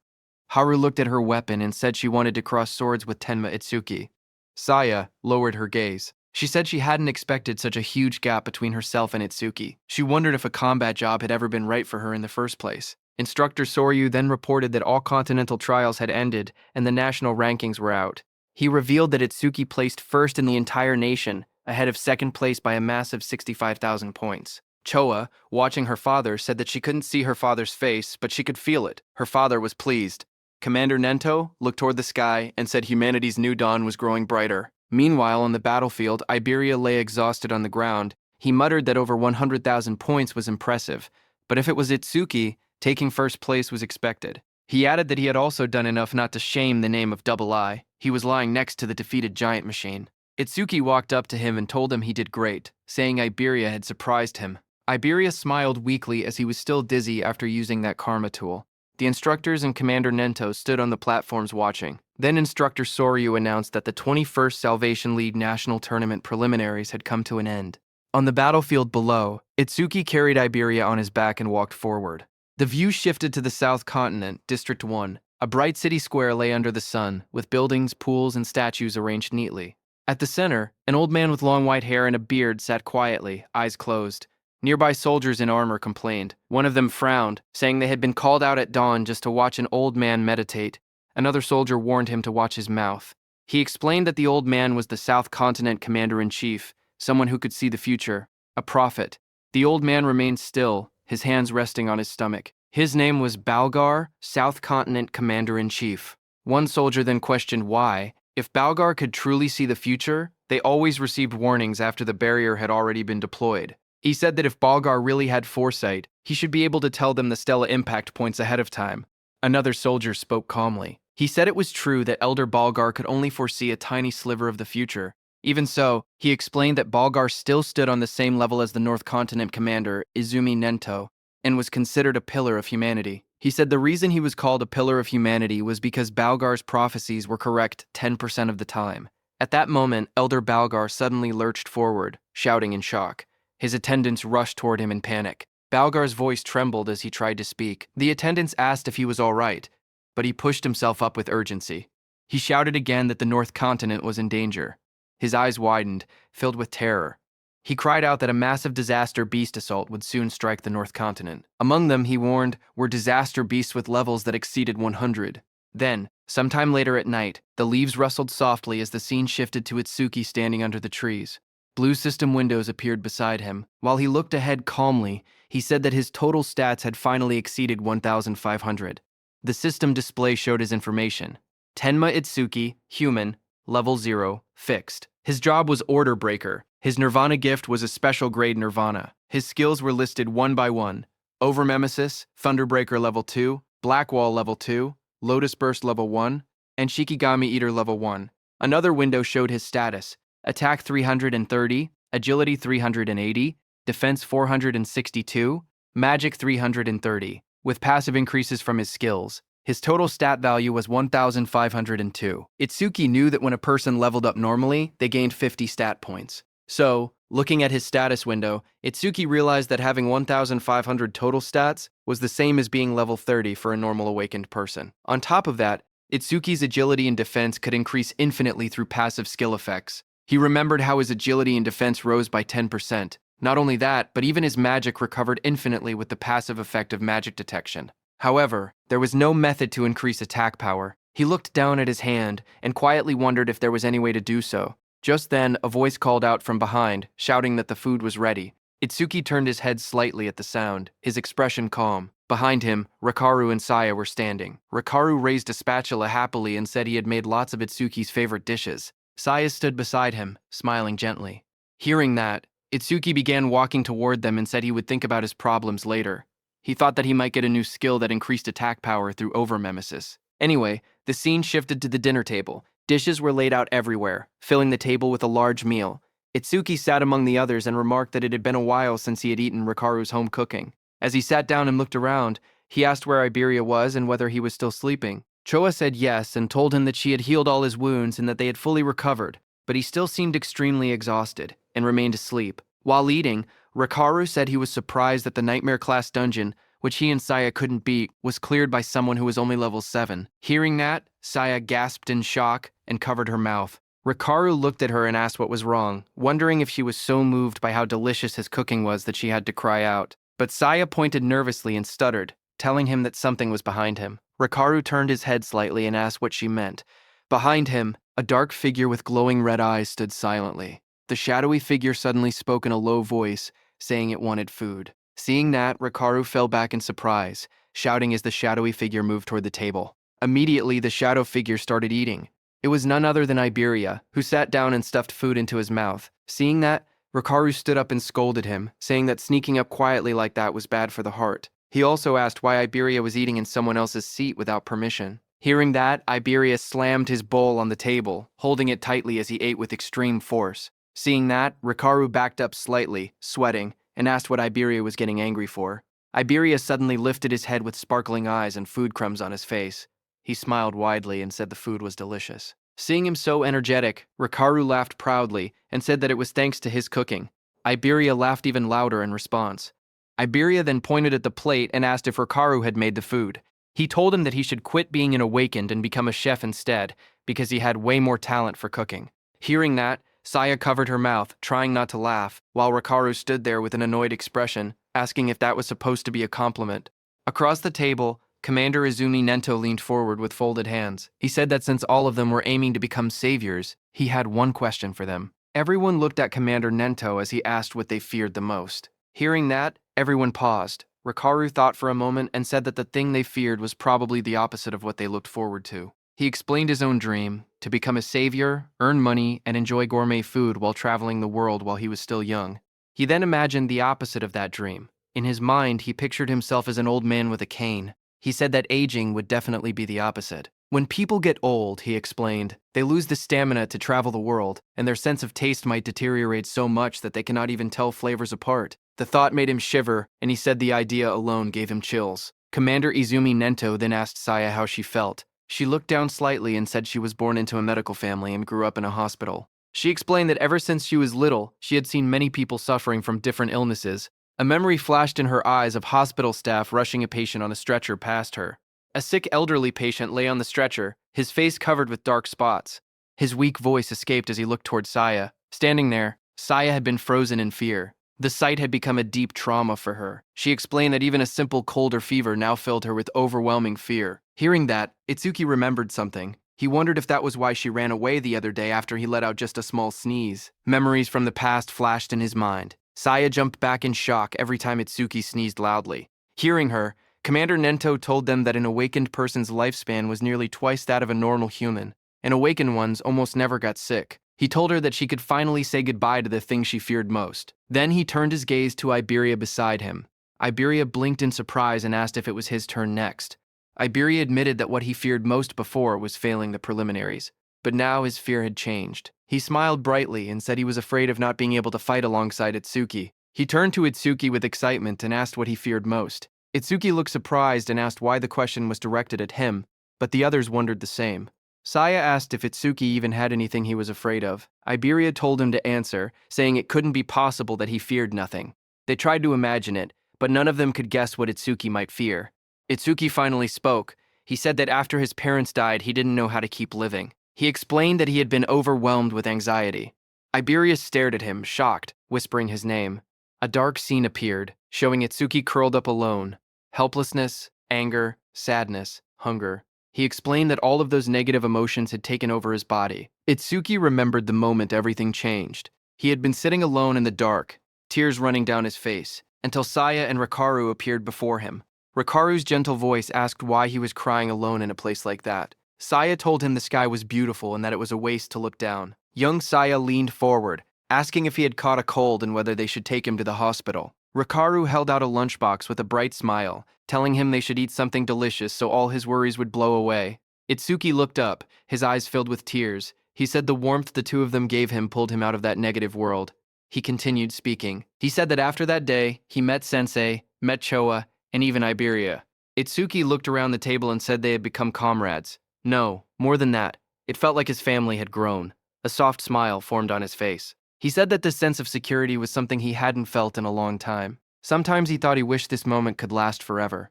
Haru looked at her weapon and said she wanted to cross swords with Tenma Itsuki. Saya lowered her gaze. She said she hadn't expected such a huge gap between herself and Itsuki. She wondered if a combat job had ever been right for her in the first place. Instructor Soryu then reported that all continental trials had ended and the national rankings were out. He revealed that Itsuki placed first in the entire nation, ahead of second place by a massive 65,000 points. Choa, watching her father, said that she couldn't see her father's face, but she could feel it. Her father was pleased. Commander Nento looked toward the sky and said humanity's new dawn was growing brighter. Meanwhile, on the battlefield, Iberia lay exhausted on the ground. He muttered that over 100,000 points was impressive, but if it was Itsuki, taking first place was expected. He added that he had also done enough not to shame the name of Double I. He was lying next to the defeated giant machine. Itsuki walked up to him and told him he did great, saying Iberia had surprised him. Iberia smiled weakly as he was still dizzy after using that karma tool. The instructors and Commander Nento stood on the platforms watching. Then Instructor Soryu announced that the 21st Salvation League National Tournament preliminaries had come to an end. On the battlefield below, Itsuki carried Iberia on his back and walked forward. The view shifted to the South Continent, District 1. A bright city square lay under the sun, with buildings, pools, and statues arranged neatly. At the center, an old man with long white hair and a beard sat quietly, eyes closed. Nearby soldiers in armor complained. One of them frowned, saying they had been called out at dawn just to watch an old man meditate. Another soldier warned him to watch his mouth. He explained that the old man was the South Continent Commander-in-Chief, someone who could see the future, a prophet. The old man remained still, his hands resting on his stomach. His name was Balgar, South Continent Commander-in-Chief. One soldier then questioned why. If Balgar could truly see the future, they always received warnings after the barrier had already been deployed. He said that if Balgar really had foresight, he should be able to tell them the Stella impact points ahead of time. Another soldier spoke calmly. He said it was true that Elder Balgar could only foresee a tiny sliver of the future. Even so, he explained that Balgar still stood on the same level as the North Continent commander, Izumi Nento, and was considered a pillar of humanity. He said the reason he was called a pillar of humanity was because Balgar's prophecies were correct 10% of the time. At that moment, Elder Balgar suddenly lurched forward, shouting in shock. His attendants rushed toward him in panic. Balgar's voice trembled as he tried to speak. The attendants asked if he was all right, but he pushed himself up with urgency. He shouted again that the North Continent was in danger. His eyes widened, filled with terror. He cried out that a massive disaster beast assault would soon strike the North Continent. Among them, he warned, were disaster beasts with levels that exceeded 100. Then, sometime later at night, the leaves rustled softly as the scene shifted to Itsuki standing under the trees. Blue system windows appeared beside him. While he looked ahead calmly, he said that his total stats had finally exceeded 1,500. The system display showed his information. Tenma Itsuki, human, level 0, fixed. His job was Order Breaker. His Nirvana gift was a special grade Nirvana. His skills were listed one by one. Overmemesis, Thunderbreaker level 2, Blackwall level 2, Lotus Burst level 1, and Shikigami Eater level 1. Another window showed his status. Attack 330, Agility 380, Defense 462, Magic 330, with passive increases from his skills. His total stat value was 1,502. Itsuki knew that when a person leveled up normally, they gained 50 stat points. So, looking at his status window, Itsuki realized that having 1,500 total stats was the same as being level 30 for a normal awakened person. On top of that, Itsuki's agility and defense could increase infinitely through passive skill effects. He remembered how his agility and defense rose by 10%. Not only that, but even his magic recovered infinitely with the passive effect of magic detection. However, there was no method to increase attack power. He looked down at his hand and quietly wondered if there was any way to do so. Just then, a voice called out from behind, shouting that the food was ready. Itsuki turned his head slightly at the sound, his expression calm. Behind him, Rikaru and Saya were standing. Rikaru raised a spatula happily and said he had made lots of Itsuki's favorite dishes. Saya stood beside him, smiling gently. Hearing that, Itsuki began walking toward them and said he would think about his problems later. He thought that he might get a new skill that increased attack power through overmemesis. Anyway, the scene shifted to the dinner table. Dishes were laid out everywhere, filling the table with a large meal. Itsuki sat among the others and remarked that it had been a while since he had eaten Rikaru's home cooking. As he sat down and looked around, he asked where Iberia was and whether he was still sleeping. Choa said yes and told him that she had healed all his wounds and that they had fully recovered, but he still seemed extremely exhausted and remained asleep. While eating, Rikaru said he was surprised that the Nightmare-class dungeon, which he and Saya couldn't beat, was cleared by someone who was only level 7. Hearing that, Saya gasped in shock and covered her mouth. Rikaru looked at her and asked what was wrong, wondering if she was so moved by how delicious his cooking was that she had to cry out. But Saya pointed nervously and stuttered, telling him that something was behind him. Rikaru turned his head slightly and asked what she meant. Behind him, a dark figure with glowing red eyes stood silently. The shadowy figure suddenly spoke in a low voice, saying it wanted food. Seeing that, Rikaru fell back in surprise, shouting as the shadowy figure moved toward the table. Immediately, the shadow figure started eating. It was none other than Iberia, who sat down and stuffed food into his mouth. Seeing that, Rikaru stood up and scolded him, saying that sneaking up quietly like that was bad for the heart. He also asked why Iberia was eating in someone else's seat without permission. Hearing that, Iberia slammed his bowl on the table, holding it tightly as he ate with extreme force. Seeing that, Rikaru backed up slightly, sweating, and asked what Iberia was getting angry for. Iberia suddenly lifted his head with sparkling eyes and food crumbs on his face. He smiled widely and said the food was delicious. Seeing him so energetic, Rikaru laughed proudly and said that it was thanks to his cooking. Iberia laughed even louder in response. Iberia then pointed at the plate and asked if Rikaru had made the food. He told him that he should quit being an awakened and become a chef instead, because he had way more talent for cooking. Hearing that, Saya covered her mouth, trying not to laugh, while Rikaru stood there with an annoyed expression, asking if that was supposed to be a compliment. Across the table, Commander Izumi Nento leaned forward with folded hands. He said that since all of them were aiming to become saviors, he had one question for them. Everyone looked at Commander Nento as he asked what they feared the most. Hearing that, everyone paused. Rikaru thought for a moment and said that the thing they feared was probably the opposite of what they looked forward to. He explained his own dream, to become a savior, earn money, and enjoy gourmet food while traveling the world while he was still young. He then imagined the opposite of that dream. In his mind, he pictured himself as an old man with a cane. He said that aging would definitely be the opposite. When people get old, he explained, they lose the stamina to travel the world, and their sense of taste might deteriorate so much that they cannot even tell flavors apart. The thought made him shiver, and he said the idea alone gave him chills. Commander Izumi Nento then asked Saya how she felt. She looked down slightly and said she was born into a medical family and grew up in a hospital. She explained that ever since she was little, she had seen many people suffering from different illnesses. A memory flashed in her eyes of hospital staff rushing a patient on a stretcher past her. A sick elderly patient lay on the stretcher, his face covered with dark spots. His weak voice escaped as he looked toward Saya. Standing there, Saya had been frozen in fear. The sight had become a deep trauma for her. She explained that even a simple cold or fever now filled her with overwhelming fear. Hearing that, Itsuki remembered something. He wondered if that was why she ran away the other day after he let out just a small sneeze. Memories from the past flashed in his mind. Saya jumped back in shock every time Itsuki sneezed loudly. Hearing her, Commander Nento told them that an awakened person's lifespan was nearly twice that of a normal human, and awakened ones almost never got sick. He told her that she could finally say goodbye to the thing she feared most. Then he turned his gaze to Iberia beside him. Iberia blinked in surprise and asked if it was his turn next. Iberia admitted that what he feared most before was failing the preliminaries, but now his fear had changed. He smiled brightly and said he was afraid of not being able to fight alongside Itsuki. He turned to Itsuki with excitement and asked what he feared most. Itsuki looked surprised and asked why the question was directed at him, but the others wondered the same. Saya asked if Itsuki even had anything he was afraid of. Iberia told him to answer, saying it couldn't be possible that he feared nothing. They tried to imagine it, but none of them could guess what Itsuki might fear. Itsuki finally spoke. He said that after his parents died, he didn't know how to keep living. He explained that he had been overwhelmed with anxiety. Iberia stared at him, shocked, whispering his name. A dark scene appeared, showing Itsuki curled up alone. Helplessness, anger, sadness, hunger. He explained that all of those negative emotions had taken over his body. Itsuki remembered the moment everything changed. He had been sitting alone in the dark, tears running down his face, until Saya and Rikaru appeared before him. Rikaru's gentle voice asked why he was crying alone in a place like that. Saya told him the sky was beautiful and that it was a waste to look down. Young Saya leaned forward, asking if he had caught a cold and whether they should take him to the hospital. Rikaru held out a lunchbox with a bright smile, telling him they should eat something delicious so all his worries would blow away. Itsuki looked up, his eyes filled with tears. He said the warmth the two of them gave him pulled him out of that negative world. He continued speaking. He said that after that day, he met Sensei, met Choa, and even Iberia. Itsuki looked around the table and said they had become comrades. No, more than that. It felt like his family had grown. A soft smile formed on his face. He said that this sense of security was something he hadn't felt in a long time. Sometimes he thought he wished this moment could last forever.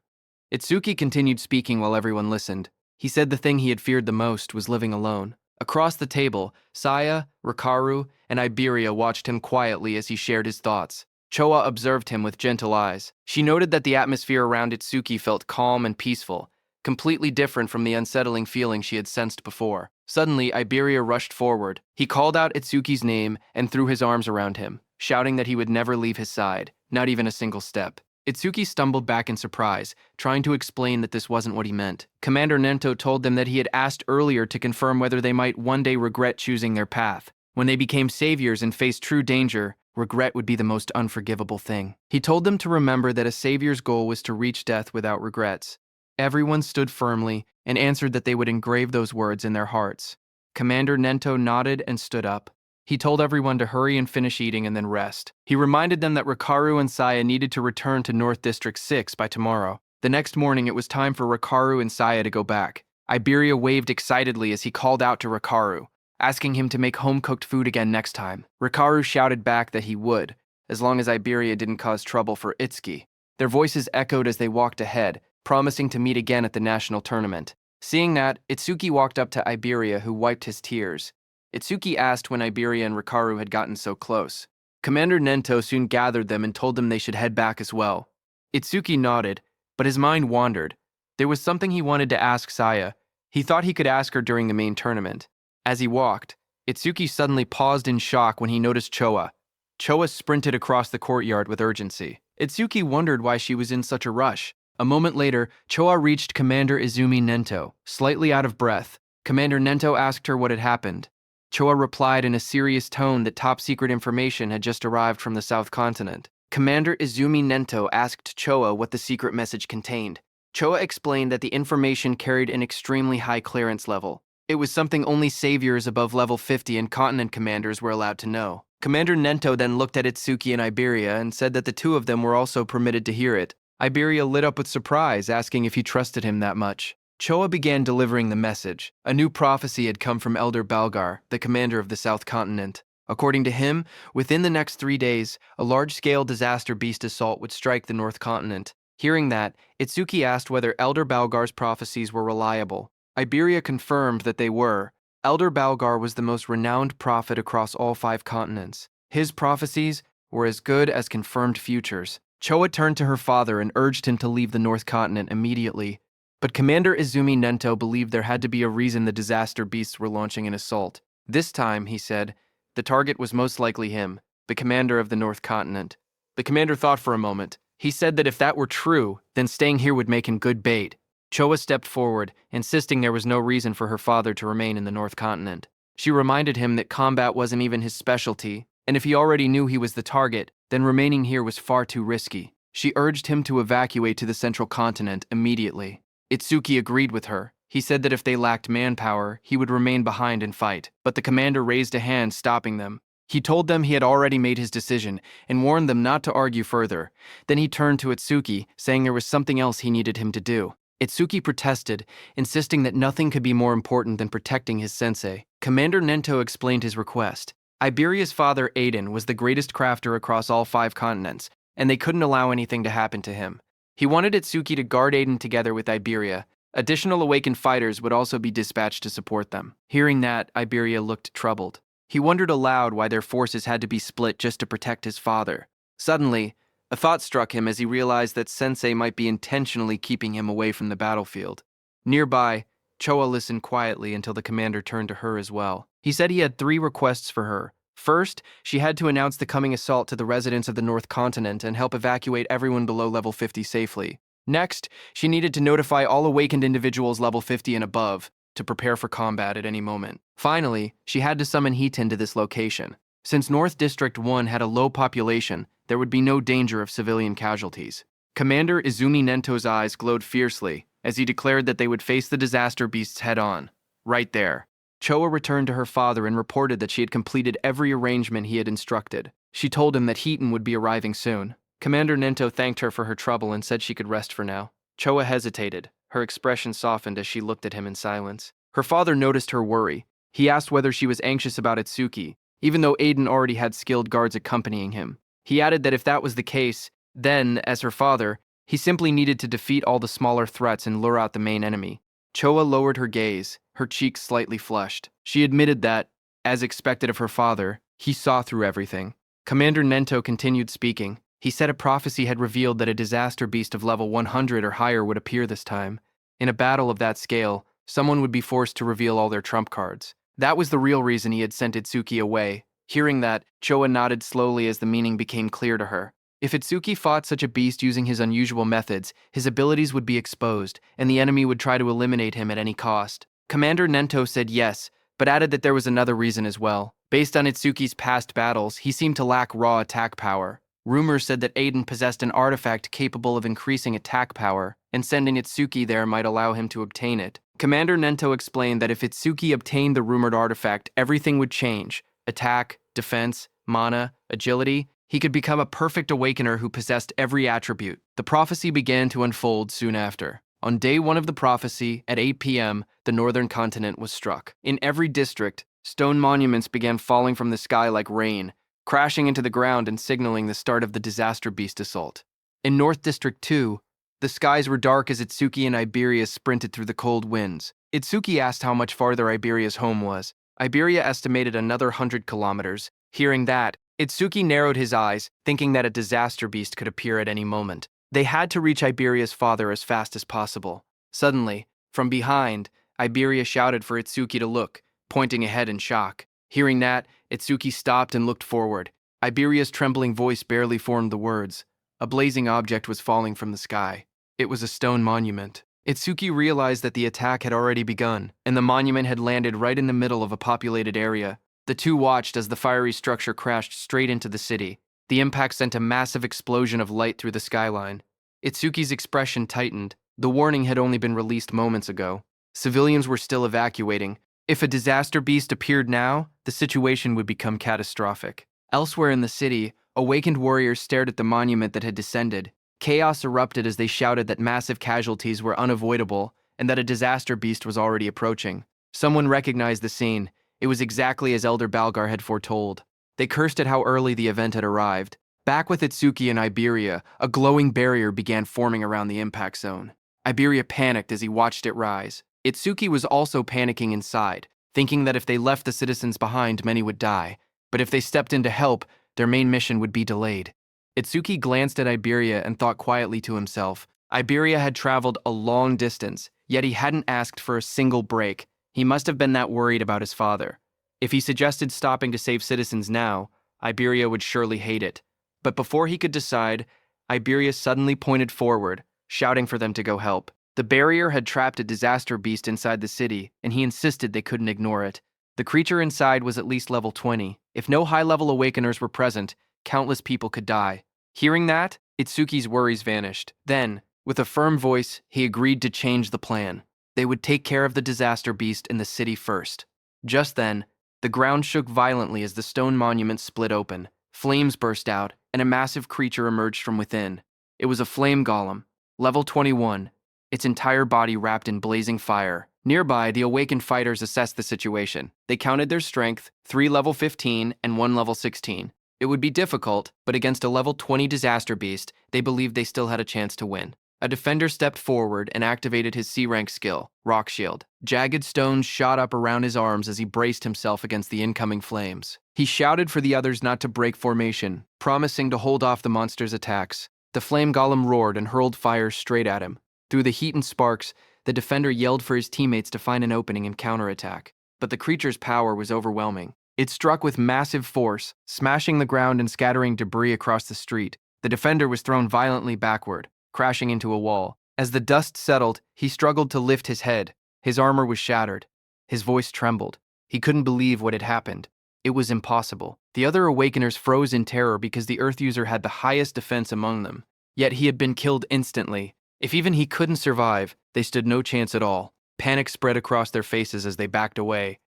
Itsuki continued speaking while everyone listened. He said the thing he had feared the most was living alone. Across the table, Saya, Rikaru, and Iberia watched him quietly as he shared his thoughts. Choa observed him with gentle eyes. She noted that the atmosphere around Itsuki felt calm and peaceful, completely different from the unsettling feeling she had sensed before. Suddenly, Iberia rushed forward. He called out Itsuki's name and threw his arms around him, shouting that he would never leave his side, not even a single step. Itsuki stumbled back in surprise, trying to explain that this wasn't what he meant. Commander Nento told them that he had asked earlier to confirm whether they might one day regret choosing their path. When they became saviors and faced true danger, regret would be the most unforgivable thing. He told them to remember that a savior's goal was to reach death without regrets. Everyone stood firmly and answered that they would engrave those words in their hearts. Commander Nento nodded and stood up. He told everyone to hurry and finish eating and then rest. He reminded them that Rikaru and Saya needed to return to North District 6 by tomorrow. The next morning, it was time for Rikaru and Saya to go back. Iberia waved excitedly as he called out to Rikaru, asking him to make home-cooked food again next time. Rikaru shouted back that he would, as long as Iberia didn't cause trouble for Itsuki. Their voices echoed as they walked ahead, promising to meet again at the national tournament. Seeing that, Itsuki walked up to Iberia, who wiped his tears. Itsuki asked when Iberia and Rikaru had gotten so close. Commander Nento soon gathered them and told them they should head back as well. Itsuki nodded, but his mind wandered. There was something he wanted to ask Saya. He thought he could ask her during the main tournament. As he walked, Itsuki suddenly paused in shock when he noticed Choa. Choa sprinted across the courtyard with urgency. Itsuki wondered why she was in such a rush. A moment later, Choa reached Commander Izumi Nento, slightly out of breath. Commander Nento asked her what had happened. Choa replied in a serious tone that top-secret information had just arrived from the South Continent. Commander Izumi Nento asked Choa what the secret message contained. Choa explained that the information carried an extremely high clearance level. It was something only saviors above level 50 and continent commanders were allowed to know. Commander Nento then looked at Itsuki and Iberia and said that the two of them were also permitted to hear it. Iberia lit up with surprise, asking if he trusted him that much. Choa began delivering the message. A new prophecy had come from Elder Balgar, the commander of the South Continent. According to him, within the next 3 days, a large-scale disaster beast assault would strike the North Continent. Hearing that, Itsuki asked whether Elder Balgar's prophecies were reliable. Iberia confirmed that they were. Elder Balgar was the most renowned prophet across all 5 continents. His prophecies were as good as confirmed futures. Choa turned to her father and urged him to leave the North Continent immediately. But Commander Izumi Nento believed there had to be a reason the disaster beasts were launching an assault. This time, he said, the target was most likely him, the commander of the North Continent. The commander thought for a moment. He said that if that were true, then staying here would make him good bait. Choa stepped forward, insisting there was no reason for her father to remain in the North Continent. She reminded him that combat wasn't even his specialty, and if he already knew he was the target, then remaining here was far too risky. She urged him to evacuate to the Central Continent immediately. Itsuki agreed with her. He said that if they lacked manpower, he would remain behind and fight, but the commander raised a hand, stopping them. He told them he had already made his decision and warned them not to argue further. Then he turned to Itsuki, saying there was something else he needed him to do. Itsuki protested, insisting that nothing could be more important than protecting his sensei. Commander Nento explained his request. Iberia's father, Aiden, was the greatest crafter across all 5 continents, and they couldn't allow anything to happen to him. He wanted Itsuki to guard Aiden together with Iberia. Additional awakened fighters would also be dispatched to support them. Hearing that, Iberia looked troubled. He wondered aloud why their forces had to be split just to protect his father. Suddenly, a thought struck him as he realized that Sensei might be intentionally keeping him away from the battlefield. Nearby, Choa listened quietly until the commander turned to her as well. He said he had 3 requests for her. First, she had to announce the coming assault to the residents of the North Continent and help evacuate everyone below level 50 safely. Next, she needed to notify all awakened individuals level 50 and above to prepare for combat at any moment. Finally, she had to summon Hiiten to this location. Since North District 1 had a low population, there would be no danger of civilian casualties. Commander Izumi Nento's eyes glowed fiercely as he declared that they would face the disaster beasts head-on. Right there. Choa returned to her father and reported that she had completed every arrangement he had instructed. She told him that Hiiten would be arriving soon. Commander Nento thanked her for her trouble and said she could rest for now. Choa hesitated. Her expression softened as she looked at him in silence. Her father noticed her worry. He asked whether she was anxious about Itsuki, even though Aiden already had skilled guards accompanying him. He added that if that was the case, then, as her father, he simply needed to defeat all the smaller threats and lure out the main enemy. Choa lowered her gaze, her cheeks slightly flushed. She admitted that, as expected of her father, he saw through everything. Commander Nento continued speaking. He said a prophecy had revealed that a disaster beast of level 100 or higher would appear this time. In a battle of that scale, someone would be forced to reveal all their trump cards. That was the real reason he had sent Itsuki away. Hearing that, Choa nodded slowly as the meaning became clear to her. If Itsuki fought such a beast using his unusual methods, his abilities would be exposed, and the enemy would try to eliminate him at any cost. Commander Nento said yes, but added that there was another reason as well. Based on Itsuki's past battles, he seemed to lack raw attack power. Rumors said that Aiden possessed an artifact capable of increasing attack power, and sending Itsuki there might allow him to obtain it. Commander Nento explained that if Itsuki obtained the rumored artifact, everything would change. Attack, defense, mana, agility. He could become a perfect awakener who possessed every attribute. The prophecy began to unfold soon after. On day 1 of the prophecy, at 8 p.m., the northern continent was struck. In every district, stone monuments began falling from the sky like rain, crashing into the ground and signaling the start of the Disaster Beast assault. In North District 2, the skies were dark as Itsuki and Iberia sprinted through the cold winds. Itsuki asked how much farther Iberia's home was. Iberia estimated another 100 kilometers. Hearing that, Itsuki narrowed his eyes, thinking that a disaster beast could appear at any moment. They had to reach Iberia's father as fast as possible. Suddenly, from behind, Iberia shouted for Itsuki to look, pointing ahead in shock. Hearing that, Itsuki stopped and looked forward. Iberia's trembling voice barely formed the words. A blazing object was falling from the sky. It was a stone monument. Itsuki realized that the attack had already begun, and the monument had landed right in the middle of a populated area. The two watched as the fiery structure crashed straight into the city. The impact sent a massive explosion of light through the skyline. Itsuki's expression tightened. The warning had only been released moments ago. Civilians were still evacuating. If a disaster beast appeared now, the situation would become catastrophic. Elsewhere in the city, awakened warriors stared at the monument that had descended. Chaos erupted as they shouted that massive casualties were unavoidable and that a disaster beast was already approaching. Someone recognized the scene. It was exactly as Elder Balgar had foretold. They cursed at how early the event had arrived. Back with Itsuki and Iberia, a glowing barrier began forming around the impact zone. Iberia panicked as he watched it rise. Itsuki was also panicking inside, thinking that if they left the citizens behind, many would die. But if they stepped in to help, their main mission would be delayed. Itsuki glanced at Iberia and thought quietly to himself. Iberia had traveled a long distance, yet he hadn't asked for a single break. He must have been that worried about his father. If he suggested stopping to save citizens now, Iberia would surely hate it. But before he could decide, Iberia suddenly pointed forward, shouting for them to go help. The barrier had trapped a disaster beast inside the city, and he insisted they couldn't ignore it. The creature inside was at least level 20. If no high-level awakeners were present, countless people could die. Hearing that, Itsuki's worries vanished. Then, with a firm voice, he agreed to change the plan. They would take care of the disaster beast in the city first. Just then, the ground shook violently as the stone monument split open. Flames burst out, and a massive creature emerged from within. It was a flame golem, level 21, its entire body wrapped in blazing fire. Nearby, the awakened fighters assessed the situation. They counted their strength, 3 level 15 and 1 level 16. It would be difficult, but against a level 20 disaster beast, they believed they still had a chance to win. A defender stepped forward and activated his C-rank skill, Rock Shield. Jagged stones shot up around his arms as he braced himself against the incoming flames. He shouted for the others not to break formation, promising to hold off the monster's attacks. The flame golem roared and hurled fire straight at him. Through the heat and sparks, the defender yelled for his teammates to find an opening and counterattack. But the creature's power was overwhelming. It struck with massive force, smashing the ground and scattering debris across the street. The defender was thrown violently backward, crashing into a wall. As the dust settled, he struggled to lift his head. His armor was shattered. His voice trembled. He couldn't believe what had happened. It was impossible. The other Awakeners froze in terror because the Earth user had the highest defense among them. Yet he had been killed instantly. If even he couldn't survive, they stood no chance at all. Panic spread across their faces as they backed away,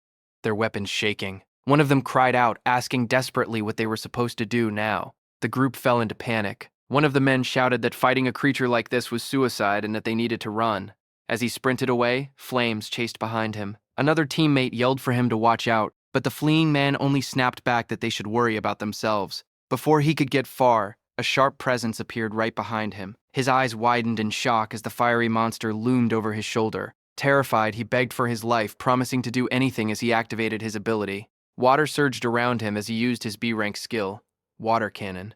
their weapons shaking. One of them cried out, asking desperately what they were supposed to do now. The group fell into panic. One of the men shouted that fighting a creature like this was suicide and that they needed to run. As he sprinted away, flames chased behind him. Another teammate yelled for him to watch out, but the fleeing man only snapped back that they should worry about themselves. Before he could get far, a sharp presence appeared right behind him. His eyes widened in shock as the fiery monster loomed over his shoulder. Terrified, he begged for his life, promising to do anything as he activated his ability. Water surged around him as he used his B-rank skill, Water Cannon.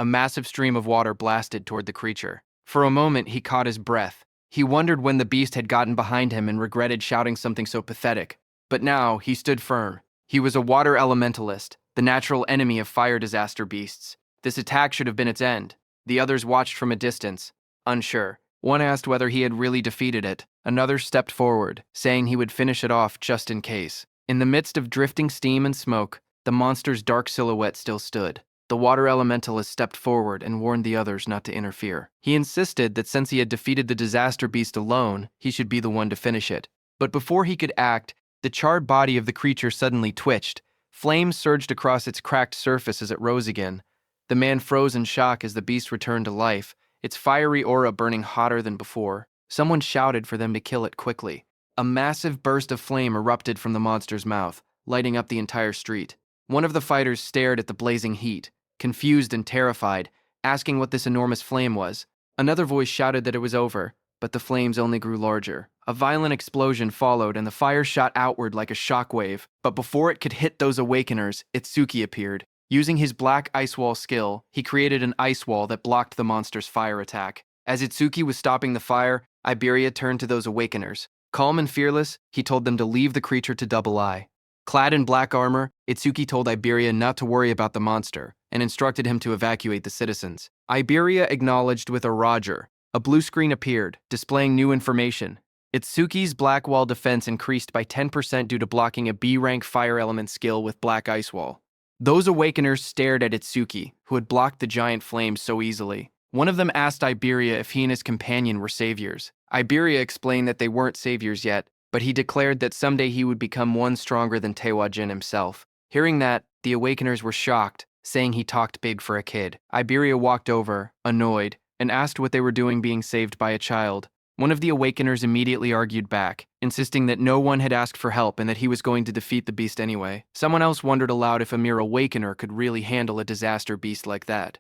A massive stream of water blasted toward the creature. For a moment, he caught his breath. He wondered when the beast had gotten behind him and regretted shouting something so pathetic. But now, he stood firm. He was a water elementalist, the natural enemy of fire disaster beasts. This attack should have been its end. The others watched from a distance, unsure. One asked whether he had really defeated it. Another stepped forward, saying he would finish it off just in case. In the midst of drifting steam and smoke, the monster's dark silhouette still stood. The water elementalist stepped forward and warned the others not to interfere. He insisted that since he had defeated the disaster beast alone, he should be the one to finish it. But before he could act, the charred body of the creature suddenly twitched. Flames surged across its cracked surface as it rose again. The man froze in shock as the beast returned to life, its fiery aura burning hotter than before. Someone shouted for them to kill it quickly. A massive burst of flame erupted from the monster's mouth, lighting up the entire street. One of the fighters stared at the blazing heat, confused and terrified, asking what this enormous flame was. Another voice shouted that it was over, but the flames only grew larger. A violent explosion followed, and the fire shot outward like a shockwave. But before it could hit those awakeners, Itsuki appeared. Using his black ice wall skill, he created an ice wall that blocked the monster's fire attack. As Itsuki was stopping the fire, Iberia turned to those awakeners. Calm and fearless, he told them to leave the creature to Double Eye. Clad in black armor, Itsuki told Iberia not to worry about the monster and instructed him to evacuate the citizens. Iberia acknowledged with a Roger. A blue screen appeared, displaying new information. Itsuki's black wall defense increased by 10% due to blocking a B-rank fire element skill with black ice wall. Those awakeners stared at Itsuki, who had blocked the giant flames so easily. One of them asked Iberia if he and his companion were saviors. Iberia explained that they weren't saviors yet, but he declared that someday he would become one stronger than Teiwa-jin himself. Hearing that, the awakeners were shocked, saying he talked big for a kid. Iberia walked over, annoyed, and asked what they were doing being saved by a child. One of the awakeners immediately argued back, insisting that no one had asked for help and that he was going to defeat the beast anyway. Someone else wondered aloud if a mere awakener could really handle a disaster beast like that.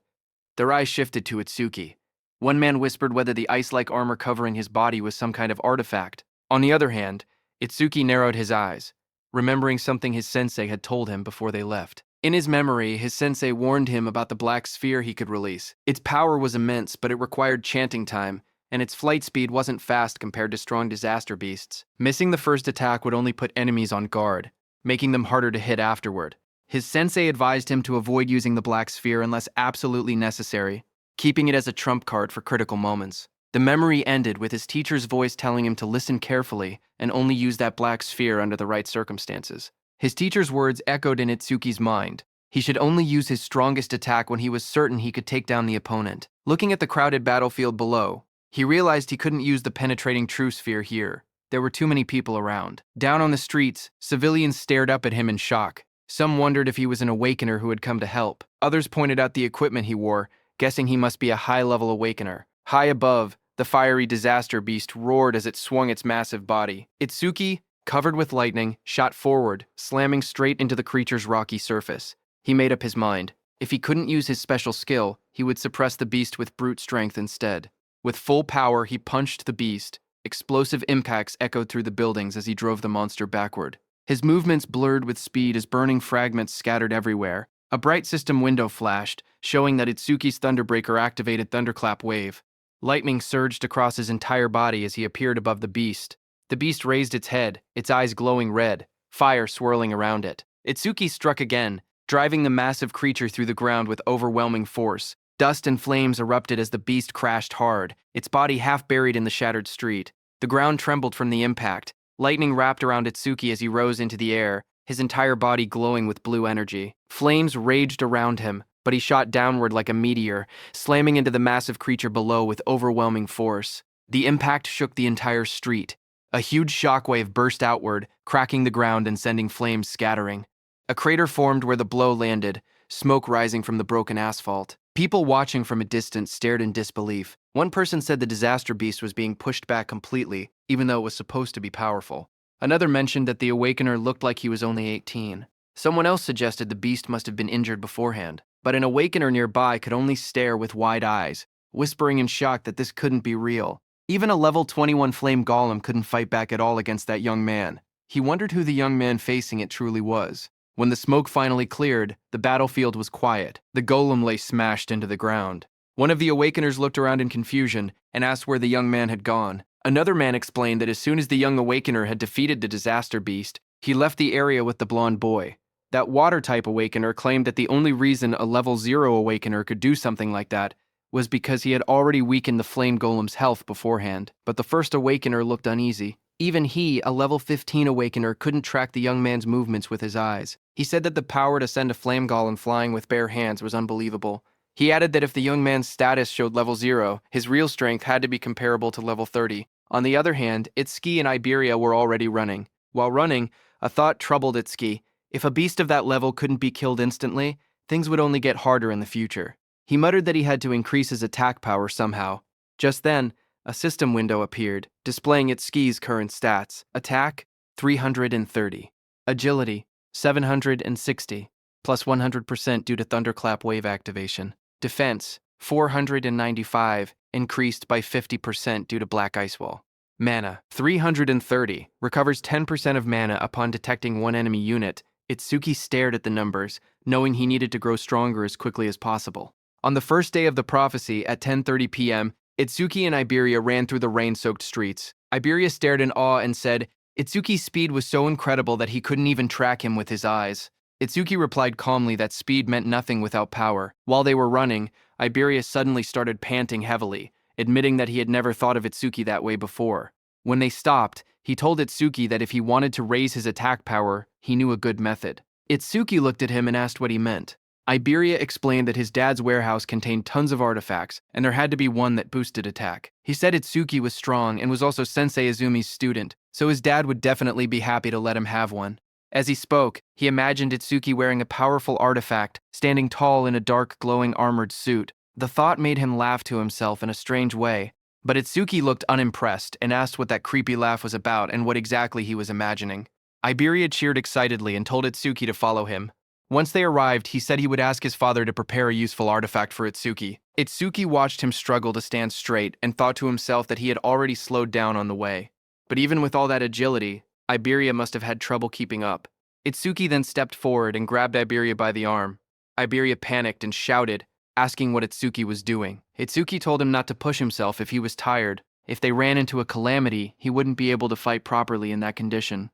Their eyes shifted to Itsuki. One man whispered whether the ice-like armor covering his body was some kind of artifact. On the other hand, Itsuki narrowed his eyes, remembering something his sensei had told him before they left. In his memory, his sensei warned him about the black sphere he could release. Its power was immense, but it required chanting time, and its flight speed wasn't fast compared to strong disaster beasts. Missing the first attack would only put enemies on guard, making them harder to hit afterward. His sensei advised him to avoid using the black sphere unless absolutely necessary, keeping it as a trump card for critical moments. The memory ended with his teacher's voice telling him to listen carefully and only use that black sphere under the right circumstances. His teacher's words echoed in Itsuki's mind. He should only use his strongest attack when he was certain he could take down the opponent. Looking at the crowded battlefield below, he realized he couldn't use the penetrating true sphere here. There were too many people around. Down on the streets, civilians stared up at him in shock. Some wondered if he was an awakener who had come to help. Others pointed out the equipment he wore, guessing he must be a high-level awakener. High above, the fiery disaster beast roared as it swung its massive body. Itsuki, covered with lightning, shot forward, slamming straight into the creature's rocky surface. He made up his mind. If he couldn't use his special skill, he would suppress the beast with brute strength instead. With full power, he punched the beast. Explosive impacts echoed through the buildings as he drove the monster backward. His movements blurred with speed as burning fragments scattered everywhere. A bright system window flashed, showing that Itsuki's Thunderbreaker activated Thunderclap Wave. Lightning surged across his entire body as he appeared above the beast. The beast raised its head, its eyes glowing red, fire swirling around it. Itsuki struck again, driving the massive creature through the ground with overwhelming force. Dust and flames erupted as the beast crashed hard, its body half buried in the shattered street. The ground trembled from the impact. Lightning wrapped around Itsuki as he rose into the air, his entire body glowing with blue energy. Flames raged around him, but he shot downward like a meteor, slamming into the massive creature below with overwhelming force. The impact shook the entire street. A huge shockwave burst outward, cracking the ground and sending flames scattering. A crater formed where the blow landed, smoke rising from the broken asphalt. People watching from a distance stared in disbelief. One person said the disaster beast was being pushed back completely, even though it was supposed to be powerful. Another mentioned that the awakener looked like he was only 18. Someone else suggested the beast must have been injured beforehand, but an awakener nearby could only stare with wide eyes, whispering in shock that this couldn't be real. Even a level 21 flame golem couldn't fight back at all against that young man. He wondered who the young man facing it truly was. When the smoke finally cleared, the battlefield was quiet. The golem lay smashed into the ground. One of the awakeners looked around in confusion and asked where the young man had gone. Another man explained that as soon as the young awakener had defeated the disaster beast, he left the area with the blonde boy. That water-type awakener claimed that the only reason a level 0 awakener could do something like that was because he had already weakened the flame golem's health beforehand, but the first awakener looked uneasy. Even he, a level 15 awakener, couldn't track the young man's movements with his eyes. He said that the power to send a flame golem flying with bare hands was unbelievable. He added that if the young man's status showed level 0, his real strength had to be comparable to level 30. On the other hand, Itsuki and Iberia were already running. While running, a thought troubled Itsuki. If a beast of that level couldn't be killed instantly, things would only get harder in the future. He muttered that he had to increase his attack power somehow. Just then, a system window appeared, displaying Itsuki's current stats. Attack, 330. Agility, 760, plus 100% due to Thunderclap wave activation. Defense, 495, increased by 50% due to Black Ice Wall. Mana, 330, recovers 10% of mana upon detecting one enemy unit. Itsuki stared at the numbers, knowing he needed to grow stronger as quickly as possible. On the first day of the prophecy, at 10:30 p.m., Itsuki and Iberia ran through the rain-soaked streets. Iberia stared in awe and said, Itsuki's speed was so incredible that he couldn't even track him with his eyes. Itsuki replied calmly that speed meant nothing without power. While they were running, Iberia suddenly started panting heavily, admitting that he had never thought of Itsuki that way before. When they stopped, he told Itsuki that if he wanted to raise his attack power, he knew a good method. Itsuki looked at him and asked what he meant. Iberia explained that his dad's warehouse contained tons of artifacts, and there had to be one that boosted attack. He said Itsuki was strong and was also Sensei Izumi's student, so his dad would definitely be happy to let him have one. As he spoke, he imagined Itsuki wearing a powerful artifact, standing tall in a dark, glowing armored suit. The thought made him laugh to himself in a strange way, but Itsuki looked unimpressed and asked what that creepy laugh was about and what exactly he was imagining. Iberia cheered excitedly and told Itsuki to follow him. Once they arrived, he said he would ask his father to prepare a useful artifact for Itsuki. Itsuki watched him struggle to stand straight and thought to himself that he had already slowed down on the way. But even with all that agility, Iberia must have had trouble keeping up. Itsuki then stepped forward and grabbed Iberia by the arm. Iberia panicked and shouted, asking what Itsuki was doing. Itsuki told him not to push himself if he was tired. If they ran into a calamity, he wouldn't be able to fight properly in that condition.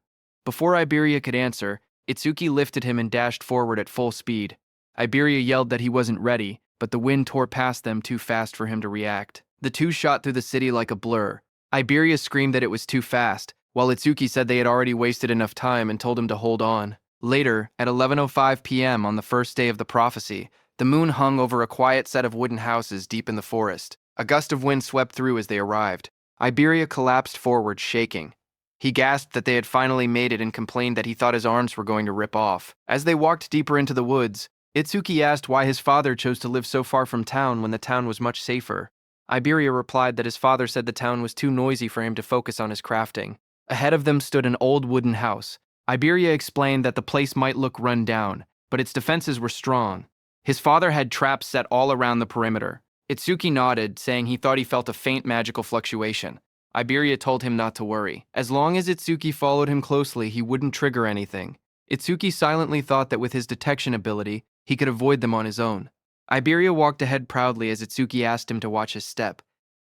Before Iberia could answer, Itsuki lifted him and dashed forward at full speed. Iberia yelled that he wasn't ready, but the wind tore past them too fast for him to react. The two shot through the city like a blur. Iberia screamed that it was too fast, while Itsuki said they had already wasted enough time and told him to hold on. Later, at 11:05 p.m. on the first day of the prophecy, the moon hung over a quiet set of wooden houses deep in the forest. A gust of wind swept through as they arrived. Iberia collapsed forward, shaking. He gasped that they had finally made it and complained that he thought his arms were going to rip off. As they walked deeper into the woods, Itsuki asked why his father chose to live so far from town when the town was much safer. Iberia replied that his father said the town was too noisy for him to focus on his crafting. Ahead of them stood an old wooden house. Iberia explained that the place might look run down, but its defenses were strong. His father had traps set all around the perimeter. Itsuki nodded, saying he thought he felt a faint magical fluctuation. Iberia told him not to worry. As long as Itsuki followed him closely, he wouldn't trigger anything. Itsuki silently thought that with his detection ability, he could avoid them on his own. Iberia walked ahead proudly as Itsuki asked him to watch his step,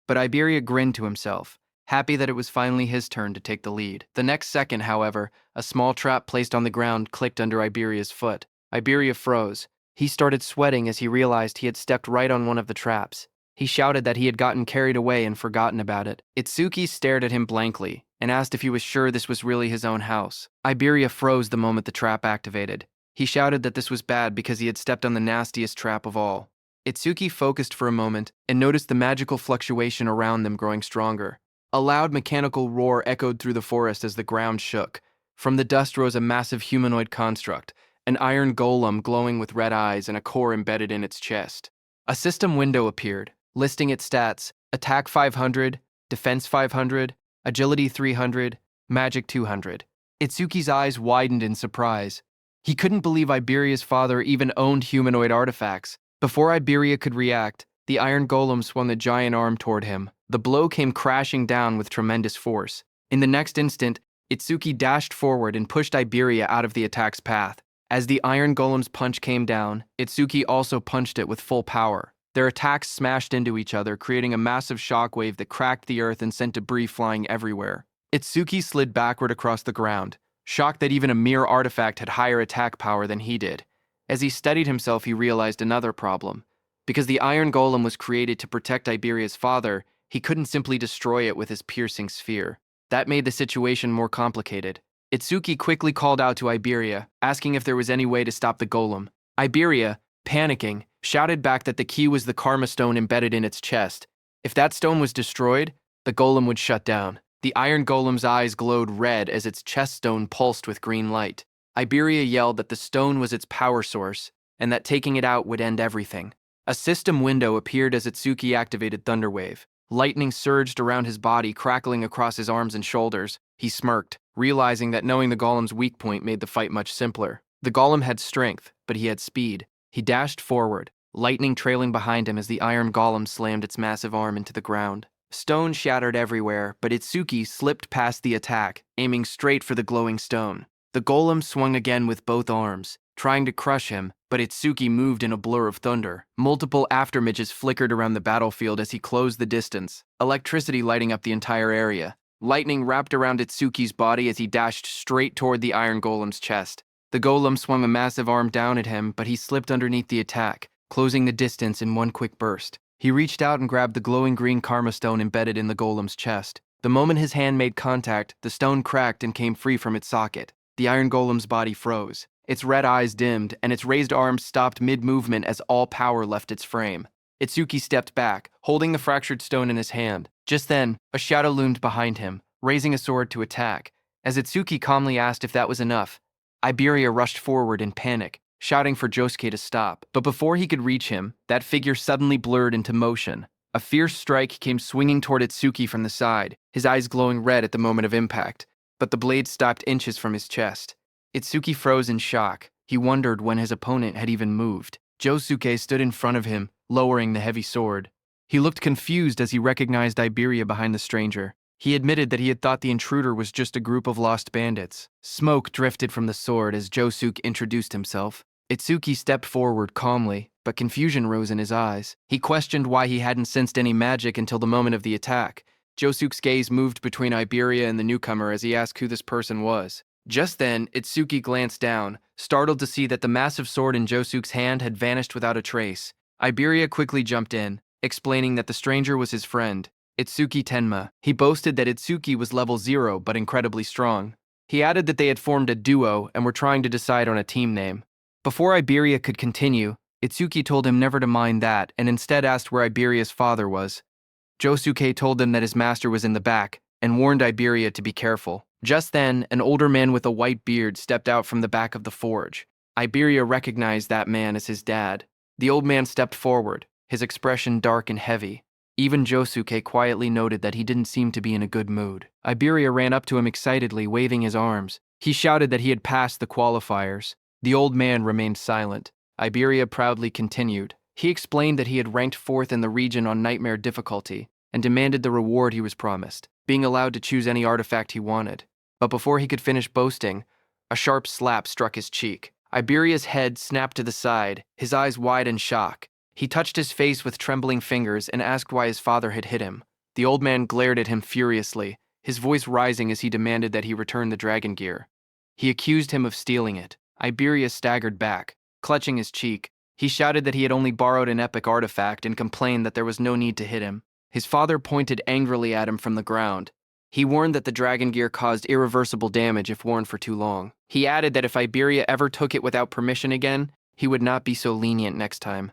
but Iberia grinned to himself, happy that it was finally his turn to take the lead. The next second, however, a small trap placed on the ground clicked under Iberia's foot. Iberia froze. He started sweating as he realized he had stepped right on one of the traps. He shouted that he had gotten carried away and forgotten about it. Itsuki stared at him blankly and asked if he was sure this was really his own house. Iberia froze the moment the trap activated. He shouted that this was bad because he had stepped on the nastiest trap of all. Itsuki focused for a moment and noticed the magical fluctuation around them growing stronger. A loud mechanical roar echoed through the forest as the ground shook. From the dust rose a massive humanoid construct, an iron golem glowing with red eyes and a core embedded in its chest. A system window appeared, listing its stats: attack 500, defense 500, agility 300, magic 200. Itsuki's eyes widened in surprise. He couldn't believe Iberia's father even owned humanoid artifacts. Before Iberia could react, the iron golem swung a giant arm toward him. The blow came crashing down with tremendous force. In the next instant, Itsuki dashed forward and pushed Iberia out of the attack's path. As the iron golem's punch came down, Itsuki also punched it with full power. Their attacks smashed into each other, creating a massive shockwave that cracked the earth and sent debris flying everywhere. Itsuki slid backward across the ground, shocked that even a mere artifact had higher attack power than he did. As he steadied himself, he realized another problem. Because the iron golem was created to protect Iberia's father, he couldn't simply destroy it with his piercing sphere. That made the situation more complicated. Itsuki quickly called out to Iberia, asking if there was any way to stop the golem. Iberia, panicking, shouted back that the key was the karma stone embedded in its chest. If that stone was destroyed, the golem would shut down. The iron golem's eyes glowed red as its chest stone pulsed with green light. Iberia yelled that the stone was its power source, and that taking it out would end everything. A system window appeared as Itsuki activated Thunderwave. Lightning surged around his body, crackling across his arms and shoulders. He smirked, realizing that knowing the golem's weak point made the fight much simpler. The golem had strength, but he had speed. He dashed forward, lightning trailing behind him as the iron golem slammed its massive arm into the ground. Stone shattered everywhere, but Itsuki slipped past the attack, aiming straight for the glowing stone. The golem swung again with both arms, trying to crush him, but Itsuki moved in a blur of thunder. Multiple aftermidges flickered around the battlefield as he closed the distance, electricity lighting up the entire area. Lightning wrapped around Itsuki's body as he dashed straight toward the iron golem's chest. The golem swung a massive arm down at him, but he slipped underneath the attack, closing the distance in one quick burst. He reached out and grabbed the glowing green karma stone embedded in the golem's chest. The moment his hand made contact, the stone cracked and came free from its socket. The iron golem's body froze. Its red eyes dimmed, and its raised arms stopped mid-movement as all power left its frame. Itsuki stepped back, holding the fractured stone in his hand. Just then, a shadow loomed behind him, raising a sword to attack. As Itsuki calmly asked if that was enough, Iberia rushed forward in panic, shouting for Josuke to stop. But before he could reach him, that figure suddenly blurred into motion. A fierce strike came swinging toward Itsuki from the side, his eyes glowing red at the moment of impact. But the blade stopped inches from his chest. Itsuki froze in shock. He wondered when his opponent had even moved. Josuke stood in front of him, lowering the heavy sword. He looked confused as he recognized Iberia behind the stranger. He admitted that he had thought the intruder was just a group of lost bandits. Smoke drifted from the sword as Josuke introduced himself. Itsuki stepped forward calmly, but confusion rose in his eyes. He questioned why he hadn't sensed any magic until the moment of the attack. Josuke's gaze moved between Iberia and the newcomer as he asked who this person was. Just then, Itsuki glanced down, startled to see that the massive sword in Josuke's hand had vanished without a trace. Iberia quickly jumped in, explaining that the stranger was his friend, Itsuki Tenma. He boasted that Itsuki was level 0 but incredibly strong. He added that they had formed a duo and were trying to decide on a team name. Before Iberia could continue, Itsuki told him never to mind that and instead asked where Iberia's father was. Josuke told them that his master was in the back and warned Iberia to be careful. Just then, an older man with a white beard stepped out from the back of the forge. Iberia recognized that man as his dad. The old man stepped forward, his expression dark and heavy. Even Josuke quietly noted that he didn't seem to be in a good mood. Iberia ran up to him excitedly, waving his arms. He shouted that he had passed the qualifiers. The old man remained silent. Iberia proudly continued. He explained that he had ranked 4th in the region on nightmare difficulty and demanded the reward he was promised, being allowed to choose any artifact he wanted. But before he could finish boasting, a sharp slap struck his cheek. Iberia's head snapped to the side, his eyes wide in shock. He touched his face with trembling fingers and asked why his father had hit him. The old man glared at him furiously, his voice rising as he demanded that he return the dragon gear. He accused him of stealing it. Iberia staggered back, clutching his cheek. He shouted that he had only borrowed an epic artifact and complained that there was no need to hit him. His father pointed angrily at him from the ground. He warned that the dragon gear caused irreversible damage if worn for too long. He added that if Iberia ever took it without permission again, he would not be so lenient next time.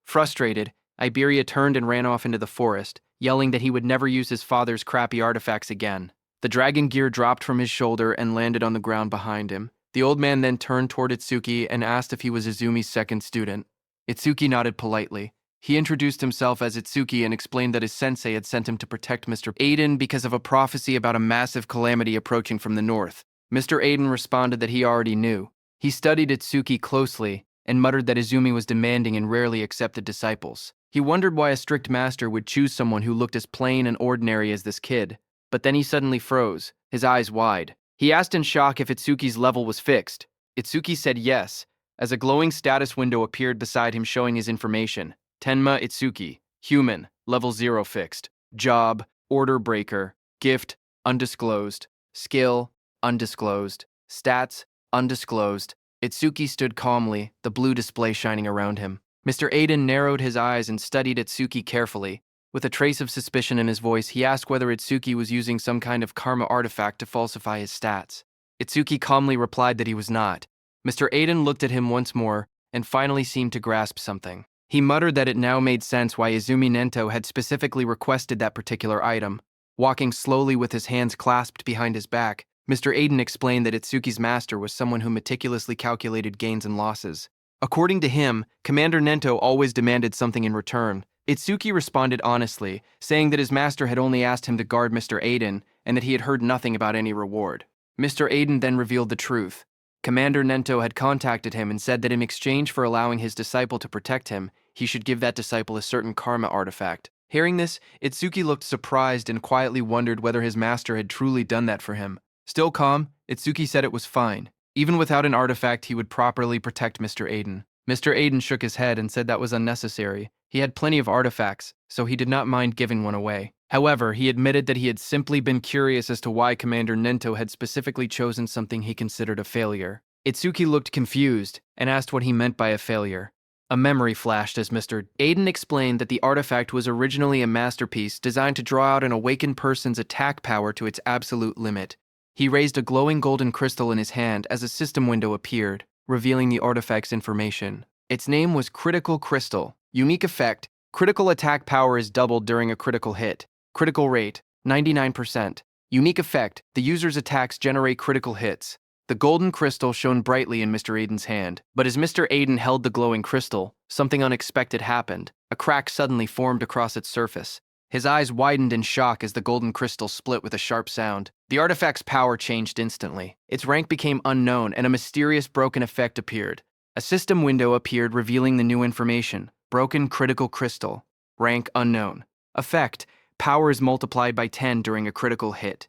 Frustrated, Iberia turned and ran off into the forest, yelling that he would never use his father's crappy artifacts again. The dragon gear dropped from his shoulder and landed on the ground behind him. The old man then turned toward Itsuki and asked if he was Izumi's second student. Itsuki nodded politely. He introduced himself as Itsuki and explained that his sensei had sent him to protect Mr. Aiden because of a prophecy about a massive calamity approaching from the north. Mr. Aiden responded that he already knew. He studied Itsuki closely and muttered that Izumi was demanding and rarely accepted disciples. He wondered why a strict master would choose someone who looked as plain and ordinary as this kid. But then he suddenly froze, his eyes wide. He asked in shock if Itsuki's level was fixed. Itsuki said yes, as a glowing status window appeared beside him showing his information. Tenma Itsuki, human, level 0 fixed. Job, order breaker. Gift, undisclosed. Skill, undisclosed. Stats, undisclosed. Itsuki stood calmly, the blue display shining around him. Mr. Aiden narrowed his eyes and studied Itsuki carefully. With a trace of suspicion in his voice, he asked whether Itsuki was using some kind of karma artifact to falsify his stats. Itsuki calmly replied that he was not. Mr. Aiden looked at him once more and finally seemed to grasp something. He muttered that it now made sense why Izumi Nento had specifically requested that particular item. Walking slowly with his hands clasped behind his back, Mr. Aiden explained that Itsuki's master was someone who meticulously calculated gains and losses. According to him, Commander Nento always demanded something in return. Itsuki responded honestly, saying that his master had only asked him to guard Mr. Aiden and that he had heard nothing about any reward. Mr. Aiden then revealed the truth. Commander Nento had contacted him and said that in exchange for allowing his disciple to protect him, he should give that disciple a certain karma artifact. Hearing this, Itsuki looked surprised and quietly wondered whether his master had truly done that for him. Still calm, Itsuki said it was fine. Even without an artifact, he would properly protect Mr. Aiden. Mr. Aiden shook his head and said that was unnecessary. He had plenty of artifacts, so he did not mind giving one away. However, he admitted that he had simply been curious as to why Commander Nento had specifically chosen something he considered a failure. Itsuki looked confused and asked what he meant by a failure. A memory flashed as Mr. Aiden explained that the artifact was originally a masterpiece designed to draw out an awakened person's attack power to its absolute limit. He raised a glowing golden crystal in his hand as a system window appeared, revealing the artifact's information. Its name was Critical Crystal. Unique effect: critical attack power is doubled during a critical hit. Critical rate: 99%. Unique effect: the user's attacks generate critical hits. The golden crystal shone brightly in Mr. Aiden's hand, but as Mr. Aiden held the glowing crystal, something unexpected happened. A crack suddenly formed across its surface. His eyes widened in shock as the golden crystal split with a sharp sound. The artifact's power changed instantly. Its rank became unknown, and a mysterious broken effect appeared. A system window appeared revealing the new information. Broken critical crystal. Rank unknown. Effect: power is multiplied by 10 during a critical hit.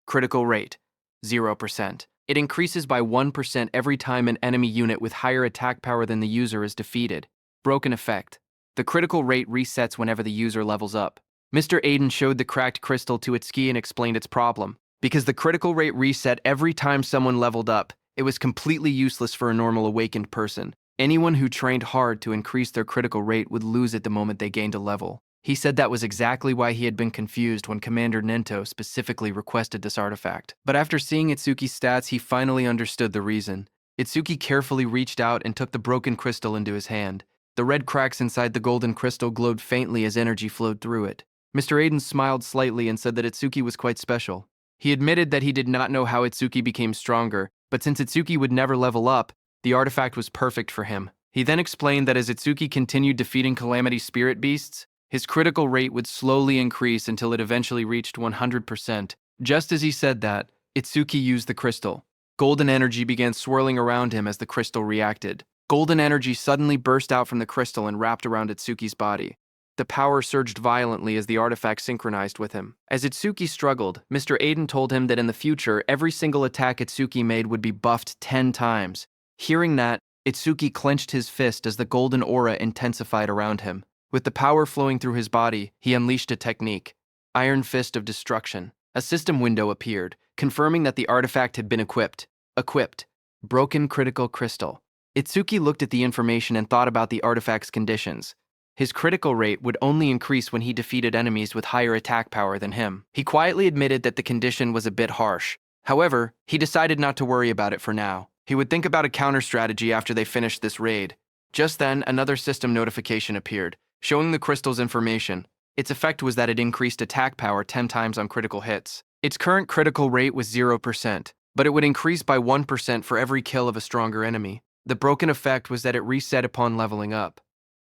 Critical rate: 0%. It increases by 1% every time an enemy unit with higher attack power than the user is defeated. Broken effect: the critical rate resets whenever the user levels up. Mr. Aiden showed the cracked crystal to Itsuki and explained its problem. Because the critical rate reset every time someone leveled up, it was completely useless for a normal awakened person. Anyone who trained hard to increase their critical rate would lose it the moment they gained a level. He said that was exactly why he had been confused when Commander Nento specifically requested this artifact. But after seeing Itsuki's stats, he finally understood the reason. Itsuki carefully reached out and took the broken crystal into his hand. The red cracks inside the golden crystal glowed faintly as energy flowed through it. Mr. Aiden smiled slightly and said that Itsuki was quite special. He admitted that he did not know how Itsuki became stronger, but since Itsuki would never level up, the artifact was perfect for him. He then explained that as Itsuki continued defeating Calamity Spirit Beasts, his critical rate would slowly increase until it eventually reached 100%. Just as he said that, Itsuki used the crystal. Golden energy began swirling around him as the crystal reacted. Golden energy suddenly burst out from the crystal and wrapped around Itsuki's body. The power surged violently as the artifact synchronized with him. As Itsuki struggled, Mr. Aiden told him that in the future, every single attack Itsuki made would be buffed 10 times. Hearing that, Itsuki clenched his fist as the golden aura intensified around him. With the power flowing through his body, he unleashed a technique: Iron Fist of Destruction. A system window appeared, confirming that the artifact had been equipped. Equipped. Broken Critical Crystal. Itsuki looked at the information and thought about the artifact's conditions. His critical rate would only increase when he defeated enemies with higher attack power than him. He quietly admitted that the condition was a bit harsh. However, he decided not to worry about it for now. He would think about a counter strategy after they finished this raid. Just then, another system notification appeared, showing the crystal's information. Its effect was that it increased attack power 10 times on critical hits. Its current critical rate was 0%, but it would increase by 1% for every kill of a stronger enemy. The broken effect was that it reset upon leveling up.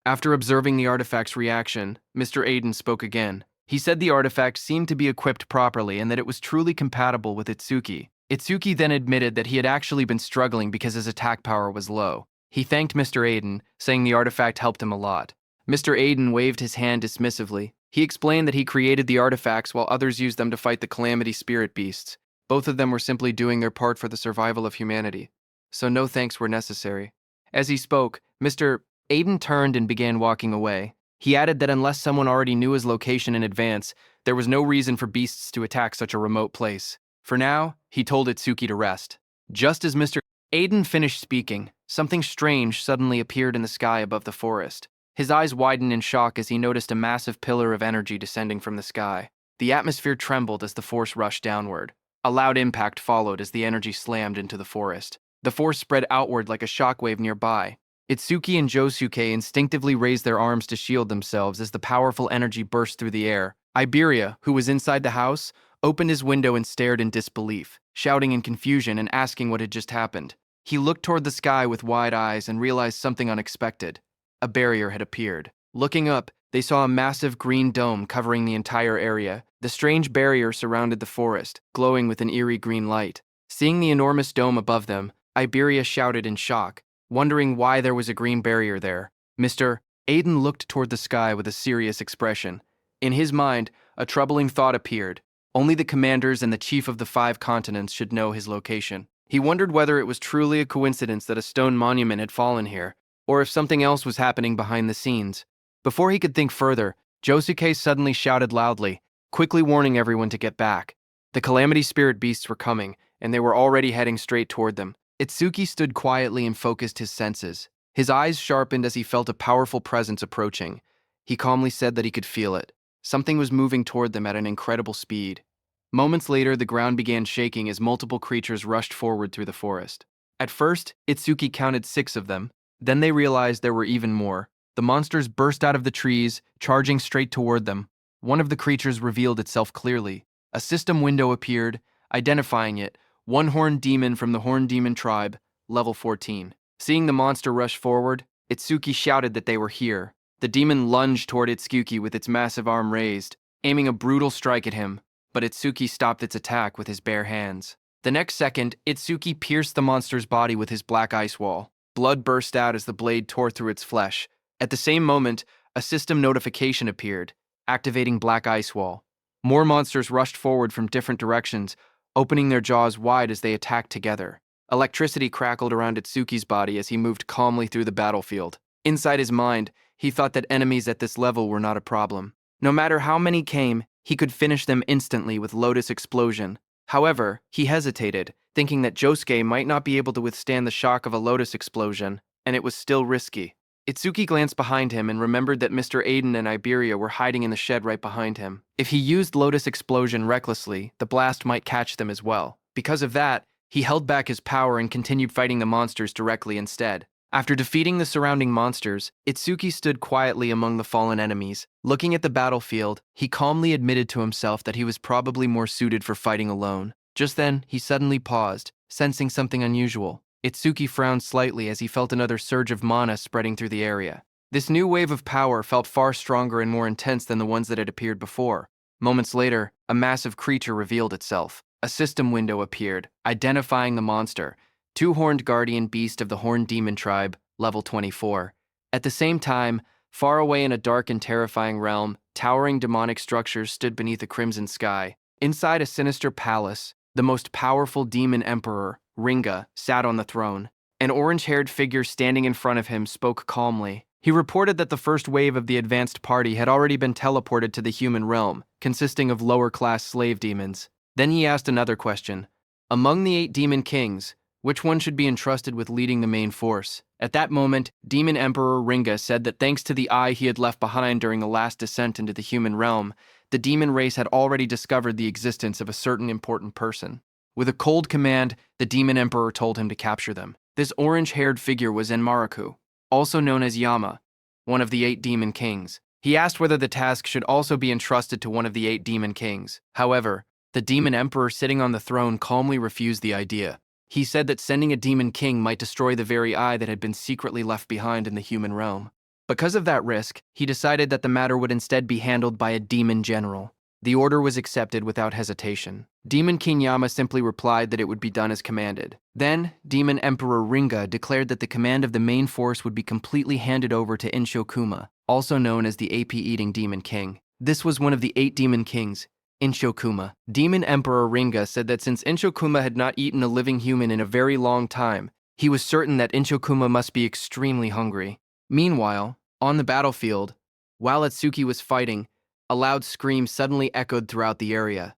After observing the artifact's reaction, Mr. Aiden spoke again. He said the artifact seemed to be equipped properly and that it was truly compatible with Itsuki. Itsuki then admitted that he had actually been struggling because his attack power was low. He thanked Mr. Aiden, saying the artifact helped him a lot. Mr. Aiden waved his hand dismissively. He explained that he created the artifacts while others used them to fight the Calamity Spirit Beasts. Both of them were simply doing their part for the survival of humanity. So no thanks were necessary. As he spoke, Mr. Aiden turned and began walking away. He added that unless someone already knew his location in advance, there was no reason for beasts to attack such a remote place. For now, he told Itsuki to rest. Just as Mr. Aiden finished speaking. Something strange suddenly appeared in the sky above the forest. His eyes widened in shock as he noticed a massive pillar of energy descending from the sky. The atmosphere trembled as the force rushed downward. A loud impact followed as the energy slammed into the forest. The force spread outward like a shockwave nearby. Itsuki and Josuke instinctively raised their arms to shield themselves as the powerful energy burst through the air. Iberia, who was inside the house, opened his window and stared in disbelief, shouting in confusion and asking what had just happened. He looked toward the sky with wide eyes and realized something unexpected. A barrier had appeared. Looking up, they saw a massive green dome covering the entire area. The strange barrier surrounded the forest, glowing with an eerie green light. Seeing the enormous dome above them, Iberia shouted in shock, wondering why there was a green barrier there. Mr. Aiden looked toward the sky with a serious expression. In his mind, a troubling thought appeared. Only the commanders and the chief of the 5 continents should know his location. He wondered whether it was truly a coincidence that a stone monument had fallen here, or if something else was happening behind the scenes. Before he could think further, Josuke suddenly shouted loudly, quickly warning everyone to get back. The Calamity Spirit beasts were coming, and they were already heading straight toward them. Itsuki stood quietly and focused his senses. His eyes sharpened as he felt a powerful presence approaching. He calmly said that he could feel it. Something was moving toward them at an incredible speed. Moments later, the ground began shaking as multiple creatures rushed forward through the forest. At first, Itsuki counted 6 of them. Then they realized there were even more. The monsters burst out of the trees, charging straight toward them. One of the creatures revealed itself clearly. A system window appeared, identifying it, one-horned demon from the Horned Demon tribe, level 14. Seeing the monster rush forward, Itsuki shouted that they were here. The demon lunged toward Itsuki with its massive arm raised, aiming a brutal strike at him, but Itsuki stopped its attack with his bare hands. The next second, Itsuki pierced the monster's body with his black ice wall. Blood burst out as the blade tore through its flesh. At the same moment, a system notification appeared, activating Black Ice Wall. More monsters rushed forward from different directions, opening their jaws wide as they attacked together. Electricity crackled around Itsuki's body as he moved calmly through the battlefield. Inside his mind, he thought that enemies at this level were not a problem. No matter how many came, he could finish them instantly with Lotus Explosion. However, he hesitated, thinking that Josuke might not be able to withstand the shock of a Lotus Explosion, and it was still risky. Itsuki glanced behind him and remembered that Mr. Aiden and Iberia were hiding in the shed right behind him. If he used Lotus Explosion recklessly, the blast might catch them as well. Because of that, he held back his power and continued fighting the monsters directly instead. After defeating the surrounding monsters, Itsuki stood quietly among the fallen enemies. Looking at the battlefield, he calmly admitted to himself that he was probably more suited for fighting alone. Just then, he suddenly paused, sensing something unusual. Itsuki frowned slightly as he felt another surge of mana spreading through the area. This new wave of power felt far stronger and more intense than the ones that had appeared before. Moments later, a massive creature revealed itself. A system window appeared, identifying the monster. 2-horned guardian beast of the Horned Demon tribe, level 24. At the same time, far away in a dark and terrifying realm, towering demonic structures stood beneath a crimson sky. Inside a sinister palace, the most powerful demon emperor, Ringa, sat on the throne. An orange-haired figure standing in front of him spoke calmly. He reported that the first wave of the advanced party had already been teleported to the human realm, consisting of lower-class slave demons. Then he asked another question. Among the 8 demon kings, which one should be entrusted with leading the main force? At that moment, Demon Emperor Ringa said that thanks to the eye he had left behind during the last descent into the human realm, the demon race had already discovered the existence of a certain important person. With a cold command, the Demon Emperor told him to capture them. This orange-haired figure was Enmaraku, also known as Yama, one of the 8 demon kings. He asked whether the task should also be entrusted to one of the 8 demon kings. However, the Demon Emperor sitting on the throne calmly refused the idea. He said that sending a demon king might destroy the very eye that had been secretly left behind in the human realm. Because of that risk, he decided that the matter would instead be handled by a demon general. The order was accepted without hesitation. Demon King Yama simply replied that it would be done as commanded. Then, Demon Emperor Ringa declared that the command of the main force would be completely handed over to Inshokuma, also known as the AP-eating demon king. This was one of the 8 demon kings, Inshokuma. Demon Emperor Ringa said that since Inshokuma had not eaten a living human in a very long time, he was certain that Inshokuma must be extremely hungry. Meanwhile, on the battlefield, while Itsuki was fighting, a loud scream suddenly echoed throughout the area.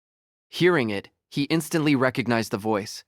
Hearing it, he instantly recognized the voice.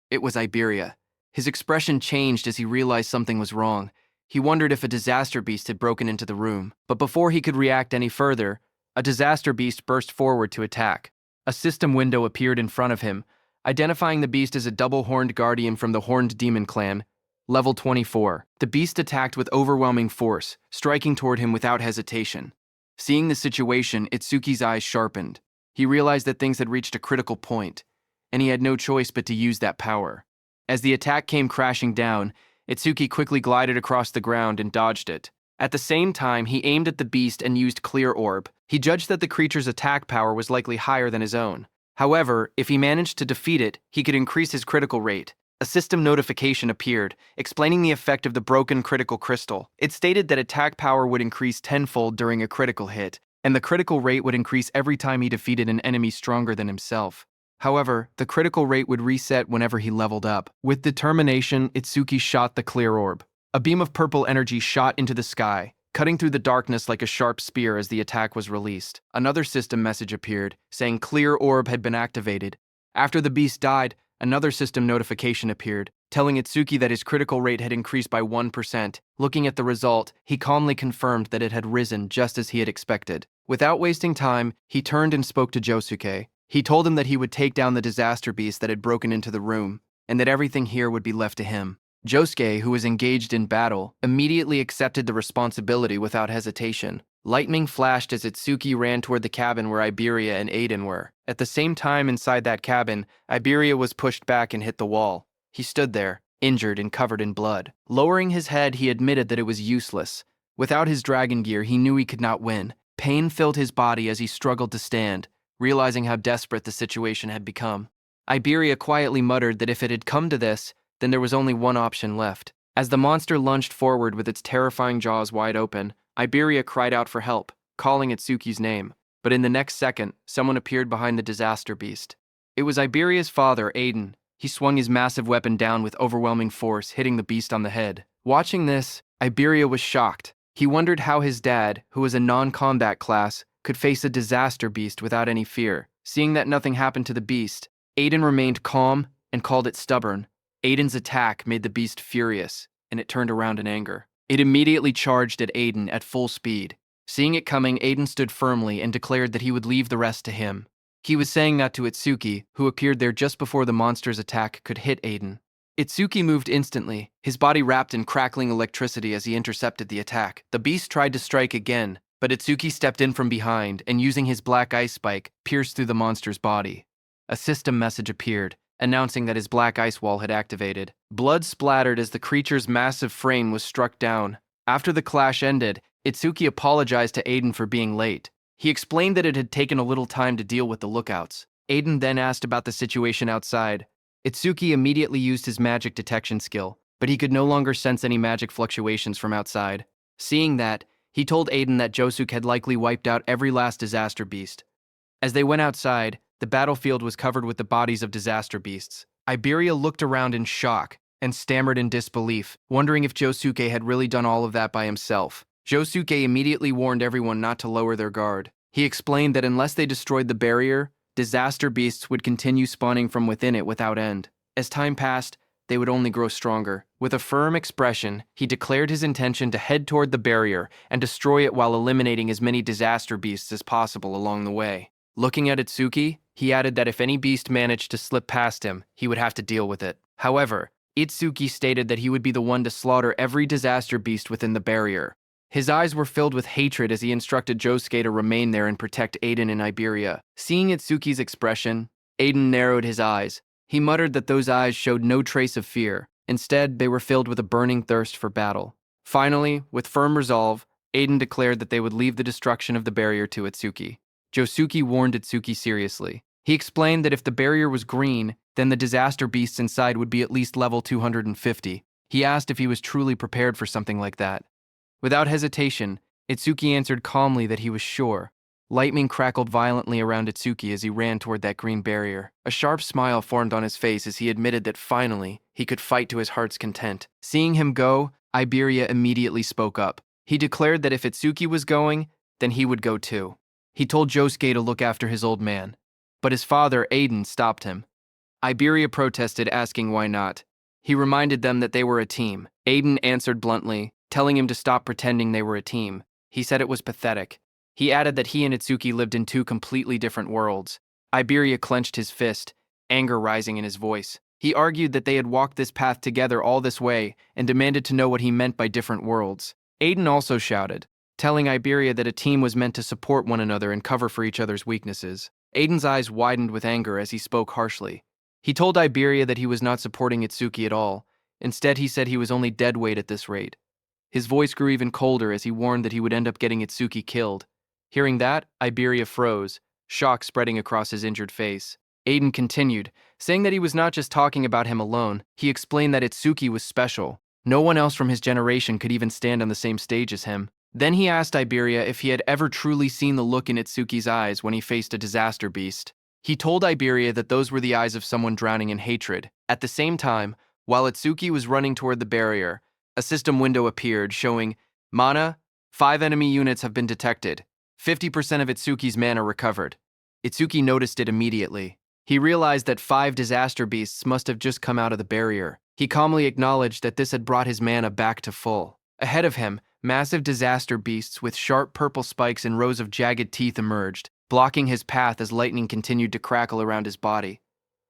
It was Iberia. His expression changed as he realized something was wrong. He wondered if a disaster beast had broken into the room. But before he could react any further, a disaster beast burst forward to attack. A system window appeared in front of him, identifying the beast as a double-horned guardian from the Horned Demon clan. Level 24. The beast attacked with overwhelming force, striking toward him without hesitation. Seeing the situation, Itsuki's eyes sharpened. He realized that things had reached a critical point, and he had no choice but to use that power. As the attack came crashing down, Itsuki quickly glided across the ground and dodged it. At the same time, he aimed at the beast and used Clear Orb. He judged that the creature's attack power was likely higher than his own. However, if he managed to defeat it, he could increase his critical rate. A system notification appeared, explaining the effect of the broken critical crystal. It stated that attack power would increase tenfold during a critical hit, and the critical rate would increase every time he defeated an enemy stronger than himself. However, the critical rate would reset whenever he leveled up. With determination, Itsuki shot the Clear Orb. A beam of purple energy shot into the sky, cutting through the darkness like a sharp spear as the attack was released. Another system message appeared, saying Clear Orb had been activated. After the beast died, another system notification appeared, telling Itsuki that his critical rate had increased by 1%. Looking at the result, he calmly confirmed that it had risen just as he had expected. Without wasting time, he turned and spoke to Josuke. He told him that he would take down the disaster beast that had broken into the room, and that everything here would be left to him. Josuke, who was engaged in battle, immediately accepted the responsibility without hesitation. Lightning flashed as Itsuki ran toward the cabin where Iberia and Aiden were. At the same time, inside that cabin, Iberia was pushed back and hit the wall. He stood there, injured and covered in blood. Lowering his head, he admitted that it was useless. Without his dragon gear, he knew he could not win. Pain filled his body as he struggled to stand, realizing how desperate the situation had become. Iberia quietly muttered that if it had come to this, then there was only one option left. As the monster lunged forward with its terrifying jaws wide open, Iberia cried out for help, calling Itsuki's name. But in the next second, someone appeared behind the disaster beast. It was Iberia's father, Aiden. He swung his massive weapon down with overwhelming force, hitting the beast on the head. Watching this, Iberia was shocked. He wondered how his dad, who was a non-combat class, could face a disaster beast without any fear. Seeing that nothing happened to the beast, Aiden remained calm and called it stubborn. Aiden's attack made the beast furious, and it turned around in anger. It immediately charged at Aiden at full speed. Seeing it coming, Aiden stood firmly and declared that he would leave the rest to him. He was saying that to Itsuki, who appeared there just before the monster's attack could hit Aiden. Itsuki moved instantly, his body wrapped in crackling electricity as he intercepted the attack. The beast tried to strike again, but Itsuki stepped in from behind and, using his black ice spike, pierced through the monster's body. A system message appeared, announcing that his black ice wall had activated. Blood splattered as the creature's massive frame was struck down. After the clash ended, Itsuki apologized to Aiden for being late. He explained that it had taken a little time to deal with the lookouts. Aiden then asked about the situation outside. Itsuki immediately used his magic detection skill, but he could no longer sense any magic fluctuations from outside. Seeing that, he told Aiden that Josuke had likely wiped out every last disaster beast. As they went outside, the battlefield was covered with the bodies of disaster beasts. Iberia looked around in shock and stammered in disbelief, wondering if Josuke had really done all of that by himself. Josuke immediately warned everyone not to lower their guard. He explained that unless they destroyed the barrier, disaster beasts would continue spawning from within it without end. As time passed, they would only grow stronger. With a firm expression, he declared his intention to head toward the barrier and destroy it while eliminating as many disaster beasts as possible along the way. Looking at Itsuki, he added that if any beast managed to slip past him, he would have to deal with it. However, Itsuki stated that he would be the one to slaughter every disaster beast within the barrier. His eyes were filled with hatred as he instructed Josuke to remain there and protect Aiden and Iberia. Seeing Itsuki's expression, Aiden narrowed his eyes. He muttered that those eyes showed no trace of fear. Instead, they were filled with a burning thirst for battle. Finally, with firm resolve, Aiden declared that they would leave the destruction of the barrier to Itsuki. Josuke warned Itsuki seriously. He explained that if the barrier was green, then the disaster beasts inside would be at least level 250. He asked if he was truly prepared for something like that. Without hesitation, Itsuki answered calmly that he was sure. Lightning crackled violently around Itsuki as he ran toward that green barrier. A sharp smile formed on his face as he admitted that finally, he could fight to his heart's content. Seeing him go, Iberia immediately spoke up. He declared that if Itsuki was going, then he would go too. He told Josuke to look after his old man, but his father, Aiden, stopped him. Iberia protested, asking why not. He reminded them that they were a team. Aiden answered bluntly, telling him to stop pretending they were a team. He said it was pathetic. He added that he and Itsuki lived in two completely different worlds. Iberia clenched his fist, anger rising in his voice. He argued that they had walked this path together all this way and demanded to know what he meant by different worlds. Aiden also shouted, telling Iberia that a team was meant to support one another and cover for each other's weaknesses. Aiden's eyes widened with anger as he spoke harshly. He told Iberia that he was not supporting Itsuki at all. Instead, he said he was only dead weight at this rate. His voice grew even colder as he warned that he would end up getting Itsuki killed. Hearing that, Iberia froze, shock spreading across his injured face. Aiden continued, saying that he was not just talking about him alone. He explained that Itsuki was special. No one else from his generation could even stand on the same stage as him. Then he asked Iberia if he had ever truly seen the look in Itsuki's eyes when he faced a disaster beast. He told Iberia that those were the eyes of someone drowning in hatred. At the same time, while Itsuki was running toward the barrier, a system window appeared showing, "Mana, 5 enemy units have been detected. 50% of Itsuki's mana recovered." Itsuki noticed it immediately. He realized that 5 disaster beasts must have just come out of the barrier. He calmly acknowledged that this had brought his mana back to full. Ahead of him, massive disaster beasts with sharp purple spikes and rows of jagged teeth emerged, blocking his path as lightning continued to crackle around his body.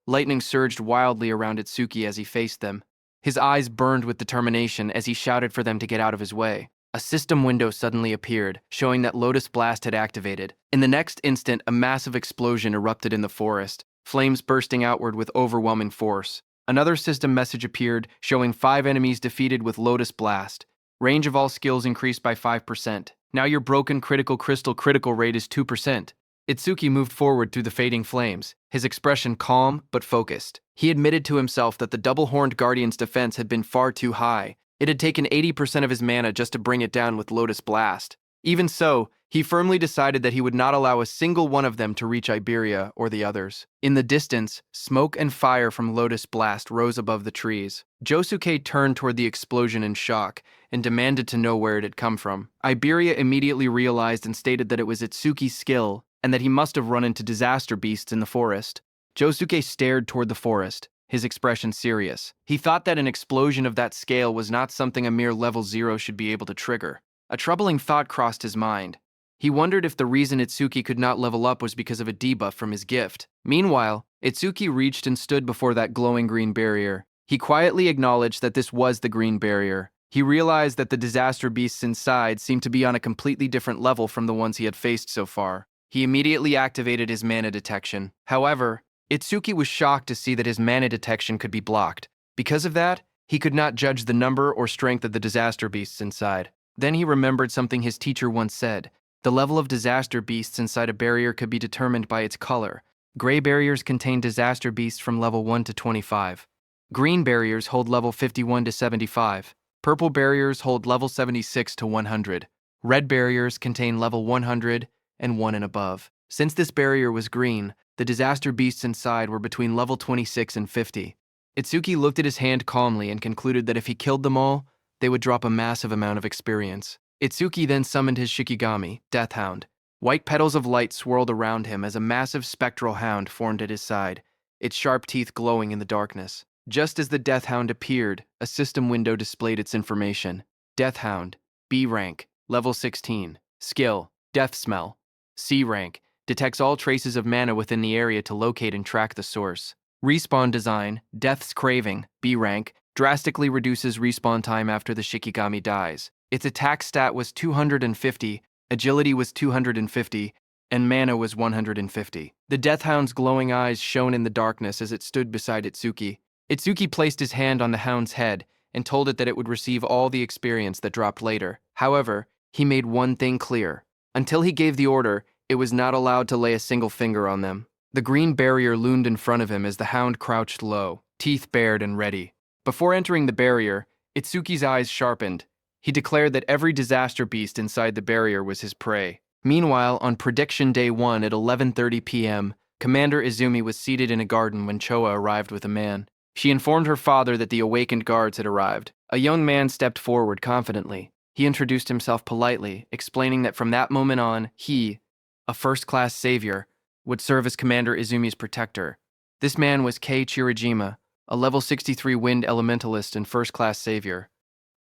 Lightning surged wildly around Itsuki as he faced them. His eyes burned with determination as he shouted for them to get out of his way. A system window suddenly appeared, showing that Lotus Blast had activated. In the next instant, a massive explosion erupted in the forest, flames bursting outward with overwhelming force. Another system message appeared, showing 5 enemies defeated with Lotus Blast. Range of all skills increased by 5%. Now your broken critical crystal critical rate is 2%. Itsuki moved forward through the fading flames, his expression calm but focused. He admitted to himself that the double-horned guardian's defense had been far too high. It had taken 80% of his mana just to bring it down with Lotus Blast. Even so, he firmly decided that he would not allow a single one of them to reach Iberia or the others. In the distance, smoke and fire from Lotus Blast rose above the trees. Josuke turned toward the explosion in shock and demanded to know where it had come from. Iberia immediately realized and stated that it was Itsuki's skill and that he must have run into disaster beasts in the forest. Josuke stared toward the forest, his expression serious. He thought that an explosion of that scale was not something a mere level 0 should be able to trigger. A troubling thought crossed his mind. He wondered if the reason Itsuki could not level up was because of a debuff from his gift. Meanwhile, Itsuki reached and stood before that glowing green barrier. He quietly acknowledged that this was the green barrier. He realized that the disaster beasts inside seemed to be on a completely different level from the ones he had faced so far. He immediately activated his mana detection. However, Itsuki was shocked to see that his mana detection could be blocked. Because of that, he could not judge the number or strength of the disaster beasts inside. Then he remembered something his teacher once said. The level of disaster beasts inside a barrier could be determined by its color. Gray barriers contain disaster beasts from level 1 to 25. Green barriers hold level 51 to 75. Purple barriers hold level 76 to 100. Red barriers contain level 100 and 1 and above. Since this barrier was green, the disaster beasts inside were between level 26 and 50. Itsuki looked at his hand calmly and concluded that if he killed them all, they would drop a massive amount of experience. Itsuki then summoned his Shikigami, Death Hound. White petals of light swirled around him as a massive spectral hound formed at his side, its sharp teeth glowing in the darkness. Just as the Death Hound appeared, a system window displayed its information. Death Hound, B rank, level 16. Skill, Death Smell. C rank, detects all traces of mana within the area to locate and track the source. Respawn design, Death's Craving, B rank, drastically reduces respawn time after the Shikigami dies. Its attack stat was 250, agility was 250, and mana was 150. The Death Hound's glowing eyes shone in the darkness as it stood beside Itsuki. Itsuki placed his hand on the hound's head and told it that it would receive all the experience that dropped later. However, he made one thing clear. Until he gave the order, it was not allowed to lay a single finger on them. The green barrier loomed in front of him as the hound crouched low, teeth bared and ready. Before entering the barrier, Itsuki's eyes sharpened. He declared that every disaster beast inside the barrier was his prey. Meanwhile, on Prediction Day 1 at 11:30 p.m., Commander Izumi was seated in a garden when Choa arrived with a man. She informed her father that the awakened guards had arrived. A young man stepped forward confidently. He introduced himself politely, explaining that from that moment on, he, a first-class savior, would serve as Commander Izumi's protector. This man was Kei Chirajima, a level 63 wind elementalist and first-class savior.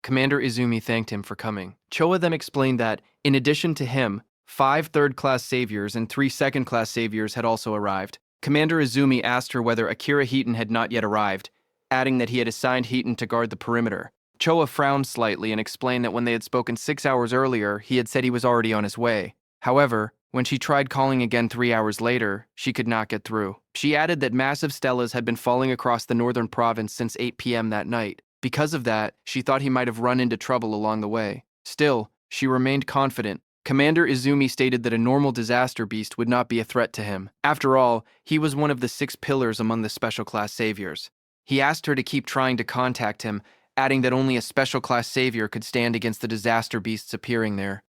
Commander Izumi thanked him for coming. Choa then explained that, in addition to him, 5 third-class saviors and 3 second-class saviors had also arrived. Commander Izumi asked her whether Akira Heaton had not yet arrived, adding that he had assigned Heaton to guard the perimeter. Choa frowned slightly and explained that when they had spoken 6 hours earlier, he had said he was already on his way. However, when she tried calling again 3 hours later, she could not get through. She added that massive stelas had been falling across the northern province since 8 p.m. that night. Because of that, she thought he might have run into trouble along the way. Still, she remained confident. Commander Izumi stated that a normal disaster beast would not be a threat to him. After all, he was one of the 6 pillars among the special class saviors. He asked her to keep trying to contact him, adding that only a special class savior could stand against the disaster beasts appearing there.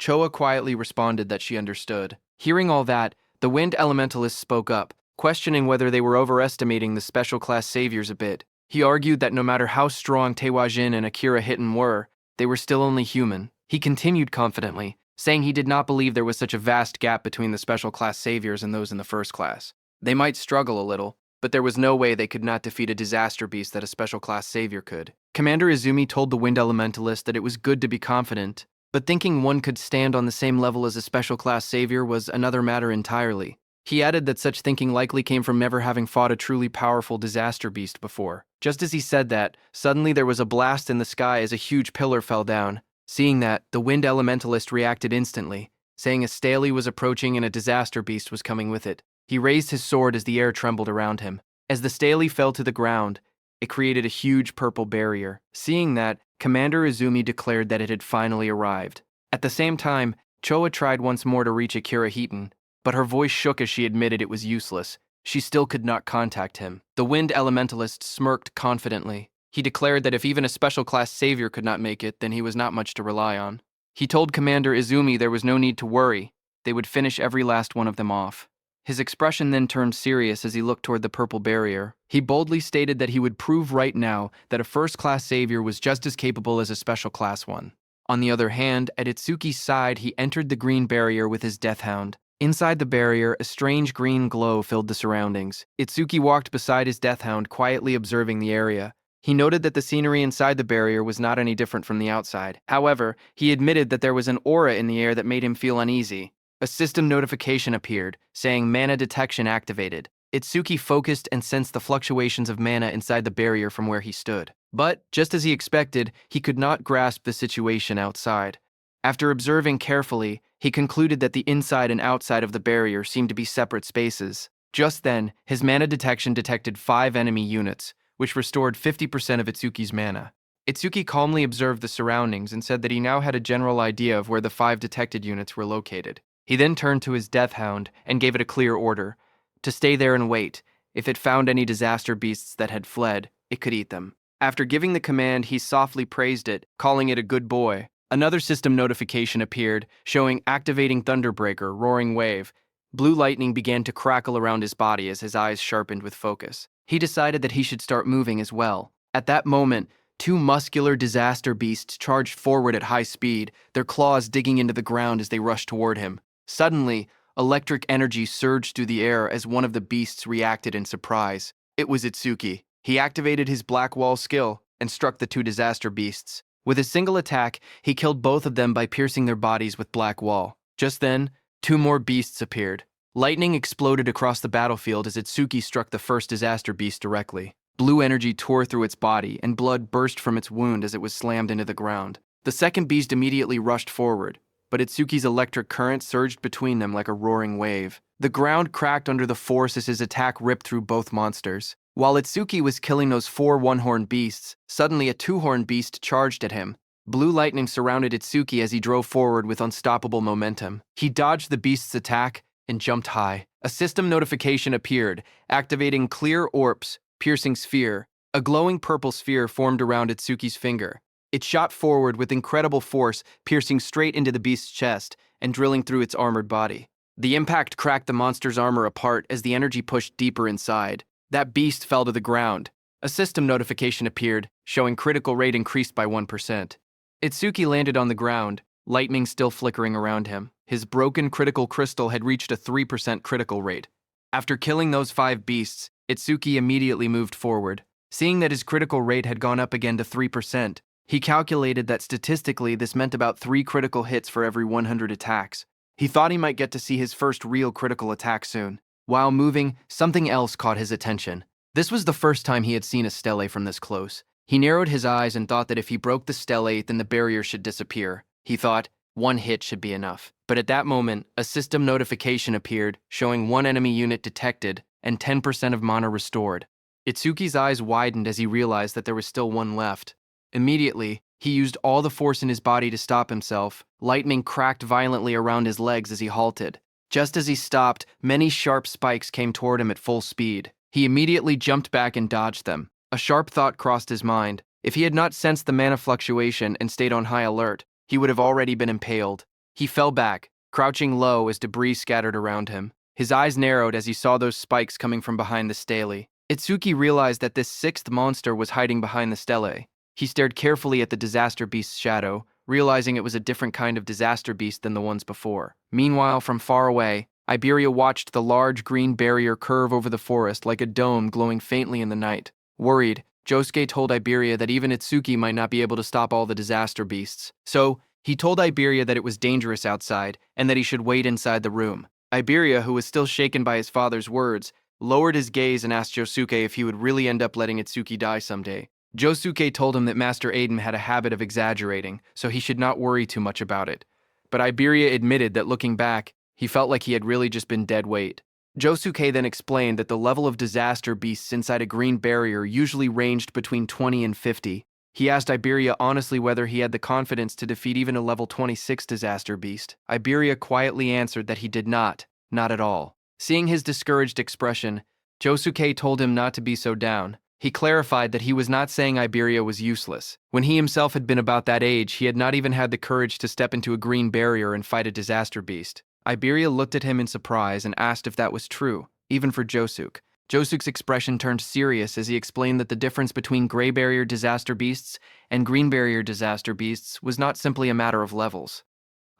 Choa quietly responded that she understood. Hearing all that, the wind elementalist spoke up, questioning whether they were overestimating the special class saviors a bit. He argued that no matter how strong Tewajin and Akira Hitten were, they were still only human. He continued confidently, saying he did not believe there was such a vast gap between the special class saviors and those in the first class. They might struggle a little, but there was no way they could not defeat a disaster beast that a special class savior could. Commander Izumi told the wind elementalist that it was good to be confident, but thinking one could stand on the same level as a special class savior was another matter entirely. He added that such thinking likely came from never having fought a truly powerful disaster beast before. Just as he said that, suddenly there was a blast in the sky as a huge pillar fell down. Seeing that, the wind elementalist reacted instantly, saying a stele was approaching and a disaster beast was coming with it. He raised his sword as the air trembled around him. As the stele fell to the ground, it created a huge purple barrier. Seeing that, Commander Izumi declared that it had finally arrived. At the same time, Choa tried once more to reach Akira Heaton, but her voice shook as she admitted it was useless. She still could not contact him. The wind elementalist smirked confidently. He declared that if even a special class savior could not make it, then he was not much to rely on. He told Commander Izumi there was no need to worry. They would finish every last one of them off. His expression then turned serious as he looked toward the purple barrier. He boldly stated that he would prove right now that a first-class savior was just as capable as a special class one. On the other hand, at Itsuki's side, he entered the green barrier with his death hound. Inside the barrier, a strange green glow filled the surroundings. Itsuki walked beside his death hound, quietly observing the area. He noted that the scenery inside the barrier was not any different from the outside. However, he admitted that there was an aura in the air that made him feel uneasy. A system notification appeared, saying mana detection activated. Itsuki focused and sensed the fluctuations of mana inside the barrier from where he stood. But, just as he expected, he could not grasp the situation outside. After observing carefully, he concluded that the inside and outside of the barrier seemed to be separate spaces. Just then, his mana detection detected 5 enemy units, which restored 50% of Itsuki's mana. Itsuki calmly observed the surroundings and said that he now had a general idea of where the 5 detected units were located. He then turned to his death hound and gave it a clear order to stay there and wait. If it found any disaster beasts that had fled, it could eat them. After giving the command, he softly praised it, calling it a good boy. Another system notification appeared, showing activating Thunderbreaker, roaring wave. Blue lightning began to crackle around his body as his eyes sharpened with focus. He decided that he should start moving as well. At that moment, 2 muscular disaster beasts charged forward at high speed, their claws digging into the ground as they rushed toward him. Suddenly, electric energy surged through the air as one of the beasts reacted in surprise. It was Itsuki. He activated his Black Wall skill and struck the 2 disaster beasts. With a single attack, he killed both of them by piercing their bodies with Black Wall. Just then, 2 more beasts appeared. Lightning exploded across the battlefield as Itsuki struck the first disaster beast directly. Blue energy tore through its body, and blood burst from its wound as it was slammed into the ground. The second beast immediately rushed forward, but Itsuki's electric current surged between them like a roaring wave. The ground cracked under the force as his attack ripped through both monsters. While Itsuki was killing those 4 one-horned beasts, suddenly a 2-horned beast charged at him. Blue lightning surrounded Itsuki as he drove forward with unstoppable momentum. He dodged the beast's attack and jumped high. A system notification appeared, activating Clear Orbs, Piercing Sphere. A glowing purple sphere formed around Itsuki's finger. It shot forward with incredible force, piercing straight into the beast's chest and drilling through its armored body. The impact cracked the monster's armor apart as the energy pushed deeper inside. That beast fell to the ground. A system notification appeared, showing critical rate increased by 1%. Itsuki landed on the ground, lightning still flickering around him. His broken critical crystal had reached a 3% critical rate. After killing those 5 beasts, Itsuki immediately moved forward. Seeing that his critical rate had gone up again to 3%, he calculated that statistically this meant about 3 critical hits for every 100 attacks. He thought he might get to see his first real critical attack soon. While moving, something else caught his attention. This was the first time he had seen a stele from this close. He narrowed his eyes and thought that if he broke the stele, then the barrier should disappear. He thought, 1 hit should be enough. But at that moment, a system notification appeared, showing 1 enemy unit detected and 10% of mana restored. Itsuki's eyes widened as he realized that there was still 1 left. Immediately, he used all the force in his body to stop himself. Lightning cracked violently around his legs as he halted. Just as he stopped, many sharp spikes came toward him at full speed. He immediately jumped back and dodged them. A sharp thought crossed his mind. If he had not sensed the mana fluctuation and stayed on high alert, he would have already been impaled. He fell back, crouching low as debris scattered around him. His eyes narrowed as he saw those spikes coming from behind the stele. Itsuki realized that this 6th monster was hiding behind the stele. He stared carefully at the disaster beast's shadow, realizing it was a different kind of disaster beast than the ones before. Meanwhile, from far away, Iberia watched the large green barrier curve over the forest like a dome glowing faintly in the night. Worried, Josuke told Iberia that even Itsuki might not be able to stop all the disaster beasts. So, he told Iberia that it was dangerous outside and that he should wait inside the room. Iberia, who was still shaken by his father's words, lowered his gaze and asked Josuke if he would really end up letting Itsuki die someday. Josuke told him that Master Aiden had a habit of exaggerating, so he should not worry too much about it. But Iberia admitted that looking back, he felt like he had really just been dead weight. Josuke then explained that the level of disaster beasts inside a green barrier usually ranged between 20 and 50. He asked Iberia honestly whether he had the confidence to defeat even a level 26 disaster beast. Iberia quietly answered that he did not at all. Seeing his discouraged expression, Josuke told him not to be so down. He clarified that he was not saying Iberia was useless. When he himself had been about that age, he had not even had the courage to step into a green barrier and fight a disaster beast. Iberia looked at him in surprise and asked if that was true, even for Josuke. Josuke's expression turned serious as he explained that the difference between gray barrier disaster beasts and green barrier disaster beasts was not simply a matter of levels.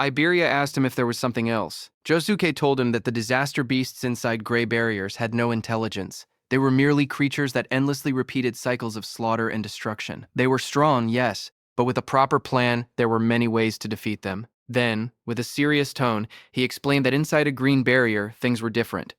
Iberia asked him if there was something else. Josuke told him that the disaster beasts inside gray barriers had no intelligence. They were merely creatures that endlessly repeated cycles of slaughter and destruction. They were strong, yes, but with a proper plan, there were many ways to defeat them. Then, with a serious tone, he explained that inside a green barrier, things were different.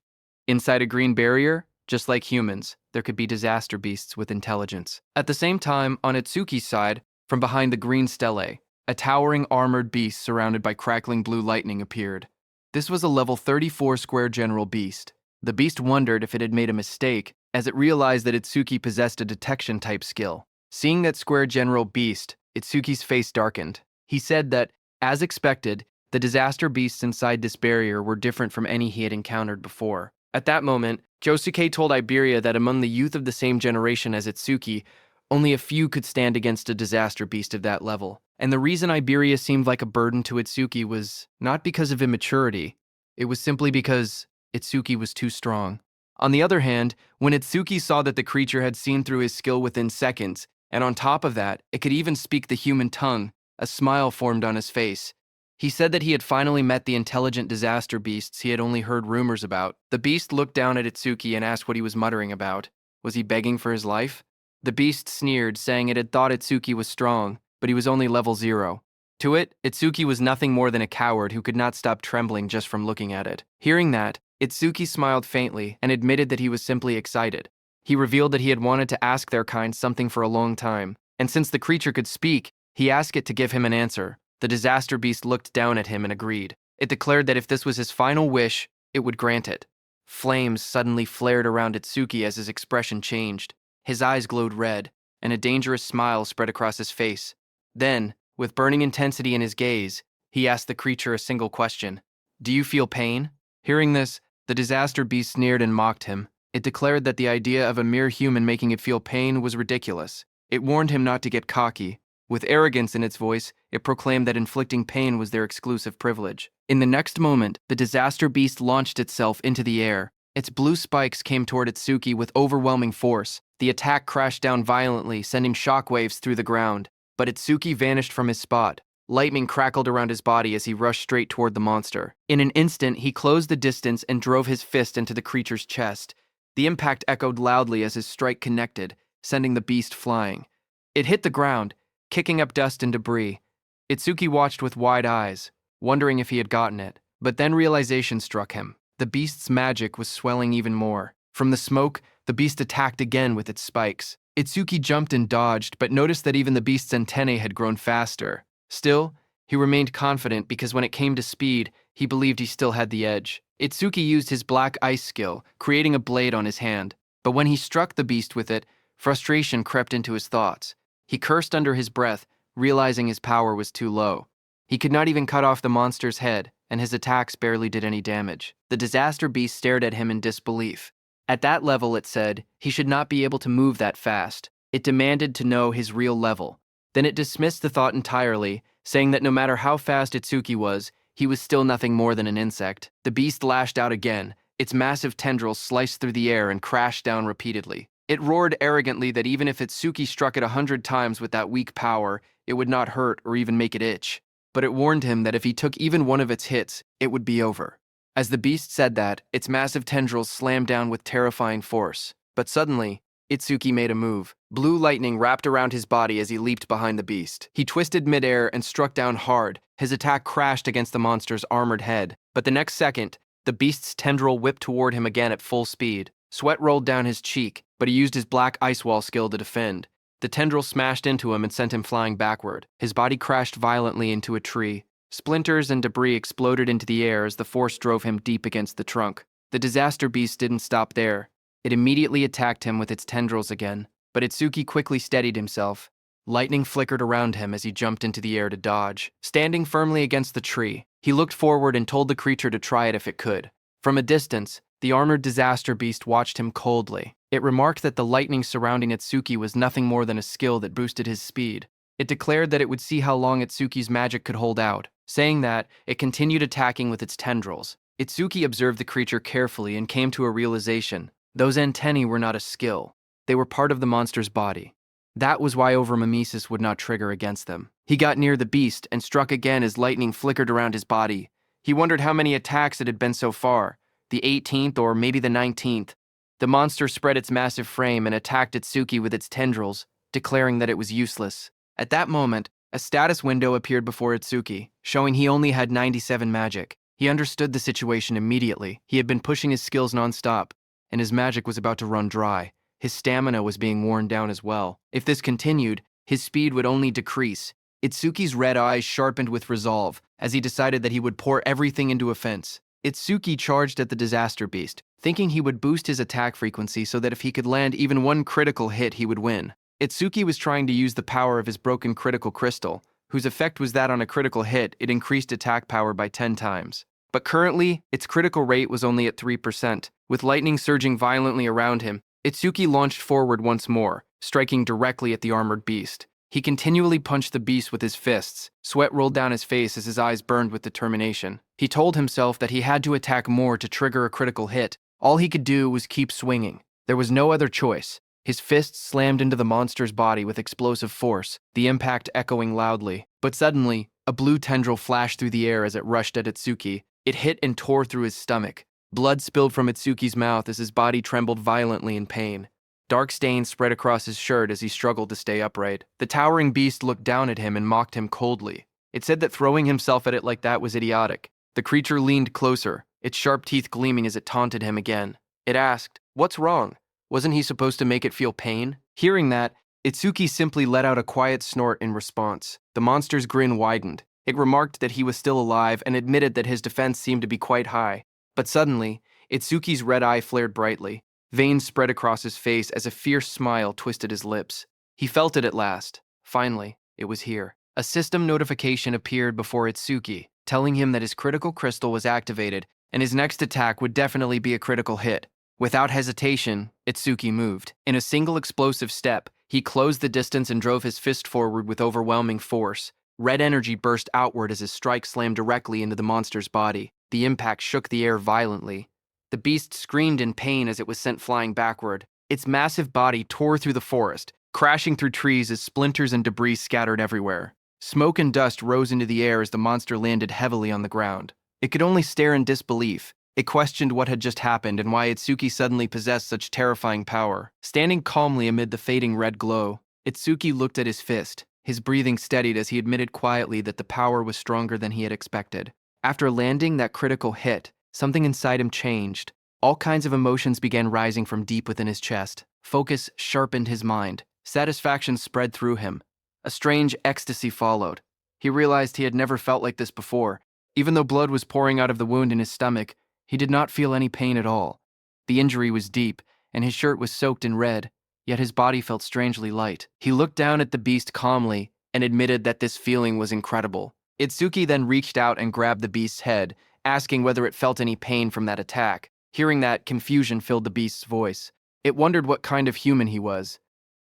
Inside a green barrier, just like humans, there could be disaster beasts with intelligence. At the same time, on Itsuki's side, from behind the green stele, a towering armored beast surrounded by crackling blue lightning appeared. This was a level 34 square general beast. The beast wondered if it had made a mistake, as it realized that Itsuki possessed a detection-type skill. Seeing that square general beast, Itsuki's face darkened. He said that, as expected, the disaster beasts inside this barrier were different from any he had encountered before. At that moment, Josuke told Iberia that among the youth of the same generation as Itsuki, only a few could stand against a disaster beast of that level. And the reason Iberia seemed like a burden to Itsuki was not because of immaturity. It was simply because Itsuki was too strong. On the other hand, when Itsuki saw that the creature had seen through his skill within seconds, and on top of that, it could even speak the human tongue, a smile formed on his face. He said that he had finally met the intelligent disaster beasts he had only heard rumors about. The beast looked down at Itsuki and asked what he was muttering about. Was he begging for his life? The beast sneered, saying it had thought Itsuki was strong, but he was only level 0. To it, Itsuki was nothing more than a coward who could not stop trembling just from looking at it. Hearing that, Itsuki smiled faintly and admitted that he was simply excited. He revealed that he had wanted to ask their kind something for a long time, and since the creature could speak, he asked it to give him an answer. The disaster beast looked down at him and agreed. It declared that if this was his final wish, it would grant it. Flames suddenly flared around Itsuki as his expression changed. His eyes glowed red, and a dangerous smile spread across his face. Then, with burning intensity in his gaze, he asked the creature a single question. "Do you feel pain?" Hearing this, the disaster beast sneered and mocked him. It declared that the idea of a mere human making it feel pain was ridiculous. It warned him not to get cocky. With arrogance in its voice, it proclaimed that inflicting pain was their exclusive privilege. In the next moment, the disaster beast launched itself into the air. Its blue spikes came toward Itsuki with overwhelming force. The attack crashed down violently, sending shockwaves through the ground. But Itsuki vanished from his spot. Lightning crackled around his body as he rushed straight toward the monster. In an instant, he closed the distance and drove his fist into the creature's chest. The impact echoed loudly as his strike connected, sending the beast flying. It hit the ground, kicking up dust and debris. Itsuki watched with wide eyes, wondering if he had gotten it. But then realization struck him. The beast's magic was swelling even more. From the smoke, the beast attacked again with its spikes. Itsuki jumped and dodged, but noticed that even the beast's antennae had grown faster. Still, he remained confident because when it came to speed, he believed he still had the edge. Itsuki used his black ice skill, creating a blade on his hand. But when he struck the beast with it, frustration crept into his thoughts. He cursed under his breath, realizing his power was too low. He could not even cut off the monster's head, and his attacks barely did any damage. The disaster beast stared at him in disbelief. At that level, it said, he should not be able to move that fast. It demanded to know his real level. Then it dismissed the thought entirely, saying that no matter how fast Itsuki was, he was still nothing more than an insect. The beast lashed out again. Its massive tendrils sliced through the air and crashed down repeatedly. It roared arrogantly that even if Itsuki struck it 100 times with that weak power, it would not hurt or even make it itch. But it warned him that if he took even one of its hits, it would be over. As the beast said that, its massive tendrils slammed down with terrifying force. But suddenly, Itsuki made a move. Blue lightning wrapped around his body as he leaped behind the beast. He twisted midair and struck down hard. His attack crashed against the monster's armored head. But the next second, the beast's tendril whipped toward him again at full speed. Sweat rolled down his cheek, but he used his black ice wall skill to defend. The tendril smashed into him and sent him flying backward. His body crashed violently into a tree. Splinters and debris exploded into the air as the force drove him deep against the trunk. The disaster beast didn't stop there. It immediately attacked him with its tendrils again, but Itsuki quickly steadied himself. Lightning flickered around him as he jumped into the air to dodge. Standing firmly against the tree, he looked forward and told the creature to try it if it could. From a distance, the armored disaster beast watched him coldly. It remarked that the lightning surrounding Itsuki was nothing more than a skill that boosted his speed. It declared that it would see how long Itsuki's magic could hold out. Saying that, it continued attacking with its tendrils. Itsuki observed the creature carefully and came to a realization. Those antennae were not a skill. They were part of the monster's body. That was why overmimesis would not trigger against them. He got near the beast and struck again as lightning flickered around his body. He wondered how many attacks it had been so far. The 18th or maybe the 19th. The monster spread its massive frame and attacked Itsuki with its tendrils, declaring that it was useless. At that moment, a status window appeared before Itsuki, showing he only had 97 magic. He understood the situation immediately. He had been pushing his skills non-stop, and his magic was about to run dry. His stamina was being worn down as well. If this continued, his speed would only decrease. Itsuki's red eyes sharpened with resolve as he decided that he would pour everything into offense. Itsuki charged at the disaster beast, thinking he would boost his attack frequency so that if he could land even one critical hit, he would win. Itsuki was trying to use the power of his broken critical crystal, whose effect was that on a critical hit, it increased attack power by 10 times. But currently, its critical rate was only at 3%. With lightning surging violently around him, Itsuki launched forward once more, striking directly at the armored beast. He continually punched the beast with his fists. Sweat rolled down his face as his eyes burned with determination. He told himself that he had to attack more to trigger a critical hit. All he could do was keep swinging. There was no other choice. His fists slammed into the monster's body with explosive force, the impact echoing loudly. But suddenly, a blue tendril flashed through the air as it rushed at Itsuki. It hit and tore through his stomach. Blood spilled from Itsuki's mouth as his body trembled violently in pain. Dark stains spread across his shirt as he struggled to stay upright. The towering beast looked down at him and mocked him coldly. It said that throwing himself at it like that was idiotic. The creature leaned closer, its sharp teeth gleaming as it taunted him again. It asked, "What's wrong? Wasn't he supposed to make it feel pain?" Hearing that, Itsuki simply let out a quiet snort in response. The monster's grin widened. It remarked that he was still alive and admitted that his defense seemed to be quite high. But suddenly, Itsuki's red eye flared brightly. Veins spread across his face as a fierce smile twisted his lips. He felt it at last. Finally, it was here. A system notification appeared before Itsuki, telling him that his critical crystal was activated and his next attack would definitely be a critical hit. Without hesitation, Itsuki moved. In a single explosive step, he closed the distance and drove his fist forward with overwhelming force. Red energy burst outward as his strike slammed directly into the monster's body. The impact shook the air violently. The beast screamed in pain as it was sent flying backward. Its massive body tore through the forest, crashing through trees as splinters and debris scattered everywhere. Smoke and dust rose into the air as the monster landed heavily on the ground. It could only stare in disbelief. It questioned what had just happened and why Itsuki suddenly possessed such terrifying power. Standing calmly amid the fading red glow, Itsuki looked at his fist. His breathing steadied as he admitted quietly that the power was stronger than he had expected. After landing that critical hit, something inside him changed. All kinds of emotions began rising from deep within his chest. Focus sharpened his mind. Satisfaction spread through him. A strange ecstasy followed. He realized he had never felt like this before. Even though blood was pouring out of the wound in his stomach, he did not feel any pain at all. The injury was deep, and his shirt was soaked in red, yet his body felt strangely light. He looked down at the beast calmly and admitted that this feeling was incredible. Itsuki then reached out and grabbed the beast's head, asking whether it felt any pain from that attack. Hearing that, confusion filled the beast's voice. It wondered what kind of human he was.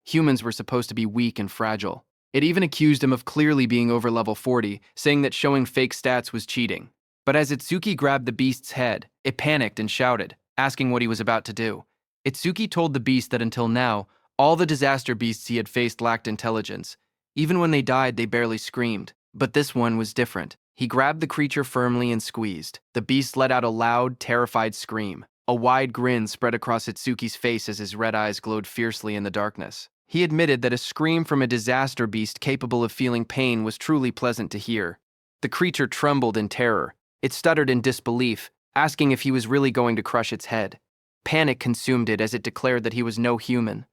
Humans were supposed to be weak and fragile. It even accused him of clearly being over level 40, saying that showing fake stats was cheating. But as Itsuki grabbed the beast's head, it panicked and shouted, asking what he was about to do. Itsuki told the beast that until now, all the disaster beasts he had faced lacked intelligence. Even when they died, they barely screamed. But this one was different. He grabbed the creature firmly and squeezed. The beast let out a loud, terrified scream. A wide grin spread across Itsuki's face as his red eyes glowed fiercely in the darkness. He admitted that a scream from a disaster beast capable of feeling pain was truly pleasant to hear. The creature trembled in terror. It stuttered in disbelief, asking if he was really going to crush its head. Panic consumed it as it declared that he was no human.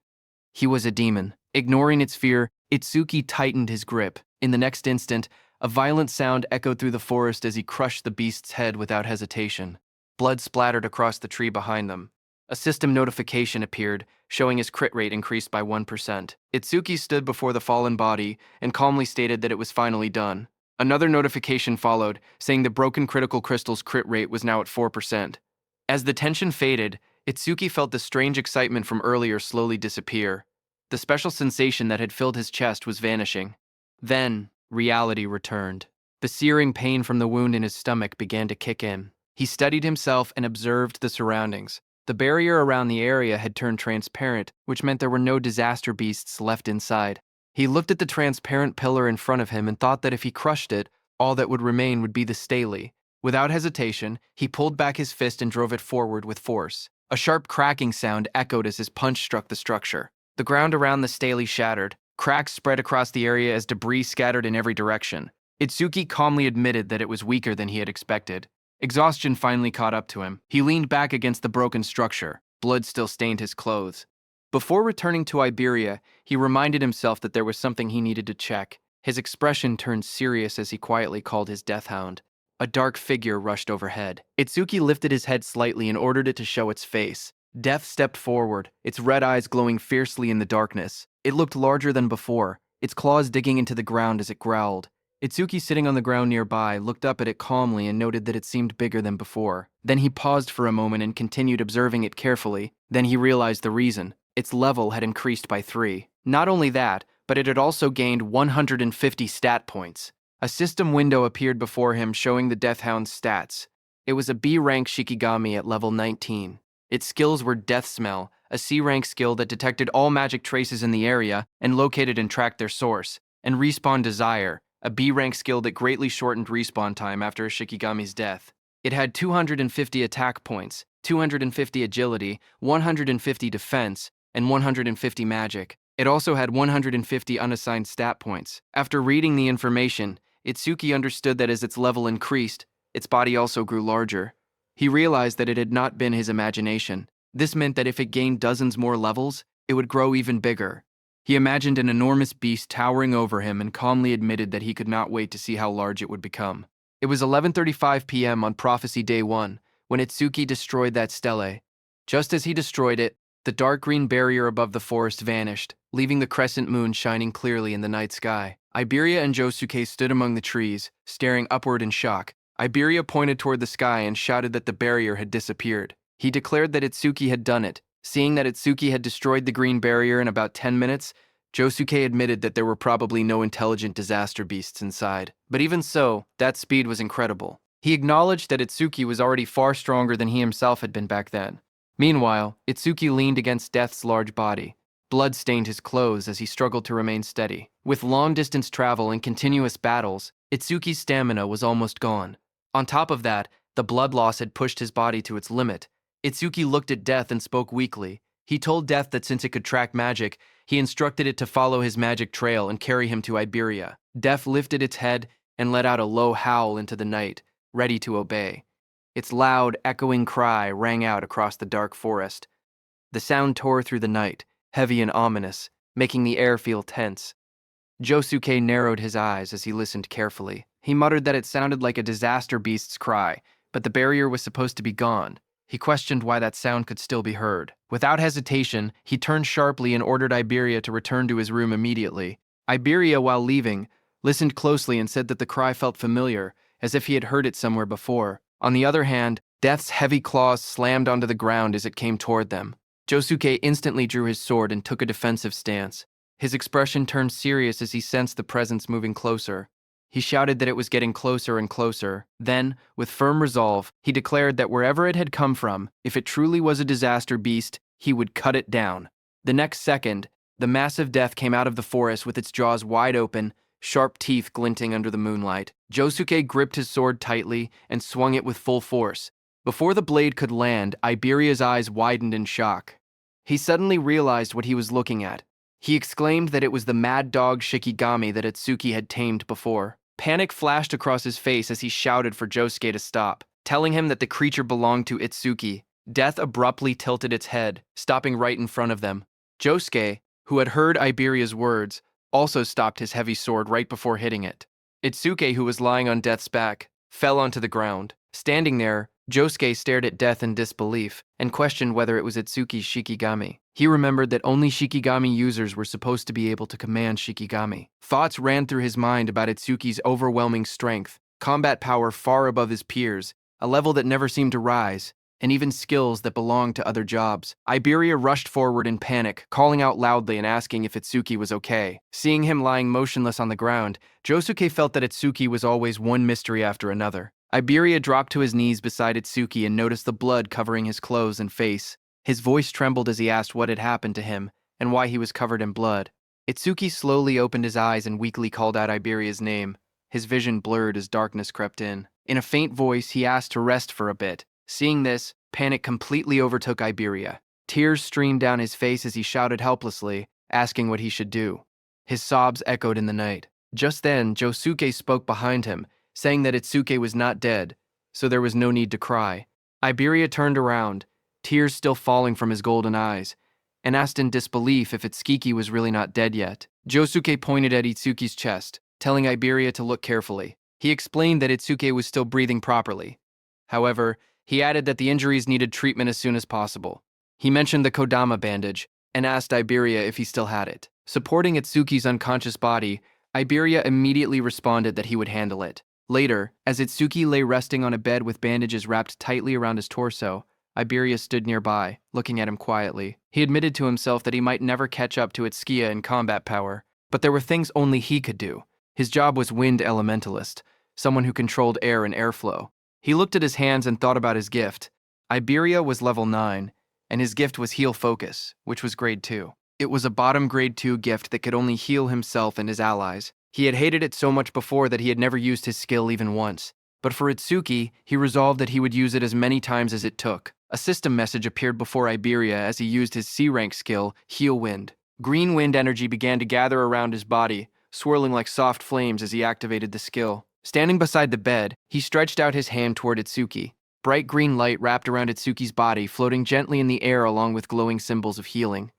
He was a demon. Ignoring its fear, Itsuki tightened his grip. In the next instant, a violent sound echoed through the forest as he crushed the beast's head without hesitation. Blood splattered across the tree behind them. A system notification appeared, showing his crit rate increased by 1%. Itsuki stood before the fallen body and calmly stated that it was finally done. Another notification followed, saying the broken critical crystal's crit rate was now at 4%. As the tension faded, Itsuki felt the strange excitement from earlier slowly disappear. The special sensation that had filled his chest was vanishing. Then, reality returned. The searing pain from the wound in his stomach began to kick in. He steadied himself and observed the surroundings. The barrier around the area had turned transparent, which meant there were no disaster beasts left inside. He looked at the transparent pillar in front of him and thought that if he crushed it, all that would remain would be the stele. Without hesitation, he pulled back his fist and drove it forward with force. A sharp cracking sound echoed as his punch struck the structure. The ground around the stele shattered. Cracks spread across the area as debris scattered in every direction. Itsuki calmly admitted that it was weaker than he had expected. Exhaustion finally caught up to him. He leaned back against the broken structure. Blood still stained his clothes. Before returning to Iberia, he reminded himself that there was something he needed to check. His expression turned serious as he quietly called his death hound. A dark figure rushed overhead. Itsuki lifted his head slightly and ordered it to show its face. Death stepped forward, its red eyes glowing fiercely in the darkness. It looked larger than before, its claws digging into the ground as it growled. Itsuki, sitting on the ground nearby, looked up at it calmly and noted that it seemed bigger than before. Then he paused for a moment and continued observing it carefully. Then he realized the reason. Its level had increased by 3. Not only that, but it had also gained 150 stat points. A system window appeared before him showing the Death Hound's stats. It was a B-rank Shikigami at level 19. Its skills were Death Smell, a C-rank skill that detected all magic traces in the area and located and tracked their source, and Respawn Desire, a B-rank skill that greatly shortened respawn time after a Shikigami's death. It had 250 attack points, 250 agility, 150 defense, and 150 magic. It also had 150 unassigned stat points. After reading the information, Itsuki understood that as its level increased, its body also grew larger. He realized that it had not been his imagination. This meant that if it gained dozens more levels, it would grow even bigger. He imagined an enormous beast towering over him and calmly admitted that he could not wait to see how large it would become. It was 11:35 p.m. on Prophecy Day 1 when Itsuki destroyed that stele. Just as he destroyed it, the dark green barrier above the forest vanished, leaving the crescent moon shining clearly in the night sky. Iberia and Josuke stood among the trees, staring upward in shock. Iberia pointed toward the sky and shouted that the barrier had disappeared. He declared that Itsuki had done it. Seeing that Itsuki had destroyed the green barrier in about 10 minutes, Josuke admitted that there were probably no intelligent disaster beasts inside. But even so, that speed was incredible. He acknowledged that Itsuki was already far stronger than he himself had been back then. Meanwhile, Itsuki leaned against Death's large body. Blood stained his clothes as he struggled to remain steady. With long-distance travel and continuous battles, Itsuki's stamina was almost gone. On top of that, The blood loss had pushed his body to its limit. Itsuki looked at Death and spoke weakly. He told Death that since it could track magic, he instructed it to follow his magic trail and carry him to Iberia. Death lifted its head and let out a low howl into the night, ready to obey. Its loud, echoing cry rang out across the dark forest. The sound tore through the night, heavy and ominous, making the air feel tense. Josuke narrowed his eyes as he listened carefully. He muttered that it sounded like a disaster beast's cry, but the barrier was supposed to be gone. He questioned why that sound could still be heard. Without hesitation, he turned sharply and ordered Iberia to return to his room immediately. Iberia, while leaving, listened closely and said that the cry felt familiar, as if he had heard it somewhere before. On the other hand, Death's heavy claws slammed onto the ground as it came toward them. Josuke instantly drew his sword and took a defensive stance. His expression turned serious as he sensed the presence moving closer. He shouted that it was getting closer and closer. Then, with firm resolve, he declared that wherever it had come from, if it truly was a disaster beast, he would cut it down. The next second, the massive Death came out of the forest with its jaws wide open, sharp teeth glinting under the moonlight. Josuke gripped his sword tightly and swung it with full force. Before the blade could land, Iberia's eyes widened in shock. He suddenly realized what he was looking at. He exclaimed that it was the mad dog Shikigami that Itsuki had tamed before. Panic flashed across his face as he shouted for Josuke to stop, telling him that the creature belonged to Itsuki. Death abruptly tilted its head, stopping right in front of them. Josuke, who had heard Iberia's words, also stopped his heavy sword right before hitting it. Itsuki, who was lying on Death's back, fell onto the ground. Standing there, Josuke stared at Death in disbelief and questioned whether it was Itsuki's Shikigami. He remembered that only Shikigami users were supposed to be able to command Shikigami. Thoughts ran through his mind about Itsuki's overwhelming strength, combat power far above his peers, a level that never seemed to rise, and even skills that belonged to other jobs. Iberia rushed forward in panic, calling out loudly and asking if Itsuki was okay. Seeing him lying motionless on the ground, Josuke felt that Itsuki was always one mystery after another. Iberia dropped to his knees beside Itsuki and noticed the blood covering his clothes and face. His voice trembled as he asked what had happened to him and why he was covered in blood. Itsuki slowly opened his eyes and weakly called out Iberia's name. His vision blurred as darkness crept in. In a faint voice, he asked to rest for a bit. Seeing this, panic completely overtook Iberia. Tears streamed down his face as he shouted helplessly, asking what he should do. His sobs echoed in the night. Just then, Josuke spoke behind him, saying that Itsuki was not dead, so there was no need to cry. Iberia turned around, tears still falling from his golden eyes, and asked in disbelief if Itsuki was really not dead yet. Josuke pointed at Itsuki's chest, telling Iberia to look carefully. He explained that Itsuki was still breathing properly. However, he added that the injuries needed treatment as soon as possible. He mentioned the Kodama bandage and asked Iberia if he still had it. Supporting Itsuki's unconscious body, Iberia immediately responded that he would handle it. Later, as Itsuki lay resting on a bed with bandages wrapped tightly around his torso, Iberia stood nearby, looking at him quietly. He admitted to himself that he might never catch up to Itsuki in combat power, but there were things only he could do. His job was Wind Elementalist, someone who controlled air and airflow. He looked at his hands and thought about his gift. Iberia was level 9, and his gift was Heal Focus, which was grade 2. It was a bottom grade 2 gift that could only heal himself and his allies. He had hated it so much before that he had never used his skill even once. But for Itsuki, he resolved that he would use it as many times as it took. A system message appeared before Iberia as he used his C-rank skill, Heal Wind. Green wind energy began to gather around his body, swirling like soft flames as he activated the skill. Standing beside the bed, he stretched out his hand toward Itsuki. Bright green light wrapped around Itsuki's body, floating gently in the air along with glowing symbols of healing.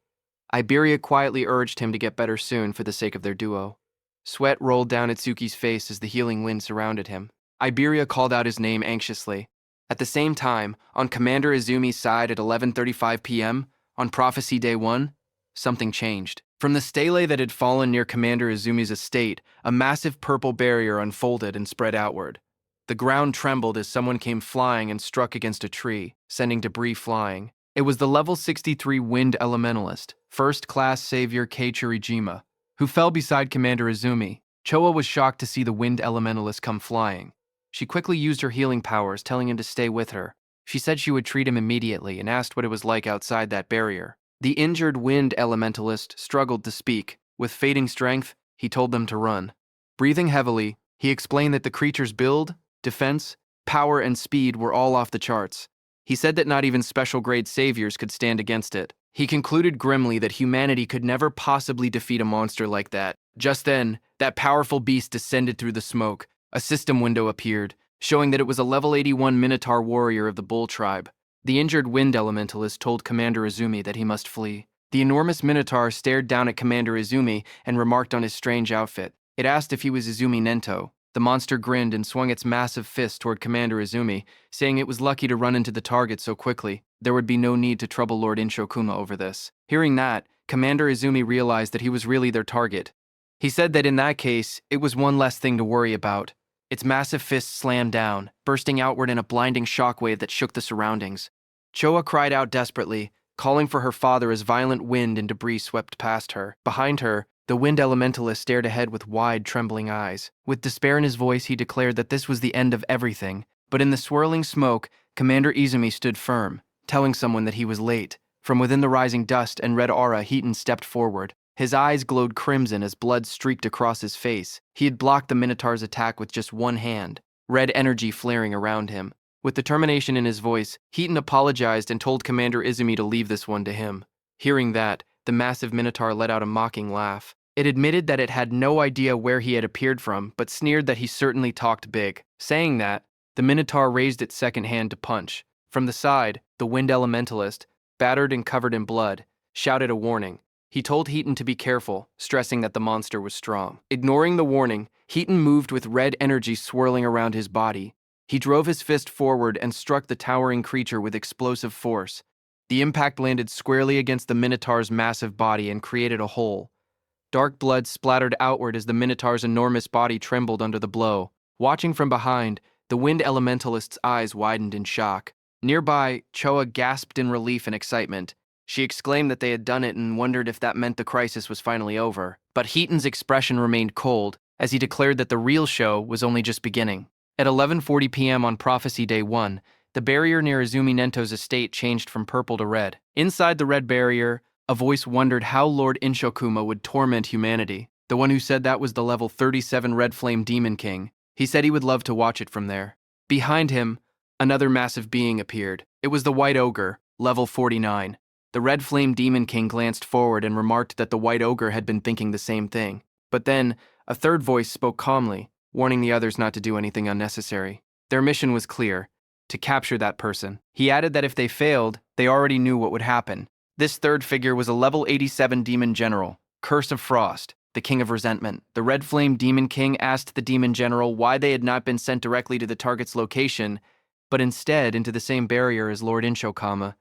Iberia quietly urged him to get better soon for the sake of their duo. Sweat rolled down Itsuki's face as the healing wind surrounded him. Iberia called out his name anxiously. At the same time, on Commander Izumi's side at 11:35 p.m., on Prophecy Day 1, something changed. From the stele that had fallen near Commander Izumi's estate, a massive purple barrier unfolded and spread outward. The ground trembled as someone came flying and struck against a tree, sending debris flying. It was the level 63 Wind Elementalist, First Class Savior Kei Churijima, who fell beside Commander Izumi. Choa was shocked to see the Wind Elementalist come flying. She quickly used her healing powers, telling him to stay with her. She said she would treat him immediately and asked what it was like outside that barrier. The injured Wind Elementalist struggled to speak. With fading strength, he told them to run. Breathing heavily, he explained that the creature's build, defense, power, and speed were all off the charts. He said that not even special-grade saviors could stand against it. He concluded grimly that humanity could never possibly defeat a monster like that. Just then, that powerful beast descended through the smoke. A system window appeared, showing that it was a level 81 Minotaur warrior of the Bull tribe. The injured wind elementalist told Commander Izumi that he must flee. The enormous Minotaur stared down at Commander Izumi and remarked on his strange outfit. It asked if he was Izumi Nento. The monster grinned and swung its massive fist toward Commander Izumi, saying it was lucky to run into the target so quickly. There would be no need to trouble Lord Inshokuma over this. Hearing that, Commander Izumi realized that he was really their target. He said that in that case, it was one less thing to worry about. Its massive fist slammed down, bursting outward in a blinding shockwave that shook the surroundings. Choa cried out desperately, calling for her father as violent wind and debris swept past her. Behind her, the wind elementalist stared ahead with wide, trembling eyes. With despair in his voice, he declared that this was the end of everything. But in the swirling smoke, Commander Izumi stood firm, telling someone that he was late. From within the rising dust and red aura, Heaton stepped forward. His eyes glowed crimson as blood streaked across his face. He had blocked the Minotaur's attack with just one hand, red energy flaring around him. With determination in his voice, Heaton apologized and told Commander Izumi to leave this one to him. Hearing that, the massive Minotaur let out a mocking laugh. It admitted that it had no idea where he had appeared from, but sneered that he certainly talked big. Saying that, the Minotaur raised its second hand to punch. From the side, the wind elementalist, battered and covered in blood, shouted a warning. He told Heaton to be careful, stressing that the monster was strong. Ignoring the warning, Heaton moved with red energy swirling around his body. He drove his fist forward and struck the towering creature with explosive force. The impact landed squarely against the Minotaur's massive body and created a hole. Dark blood splattered outward as the Minotaur's enormous body trembled under the blow. Watching from behind, the wind elementalist's eyes widened in shock. Nearby, Choa gasped in relief and excitement. She exclaimed that they had done it and wondered if that meant the crisis was finally over. But Heaton's expression remained cold, as he declared that the real show was only just beginning. At 11:40 p.m. on Prophecy Day 1, the barrier near Izumi Nento's estate changed from purple to red. Inside the red barrier, a voice wondered how Lord Inshokuma would torment humanity. The one who said that was the level 37 Red Flame Demon King. He said he would love to watch it from there. Behind him, another massive being appeared. It was the White Ogre, level 49. The Red Flame Demon King glanced forward and remarked that the White Ogre had been thinking the same thing. But then, a third voice spoke calmly, warning the others not to do anything unnecessary. Their mission was clear: to capture that person. He added that if they failed, they already knew what would happen. This third figure was a level 87 Demon General, Curse of Frost, the King of Resentment. The Red Flame Demon King asked the Demon General why they had not been sent directly to the target's location, but instead into the same barrier as Lord Inshokama.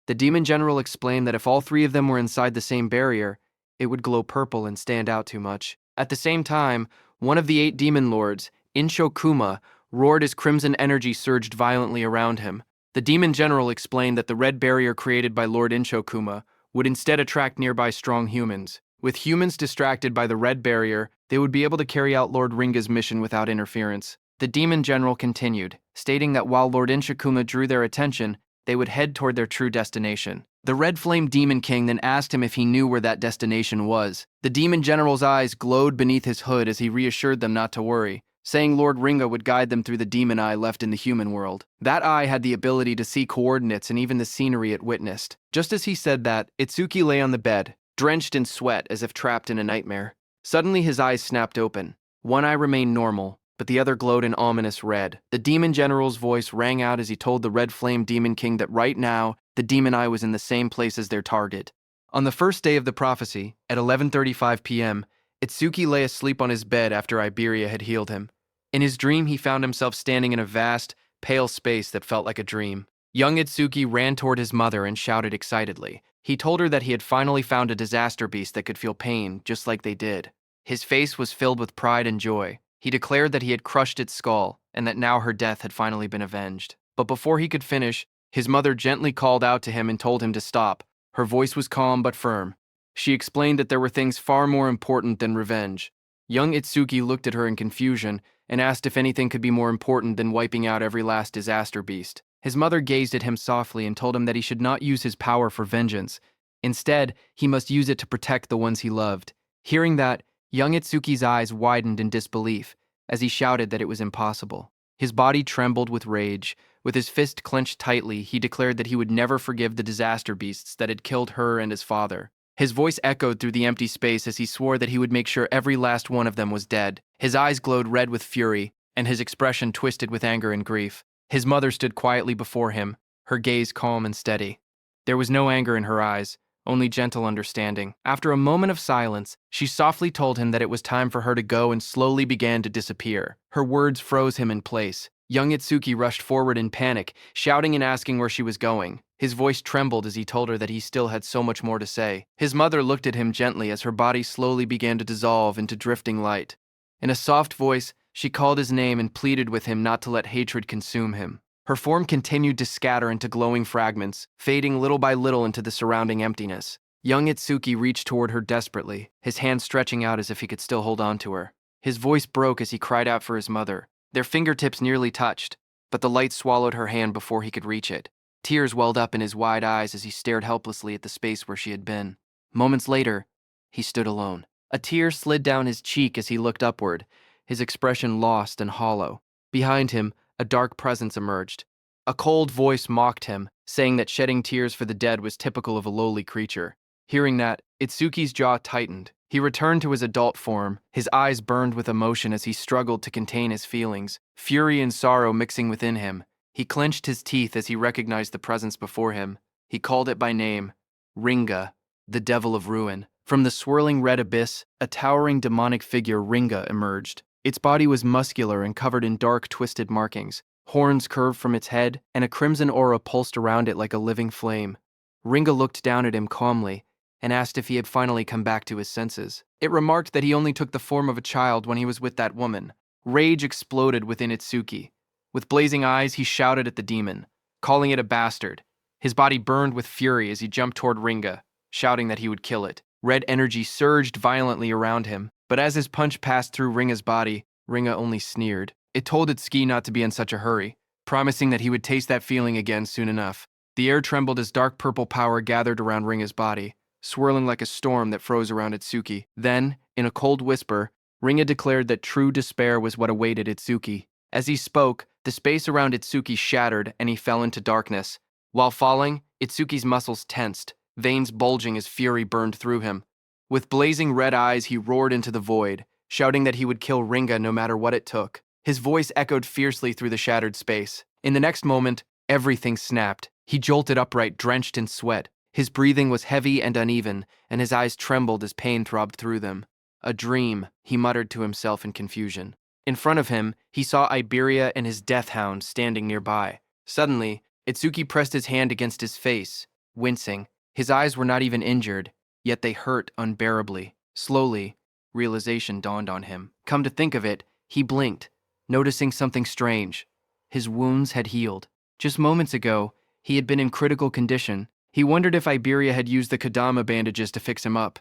The Demon General explained that if all three of them were inside the same barrier, it would glow purple and stand out too much. At the same time, one of the 8 Demon Lords, Inshokuma, roared as crimson energy surged violently around him. The Demon General explained that the red barrier created by Lord Inshokuma would instead attract nearby strong humans. With humans distracted by the red barrier, they would be able to carry out Lord Ringa's mission without interference. The Demon General continued, stating that while Lord Inshokuma drew their attention, they would head toward their true destination. The Red Flame Demon King then asked him if he knew where that destination was. The Demon General's eyes glowed beneath his hood as he reassured them not to worry, saying Lord Ringa would guide them through the demon eye left in the human world. That eye had the ability to see coordinates and even the scenery it witnessed. Just as he said that, Itsuki lay on the bed, drenched in sweat as if trapped in a nightmare. Suddenly his eyes snapped open. One eye remained normal, but the other glowed an ominous red. The Demon General's voice rang out as he told the Red Flame Demon King that right now, the demon eye was in the same place as their target. On the first day of the prophecy, at 11:35 p.m., Itsuki lay asleep on his bed after Iberia had healed him. In his dream, he found himself standing in a vast, pale space that felt like a dream. Young Itsuki ran toward his mother and shouted excitedly. He told her that he had finally found a disaster beast that could feel pain, just like they did. His face was filled with pride and joy. He declared that he had crushed its skull, and that now her death had finally been avenged. But before he could finish, his mother gently called out to him and told him to stop. Her voice was calm but firm. She explained that there were things far more important than revenge. Young Itsuki looked at her in confusion and asked if anything could be more important than wiping out every last disaster beast. His mother gazed at him softly and told him that he should not use his power for vengeance. Instead, he must use it to protect the ones he loved. Hearing that, young Itsuki's eyes widened in disbelief as he shouted that it was impossible. His body trembled with rage. With his fist clenched tightly, he declared that he would never forgive the disaster beasts that had killed her and his father. His voice echoed through the empty space as he swore that he would make sure every last one of them was dead. His eyes glowed red with fury, and his expression twisted with anger and grief. His mother stood quietly before him, her gaze calm and steady. There was no anger in her eyes, only gentle understanding. After a moment of silence, she softly told him that it was time for her to go and slowly began to disappear. Her words froze him in place. Young Itsuki rushed forward in panic, shouting and asking where she was going. His voice trembled as he told her that he still had so much more to say. His mother looked at him gently as her body slowly began to dissolve into drifting light. In a soft voice, she called his name and pleaded with him not to let hatred consume him. Her form continued to scatter into glowing fragments, fading little by little into the surrounding emptiness. Young Itsuki reached toward her desperately, his hand stretching out as if he could still hold on to her. His voice broke as he cried out for his mother. Their fingertips nearly touched, but the light swallowed her hand before he could reach it. Tears welled up in his wide eyes as he stared helplessly at the space where she had been. Moments later, he stood alone. A tear slid down his cheek as he looked upward, his expression lost and hollow. Behind him, a dark presence emerged. A cold voice mocked him, saying that shedding tears for the dead was typical of a lowly creature. Hearing that, Itsuki's jaw tightened. He returned to his adult form. His eyes burned with emotion as he struggled to contain his feelings, fury and sorrow mixing within him. He clenched his teeth as he recognized the presence before him. He called it by name, Ringa, the devil of ruin. From the swirling red abyss, a towering demonic figure, Ringa, emerged. Its body was muscular and covered in dark, twisted markings. Horns curved from its head, and a crimson aura pulsed around it like a living flame. Ringa looked down at him calmly and asked if he had finally come back to his senses. It remarked that he only took the form of a child when he was with that woman. Rage exploded within Itsuki. With blazing eyes, he shouted at the demon, calling it a bastard. His body burned with fury as he jumped toward Ringa, shouting that he would kill it. Red energy surged violently around him, but as his punch passed through Ringa's body, Ringa only sneered. It told Itsuki not to be in such a hurry, promising that he would taste that feeling again soon enough. The air trembled as dark purple power gathered around Ringa's body, swirling like a storm that froze around Itsuki. Then, in a cold whisper, Ringa declared that true despair was what awaited Itsuki. As he spoke, the space around Itsuki shattered and he fell into darkness. While falling, Itsuki's muscles tensed, veins bulging as fury burned through him. With blazing red eyes, he roared into the void, shouting that he would kill Ringa no matter what it took. His voice echoed fiercely through the shattered space. In the next moment, everything snapped. He jolted upright, drenched in sweat. His breathing was heavy and uneven, and his eyes trembled as pain throbbed through them. A dream, he muttered to himself in confusion. In front of him, he saw Iberia and his death hound standing nearby. Suddenly, Itsuki pressed his hand against his face, wincing. His eyes were not even injured, yet they hurt unbearably. Slowly, realization dawned on him. Come to think of it, he blinked, noticing something strange. His wounds had healed. Just moments ago, he had been in critical condition. He wondered if Iberia had used the Kadama bandages to fix him up.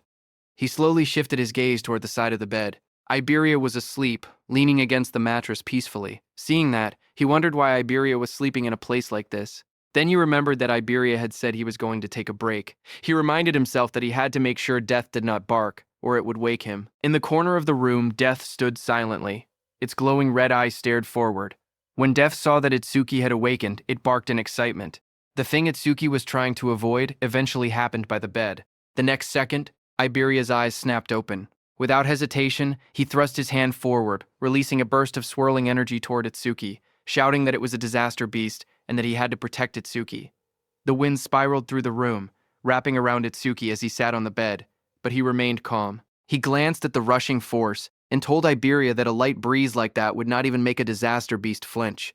He slowly shifted his gaze toward the side of the bed. Iberia was asleep, leaning against the mattress peacefully. Seeing that, he wondered why Iberia was sleeping in a place like this. Then he remembered that Iberia had said he was going to take a break. He reminded himself that he had to make sure Death did not bark, or it would wake him. In the corner of the room, Death stood silently. Its glowing red eyes stared forward. When Death saw that Itsuki had awakened, it barked in excitement. The thing Itsuki was trying to avoid eventually happened by the bed. The next second, Iberia's eyes snapped open. Without hesitation, he thrust his hand forward, releasing a burst of swirling energy toward Itsuki, shouting that it was a disaster beast and that he had to protect Itsuki. The wind spiraled through the room, wrapping around Itsuki as he sat on the bed, but he remained calm. He glanced at the rushing force and told Iberia that a light breeze like that would not even make a disaster beast flinch.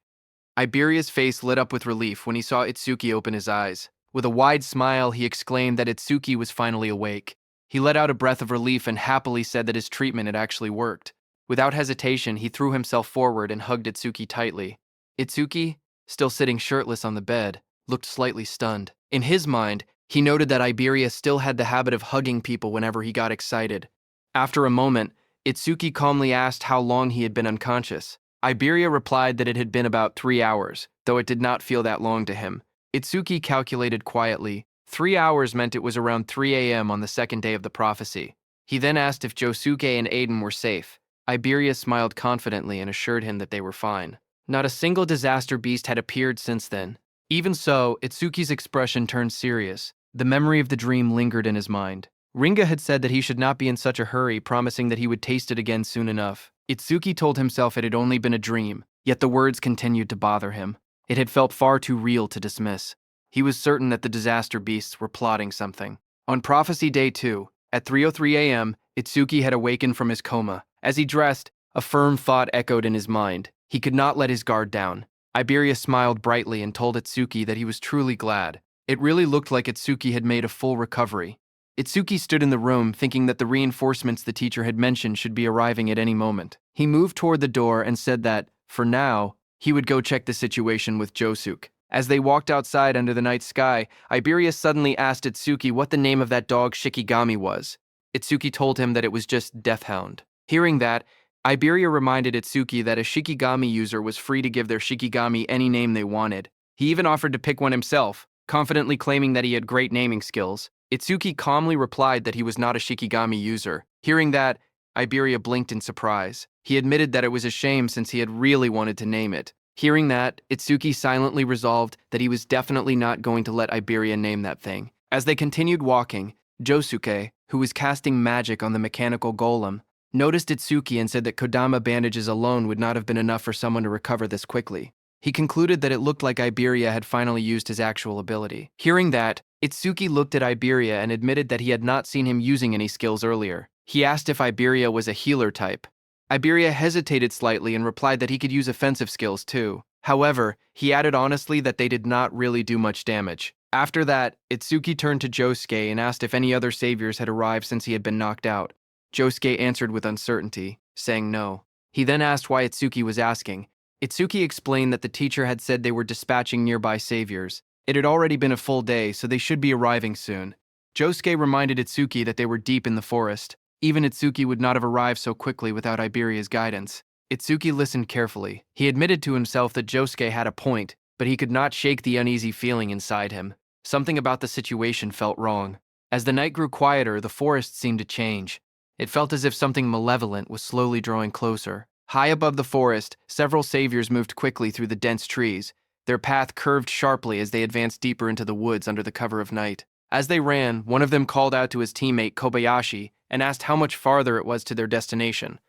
Iberia's face lit up with relief when he saw Itsuki open his eyes. With a wide smile, he exclaimed that Itsuki was finally awake. He let out a breath of relief and happily said that his treatment had actually worked. Without hesitation, he threw himself forward and hugged Itsuki tightly. Itsuki, still sitting shirtless on the bed, looked slightly stunned. In his mind, he noted that Iberia still had the habit of hugging people whenever he got excited. After a moment, Itsuki calmly asked how long he had been unconscious. Iberia replied that it had been about 3 hours, though it did not feel that long to him. Itsuki calculated quietly. 3 hours meant it was around 3 a.m. on the second day of the prophecy. He then asked if Josuke and Aiden were safe. Iberia smiled confidently and assured him that they were fine. Not a single disaster beast had appeared since then. Even so, Itsuki's expression turned serious. The memory of the dream lingered in his mind. Ringa had said that he should not be in such a hurry, promising that he would taste it again soon enough. Itsuki told himself it had only been a dream, yet the words continued to bother him. It had felt far too real to dismiss. He was certain that the disaster beasts were plotting something. On Prophecy Day 2, at 3:03 a.m., Itsuki had awakened from his coma. As he dressed, a firm thought echoed in his mind. He could not let his guard down. Iberia smiled brightly and told Itsuki that he was truly glad. It really looked like Itsuki had made a full recovery. Itsuki stood in the room, thinking that the reinforcements the teacher had mentioned should be arriving at any moment. He moved toward the door and said that, for now, he would go check the situation with Josuke. As they walked outside under the night sky, Iberia suddenly asked Itsuki what the name of that dog Shikigami was. Itsuki told him that it was just Deathhound. Hearing that, Iberia reminded Itsuki that a Shikigami user was free to give their Shikigami any name they wanted. He even offered to pick one himself, confidently claiming that he had great naming skills. Itsuki calmly replied that he was not a Shikigami user. Hearing that, Iberia blinked in surprise. He admitted that it was a shame since he had really wanted to name it. Hearing that, Itsuki silently resolved that he was definitely not going to let Iberia name that thing. As they continued walking, Josuke, who was casting magic on the mechanical golem, noticed Itsuki and said that Kodama bandages alone would not have been enough for someone to recover this quickly. He concluded that it looked like Iberia had finally used his actual ability. Hearing that, Itsuki looked at Iberia and admitted that he had not seen him using any skills earlier. He asked if Iberia was a healer type. Iberia hesitated slightly and replied that he could use offensive skills too. However, he added honestly that they did not really do much damage. After that, Itsuki turned to Josuke and asked if any other saviors had arrived since he had been knocked out. Josuke answered with uncertainty, saying no. He then asked why Itsuki was asking. Itsuki explained that the teacher had said they were dispatching nearby saviors. It had already been a full day, so they should be arriving soon. Josuke reminded Itsuki that they were deep in the forest. Even Itsuki would not have arrived so quickly without Iberia's guidance. Itsuki listened carefully. He admitted to himself that Josuke had a point, but he could not shake the uneasy feeling inside him. Something about the situation felt wrong. As the night grew quieter, the forest seemed to change. It felt as if something malevolent was slowly drawing closer. High above the forest, several saviors moved quickly through the dense trees. Their path curved sharply as they advanced deeper into the woods under the cover of night. As they ran, one of them called out to his teammate Kobayashi and asked how much farther it was to their destination.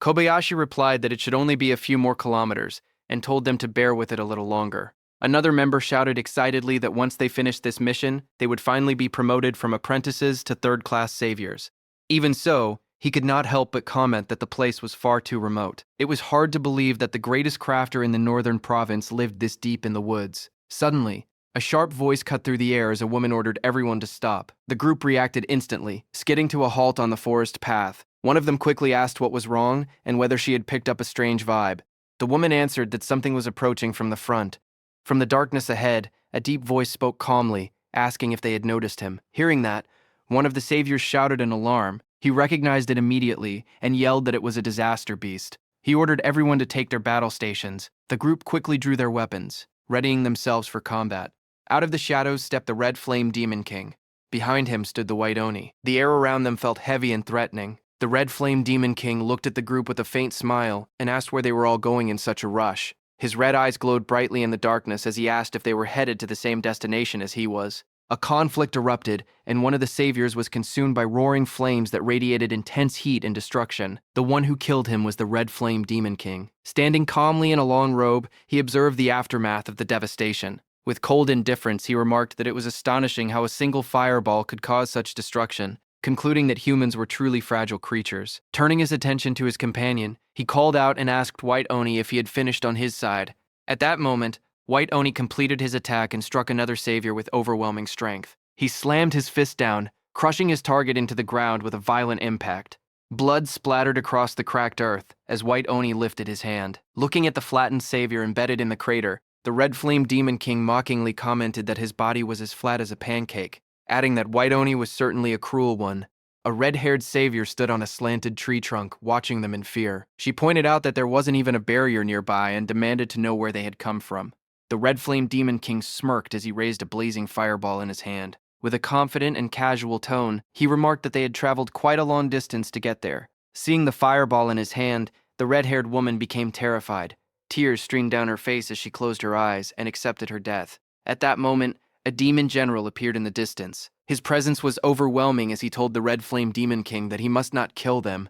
Kobayashi replied that it should only be a few more kilometers and told them to bear with it a little longer. Another member shouted excitedly that once they finished this mission, they would finally be promoted from apprentices to third-class saviors. Even so, he could not help but comment that the place was far too remote. It was hard to believe that the greatest crafter in the northern province lived this deep in the woods. Suddenly, a sharp voice cut through the air as a woman ordered everyone to stop. The group reacted instantly, skidding to a halt on the forest path. One of them quickly asked what was wrong and whether she had picked up a strange vibe. The woman answered that something was approaching from the front. From the darkness ahead, a deep voice spoke calmly, asking if they had noticed him. Hearing that, one of the saviors shouted in alarm. He recognized it immediately and yelled that it was a disaster beast. He ordered everyone to take their battle stations. The group quickly drew their weapons, readying themselves for combat. Out of the shadows stepped the Red Flame Demon King. Behind him stood the White Oni. The air around them felt heavy and threatening. The Red Flame Demon King looked at the group with a faint smile and asked where they were all going in such a rush. His red eyes glowed brightly in the darkness as he asked if they were headed to the same destination as he was. A conflict erupted, and one of the saviors was consumed by roaring flames that radiated intense heat and destruction. The one who killed him was the Red Flame Demon King. Standing calmly in a long robe, he observed the aftermath of the devastation. With cold indifference, he remarked that it was astonishing how a single fireball could cause such destruction, concluding that humans were truly fragile creatures. Turning his attention to his companion, he called out and asked White Oni if he had finished on his side. At that moment, White Oni completed his attack and struck another savior with overwhelming strength. He slammed his fist down, crushing his target into the ground with a violent impact. Blood splattered across the cracked earth as White Oni lifted his hand. Looking at the flattened savior embedded in the crater, the Red Flame Demon King mockingly commented that his body was as flat as a pancake, adding that White Oni was certainly a cruel one. A red-haired savior stood on a slanted tree trunk, watching them in fear. She pointed out that there wasn't even a barrier nearby and demanded to know where they had come from. The Red Flame Demon King smirked as he raised a blazing fireball in his hand. With a confident and casual tone, he remarked that they had traveled quite a long distance to get there. Seeing the fireball in his hand, the red-haired woman became terrified. Tears streamed down her face as she closed her eyes and accepted her death. At that moment, a demon general appeared in the distance. His presence was overwhelming as he told the Red Flame Demon King that he must not kill them.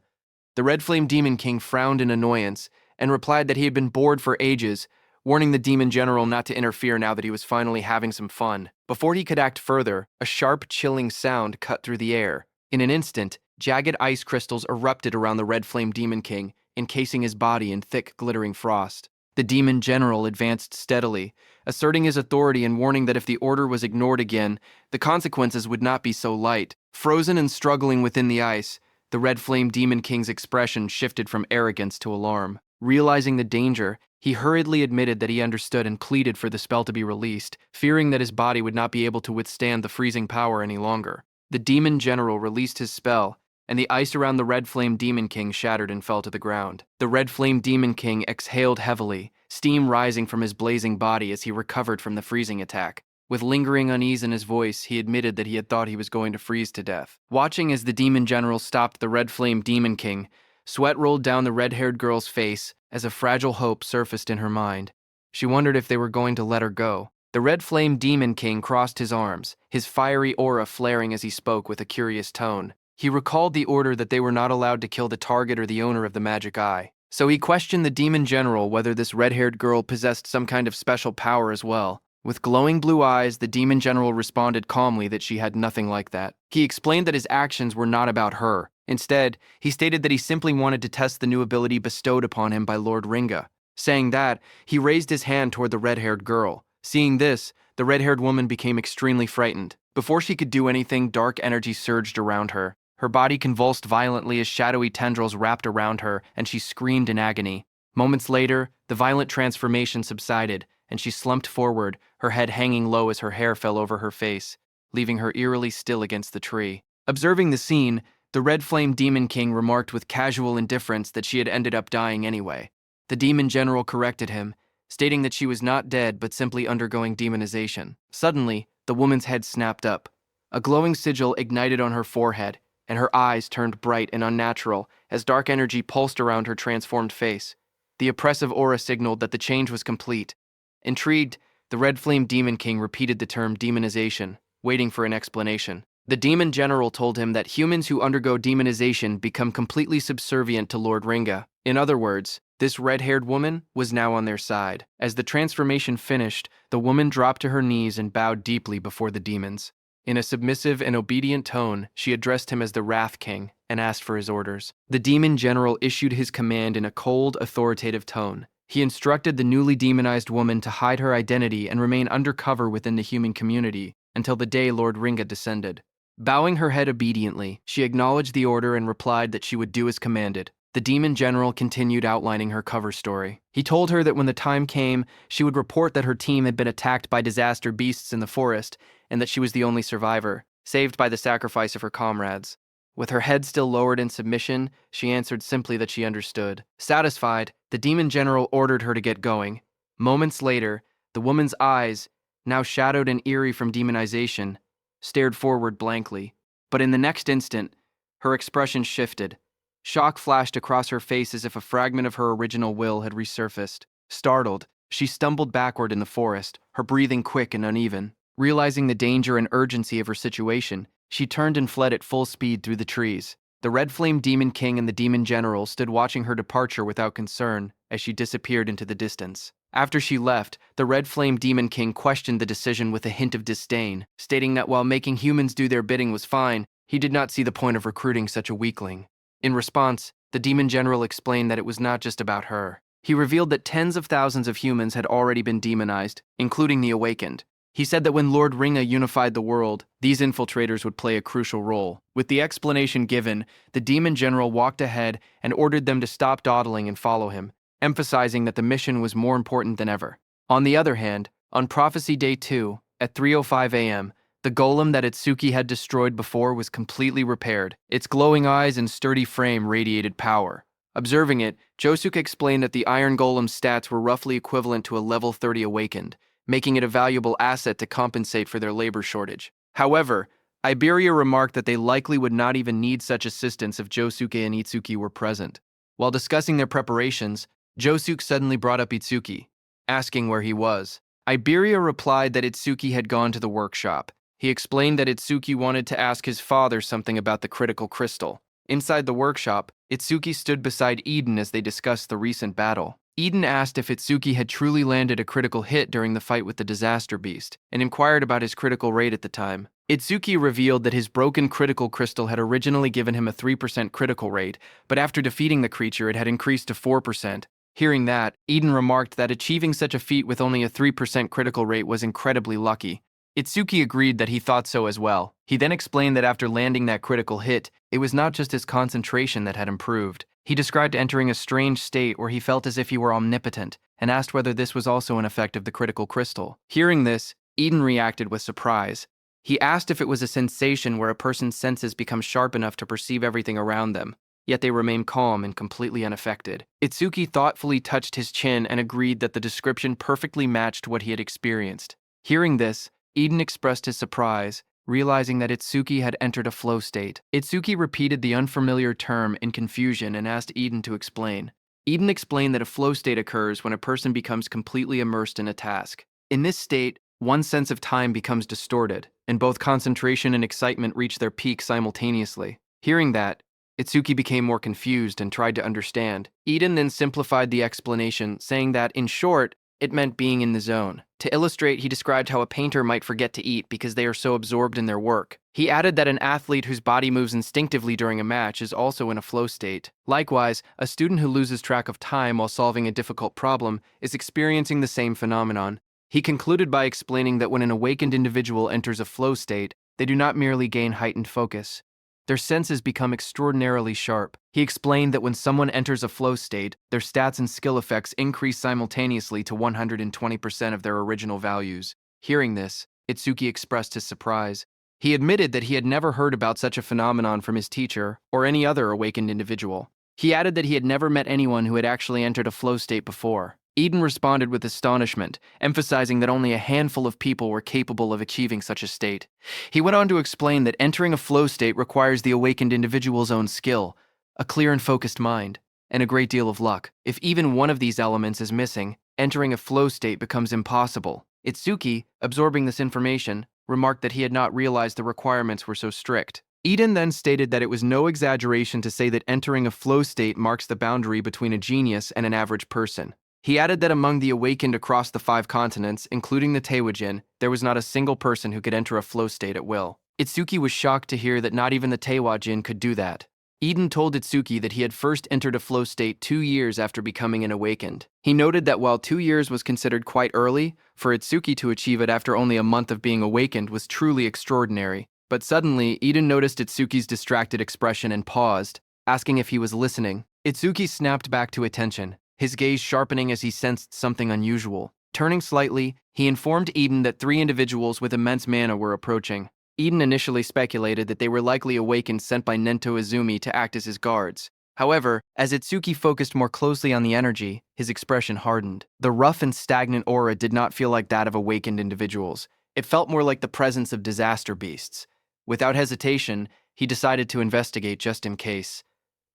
The Red Flame Demon King frowned in annoyance and replied that he had been bored for ages, warning the demon general not to interfere now that he was finally having some fun. Before he could act further, a sharp, chilling sound cut through the air. In an instant, jagged ice crystals erupted around the Red Flame Demon King, encasing his body in thick, glittering frost. The demon general advanced steadily, asserting his authority and warning that if the order was ignored again, the consequences would not be so light. Frozen and struggling within the ice, the Red Flame Demon King's expression shifted from arrogance to alarm. Realizing the danger, he hurriedly admitted that he understood and pleaded for the spell to be released, fearing that his body would not be able to withstand the freezing power any longer. The demon general released his spell, and the ice around the Red Flame Demon King shattered and fell to the ground. The Red Flame Demon King exhaled heavily, steam rising from his blazing body as he recovered from the freezing attack. With lingering unease in his voice, he admitted that he had thought he was going to freeze to death. Watching as the demon general stopped the Red Flame Demon King, sweat rolled down the red-haired girl's face as a fragile hope surfaced in her mind. She wondered if they were going to let her go. The Red Flame Demon King crossed his arms, his fiery aura flaring as he spoke with a curious tone. He recalled the order that they were not allowed to kill the target or the owner of the magic eye. So he questioned the demon general whether this red-haired girl possessed some kind of special power as well. With glowing blue eyes, the demon general responded calmly that she had nothing like that. He explained that his actions were not about her. Instead, he stated that he simply wanted to test the new ability bestowed upon him by Lord Ringa. Saying that, he raised his hand toward the red-haired girl. Seeing this, the red-haired woman became extremely frightened. Before she could do anything, dark energy surged around her. Her body convulsed violently as shadowy tendrils wrapped around her, and she screamed in agony. Moments later, the violent transformation subsided, and she slumped forward, her head hanging low as her hair fell over her face, leaving her eerily still against the tree. Observing the scene, the Red Flame Demon King remarked with casual indifference that she had ended up dying anyway. The demon general corrected him, stating that she was not dead but simply undergoing demonization. Suddenly, the woman's head snapped up. A glowing sigil ignited on her forehead, and her eyes turned bright and unnatural as dark energy pulsed around her transformed face. The oppressive aura signaled that the change was complete. Intrigued, the Red Flame Demon King repeated the term demonization, waiting for an explanation. The demon general told him that humans who undergo demonization become completely subservient to Lord Ringa. In other words, this red-haired woman was now on their side. As the transformation finished, the woman dropped to her knees and bowed deeply before the demons. In a submissive and obedient tone, she addressed him as the Wrath King and asked for his orders. The demon general issued his command in a cold, authoritative tone. He instructed the newly demonized woman to hide her identity and remain undercover within the human community until the day Lord Ringa descended. Bowing her head obediently, she acknowledged the order and replied that she would do as commanded. The demon general continued outlining her cover story. He told her that when the time came, she would report that her team had been attacked by disaster beasts in the forest and that she was the only survivor, saved by the sacrifice of her comrades. With her head still lowered in submission, she answered simply that she understood. Satisfied, the demon general ordered her to get going. Moments later, the woman's eyes, now shadowed and eerie from demonization, stared forward blankly. But in the next instant, her expression shifted. Shock flashed across her face as if a fragment of her original will had resurfaced. Startled, she stumbled backward in the forest, her breathing quick and uneven. Realizing the danger and urgency of her situation, she turned and fled at full speed through the trees. The Red Flame Demon King and the Demon General stood watching her departure without concern as she disappeared into the distance. After she left, the Red Flame Demon King questioned the decision with a hint of disdain, stating that while making humans do their bidding was fine, he did not see the point of recruiting such a weakling. In response, the Demon General explained that it was not just about her. He revealed that tens of thousands of humans had already been demonized, including the awakened. He said that when Lord Ringa unified the world, these infiltrators would play a crucial role. With the explanation given, the Demon General walked ahead and ordered them to stop dawdling and follow him, emphasizing that the mission was more important than ever. On the other hand, on Prophecy Day 2, at 3:05 a.m., the golem that Itsuki had destroyed before was completely repaired. Its glowing eyes and sturdy frame radiated power. Observing it, Josuke explained that the Iron Golem's stats were roughly equivalent to a level 30 awakened, making it a valuable asset to compensate for their labor shortage. However, Iberia remarked that they likely would not even need such assistance if Josuke and Itsuki were present. While discussing their preparations, Josuke suddenly brought up Itsuki, asking where he was. Iberia replied that Itsuki had gone to the workshop. He explained that Itsuki wanted to ask his father something about the critical crystal. Inside the workshop, Itsuki stood beside Eden as they discussed the recent battle. Eden asked if Itsuki had truly landed a critical hit during the fight with the disaster beast, and inquired about his critical rate at the time. Itsuki revealed that his broken critical crystal had originally given him a 3% critical rate, but after defeating the creature it had increased to 4%. Hearing that, Eden remarked that achieving such a feat with only a 3% critical rate was incredibly lucky. Itsuki agreed that he thought so as well. He then explained that after landing that critical hit, it was not just his concentration that had improved. He described entering a strange state where he felt as if he were omnipotent, and asked whether this was also an effect of the critical crystal. Hearing this, Eden reacted with surprise. He asked if it was a sensation where a person's senses become sharp enough to perceive everything around them, yet they remain calm and completely unaffected. Itsuki thoughtfully touched his chin and agreed that the description perfectly matched what he had experienced. Hearing this, Eden expressed his surprise, realizing that Itsuki had entered a flow state. Itsuki repeated the unfamiliar term in confusion and asked Eden to explain. Eden explained that a flow state occurs when a person becomes completely immersed in a task. In this state, one's sense of time becomes distorted, and both concentration and excitement reach their peak simultaneously. Hearing that, Itsuki became more confused and tried to understand. Eden then simplified the explanation, saying that, in short, it meant being in the zone. To illustrate, he described how a painter might forget to eat because they are so absorbed in their work. He added that an athlete whose body moves instinctively during a match is also in a flow state. Likewise, a student who loses track of time while solving a difficult problem is experiencing the same phenomenon. He concluded by explaining that when an awakened individual enters a flow state, they do not merely gain heightened focus. Their senses become extraordinarily sharp. He explained that when someone enters a flow state, their stats and skill effects increase simultaneously to 120% of their original values. Hearing this, Itsuki expressed his surprise. He admitted that he had never heard about such a phenomenon from his teacher or any other awakened individual. He added that he had never met anyone who had actually entered a flow state before. Eden responded with astonishment, emphasizing that only a handful of people were capable of achieving such a state. He went on to explain that entering a flow state requires the awakened individual's own skill, a clear and focused mind, and a great deal of luck. If even one of these elements is missing, entering a flow state becomes impossible. Itsuki, absorbing this information, remarked that he had not realized the requirements were so strict. Eden then stated that it was no exaggeration to say that entering a flow state marks the boundary between a genius and an average person. He added that among the awakened across the 5 continents, including the Teiwajin, there was not a single person who could enter a flow state at will. Itsuki was shocked to hear that not even the Teiwajin could do that. Eden told Itsuki that he had first entered a flow state 2 years after becoming an awakened. He noted that while 2 years was considered quite early, for Itsuki to achieve it after only a month of being awakened was truly extraordinary. But suddenly, Eden noticed Itsuki's distracted expression and paused, asking if he was listening. Itsuki snapped back to attention, his gaze sharpening as he sensed something unusual. Turning slightly, he informed Eden that 3 individuals with immense mana were approaching. Eden initially speculated that they were likely awakened sent by Nento Izumi to act as his guards. However, as Itsuki focused more closely on the energy, his expression hardened. The rough and stagnant aura did not feel like that of awakened individuals. It felt more like the presence of disaster beasts. Without hesitation, he decided to investigate just in case.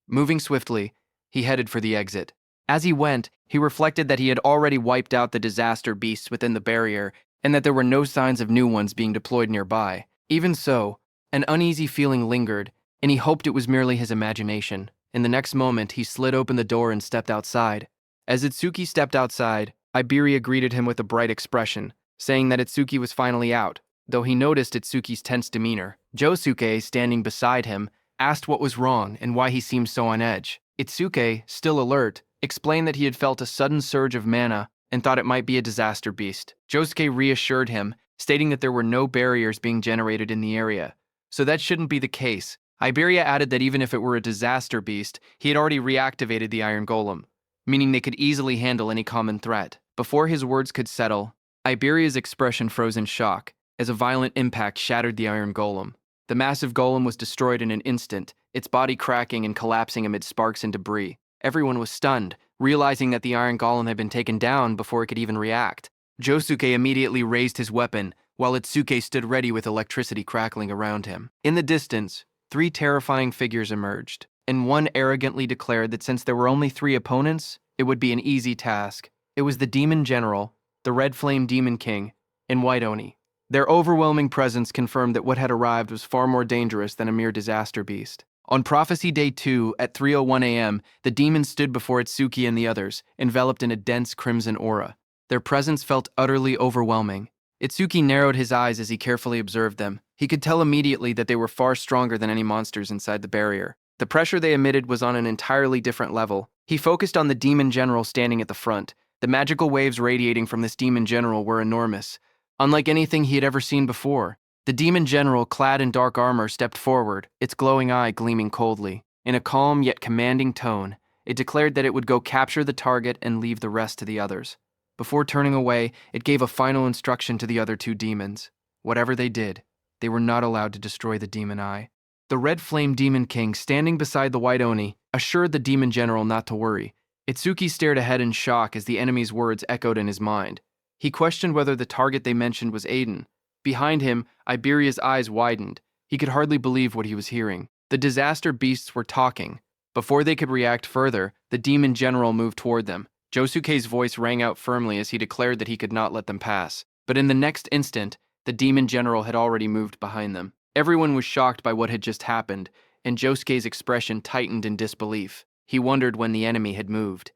Moving swiftly, he headed for the exit. As he went, he reflected that he had already wiped out the disaster beasts within the barrier and that there were no signs of new ones being deployed nearby. Even so, an uneasy feeling lingered, and he hoped it was merely his imagination. In the next moment, he slid open the door and stepped outside. As Itsuki stepped outside, Iberia greeted him with a bright expression, saying that Itsuki was finally out, though he noticed Itsuki's tense demeanor. Josuke, standing beside him, asked what was wrong and why he seemed so on edge. Itsuke, still alert, explained that he had felt a sudden surge of mana and thought it might be a disaster beast. Josuke reassured him, stating that there were no barriers being generated in the area, so that shouldn't be the case. Iberia added that even if it were a disaster beast, he had already reactivated the Iron Golem, meaning they could easily handle any common threat. Before his words could settle, Iberia's expression froze in shock, as a violent impact shattered the Iron Golem. The massive golem was destroyed in an instant, its body cracking and collapsing amid sparks and debris. Everyone was stunned, realizing that the Iron Golem had been taken down before it could even react. Josuke immediately raised his weapon, while Itsuke stood ready with electricity crackling around him. In the distance, 3 terrifying figures emerged, and one arrogantly declared that since there were only 3 opponents, it would be an easy task. It was the demon general, the Red Flame Demon King, and White Oni. Their overwhelming presence confirmed that what had arrived was far more dangerous than a mere disaster beast. On Prophecy Day 2 at 3:01 a.m., the demon stood before Itsuki and the others, enveloped in a dense crimson aura. Their presence felt utterly overwhelming. Itsuki narrowed his eyes as he carefully observed them. He could tell immediately that they were far stronger than any monsters inside the barrier. The pressure they emitted was on an entirely different level. He focused on the demon general standing at the front. The magical waves radiating from this demon general were enormous, unlike anything he had ever seen before. The demon general, clad in dark armor, stepped forward, its glowing eye gleaming coldly. In a calm yet commanding tone, it declared that it would go capture the target and leave the rest to the others. Before turning away, it gave a final instruction to the other two demons. Whatever they did, they were not allowed to destroy the demon eye. The Red Flame Demon King, standing beside the White Oni, assured the demon general not to worry. Itsuki stared ahead in shock as the enemy's words echoed in his mind. He questioned whether the target they mentioned was Aiden. Behind him, Iberia's eyes widened. He could hardly believe what he was hearing. The disaster beasts were talking. Before they could react further, the demon general moved toward them. Josuke's voice rang out firmly as he declared that he could not let them pass. But in the next instant, the demon general had already moved behind them. Everyone was shocked by what had just happened, and Josuke's expression tightened in disbelief. He wondered when the enemy had moved.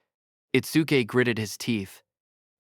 Itsuki gritted his teeth.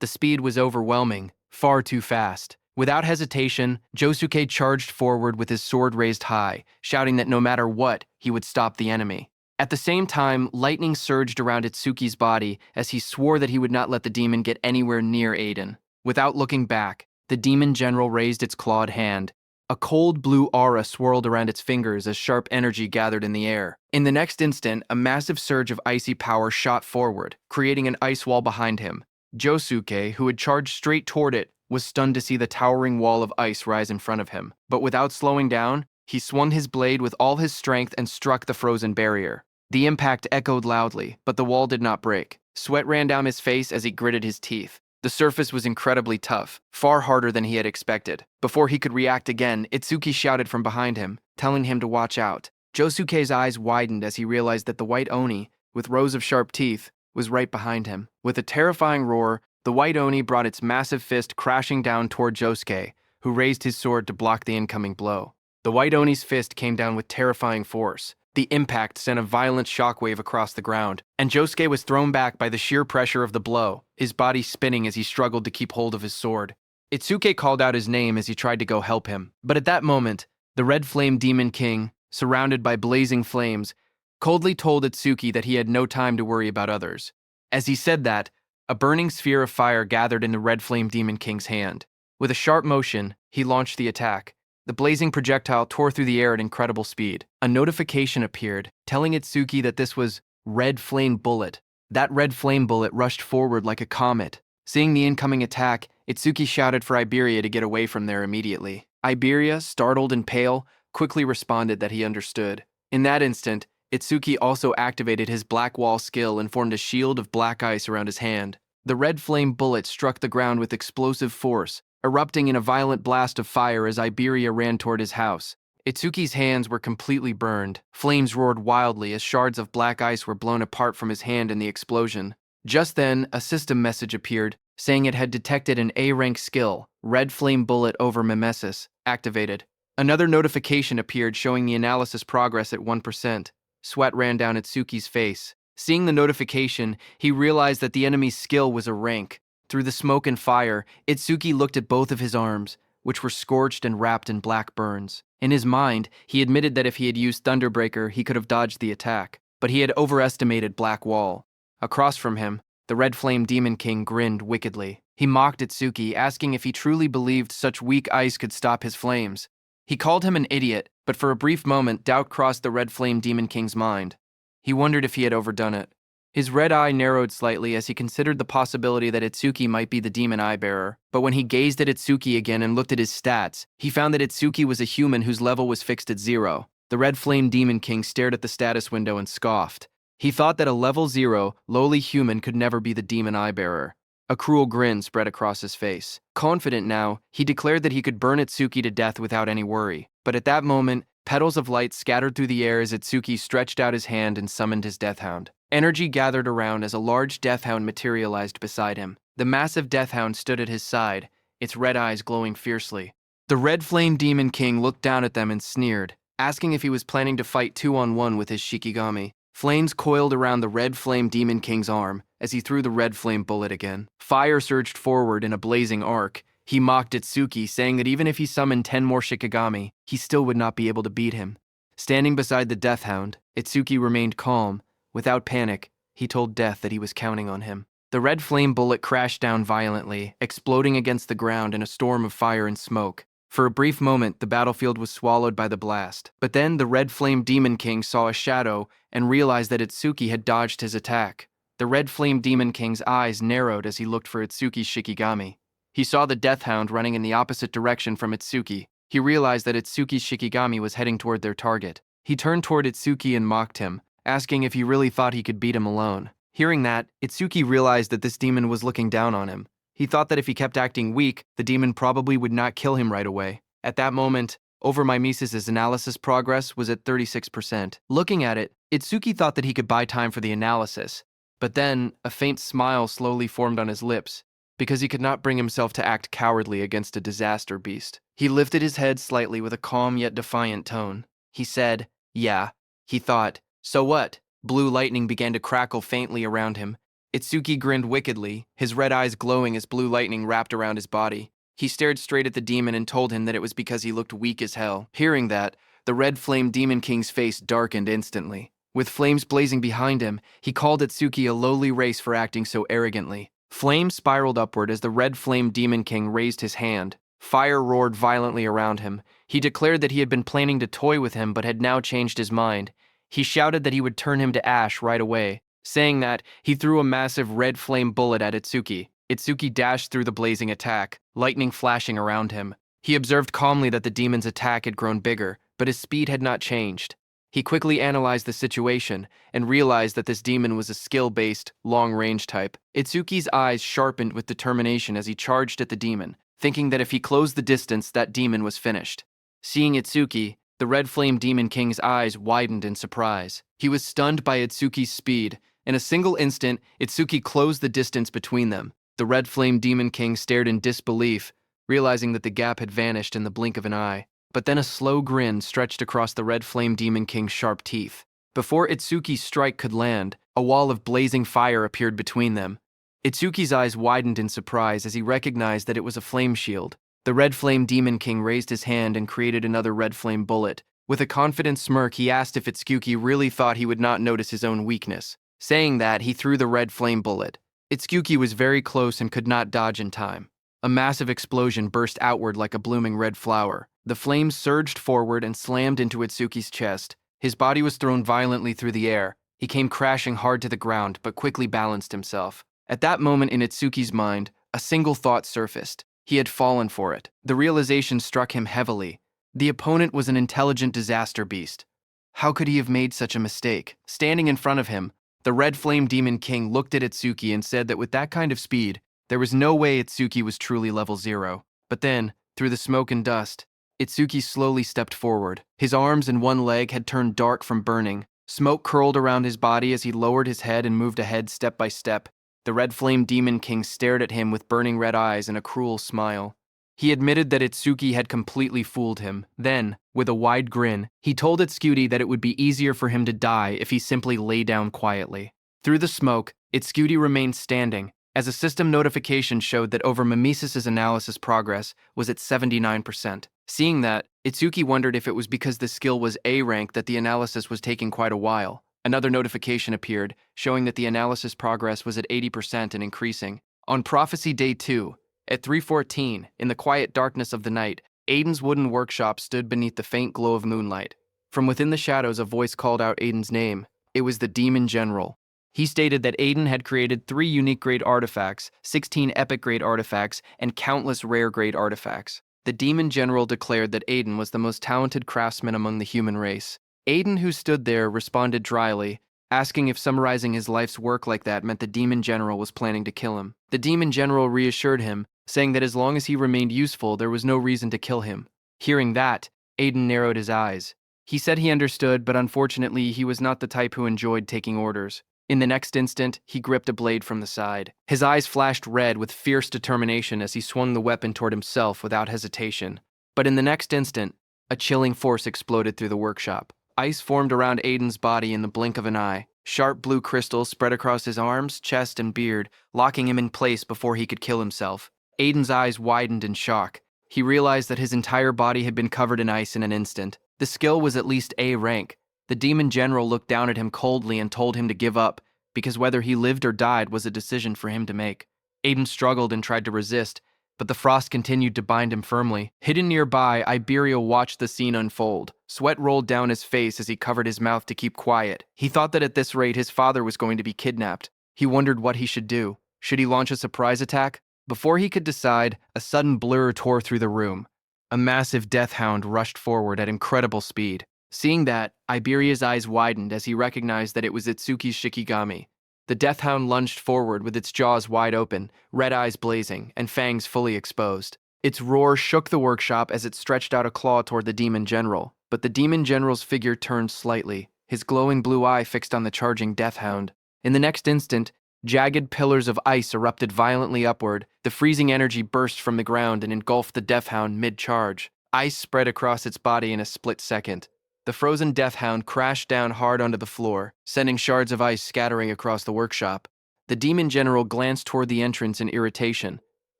The speed was overwhelming, far too fast. Without hesitation, Josuke charged forward with his sword raised high, shouting that no matter what, he would stop the enemy. At the same time, lightning surged around Itsuki's body as he swore that he would not let the demon get anywhere near Aiden. Without looking back, the demon general raised its clawed hand. A cold blue aura swirled around its fingers as sharp energy gathered in the air. In the next instant, a massive surge of icy power shot forward, creating an ice wall behind him. Josuke, who had charged straight toward it, was stunned to see the towering wall of ice rise in front of him. But without slowing down, he swung his blade with all his strength and struck the frozen barrier. The impact echoed loudly, but the wall did not break. Sweat ran down his face as he gritted his teeth. The surface was incredibly tough, far harder than he had expected. Before he could react again, Itsuki shouted from behind him, telling him to watch out. Josuke's eyes widened as he realized that the White Oni, with rows of sharp teeth, was right behind him. With a terrifying roar, the White Oni brought its massive fist crashing down toward Josuke, who raised his sword to block the incoming blow. The White Oni's fist came down with terrifying force. The impact sent a violent shockwave across the ground, and Josuke was thrown back by the sheer pressure of the blow, his body spinning as he struggled to keep hold of his sword. Itsuki called out his name as he tried to go help him. But at that moment, the Red Flame Demon King, surrounded by blazing flames, coldly told Itsuki that he had no time to worry about others. As he said that, a burning sphere of fire gathered in the Red Flame Demon King's hand. With a sharp motion, he launched the attack. The blazing projectile tore through the air at incredible speed. A notification appeared, telling Itsuki that this was Red Flame Bullet. That Red Flame Bullet rushed forward like a comet. Seeing the incoming attack, Itsuki shouted for Iberia to get away from there immediately. Iberia, startled and pale, quickly responded that he understood. In that instant, Itsuki also activated his Black Wall skill and formed a shield of black ice around his hand. The Red Flame Bullet struck the ground with explosive force, erupting in a violent blast of fire as Iberia ran toward his house. Itsuki's hands were completely burned. Flames roared wildly as shards of black ice were blown apart from his hand in the explosion. Just then, a system message appeared, saying it had detected an A-rank skill, Red Flame Bullet over Mimesis, activated. Another notification appeared showing the analysis progress at 1%. Sweat ran down Itsuki's face. Seeing the notification, he realized that the enemy's skill was a rank. Through the smoke and fire, Itsuki looked at both of his arms, which were scorched and wrapped in black burns. In his mind, he admitted that if he had used Thunderbreaker, he could have dodged the attack, but he had overestimated Black Wall. Across from him, the Red Flame Demon King grinned wickedly. He mocked Itsuki, asking if he truly believed such weak ice could stop his flames. He called him an idiot, but for a brief moment, doubt crossed the Red Flame Demon King's mind. He wondered if he had overdone it. His red eye narrowed slightly as he considered the possibility that Itsuki might be the demon eye-bearer. But when he gazed at Itsuki again and looked at his stats, he found that Itsuki was a human whose level was fixed at 0. The Red Flame Demon King stared at the status window and scoffed. He thought that a level 0, lowly human could never be the demon eye-bearer. A cruel grin spread across his face. Confident now, he declared that he could burn Itsuki to death without any worry. But at that moment, petals of light scattered through the air as Itsuki stretched out his hand and summoned his death hound. Energy gathered around as a large deathhound materialized beside him. The massive deathhound stood at his side, its red eyes glowing fiercely. The Red Flame Demon King looked down at them and sneered, asking if he was planning to fight 2-on-1 with his Shikigami. Flames coiled around the Red Flame Demon King's arm as he threw the red flame bullet again. Fire surged forward in a blazing arc. He mocked Itsuki, saying that even if he summoned 10 more Shikigami, he still would not be able to beat him. Standing beside the Deathhound, Itsuki remained calm. Without panic, he told Death that he was counting on him. The red flame bullet crashed down violently, exploding against the ground in a storm of fire and smoke. For a brief moment, the battlefield was swallowed by the blast. But then the Red Flame Demon King saw a shadow and realized that Itsuki had dodged his attack. The Red Flame Demon King's eyes narrowed as he looked for Itsuki's Shikigami. He saw the Deathhound running in the opposite direction from Itsuki. He realized that Itsuki's Shikigami was heading toward their target. He turned toward Itsuki and mocked him, asking if he really thought he could beat him alone. Hearing that, Itsuki realized that this demon was looking down on him. He thought that if he kept acting weak, the demon probably would not kill him right away. At that moment, Overmimesis' analysis progress was at 36%. Looking at it, Itsuki thought that he could buy time for the analysis, but then a faint smile slowly formed on his lips, because he could not bring himself to act cowardly against a disaster beast. He lifted his head slightly with a calm yet defiant tone. He said, "Yeah." He thought, "So what?" Blue lightning began to crackle faintly around him. Itsuki grinned wickedly, his red eyes glowing as blue lightning wrapped around his body. He stared straight at the demon and told him that it was because he looked weak as hell. Hearing that, the Red Flame Demon King's face darkened instantly. With flames blazing behind him, he called Itsuki a lowly race for acting so arrogantly. Flames spiraled upward as the Red Flame Demon King raised his hand. Fire roared violently around him. He declared that he had been planning to toy with him but had now changed his mind. He shouted that he would turn him to ash right away. Saying that, he threw a massive red flame bullet at Itsuki. Itsuki dashed through the blazing attack, lightning flashing around him. He observed calmly that the demon's attack had grown bigger, but his speed had not changed. He quickly analyzed the situation and realized that this demon was a skill-based, long-range type. Itsuki's eyes sharpened with determination as he charged at the demon, thinking that if he closed the distance, that demon was finished. Seeing Itsuki, the Red Flame Demon King's eyes widened in surprise. He was stunned by Itsuki's speed. In a single instant, Itsuki closed the distance between them. The Red Flame Demon King stared in disbelief, realizing that the gap had vanished in the blink of an eye. But then a slow grin stretched across the Red Flame Demon King's sharp teeth. Before Itsuki's strike could land, a wall of blazing fire appeared between them. Itsuki's eyes widened in surprise as he recognized that it was a flame shield. The Red Flame Demon King raised his hand and created another red flame bullet. With a confident smirk, he asked if Itsuki really thought he would not notice his own weakness. Saying that, he threw the red flame bullet. Itsuki was very close and could not dodge in time. A massive explosion burst outward like a blooming red flower. The flames surged forward and slammed into Itsuki's chest. His body was thrown violently through the air. He came crashing hard to the ground, but quickly balanced himself. At that moment in Itsuki's mind, a single thought surfaced. He had fallen for it. The realization struck him heavily. The opponent was an intelligent disaster beast. How could he have made such a mistake? Standing in front of him, the Red Flame Demon King looked at Itsuki and said that with that kind of speed, there was no way Itsuki was truly level 0. But then, through the smoke and dust, Itsuki slowly stepped forward. His arms and one leg had turned dark from burning. Smoke curled around his body as he lowered his head and moved ahead step by step. The Red Flame Demon King stared at him with burning red eyes and a cruel smile. He admitted that Itsuki had completely fooled him. Then, with a wide grin, he told Itsuki that it would be easier for him to die if he simply lay down quietly. Through the smoke, Itsuki remained standing, as a system notification showed that Overmimesis' analysis progress was at 79%. Seeing that, Itsuki wondered if it was because the skill was A rank that the analysis was taking quite a while. Another notification appeared, showing that the analysis progress was at 80% and increasing. On Prophecy Day 2, at 3:14, in the quiet darkness of the night, Aiden's wooden workshop stood beneath the faint glow of moonlight. From within the shadows, a voice called out Aiden's name. It was the Demon General. He stated that Aiden had created 3 unique grade artifacts, 16 epic grade artifacts, and countless rare grade artifacts. The Demon General declared that Aiden was the most talented craftsman among the human race. Aiden, who stood there, responded dryly, asking if summarizing his life's work like that meant the Demon General was planning to kill him. The Demon General reassured him, saying that as long as he remained useful, there was no reason to kill him. Hearing that, Aiden narrowed his eyes. He said he understood, but unfortunately, he was not the type who enjoyed taking orders. In the next instant, he gripped a blade from the side. His eyes flashed red with fierce determination as he swung the weapon toward himself without hesitation. But in the next instant, a chilling force exploded through the workshop. Ice formed around Aiden's body in the blink of an eye. Sharp blue crystals spread across his arms, chest, and beard, locking him in place before he could kill himself. Aiden's eyes widened in shock. He realized that his entire body had been covered in ice in an instant. The skill was at least A rank. The demon general looked down at him coldly and told him to give up, because whether he lived or died was a decision for him to make. Aiden struggled and tried to resist, but the frost continued to bind him firmly. Hidden nearby, Iberia watched the scene unfold. Sweat rolled down his face as he covered his mouth to keep quiet. He thought that at this rate his father was going to be kidnapped. He wondered what he should do. Should he launch a surprise attack? Before he could decide, a sudden blur tore through the room. A massive death hound rushed forward at incredible speed. Seeing that, Iberia's eyes widened as he recognized that it was Itsuki's Shikigami. The death hound lunged forward with its jaws wide open, red eyes blazing, and fangs fully exposed. Its roar shook the workshop as it stretched out a claw toward the demon general, but the demon general's figure turned slightly, his glowing blue eye fixed on the charging death hound. In the next instant, jagged pillars of ice erupted violently upward. The freezing energy burst from the ground and engulfed the death hound mid-charge. Ice spread across its body in a split second. The frozen death hound crashed down hard onto the floor, sending shards of ice scattering across the workshop. The demon general glanced toward the entrance in irritation.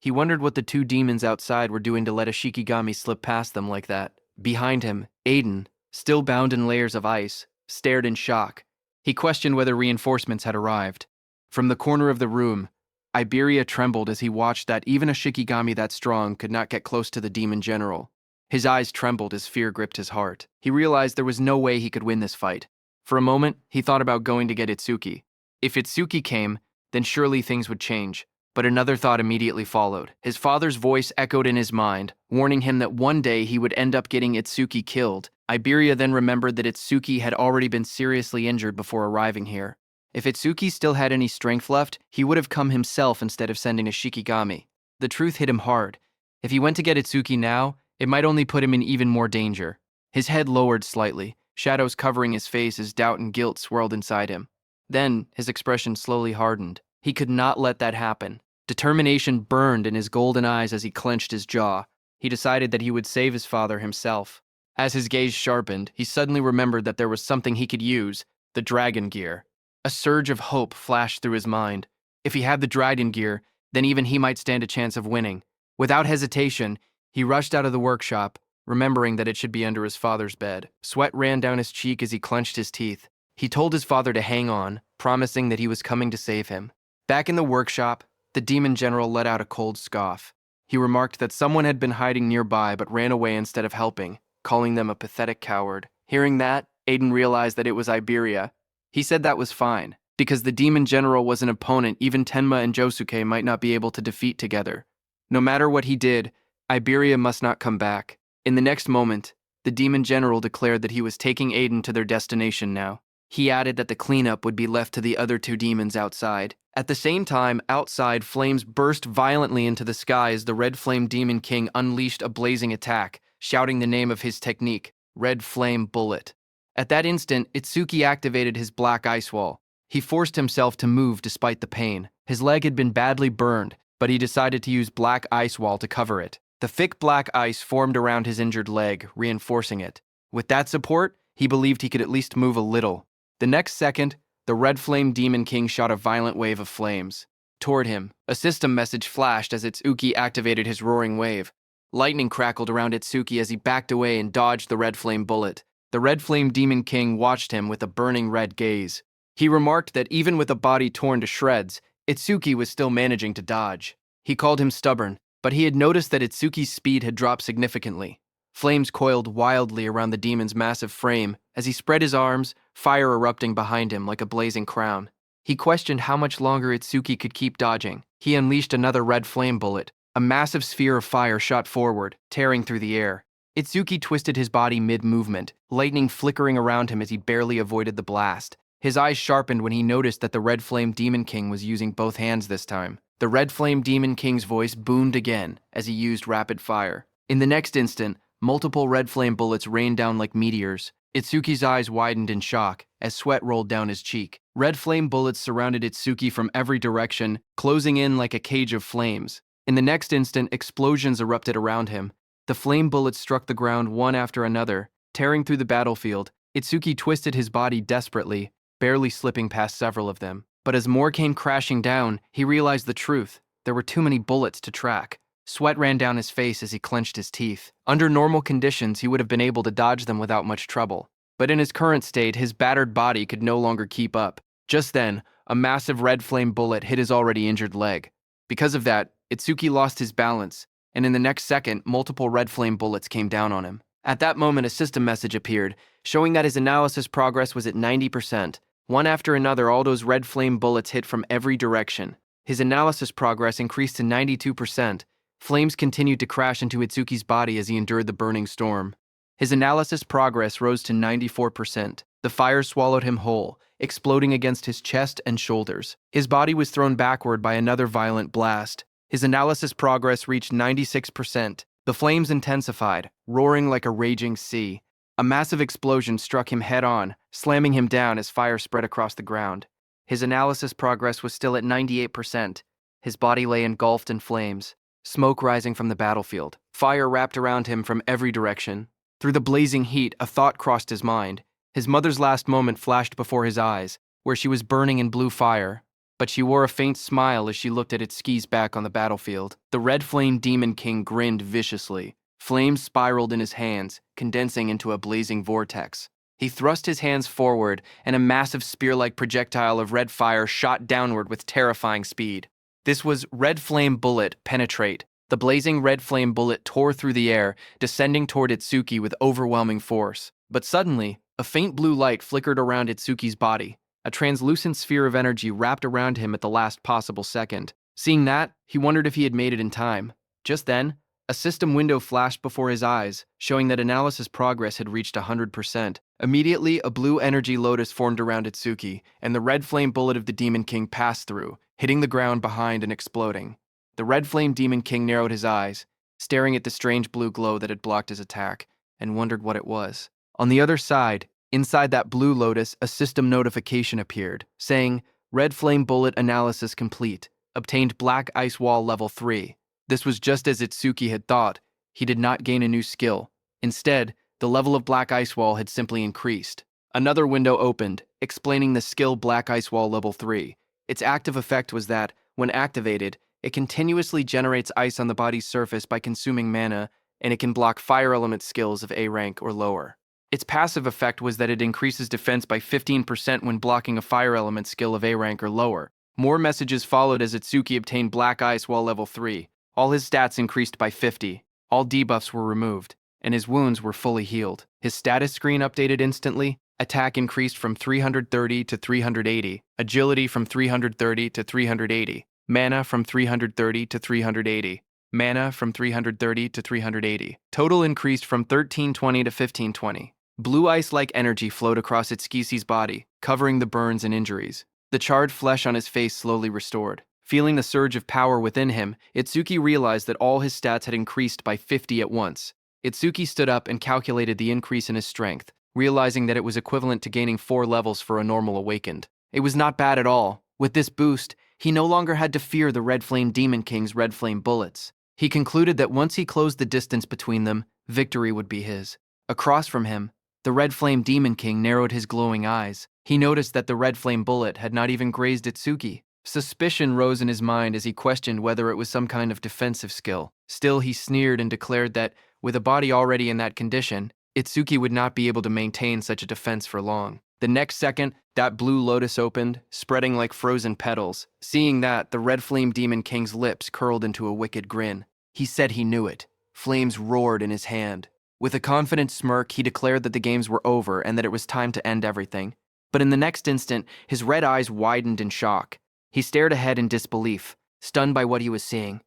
He wondered what the two demons outside were doing to let a Shikigami slip past them like that. Behind him, Aiden, still bound in layers of ice, stared in shock. He questioned whether reinforcements had arrived. From the corner of the room, Iberia trembled as he watched that even a Shikigami that strong could not get close to the demon general. His eyes trembled as fear gripped his heart. He realized there was no way he could win this fight. For a moment, he thought about going to get Itsuki. If Itsuki came, then surely things would change. But another thought immediately followed. His father's voice echoed in his mind, warning him that one day he would end up getting Itsuki killed. Iberia then remembered that Itsuki had already been seriously injured before arriving here. If Itsuki still had any strength left, he would have come himself instead of sending a Shikigami. The truth hit him hard. If he went to get Itsuki now, it might only put him in even more danger. His head lowered slightly, shadows covering his face as doubt and guilt swirled inside him. Then, his expression slowly hardened. He could not let that happen. Determination burned in his golden eyes as he clenched his jaw. He decided that he would save his father himself. As his gaze sharpened, he suddenly remembered that there was something he could use, the dragon gear. A surge of hope flashed through his mind. If he had the dragon gear, then even he might stand a chance of winning. Without hesitation, he rushed out of the workshop, remembering that it should be under his father's bed. Sweat ran down his cheek as he clenched his teeth. He told his father to hang on, promising that he was coming to save him. Back in the workshop, the demon general let out a cold scoff. He remarked that someone had been hiding nearby but ran away instead of helping, calling them a pathetic coward. Hearing that, Aiden realized that it was Iberia. He said that was fine, because the demon general was an opponent even Tenma and Josuke might not be able to defeat together. No matter what he did, Iberia must not come back. In the next moment, the demon general declared that he was taking Aiden to their destination now. He added that the cleanup would be left to the other two demons outside. At the same time, outside, flames burst violently into the sky as the Red Flame Demon King unleashed a blazing attack, shouting the name of his technique, Red Flame Bullet. At that instant, Itsuki activated his black ice wall. He forced himself to move despite the pain. His leg had been badly burned, but he decided to use black ice wall to cover it. The thick black ice formed around his injured leg, reinforcing it. With that support, he believed he could at least move a little. The next second, the Red Flame Demon King shot a violent wave of flames. Toward him, a system message flashed as Itsuki activated his roaring wave. Lightning crackled around Itsuki as he backed away and dodged the Red Flame bullet. The Red Flame Demon King watched him with a burning red gaze. He remarked that even with a body torn to shreds, Itsuki was still managing to dodge. He called him stubborn, but he had noticed that Itsuki's speed had dropped significantly. Flames coiled wildly around the demon's massive frame as he spread his arms, fire erupting behind him like a blazing crown. He questioned how much longer Itsuki could keep dodging. He unleashed another red flame bullet. A massive sphere of fire shot forward, tearing through the air. Itsuki twisted his body mid-movement, lightning flickering around him as he barely avoided the blast. His eyes sharpened when he noticed that the Red Flame Demon King was using both hands this time. The Red Flame Demon King's voice boomed again as he used rapid fire. In the next instant, Multiple red flame bullets rained down like meteors. Itsuki's eyes widened in shock as sweat rolled down his cheek. Red flame bullets surrounded Itsuki from every direction, closing in like a cage of flames. In the next instant, explosions erupted around him. The flame bullets struck the ground one after another, tearing through the battlefield. Itsuki twisted his body desperately, barely slipping past several of them. But as more came crashing down, he realized the truth. There were too many bullets to track. Sweat ran down his face as he clenched his teeth. Under normal conditions, he would have been able to dodge them without much trouble. But in his current state, his battered body could no longer keep up. Just then, a massive red flame bullet hit his already injured leg. Because of that, Itsuki lost his balance, and in the next second, multiple red flame bullets came down on him. At that moment, a system message appeared, showing that his analysis progress was at 90%. One after another, all those red flame bullets hit from every direction. His analysis progress increased to 92%. Flames continued to crash into Itsuki's body as he endured the burning storm. His analysis progress rose to 94%. The fire swallowed him whole, exploding against his chest and shoulders. His body was thrown backward by another violent blast. His analysis progress reached 96%. The flames intensified, roaring like a raging sea. A massive explosion struck him head-on, slamming him down as fire spread across the ground. His analysis progress was still at 98%. His body lay engulfed in flames, smoke rising from the battlefield. Fire wrapped around him from every direction. Through the blazing heat, a thought crossed his mind. His mother's last moment flashed before his eyes, where she was burning in blue fire. But she wore a faint smile as she looked at Itsuki's back on the battlefield. The Red Flame Demon King grinned viciously. Flames spiraled in his hands, condensing into a blazing vortex. He thrust his hands forward, and a massive spear-like projectile of red fire shot downward with terrifying speed. This was Red Flame Bullet Penetrate. The blazing red flame bullet tore through the air, descending toward Itsuki with overwhelming force. But suddenly, a faint blue light flickered around Itsuki's body. A translucent sphere of energy wrapped around him at the last possible second. Seeing that, he wondered if he had made it in time. Just then, a system window flashed before his eyes, showing that analysis progress had reached 100%. Immediately, a blue energy lotus formed around Itsuki, and the red flame bullet of the Demon King passed through, hitting the ground behind and exploding. The Red Flame Demon King narrowed his eyes, staring at the strange blue glow that had blocked his attack, and wondered what it was. On the other side, inside that blue lotus, a system notification appeared, saying, Red Flame Bullet Analysis Complete. Obtained Black Ice Wall Level 3. This was just as Itsuki had thought. He did not gain a new skill. Instead, the level of Black Ice Wall had simply increased. Another window opened, explaining the skill Black Ice Wall Level 3. Its active effect was that, when activated, it continuously generates ice on the body's surface by consuming mana, and it can block fire element skills of A rank or lower. Its passive effect was that it increases defense by 15% when blocking a fire element skill of A rank or lower. More messages followed as Itsuki obtained Black Ice Wall Level 3. All his stats increased by 50. All debuffs were removed, and his wounds were fully healed. His status screen updated instantly. Attack increased from 330 to 380. Agility from 330 to 380. Mana from 330 to 380. Mana from 330 to 380. Total increased from 1320 to 1520. Blue ice-like energy flowed across Itsuki's body, covering the burns and injuries. The charred flesh on his face slowly restored. Feeling the surge of power within him, Itsuki realized that all his stats had increased by 50 at once. Itsuki stood up and calculated the increase in his strength, realizing that it was equivalent to gaining 4 levels for a normal awakened. It was not bad at all. With this boost, he no longer had to fear the Red Flame Demon King's red flame bullets. He concluded that once he closed the distance between them, victory would be his. Across from him, the Red Flame Demon King narrowed his glowing eyes. He noticed that the red flame bullet had not even grazed Itsuki. Suspicion rose in his mind as he questioned whether it was some kind of defensive skill. Still, he sneered and declared that, with a body already in that condition, Itsuki would not be able to maintain such a defense for long. The next second, that blue lotus opened, spreading like frozen petals. Seeing that, the Red Flame Demon King's lips curled into a wicked grin. He said he knew it. Flames roared in his hand. With a confident smirk, he declared that the games were over and that it was time to end everything. But in the next instant, his red eyes widened in shock. He stared ahead in disbelief, stunned by what he was seeing.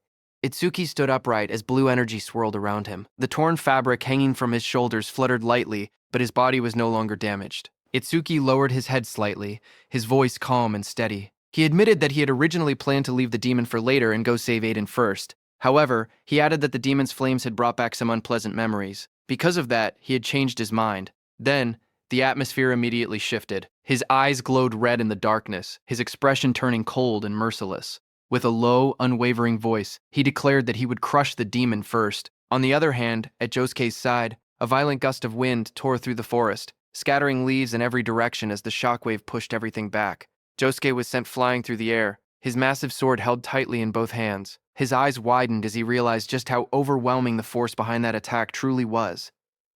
Itsuki stood upright as blue energy swirled around him. The torn fabric hanging from his shoulders fluttered lightly, but his body was no longer damaged. Itsuki lowered his head slightly, his voice calm and steady. He admitted that he had originally planned to leave the demon for later and go save Aiden first. However, he added that the demon's flames had brought back some unpleasant memories. Because of that, he had changed his mind. Then, the atmosphere immediately shifted. His eyes glowed red in the darkness, his expression turning cold and merciless. With a low, unwavering voice, he declared that he would crush the demon first. On the other hand, at Josuke's side, a violent gust of wind tore through the forest, scattering leaves in every direction as the shockwave pushed everything back. Josuke was sent flying through the air, his massive sword held tightly in both hands. His eyes widened as he realized just how overwhelming the force behind that attack truly was.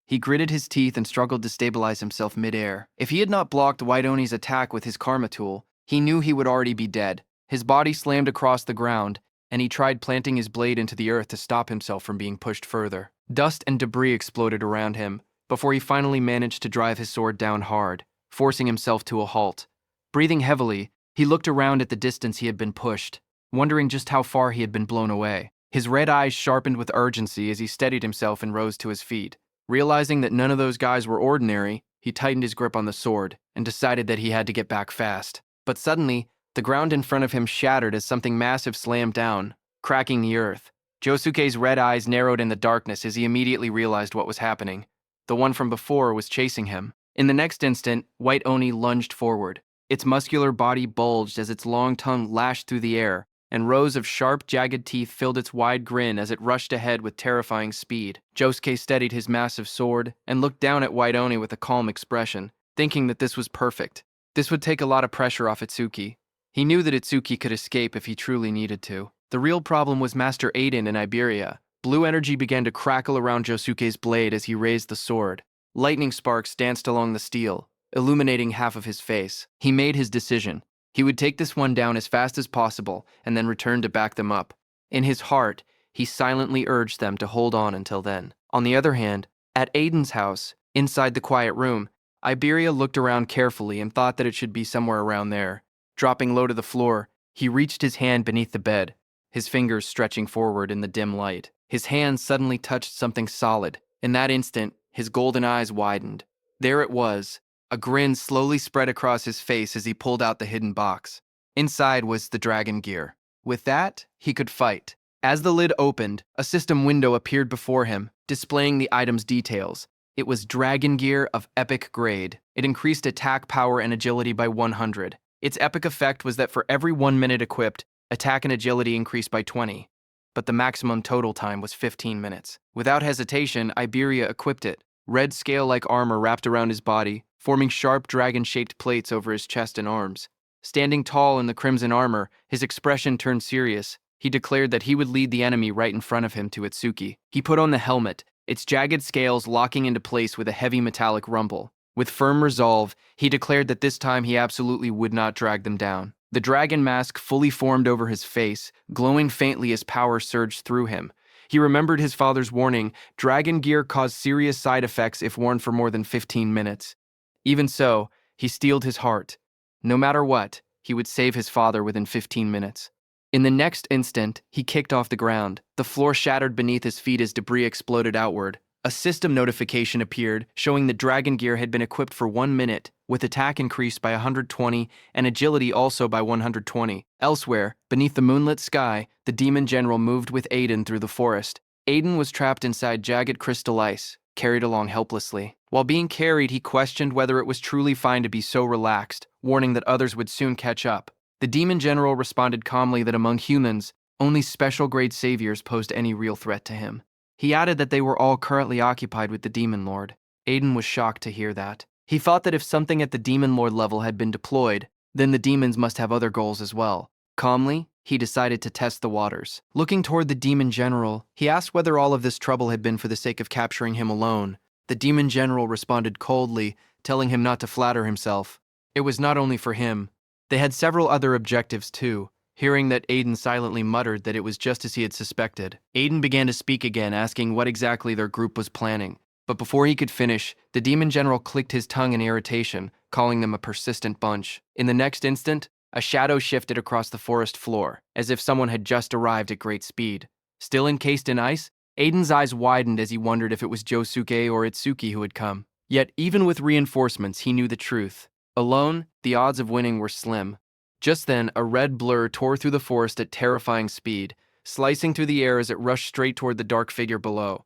He gritted his teeth and struggled to stabilize himself mid-air. If he had not blocked White Oni's attack with his karma tool, he knew he would already be dead. His body slammed across the ground, and he tried planting his blade into the earth to stop himself from being pushed further. Dust and debris exploded around him, before he finally managed to drive his sword down hard, forcing himself to a halt. Breathing heavily, he looked around at the distance he had been pushed, wondering just how far he had been blown away. His red eyes sharpened with urgency as he steadied himself and rose to his feet. Realizing that none of those guys were ordinary, he tightened his grip on the sword and decided that he had to get back fast. But suddenly, the ground in front of him shattered as something massive slammed down, cracking the earth. Josuke's red eyes narrowed in the darkness as he immediately realized what was happening. The one from before was chasing him. In the next instant, White Oni lunged forward. Its muscular body bulged as its long tongue lashed through the air, and rows of sharp, jagged teeth filled its wide grin as it rushed ahead with terrifying speed. Josuke steadied his massive sword and looked down at White Oni with a calm expression, thinking that this was perfect. This would take a lot of pressure off Itsuki. He knew that Itsuki could escape if he truly needed to. The real problem was Master Aiden in Iberia. Blue energy began to crackle around Josuke's blade as he raised the sword. Lightning sparks danced along the steel, illuminating half of his face. He made his decision. He would take this one down as fast as possible and then return to back them up. In his heart, he silently urged them to hold on until then. On the other hand, at Aiden's house, inside the quiet room, Iberia looked around carefully and thought that it should be somewhere around there. Dropping low to the floor, he reached his hand beneath the bed, his fingers stretching forward in the dim light. His hand suddenly touched something solid. In that instant, his golden eyes widened. There it was. A grin slowly spread across his face as he pulled out the hidden box. Inside was the dragon gear. With that, he could fight. As the lid opened, a system window appeared before him, displaying the item's details. It was dragon gear of epic grade. It increased attack power and agility by 100. Its epic effect was that for every 1 minute equipped, attack and agility increased by 20. But the maximum total time was 15 minutes. Without hesitation, Iberia equipped it. Red scale-like armor wrapped around his body, forming sharp dragon-shaped plates over his chest and arms. Standing tall in the crimson armor, his expression turned serious. He declared that he would lead the enemy right in front of him to Itsuki. He put on the helmet, its jagged scales locking into place with a heavy metallic rumble. With firm resolve, he declared that this time he absolutely would not drag them down. The dragon mask fully formed over his face, glowing faintly as power surged through him. He remembered his father's warning: dragon gear caused serious side effects if worn for more than 15 minutes. Even so, he steeled his heart. No matter what, he would save his father within 15 minutes. In the next instant, he kicked off the ground. The floor shattered beneath his feet as debris exploded outward. A system notification appeared, showing the dragon gear had been equipped for 1 minute, with attack increased by 120 and agility also by 120. Elsewhere, beneath the moonlit sky, the demon general moved with Aiden through the forest. Aiden was trapped inside jagged crystal ice, carried along helplessly. While being carried, he questioned whether it was truly fine to be so relaxed, warning that others would soon catch up. The demon general responded calmly that among humans, only special-grade saviors posed any real threat to him. He added that they were all currently occupied with the Demon Lord. Aiden was shocked to hear that. He thought that if something at the Demon Lord level had been deployed, then the demons must have other goals as well. Calmly, he decided to test the waters. Looking toward the Demon General, he asked whether all of this trouble had been for the sake of capturing him alone. The Demon General responded coldly, telling him not to flatter himself. It was not only for him. They had several other objectives too. Hearing that, Aiden silently muttered that it was just as he had suspected. Aiden began to speak again, asking what exactly their group was planning. But before he could finish, the Demon General clicked his tongue in irritation, calling them a persistent bunch. In the next instant, a shadow shifted across the forest floor, as if someone had just arrived at great speed. Still encased in ice, Aiden's eyes widened as he wondered if it was Josuke or Itsuki who had come. Yet, even with reinforcements, he knew the truth. Alone, the odds of winning were slim. Just then, a red blur tore through the forest at terrifying speed, slicing through the air as it rushed straight toward the dark figure below.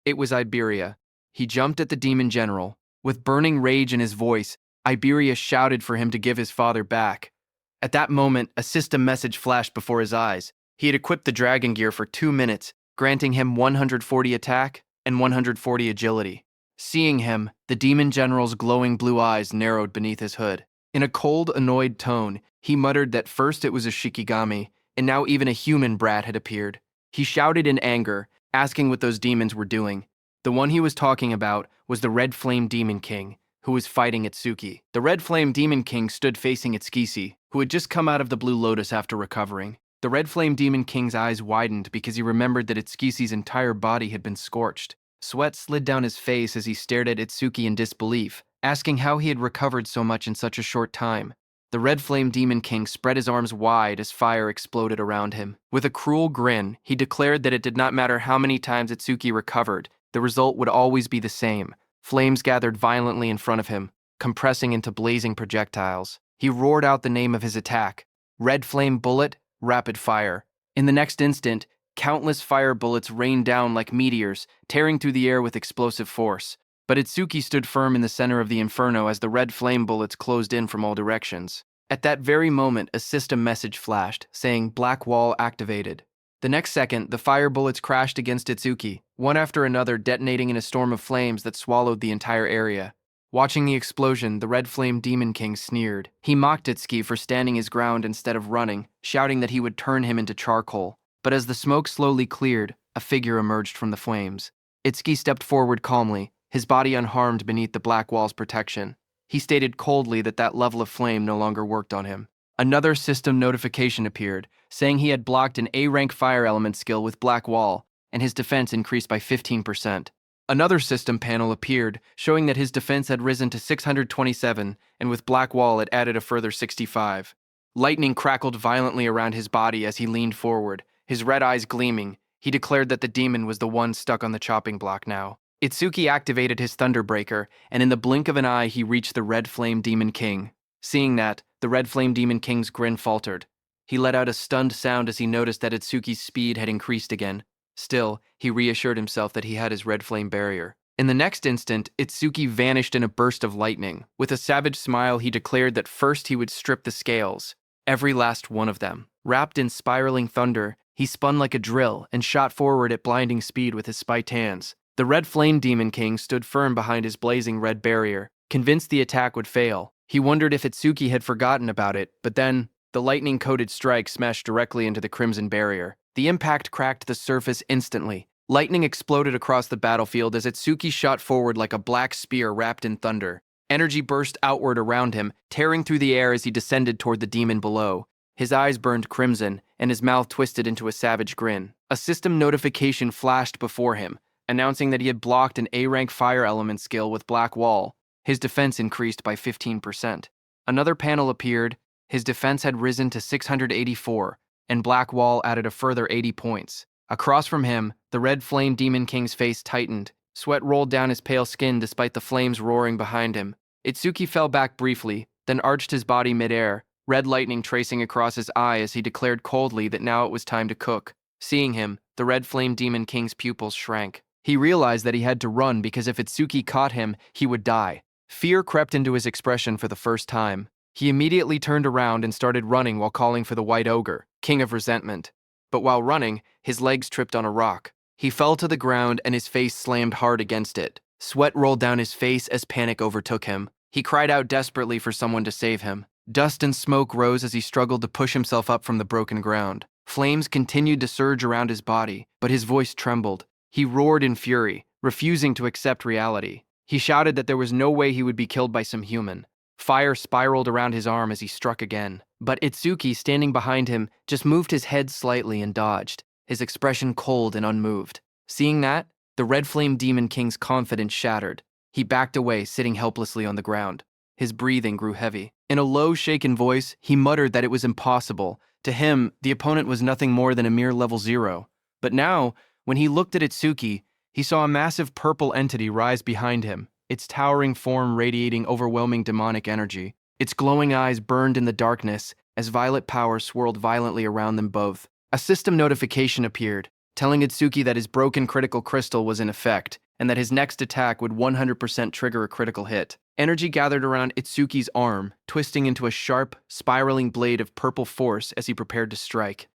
It was Iberia. He jumped at the demon general. With burning rage in his voice, Iberia shouted for him to give his father back. At that moment, a system message flashed before his eyes. He had equipped the dragon gear for 2 minutes, granting him 140 attack and 140 agility. Seeing him, the demon general's glowing blue eyes narrowed beneath his hood. In a cold, annoyed tone, he muttered that first it was a Shikigami, and now even a human brat had appeared. He shouted in anger, asking what those demons were doing. The one he was talking about was the Red Flame Demon King, who was fighting Itsuki. The Red Flame Demon King stood facing Itsukisi, who had just come out of the Blue Lotus after recovering. The Red Flame Demon King's eyes widened because he remembered that Itsukisi's entire body had been scorched. Sweat slid down his face as he stared at Itsuki in disbelief, asking how he had recovered so much in such a short time. The Red Flame Demon King spread his arms wide as fire exploded around him. With a cruel grin, he declared that it did not matter how many times Itsuki recovered, the result would always be the same. Flames gathered violently in front of him, compressing into blazing projectiles. He roared out the name of his attack: Red Flame Bullet, Rapid Fire. In the next instant, countless fire bullets rained down like meteors, tearing through the air with explosive force. But Itsuki stood firm in the center of the inferno as the red flame bullets closed in from all directions. At that very moment, a system message flashed, saying Black Wall activated. The next second, the fire bullets crashed against Itsuki, one after another detonating in a storm of flames that swallowed the entire area. Watching the explosion, the Red Flame Demon King sneered. He mocked Itsuki for standing his ground instead of running, shouting that he would turn him into charcoal. But as the smoke slowly cleared, a figure emerged from the flames. Itsuki stepped forward calmly, his body unharmed beneath the black wall's protection. He stated coldly that that level of flame no longer worked on him. Another system notification appeared, saying he had blocked an A-rank fire element skill with Black Wall, and his defense increased by 15%. Another system panel appeared, showing that his defense had risen to 627, and with Black Wall it added a further 65. Lightning crackled violently around his body as he leaned forward, his red eyes gleaming. He declared that the demon was the one stuck on the chopping block now. Itsuki activated his Thunderbreaker, and in the blink of an eye he reached the Red Flame Demon King. Seeing that, the Red Flame Demon King's grin faltered. He let out a stunned sound as he noticed that Itsuki's speed had increased again. Still, he reassured himself that he had his red flame barrier. In the next instant, Itsuki vanished in a burst of lightning. With a savage smile, he declared that first he would strip the scales, every last one of them. Wrapped in spiraling thunder, he spun like a drill and shot forward at blinding speed with his spiked hands. The Red Flame Demon King stood firm behind his blazing red barrier, convinced the attack would fail. He wondered if Itsuki had forgotten about it, but then, the lightning-coated strike smashed directly into the crimson barrier. The impact cracked the surface instantly. Lightning exploded across the battlefield as Itsuki shot forward like a black spear wrapped in thunder. Energy burst outward around him, tearing through the air as he descended toward the demon below. His eyes burned crimson, and his mouth twisted into a savage grin. A system notification flashed before him, announcing that he had blocked an A-rank fire element skill with Black Wall. His defense increased by 15%. Another panel appeared. His defense had risen to 684, and Black Wall added a further 80 points. Across from him, the Red Flame Demon King's face tightened. Sweat rolled down his pale skin despite the flames roaring behind him. Itsuki fell back briefly, then arched his body midair, red lightning tracing across his eye as he declared coldly that now it was time to cook. Seeing him, the Red Flame Demon King's pupils shrank. He realized that he had to run because if Itsuki caught him, he would die. Fear crept into his expression for the first time. He immediately turned around and started running while calling for the White Ogre, King of Resentment. But while running, his legs tripped on a rock. He fell to the ground and his face slammed hard against it. Sweat rolled down his face as panic overtook him. He cried out desperately for someone to save him. Dust and smoke rose as he struggled to push himself up from the broken ground. Flames continued to surge around his body, but his voice trembled. He roared in fury, refusing to accept reality. He shouted that there was no way he would be killed by some human. Fire spiraled around his arm as he struck again. But Itsuki, standing behind him, just moved his head slightly and dodged, his expression cold and unmoved. Seeing that, the Red Flame Demon King's confidence shattered. He backed away, sitting helplessly on the ground. His breathing grew heavy. In a low, shaken voice, he muttered that it was impossible. To him, the opponent was nothing more than a mere level 0. But now, when he looked at Itsuki, he saw a massive purple entity rise behind him, its towering form radiating overwhelming demonic energy. Its glowing eyes burned in the darkness as violet power swirled violently around them both. A system notification appeared, telling Itsuki that his broken critical crystal was in effect, and that his next attack would 100% trigger a critical hit. Energy gathered around Itsuki's arm, twisting into a sharp, spiraling blade of purple force as he prepared to strike.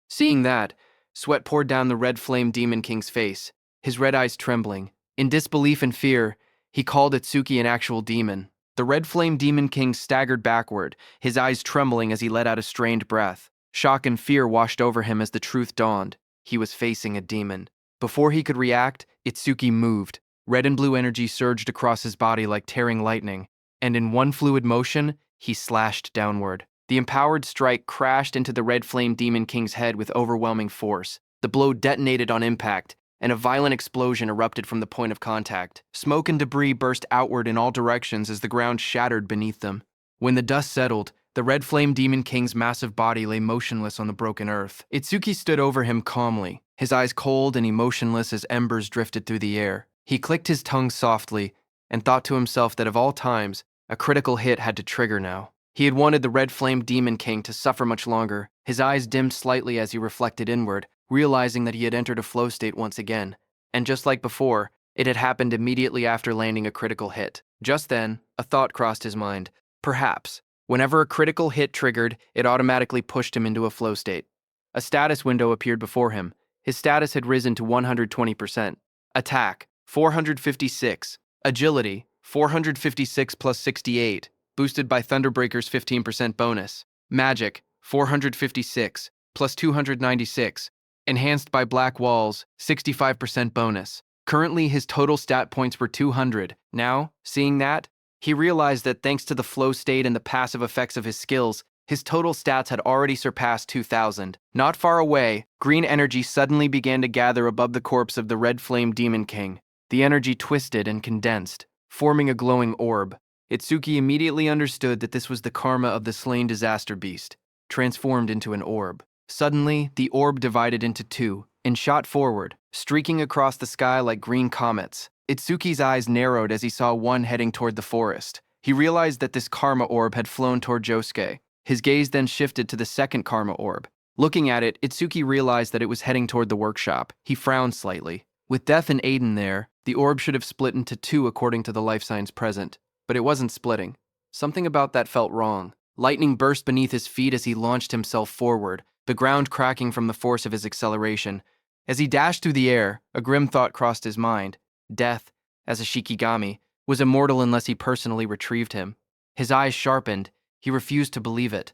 Seeing that, sweat poured down the red flame demon king's face, his red eyes trembling. In disbelief and fear, he called Itsuki an actual demon. The red flame demon king staggered backward, his eyes trembling as he let out a strained breath. Shock and fear washed over him as the truth dawned. He was facing a demon. Before he could react, Itsuki moved. Red and blue energy surged across his body like tearing lightning, and in one fluid motion, he slashed downward. The empowered strike crashed into the red flame demon king's head with overwhelming force. The blow detonated on impact, and a violent explosion erupted from the point of contact. Smoke and debris burst outward in all directions as the ground shattered beneath them. When the dust settled, the red flame demon king's massive body lay motionless on the broken earth. Itsuki stood over him calmly, his eyes cold and emotionless as embers drifted through the air. He clicked his tongue softly and thought to himself that of all times, a critical hit had to trigger now. He had wanted the red flame demon king to suffer much longer. His eyes dimmed slightly as he reflected inward, realizing that he had entered a flow state once again. And just like before, it had happened immediately after landing a critical hit. Just then, a thought crossed his mind. Perhaps, whenever a critical hit triggered, it automatically pushed him into a flow state. A status window appeared before him. His status had risen to 120%. Attack, 456. Agility, 456 plus 68, boosted by Thunderbreaker's 15% bonus. Magic, 456, plus 296, enhanced by Black Wall's 65% bonus. Currently, his total stat points were 200. Now, seeing that, he realized that thanks to the flow state and the passive effects of his skills, his total stats had already surpassed 2,000. Not far away, green energy suddenly began to gather above the corpse of the red flame demon king. The energy twisted and condensed, forming a glowing orb. Itsuki immediately understood that this was the karma of the slain disaster beast, transformed into an orb. Suddenly, the orb divided into two and shot forward, streaking across the sky like green comets. Itsuki's eyes narrowed as he saw one heading toward the forest. He realized that this karma orb had flown toward Josuke. His gaze then shifted to the second karma orb. Looking at it, Itsuki realized that it was heading toward the workshop. He frowned slightly. With Death and Aiden there, the orb should have split into two according to the life signs present, but it wasn't splitting. Something about that felt wrong. Lightning burst beneath his feet as he launched himself forward, the ground cracking from the force of his acceleration. As he dashed through the air, a grim thought crossed his mind. Death, as a Shikigami, was immortal unless he personally retrieved him. His eyes sharpened. He refused to believe it.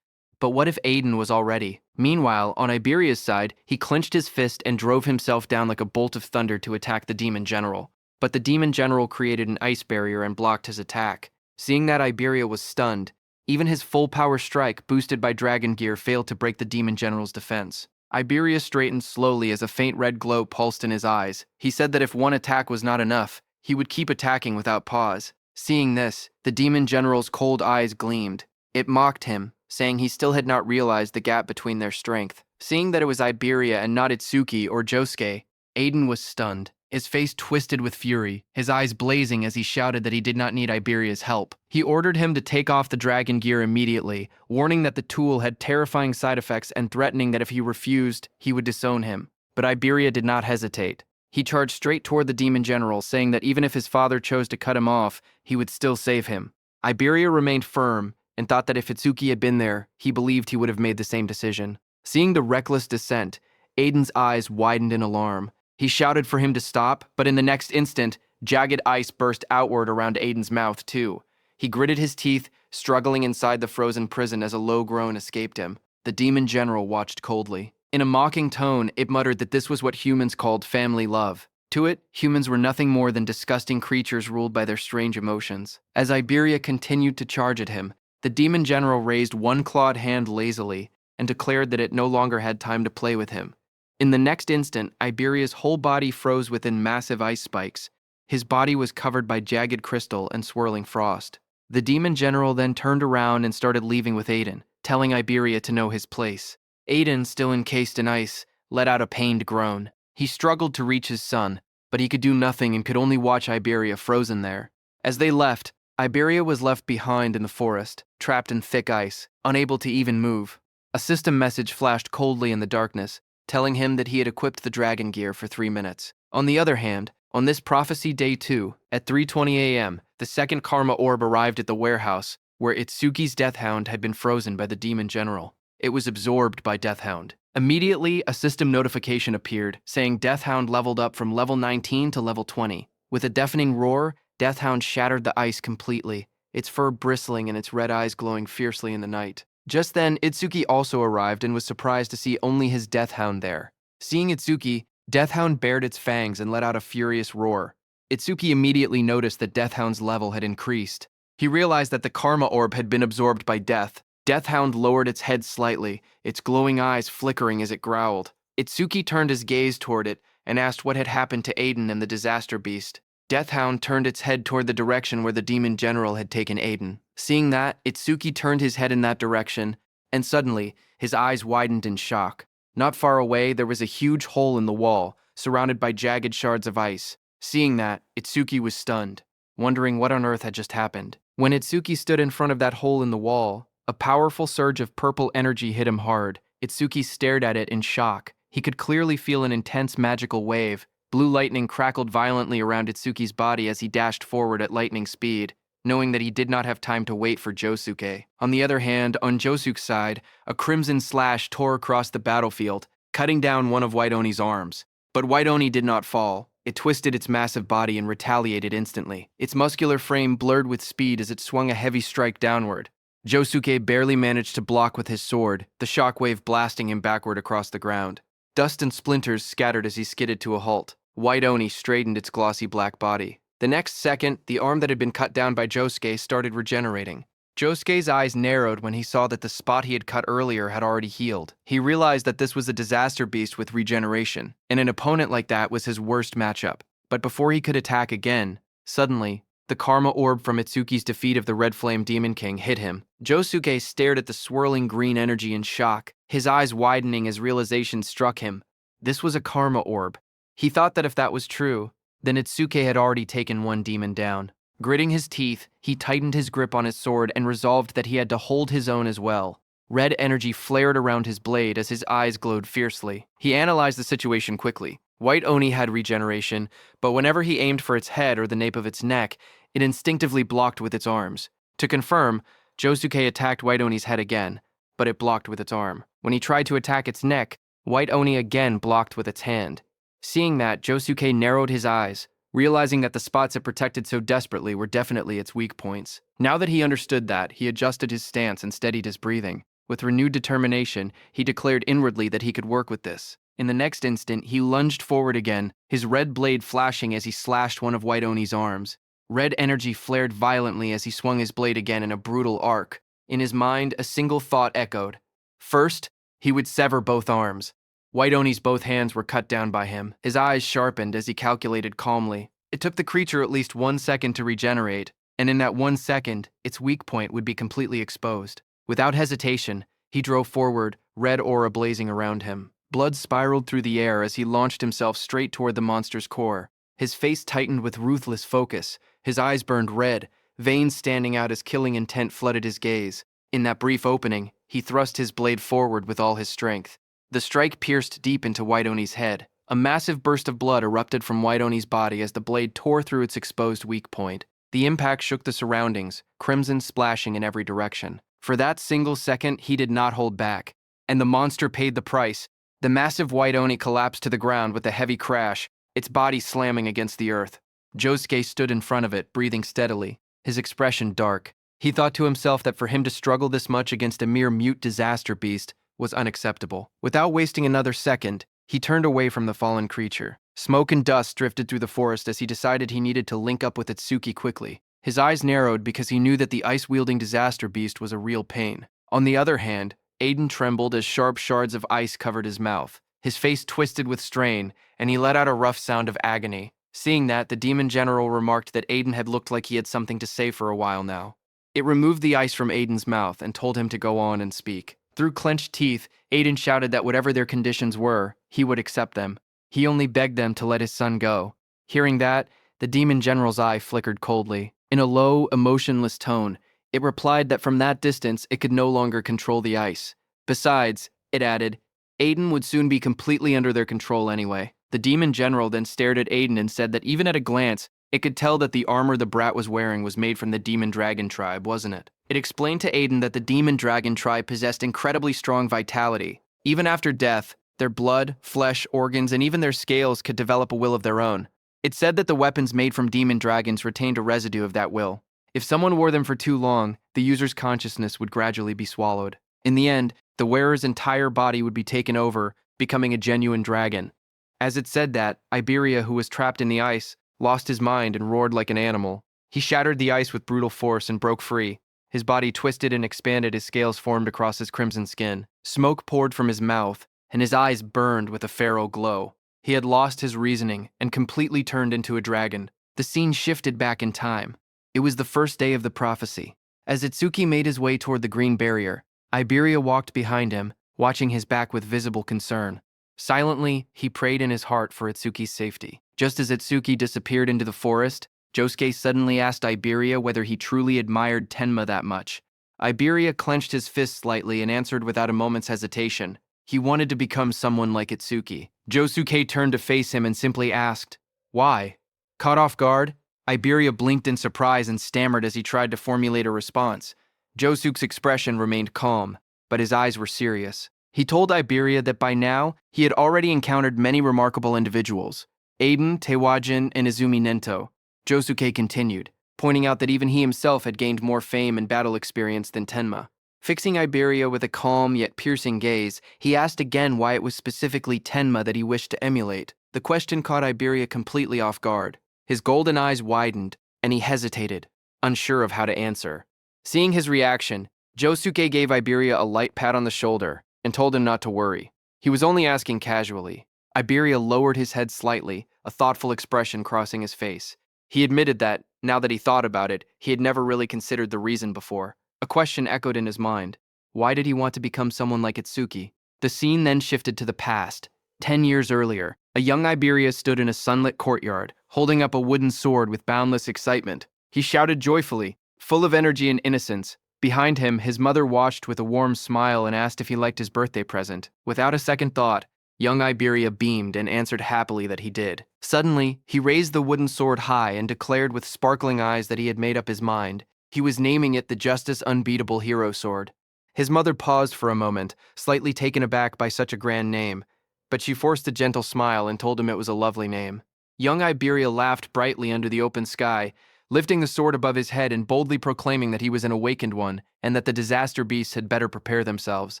But what if Aiden was already? Meanwhile, on Iberia's side, he clenched his fist and drove himself down like a bolt of thunder to attack the demon general. But the demon general created an ice barrier and blocked his attack. Seeing that Iberia was stunned, even his full-power strike, boosted by Dragon Gear, failed to break the demon general's defense. Iberia straightened slowly as a faint red glow pulsed in his eyes. He said that if one attack was not enough, he would keep attacking without pause. Seeing this, the demon general's cold eyes gleamed. It mocked him, saying he still had not realized the gap between their strength. Seeing that it was Iberia and not Itsuki or Josuke, Aiden was stunned. His face twisted with fury, his eyes blazing as he shouted that he did not need Iberia's help. He ordered him to take off the dragon gear immediately, warning that the tool had terrifying side effects and threatening that if he refused, he would disown him. But Iberia did not hesitate. He charged straight toward the demon general, saying that even if his father chose to cut him off, he would still save him. Iberia remained firm and thought that if Itsuki had been there, he believed he would have made the same decision. Seeing the reckless descent, Aiden's eyes widened in alarm. He shouted for him to stop, but in the next instant, jagged ice burst outward around Aiden's mouth, too. He gritted his teeth, struggling inside the frozen prison as a low groan escaped him. The demon general watched coldly. In a mocking tone, it muttered that this was what humans called family love. To it, humans were nothing more than disgusting creatures ruled by their strange emotions. As Iberia continued to charge at him, the demon general raised one clawed hand lazily and declared that it no longer had time to play with him. In the next instant, Iberia's whole body froze within massive ice spikes. His body was covered by jagged crystal and swirling frost. The demon general then turned around and started leaving with Aiden, telling Iberia to know his place. Aiden, still encased in ice, let out a pained groan. He struggled to reach his son, but he could do nothing and could only watch Iberia frozen there. As they left, Iberia was left behind in the forest, trapped in thick ice, unable to even move. A system message flashed coldly in the darkness, telling him that he had equipped the dragon gear for 3 minutes. On the other hand, On this prophecy day 2, at 3:20 a.m., the second karma orb arrived at the warehouse, where Itsuki's Death Hound had been frozen by the demon general. It was absorbed by Death Hound. Immediately, a system notification appeared, saying Death Hound leveled up from level 19 to level 20. With a deafening roar, Death Hound shattered the ice completely, its fur bristling and its red eyes glowing fiercely in the night. Just then, Itsuki also arrived and was surprised to see only his Death Hound there. Seeing Itsuki, Death Hound bared its fangs and let out a furious roar. Itsuki immediately noticed that Death Hound's level had increased. He realized that the karma orb had been absorbed by Death. Death Hound lowered its head slightly, its glowing eyes flickering as it growled. Itsuki turned his gaze toward it and asked what had happened to Aiden and the disaster beast. Death Hound turned its head toward the direction where the demon general had taken Aiden. Seeing that, Itsuki turned his head in that direction, and suddenly, his eyes widened in shock. Not far away, there was a huge hole in the wall, surrounded by jagged shards of ice. Seeing that, Itsuki was stunned, wondering what on earth had just happened. When Itsuki stood in front of that hole in the wall, a powerful surge of purple energy hit him hard. Itsuki stared at it in shock. He could clearly feel an intense magical wave. Blue lightning crackled violently around Itsuki's body as he dashed forward at lightning speed, knowing that he did not have time to wait for Josuke. On the other hand, on Josuke's side, a crimson slash tore across the battlefield, cutting down one of White Oni's arms. But White Oni did not fall. It twisted its massive body and retaliated instantly. Its muscular frame blurred with speed as it swung a heavy strike downward. Josuke barely managed to block with his sword, the shockwave blasting him backward across the ground. Dust and splinters scattered as he skidded to a halt. White Oni straightened its glossy black body. The next second, the arm that had been cut down by Josuke started regenerating. Josuke's eyes narrowed when he saw that the spot he had cut earlier had already healed. He realized that this was a disaster beast with regeneration, and an opponent like that was his worst matchup. But before he could attack again, suddenly, the karma orb from Itsuki's defeat of the Red Flame Demon King hit him. Josuke stared at the swirling green energy in shock, his eyes widening as realization struck him. This was a karma orb. He thought that if that was true, then Itsuki had already taken one demon down. Gritting his teeth, he tightened his grip on his sword and resolved that he had to hold his own as well. Red energy flared around his blade as his eyes glowed fiercely. He analyzed the situation quickly. White Oni had regeneration, but whenever he aimed for its head or the nape of its neck, it instinctively blocked with its arms. To confirm, Josuke attacked White Oni's head again, but it blocked with its arm. When he tried to attack its neck, White Oni again blocked with its hand. Seeing that, Josuke narrowed his eyes, realizing that the spots it protected so desperately were definitely its weak points. Now that he understood that, he adjusted his stance and steadied his breathing. With renewed determination, he declared inwardly that he could work with this. In the next instant, he lunged forward again, his red blade flashing as he slashed one of White Oni's arms. Red energy flared violently as he swung his blade again in a brutal arc. In his mind, a single thought echoed. First, he would sever both arms. White Oni's both hands were cut down by him. His eyes sharpened as he calculated calmly. It took the creature at least 1 second to regenerate, and in that 1 second, its weak point would be completely exposed. Without hesitation, he drove forward, red aura blazing around him. Blood spiraled through the air as he launched himself straight toward the monster's core. His face tightened with ruthless focus. His eyes burned red, veins standing out as killing intent flooded his gaze. In that brief opening, he thrust his blade forward with all his strength. The strike pierced deep into White Oni's head. A massive burst of blood erupted from White Oni's body as the blade tore through its exposed weak point. The impact shook the surroundings, crimson splashing in every direction. For that single second, he did not hold back. And the monster paid the price. The massive White Oni collapsed to the ground with a heavy crash, its body slamming against the earth. Josuke stood in front of it, breathing steadily, his expression dark. He thought to himself that for him to struggle this much against a mere mute disaster beast was unacceptable. Without wasting another second, he turned away from the fallen creature. Smoke and dust drifted through the forest as he decided he needed to link up with Itsuki quickly. His eyes narrowed because he knew that the ice-wielding disaster beast was a real pain. On the other hand, Aiden trembled as sharp shards of ice covered his mouth. His face twisted with strain, and he let out a rough sound of agony. Seeing that, the demon general remarked that Aiden had looked like he had something to say for a while now. It removed the ice from Aiden's mouth and told him to go on and speak. Through clenched teeth, Aiden shouted that whatever their conditions were, he would accept them. He only begged them to let his son go. Hearing that, the demon general's eye flickered coldly. In a low, emotionless tone, it replied that from that distance it could no longer control the ice. Besides, it added, Aiden would soon be completely under their control anyway. The demon general then stared at Aiden and said that even at a glance, it could tell that the armor the brat was wearing was made from the demon dragon tribe, wasn't it? It explained to Aiden that the demon dragon tribe possessed incredibly strong vitality. Even after death, their blood, flesh, organs, and even their scales could develop a will of their own. It said that the weapons made from demon dragons retained a residue of that will. If someone wore them for too long, the user's consciousness would gradually be swallowed. In the end, the wearer's entire body would be taken over, becoming a genuine dragon. As it said that, Iberia, who was trapped in the ice, lost his mind and roared like an animal. He shattered the ice with brutal force and broke free. His body twisted and expanded as scales formed across his crimson skin. Smoke poured from his mouth, and his eyes burned with a feral glow. He had lost his reasoning and completely turned into a dragon. The scene shifted back in time. It was the first day of the prophecy. As Itsuki made his way toward the green barrier, Iberia walked behind him, watching his back with visible concern. Silently, he prayed in his heart for Itsuki's safety. Just as Itsuki disappeared into the forest, Josuke suddenly asked Iberia whether he truly admired Tenma that much. Iberia clenched his fist slightly and answered without a moment's hesitation. He wanted to become someone like Itsuki. Josuke turned to face him and simply asked, "Why?" Caught off guard, Iberia blinked in surprise and stammered as he tried to formulate a response. Josuke's expression remained calm, but his eyes were serious. He told Iberia that by now, he had already encountered many remarkable individuals: Aiden, Tewajin, and Izumi Nento. Josuke continued, pointing out that even he himself had gained more fame and battle experience than Tenma. Fixing Iberia with a calm yet piercing gaze, he asked again why it was specifically Tenma that he wished to emulate. The question caught Iberia completely off guard. His golden eyes widened, and he hesitated, unsure of how to answer. Seeing his reaction, Josuke gave Iberia a light pat on the shoulder and told him not to worry. He was only asking casually. Iberia lowered his head slightly, a thoughtful expression crossing his face. He admitted that, now that he thought about it, he had never really considered the reason before. A question echoed in his mind. Why did he want to become someone like Itsuki? The scene then shifted to the past. 10 years earlier, a young Iberia stood in a sunlit courtyard, holding up a wooden sword with boundless excitement. He shouted joyfully, full of energy and innocence. Behind him, his mother watched with a warm smile and asked if he liked his birthday present. Without a second thought, young Iberia beamed and answered happily that he did. Suddenly, he raised the wooden sword high and declared with sparkling eyes that he had made up his mind. He was naming it the Justice Unbeatable Hero Sword. His mother paused for a moment, slightly taken aback by such a grand name, but she forced a gentle smile and told him it was a lovely name. Young Iberia laughed brightly under the open sky, lifting the sword above his head and boldly proclaiming that he was an awakened one and that the disaster beasts had better prepare themselves.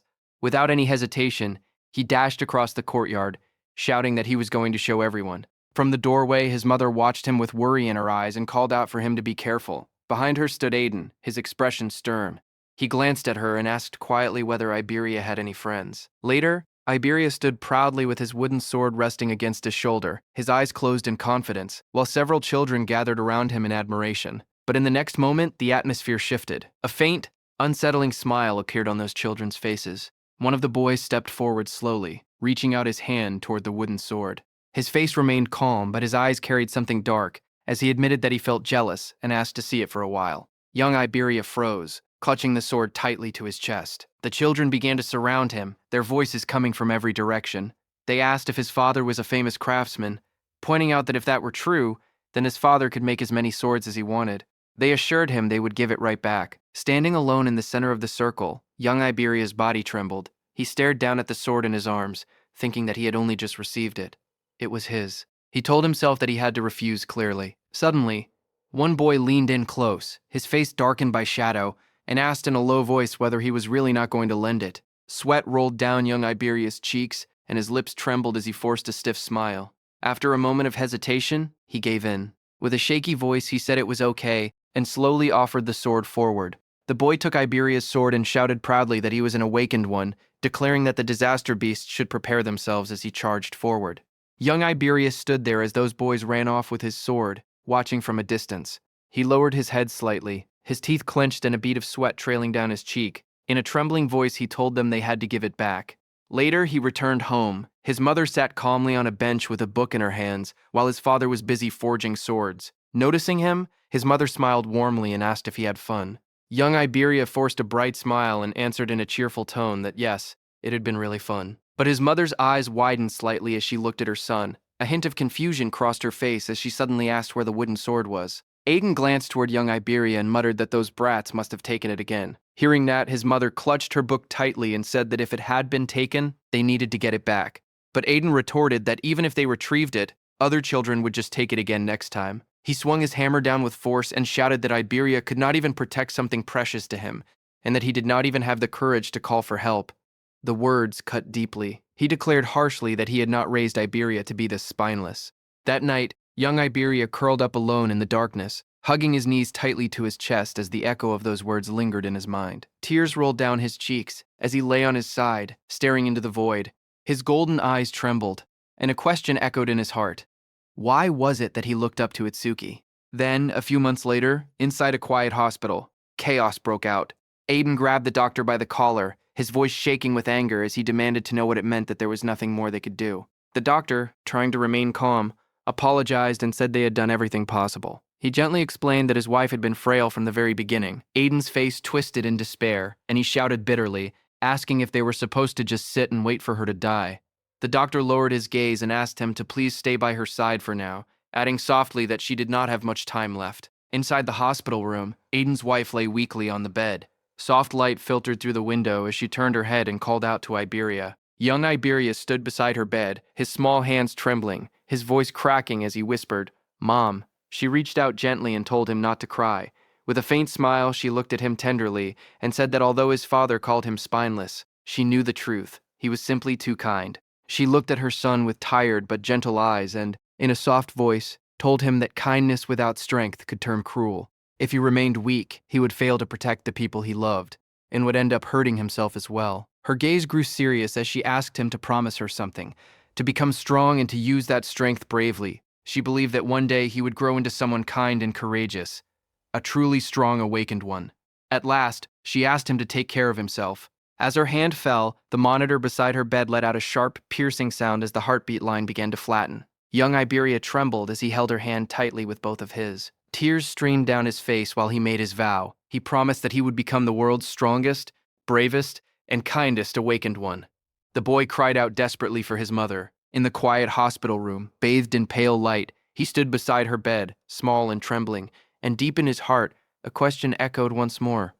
Without any hesitation, he dashed across the courtyard, shouting that he was going to show everyone. From the doorway, his mother watched him with worry in her eyes and called out for him to be careful. Behind her stood Aiden, his expression stern. He glanced at her and asked quietly whether Iberia had any friends. Later, Iberia stood proudly with his wooden sword resting against his shoulder, his eyes closed in confidence, while several children gathered around him in admiration. But in the next moment, the atmosphere shifted. A faint, unsettling smile appeared on those children's faces. One of the boys stepped forward slowly, reaching out his hand toward the wooden sword. His face remained calm, but his eyes carried something dark, as he admitted that he felt jealous and asked to see it for a while. Young Iberia froze, clutching the sword tightly to his chest. The children began to surround him, their voices coming from every direction. They asked if his father was a famous craftsman, pointing out that if that were true, then his father could make as many swords as he wanted. They assured him they would give it right back. Standing alone in the center of the circle, young Iberia's body trembled. He stared down at the sword in his arms, thinking that he had only just received it. It was his. He told himself that he had to refuse clearly. Suddenly, one boy leaned in close, his face darkened by shadow, and asked in a low voice whether he was really not going to lend it. Sweat rolled down young Iberia's cheeks, and his lips trembled as he forced a stiff smile. After a moment of hesitation, he gave in. With a shaky voice, he said it was okay, and slowly offered the sword forward. The boy took Iberia's sword and shouted proudly that he was an awakened one, declaring that the disaster beasts should prepare themselves as he charged forward. Young Iberia stood there as those boys ran off with his sword, watching from a distance. He lowered his head slightly, his teeth clenched and a bead of sweat trailing down his cheek. In a trembling voice, he told them they had to give it back. Later, he returned home. His mother sat calmly on a bench with a book in her hands, while his father was busy forging swords. Noticing him, his mother smiled warmly and asked if he had fun. Young Iberia forced a bright smile and answered in a cheerful tone that yes, it had been really fun. But his mother's eyes widened slightly as she looked at her son. A hint of confusion crossed her face as she suddenly asked where the wooden sword was. Aiden glanced toward young Iberia and muttered that those brats must have taken it again. Hearing that, his mother clutched her book tightly and said that if it had been taken, they needed to get it back. But Aiden retorted that even if they retrieved it, other children would just take it again next time. He swung his hammer down with force and shouted that Iberia could not even protect something precious to him, and that he did not even have the courage to call for help. The words cut deeply. He declared harshly that he had not raised Iberia to be this spineless. That night, young Iberia curled up alone in the darkness, hugging his knees tightly to his chest as the echo of those words lingered in his mind. Tears rolled down his cheeks as he lay on his side, staring into the void. His golden eyes trembled, and a question echoed in his heart. Why was it that he looked up to Itsuki? Then, a few months later, inside a quiet hospital, chaos broke out. Aiden grabbed the doctor by the collar, his voice shaking with anger as he demanded to know what it meant that there was nothing more they could do. The doctor, trying to remain calm, apologized and said they had done everything possible. He gently explained that his wife had been frail from the very beginning. Aiden's face twisted in despair, and he shouted bitterly, asking if they were supposed to just sit and wait for her to die. The doctor lowered his gaze and asked him to please stay by her side for now, adding softly that she did not have much time left. Inside the hospital room, Aiden's wife lay weakly on the bed. Soft light filtered through the window as she turned her head and called out to Iberia. Young Iberia stood beside her bed, his small hands trembling, his voice cracking as he whispered, "Mom." She reached out gently and told him not to cry. With a faint smile, she looked at him tenderly and said that although his father called him spineless, she knew the truth. He was simply too kind. She looked at her son with tired but gentle eyes and, in a soft voice, told him that kindness without strength could turn cruel. If he remained weak, he would fail to protect the people he loved, and would end up hurting himself as well. Her gaze grew serious as she asked him to promise her something, to become strong and to use that strength bravely. She believed that one day he would grow into someone kind and courageous, a truly strong awakened one. At last, she asked him to take care of himself. As her hand fell, the monitor beside her bed let out a sharp, piercing sound as the heartbeat line began to flatten. Young Iberia trembled as he held her hand tightly with both of his. Tears streamed down his face while he made his vow. He promised that he would become the world's strongest, bravest, and kindest awakened one. The boy cried out desperately for his mother. In the quiet hospital room, bathed in pale light, he stood beside her bed, small and trembling, and deep in his heart, a question echoed once more.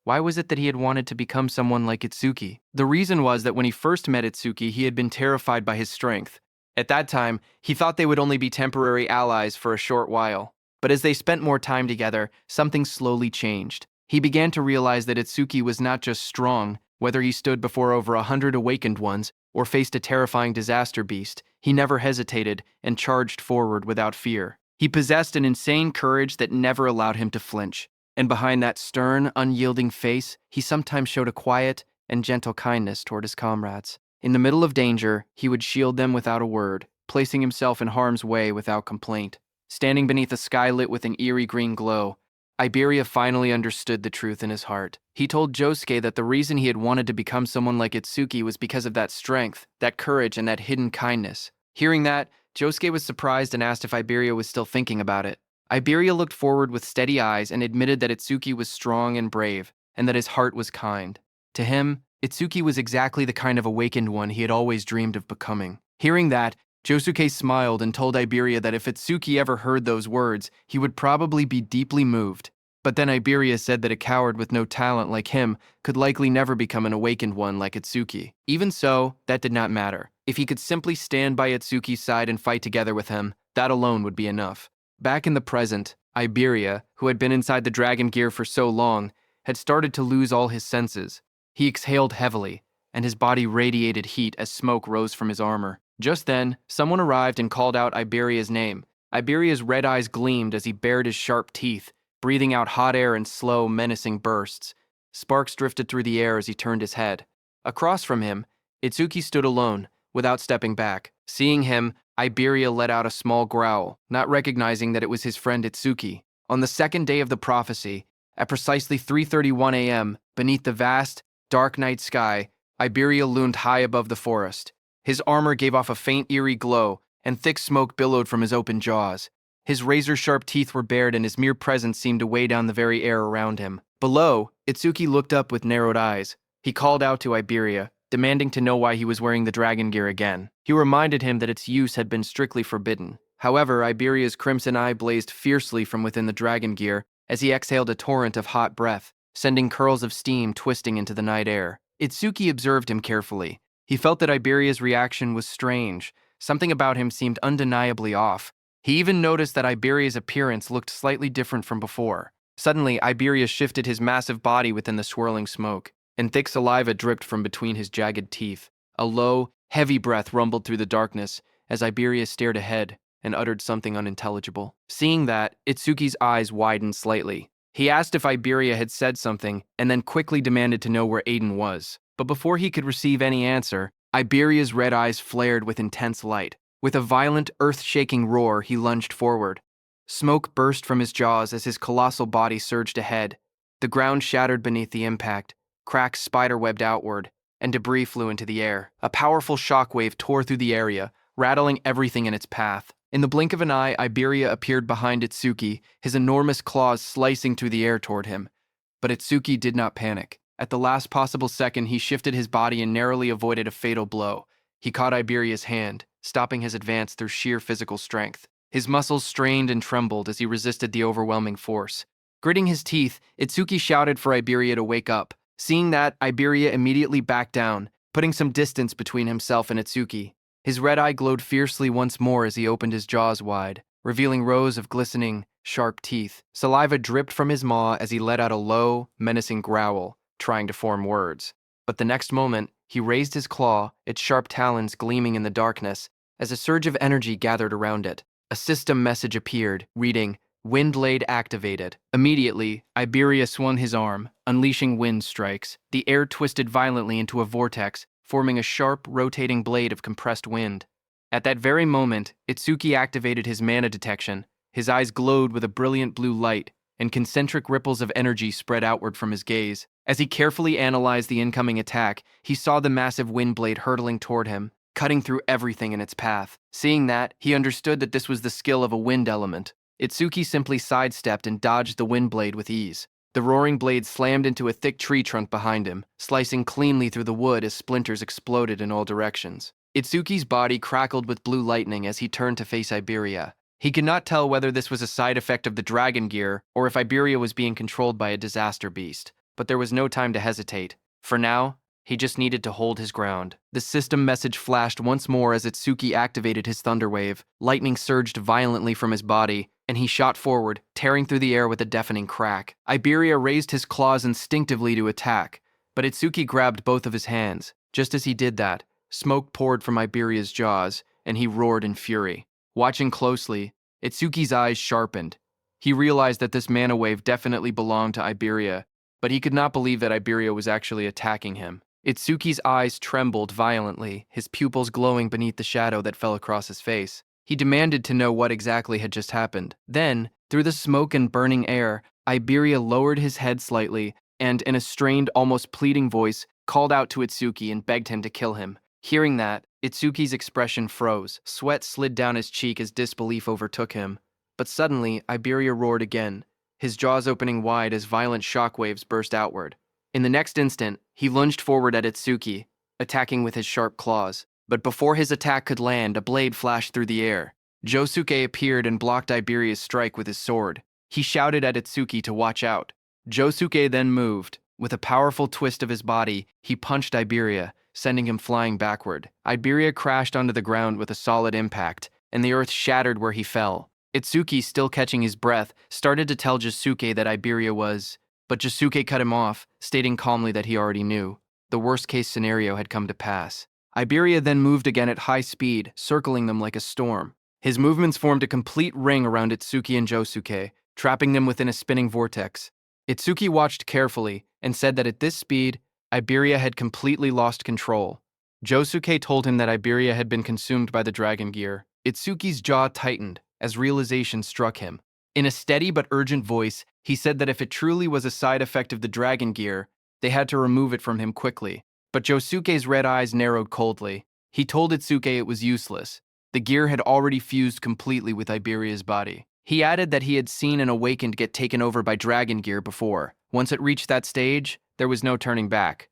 Why was it that he had wanted to become someone like Itsuki? The reason was that when he first met Itsuki, he had been terrified by his strength. At that time, he thought they would only be temporary allies for a short while. But as they spent more time together, something slowly changed. He began to realize that Itsuki was not just strong. Whether he stood before over 100 awakened ones or faced a terrifying disaster beast, he never hesitated and charged forward without fear. He possessed an insane courage that never allowed him to flinch. And behind that stern, unyielding face, he sometimes showed a quiet and gentle kindness toward his comrades. In the middle of danger, he would shield them without a word, placing himself in harm's way without complaint. Standing beneath a sky lit with an eerie green glow, Iberia finally understood the truth in his heart. He told Josuke that the reason he had wanted to become someone like Itsuki was because of that strength, that courage, and that hidden kindness. Hearing that, Josuke was surprised and asked if Iberia was still thinking about it. Iberia looked forward with steady eyes and admitted that Itsuki was strong and brave, and that his heart was kind. To him, Itsuki was exactly the kind of awakened one he had always dreamed of becoming. Hearing that, Josuke smiled and told Iberia that if Itsuki ever heard those words, he would probably be deeply moved. But then Iberia said that a coward with no talent like him could likely never become an awakened one like Itsuki. Even so, that did not matter. If he could simply stand by Itsuki's side and fight together with him, that alone would be enough. Back in the present, Iberia, who had been inside the dragon gear for so long, had started to lose all his senses. He exhaled heavily, and his body radiated heat as smoke rose from his armor. Just then, someone arrived and called out Iberia's name. Iberia's red eyes gleamed as he bared his sharp teeth, breathing out hot air in slow, menacing bursts. Sparks drifted through the air as he turned his head. Across from him, Itsuki stood alone, without stepping back. Seeing him, Iberia let out a small growl, not recognizing that it was his friend Itsuki. On the second day of the prophecy, at precisely 3:31 a.m., beneath the vast, dark night sky, Iberia loomed high above the forest. His armor gave off a faint, eerie glow, and thick smoke billowed from his open jaws. His razor-sharp teeth were bared, and his mere presence seemed to weigh down the very air around him. Below, Itsuki looked up with narrowed eyes. He called out to Iberia, demanding to know why he was wearing the dragon gear again. He reminded him that its use had been strictly forbidden. However, Iberia's crimson eye blazed fiercely from within the dragon gear as he exhaled a torrent of hot breath, sending curls of steam twisting into the night air. Itsuki observed him carefully. He felt that Iberia's reaction was strange. Something about him seemed undeniably off. He even noticed that Iberia's appearance looked slightly different from before. Suddenly, Iberia shifted his massive body within the swirling smoke, and thick saliva dripped from between his jagged teeth. A low, heavy breath rumbled through the darkness as Iberia stared ahead and uttered something unintelligible. Seeing that, Itsuki's eyes widened slightly. He asked if Iberia had said something, and then quickly demanded to know where Aiden was. But before he could receive any answer, Iberia's red eyes flared with intense light. With a violent, earth-shaking roar, he lunged forward. Smoke burst from his jaws as his colossal body surged ahead. The ground shattered beneath the impact, cracks spiderwebbed outward, and debris flew into the air. A powerful shockwave tore through the area, rattling everything in its path. In the blink of an eye, Iberia appeared behind Itsuki, his enormous claws slicing through the air toward him. But Itsuki did not panic. At the last possible second, he shifted his body and narrowly avoided a fatal blow. He caught Iberia's hand, stopping his advance through sheer physical strength. His muscles strained and trembled as he resisted the overwhelming force. Gritting his teeth, Itsuki shouted for Iberia to wake up. Seeing that, Iberia immediately backed down, putting some distance between himself and Itsuki. His red eye glowed fiercely once more as he opened his jaws wide, revealing rows of glistening, sharp teeth. Saliva dripped from his maw as he let out a low, menacing growl, trying to form words. But the next moment, he raised his claw, its sharp talons gleaming in the darkness, as a surge of energy gathered around it. A system message appeared, reading, "Windblade activated." Immediately, Iberia swung his arm, unleashing wind strikes. The air twisted violently into a vortex, forming a sharp, rotating blade of compressed wind. At that very moment, Itsuki activated his mana detection. His eyes glowed with a brilliant blue light, and concentric ripples of energy spread outward from his gaze. As he carefully analyzed the incoming attack, he saw the massive wind blade hurtling toward him, cutting through everything in its path. Seeing that, he understood that this was the skill of a wind element. Itsuki simply sidestepped and dodged the wind blade with ease. The roaring blade slammed into a thick tree trunk behind him, slicing cleanly through the wood as splinters exploded in all directions. Itsuki's body crackled with blue lightning as he turned to face Iberia. He could not tell whether this was a side effect of the dragon gear or if Iberia was being controlled by a disaster beast. But there was no time to hesitate. For now, he just needed to hold his ground. The system message flashed once more as Itsuki activated his thunderwave. Lightning surged violently from his body, and he shot forward, tearing through the air with a deafening crack. Iberia raised his claws instinctively to attack, but Itsuki grabbed both of his hands. Just as he did that, smoke poured from Iberia's jaws, and he roared in fury. Watching closely, Itsuki's eyes sharpened. He realized that this mana wave definitely belonged to Iberia, but he could not believe that Iberia was actually attacking him. Itsuki's eyes trembled violently, his pupils glowing beneath the shadow that fell across his face. He demanded to know what exactly had just happened. Then, through the smoke and burning air, Iberia lowered his head slightly and, in a strained, almost pleading voice, called out to Itsuki and begged him to kill him. Hearing that, Itsuki's expression froze. Sweat slid down his cheek as disbelief overtook him. But suddenly, Iberia roared again, his jaws opening wide as violent shockwaves burst outward. In the next instant, he lunged forward at Itsuki, attacking with his sharp claws. But before his attack could land, a blade flashed through the air. Josuke appeared and blocked Iberia's strike with his sword. He shouted at Itsuki to watch out. Josuke then moved. With a powerful twist of his body, he punched Iberia, sending him flying backward. Iberia crashed onto the ground with a solid impact, and the earth shattered where he fell. Itsuki, still catching his breath, started to tell Josuke that Iberia was... But Josuke cut him off, stating calmly that he already knew. The worst-case scenario had come to pass. Iberia then moved again at high speed, circling them like a storm. His movements formed a complete ring around Itsuki and Josuke, trapping them within a spinning vortex. Itsuki watched carefully and said that at this speed, Iberia had completely lost control. Josuke told him that Iberia had been consumed by the dragon gear. Itsuki's jaw tightened as realization struck him. In a steady but urgent voice, he said that if it truly was a side effect of the dragon gear, they had to remove it from him quickly. But Josuke's red eyes narrowed coldly. He told Itsuke it was useless. The gear had already fused completely with Iberia's body. He added that he had seen an awakened get taken over by dragon gear before. Once it reached that stage, there was no turning back.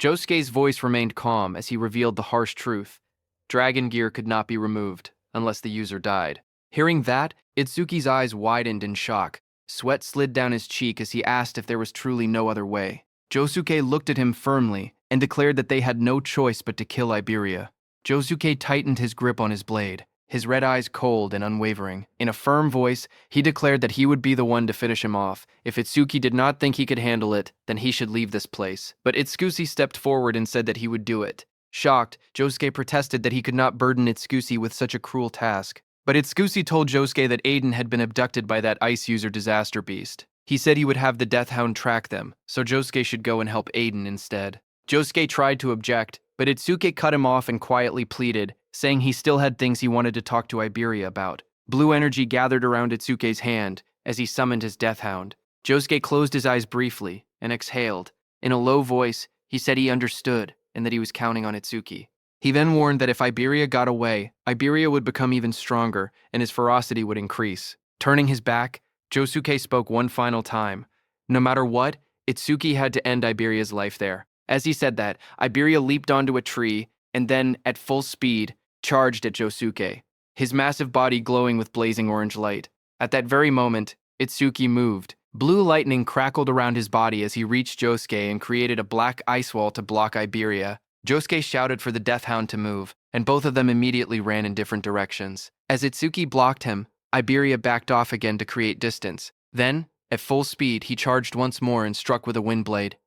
Josuke's voice remained calm as he revealed the harsh truth. Dragon gear could not be removed unless the user died. Hearing that, Itsuki's eyes widened in shock. Sweat slid down his cheek as he asked if there was truly no other way. Josuke looked at him firmly and declared that they had no choice but to kill Iberia. Josuke tightened his grip on his blade, his red eyes cold and unwavering. In a firm voice, he declared that he would be the one to finish him off. If Itsuki did not think he could handle it, then he should leave this place. But Itsuki stepped forward and said that he would do it. Shocked, Josuke protested that he could not burden Itsuki with such a cruel task. But Itsuki told Josuke that Aiden had been abducted by that ice user disaster beast. He said he would have the Death Hound track them, so Josuke should go and help Aiden instead. Josuke tried to object, but Itsuki cut him off and quietly pleaded, saying he still had things he wanted to talk to Iberia about. Blue energy gathered around Itsuki's hand as he summoned his Death Hound. Josuke closed his eyes briefly and exhaled. In a low voice, he said he understood and that he was counting on Itsuki. He then warned that if Iberia got away, Iberia would become even stronger and his ferocity would increase. Turning his back, Josuke spoke one final time. No matter what, Itsuki had to end Iberia's life there. As he said that, Iberia leaped onto a tree and then, at full speed, charged at Josuke, his massive body glowing with blazing orange light. At that very moment, Itsuki moved. Blue lightning crackled around his body as he reached Josuke and created a black ice wall to block Iberia. Josuke shouted for the Death Hound to move, and both of them immediately ran in different directions. As Itsuki blocked him, Iberia backed off again to create distance. Then, at full speed, he charged once more and struck with a wind blade.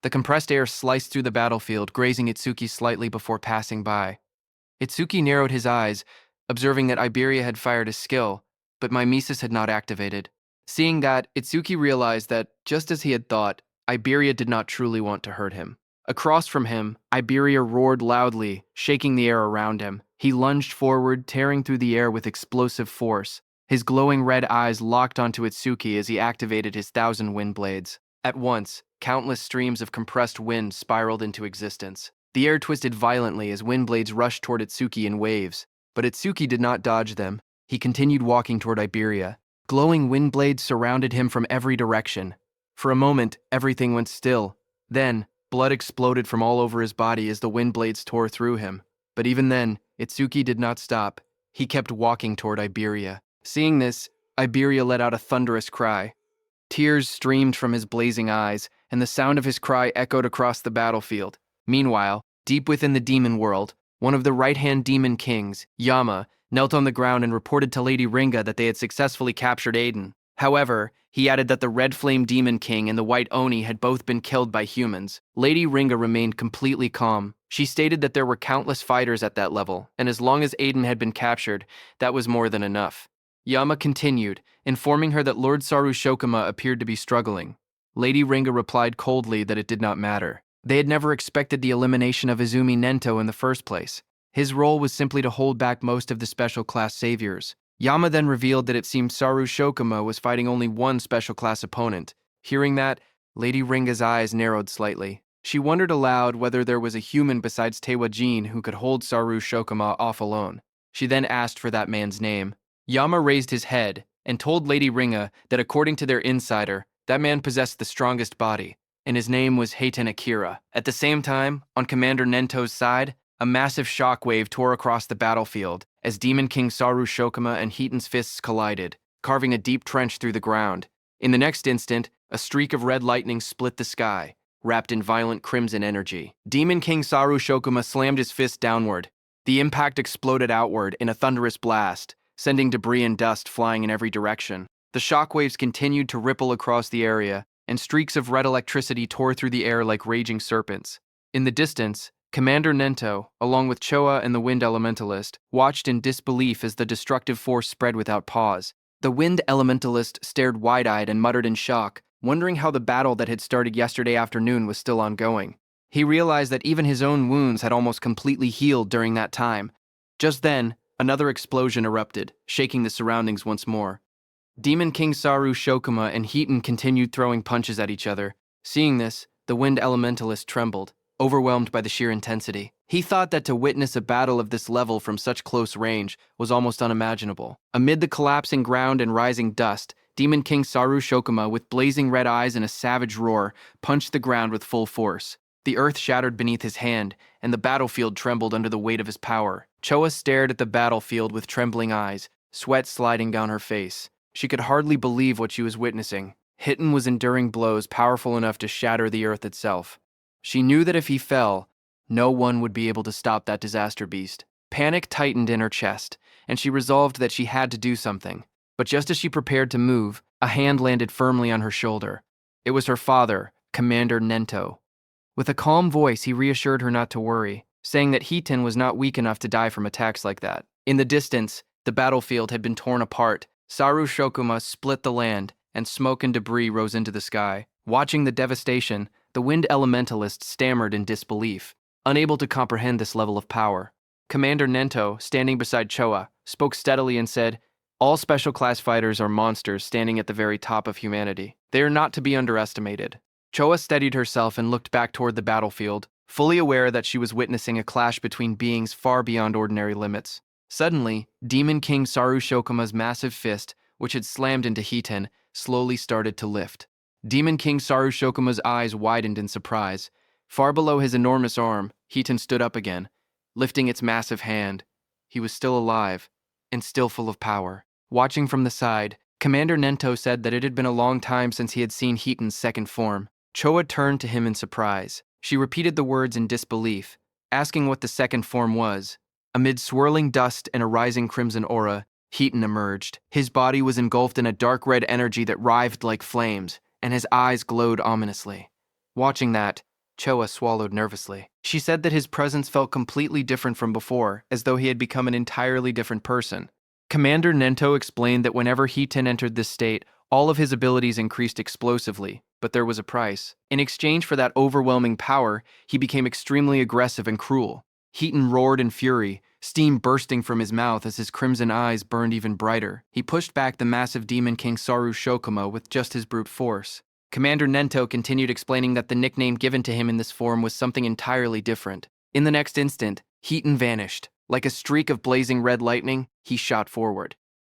The compressed air sliced through the battlefield, grazing Itsuki slightly before passing by. Itsuki narrowed his eyes, observing that Iberia had fired a skill, but mimesis had not activated. Seeing that, Itsuki realized that, just as he had thought, Iberia did not truly want to hurt him. Across from him, Iberia roared loudly, shaking the air around him. He lunged forward, tearing through the air with explosive force. His glowing red eyes locked onto Itsuki as he activated his 1,000 wind blades. At once, countless streams of compressed wind spiraled into existence. The air twisted violently as wind blades rushed toward Itsuki in waves, but Itsuki did not dodge them. He continued walking toward Iberia. Glowing wind blades surrounded him from every direction. For a moment, everything went still. Then, blood exploded from all over his body as the wind blades tore through him. But even then, Itsuki did not stop. He kept walking toward Iberia. Seeing this, Iberia let out a thunderous cry. Tears streamed from his blazing eyes, and the sound of his cry echoed across the battlefield. Meanwhile, deep within the demon world, one of the right-hand demon kings, Yama, knelt on the ground and reported to Lady Ringa that they had successfully captured Aiden. However, he added that the Red Flame Demon King and the White Oni had both been killed by humans. Lady Ringa remained completely calm. She stated that there were countless fighters at that level, and as long as Aiden had been captured, that was more than enough. Yama continued, informing her that Lord Saru Shokuma appeared to be struggling. Lady Ringa replied coldly that it did not matter. They had never expected the elimination of Izumi Nento in the first place. His role was simply to hold back most of the special class saviors. Yama then revealed that it seemed Saru Shokuma was fighting only one special class opponent. Hearing that, Lady Ringa's eyes narrowed slightly. She wondered aloud whether there was a human besides Tewa Jin who could hold Saru Shokuma off alone. She then asked for that man's name. Yama raised his head and told Lady Ringa that according to their insider, that man possessed the strongest body, and his name was Heiten Akira. At the same time, on Commander Nento's side, a massive shockwave tore across the battlefield as Demon King Saru Shokuma and Heitan's fists collided, carving a deep trench through the ground. In the next instant, a streak of red lightning split the sky, wrapped in violent crimson energy. Demon King Saru Shokuma slammed his fist downward. The impact exploded outward in a thunderous blast, sending debris and dust flying in every direction. The shockwaves continued to ripple across the area, and streaks of red electricity tore through the air like raging serpents. In the distance, Commander Nento, along with Choa and the Wind Elementalist, watched in disbelief as the destructive force spread without pause. The Wind Elementalist stared wide-eyed and muttered in shock, wondering how the battle that had started yesterday afternoon was still ongoing. He realized that even his own wounds had almost completely healed during that time. Just then, another explosion erupted, shaking the surroundings once more. Demon King Saru Shokuma and Heitan continued throwing punches at each other. Seeing this, the Wind Elementalist trembled, overwhelmed by the sheer intensity. He thought that to witness a battle of this level from such close range was almost unimaginable. Amid the collapsing ground and rising dust, Demon King Saru Shokuma, with blazing red eyes and a savage roar, punched the ground with full force. The earth shattered beneath his hand, and the battlefield trembled under the weight of his power. Choa stared at the battlefield with trembling eyes, sweat sliding down her face. She could hardly believe what she was witnessing. Hiten was enduring blows powerful enough to shatter the earth itself. She knew that if he fell, no one would be able to stop that disaster beast. Panic tightened in her chest, and she resolved that she had to do something. But just as she prepared to move, a hand landed firmly on her shoulder. It was her father, Commander Nento. With a calm voice, he reassured her not to worry, saying that Hiten was not weak enough to die from attacks like that. In the distance, the battlefield had been torn apart. Saru Shokuma split the land, and smoke and debris rose into the sky. Watching the devastation, the wind elementalist stammered in disbelief, unable to comprehend this level of power. Commander Nento, standing beside Choa, spoke steadily and said, "All special class fighters are monsters standing at the very top of humanity. They are not to be underestimated." Choa steadied herself and looked back toward the battlefield, fully aware that she was witnessing a clash between beings far beyond ordinary limits. Suddenly, Demon King Saru Shokuma's massive fist, which had slammed into Hiten, slowly started to lift. Demon King Saru Shokuma's eyes widened in surprise. Far below his enormous arm, Hiten stood up again, lifting its massive hand. He was still alive, and still full of power. Watching from the side, Commander Nento said that it had been a long time since he had seen Hiten's second form. Choa turned to him in surprise. She repeated the words in disbelief, asking what the second form was. Amid swirling dust and a rising crimson aura, Hiten emerged. His body was engulfed in a dark red energy that writhed like flames, and his eyes glowed ominously. Watching that, Choa swallowed nervously. She said that his presence felt completely different from before, as though he had become an entirely different person. Commander Nento explained that whenever Hiten entered this state, all of his abilities increased explosively, but there was a price. In exchange for that overwhelming power, he became extremely aggressive and cruel. Hiten roared in fury, steam bursting from his mouth as his crimson eyes burned even brighter. He pushed back the massive Demon King Saru Shokuma with just his brute force. Commander Nento continued explaining that the nickname given to him in this form was something entirely different. In the next instant, Hiten vanished. Like a streak of blazing red lightning, he shot forward.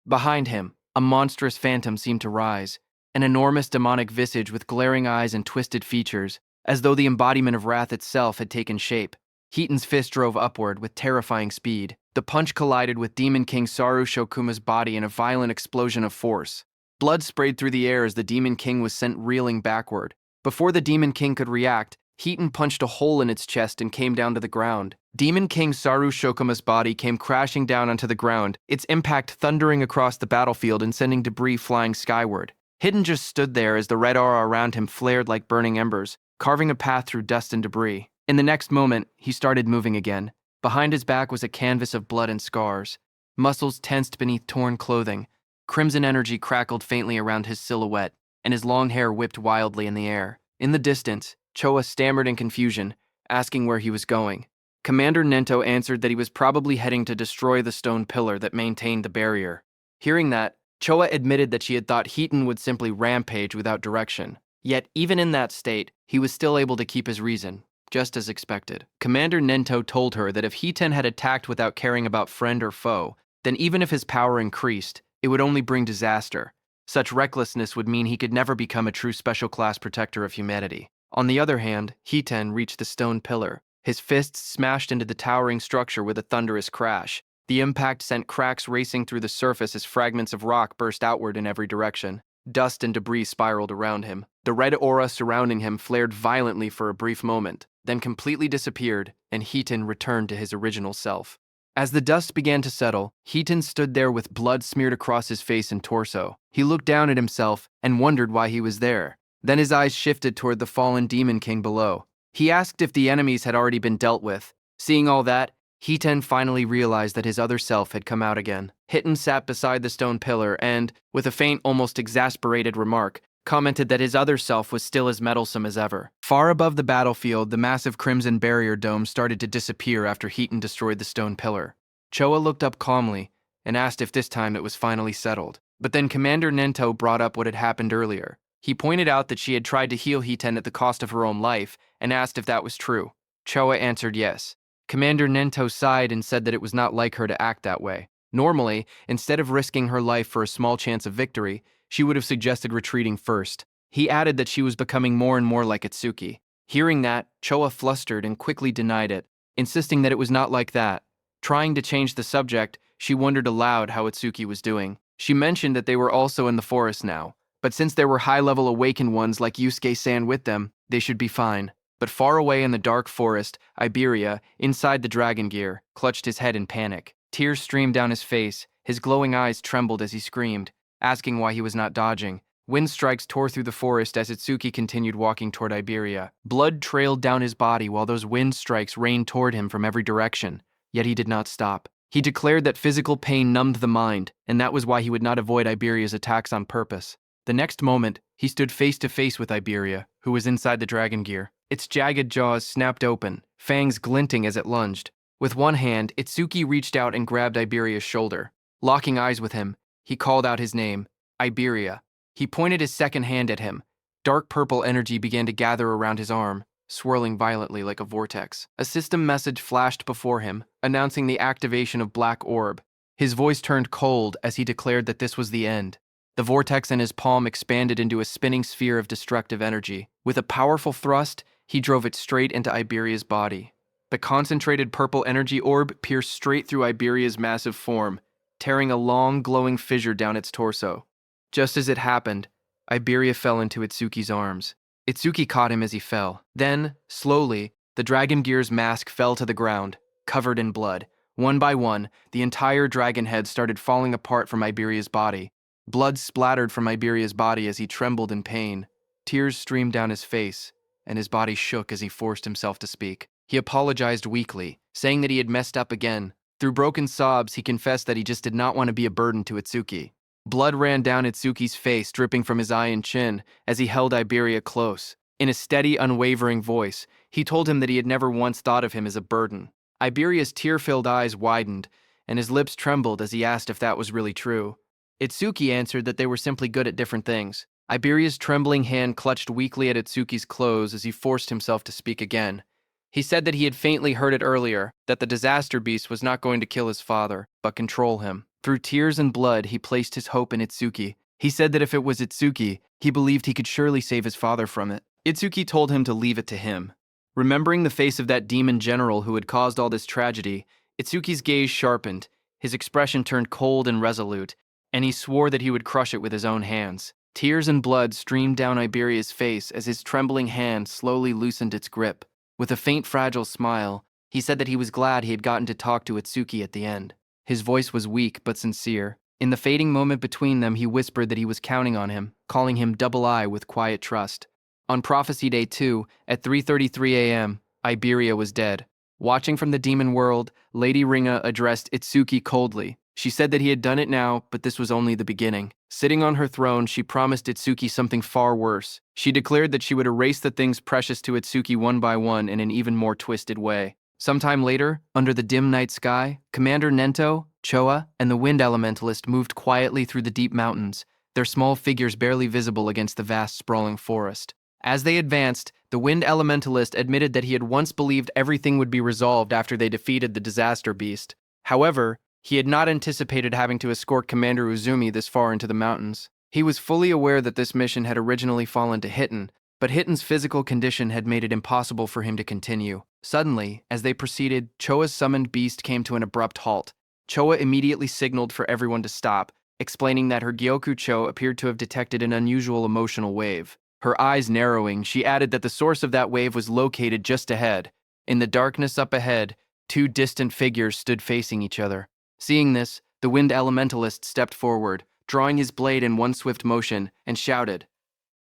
Behind him, a monstrous phantom seemed to rise, an enormous demonic visage with glaring eyes and twisted features, as though the embodiment of wrath itself had taken shape. Hiten's fist drove upward with terrifying speed. The punch collided with Demon King Saru Shokuma's body in a violent explosion of force. Blood sprayed through the air as the Demon King was sent reeling backward. Before the Demon King could react, Hiten punched a hole in its chest and came down to the ground. Demon King Saru Shokuma's body came crashing down onto the ground, its impact thundering across the battlefield and sending debris flying skyward. Hiten just stood there as the red aura around him flared like burning embers, carving a path through dust and debris. In the next moment, he started moving again. Behind his back was a canvas of blood and scars. Muscles tensed beneath torn clothing. Crimson energy crackled faintly around his silhouette, and his long hair whipped wildly in the air. In the distance, Choa stammered in confusion, asking where he was going. Commander Nento answered that he was probably heading to destroy the stone pillar that maintained the barrier. Hearing that, Choa admitted that she had thought Hiten would simply rampage without direction. Yet, even in that state, he was still able to keep his reason, just as expected. Commander Nento told her that if Hiten had attacked without caring about friend or foe, then even if his power increased, it would only bring disaster. Such recklessness would mean he could never become a true special class protector of humanity. On the other hand, Hiten reached the stone pillar. His fists smashed into the towering structure with a thunderous crash. The impact sent cracks racing through the surface as fragments of rock burst outward in every direction. Dust and debris spiraled around him. The red aura surrounding him flared violently for a brief moment, then completely disappeared, and Hiten returned to his original self. As the dust began to settle, Hiten stood there with blood smeared across his face and torso. He looked down at himself and wondered why he was there. Then his eyes shifted toward the fallen Demon King below. He asked if the enemies had already been dealt with. Seeing all that, Hiten finally realized that his other self had come out again. Hiten sat beside the stone pillar and, with a faint, almost exasperated remark, commented that his other self was still as meddlesome as ever. Far above the battlefield, the massive crimson barrier dome started to disappear after Hiten destroyed the stone pillar. Choa looked up calmly and asked if this time it was finally settled. But then Commander Nento brought up what had happened earlier. He pointed out that she had tried to heal Hiten at the cost of her own life and asked if that was true. Choa answered yes. Commander Nento sighed and said that it was not like her to act that way. Normally, instead of risking her life for a small chance of victory, she would have suggested retreating first. He added that she was becoming more and more like Itsuki. Hearing that, Choa flustered and quickly denied it, insisting that it was not like that. Trying to change the subject, she wondered aloud how Itsuki was doing. She mentioned that they were also in the forest now, but since there were high-level awakened ones like Yusuke-san with them, they should be fine. But far away in the dark forest, Iberia, inside the dragon gear, clutched his head in panic. Tears streamed down his face, his glowing eyes trembled as he screamed, asking why he was not dodging. Wind strikes tore through the forest as Itsuki continued walking toward Iberia. Blood trailed down his body while those wind strikes rained toward him from every direction, yet he did not stop. He declared that physical pain numbed the mind, and that was why he would not avoid Iberia's attacks on purpose. The next moment, he stood face to face with Iberia, who was inside the dragon gear. Its jagged jaws snapped open, fangs glinting as it lunged. With one hand, Itsuki reached out and grabbed Iberia's shoulder. Locking eyes with him, he called out his name, Iberia. He pointed his second hand at him. Dark purple energy began to gather around his arm, swirling violently like a vortex. A system message flashed before him, announcing the activation of Black Orb. His voice turned cold as he declared that this was the end. The vortex in his palm expanded into a spinning sphere of destructive energy. With a powerful thrust, he drove it straight into Iberia's body. The concentrated purple energy orb pierced straight through Iberia's massive form, tearing a long, glowing fissure down its torso. Just as it happened, Iberia fell into Itsuki's arms. Itsuki caught him as he fell. Then, slowly, the dragon gear's mask fell to the ground, covered in blood. One by one, the entire dragon head started falling apart from Iberia's body. Blood splattered from Iberia's body as he trembled in pain. Tears streamed down his face, and his body shook as he forced himself to speak. He apologized weakly, saying that he had messed up again. Through broken sobs, he confessed that he just did not want to be a burden to Itsuki. Blood ran down Itsuki's face, dripping from his eye and chin, as he held Iberia close. In a steady, unwavering voice, he told him that he had never once thought of him as a burden. Iberia's tear-filled eyes widened, and his lips trembled as he asked if that was really true. Itsuki answered that they were simply good at different things. Iberia's trembling hand clutched weakly at Itsuki's clothes as he forced himself to speak again. He said that he had faintly heard it earlier, that the disaster beast was not going to kill his father, but control him. Through tears and blood, he placed his hope in Itsuki. He said that if it was Itsuki, he believed he could surely save his father from it. Itsuki told him to leave it to him. Remembering the face of that demon general who had caused all this tragedy, Itsuki's gaze sharpened, his expression turned cold and resolute, and he swore that he would crush it with his own hands. Tears and blood streamed down Iberia's face as his trembling hand slowly loosened its grip. With a faint, fragile smile, he said that he was glad he had gotten to talk to Itsuki at the end. His voice was weak but sincere. In the fading moment between them, he whispered that he was counting on him, calling him Double I with quiet trust. On Prophecy Day 2, at 3:33 a.m., Iberia was dead. Watching from the demon world, Lady Ringa addressed Itsuki coldly. She said that he had done it now, but this was only the beginning. Sitting on her throne, she promised Itsuki something far worse. She declared that she would erase the things precious to Itsuki one by one in an even more twisted way. Sometime later, under the dim night sky, Commander Nento, Choa, and the Wind Elementalist moved quietly through the deep mountains, their small figures barely visible against the vast sprawling forest. As they advanced, the Wind Elementalist admitted that he had once believed everything would be resolved after they defeated the disaster beast. However, he had not anticipated having to escort Commander Uzumi this far into the mountains. He was fully aware that this mission had originally fallen to Hitten, but Hitten's physical condition had made it impossible for him to continue. Suddenly, as they proceeded, Choa's summoned beast came to an abrupt halt. Choa immediately signaled for everyone to stop, explaining that her Gyoku-cho appeared to have detected an unusual emotional wave. Her eyes narrowing, she added that the source of that wave was located just ahead. In the darkness up ahead, two distant figures stood facing each other. Seeing this, the Wind Elementalist stepped forward, drawing his blade in one swift motion, and shouted,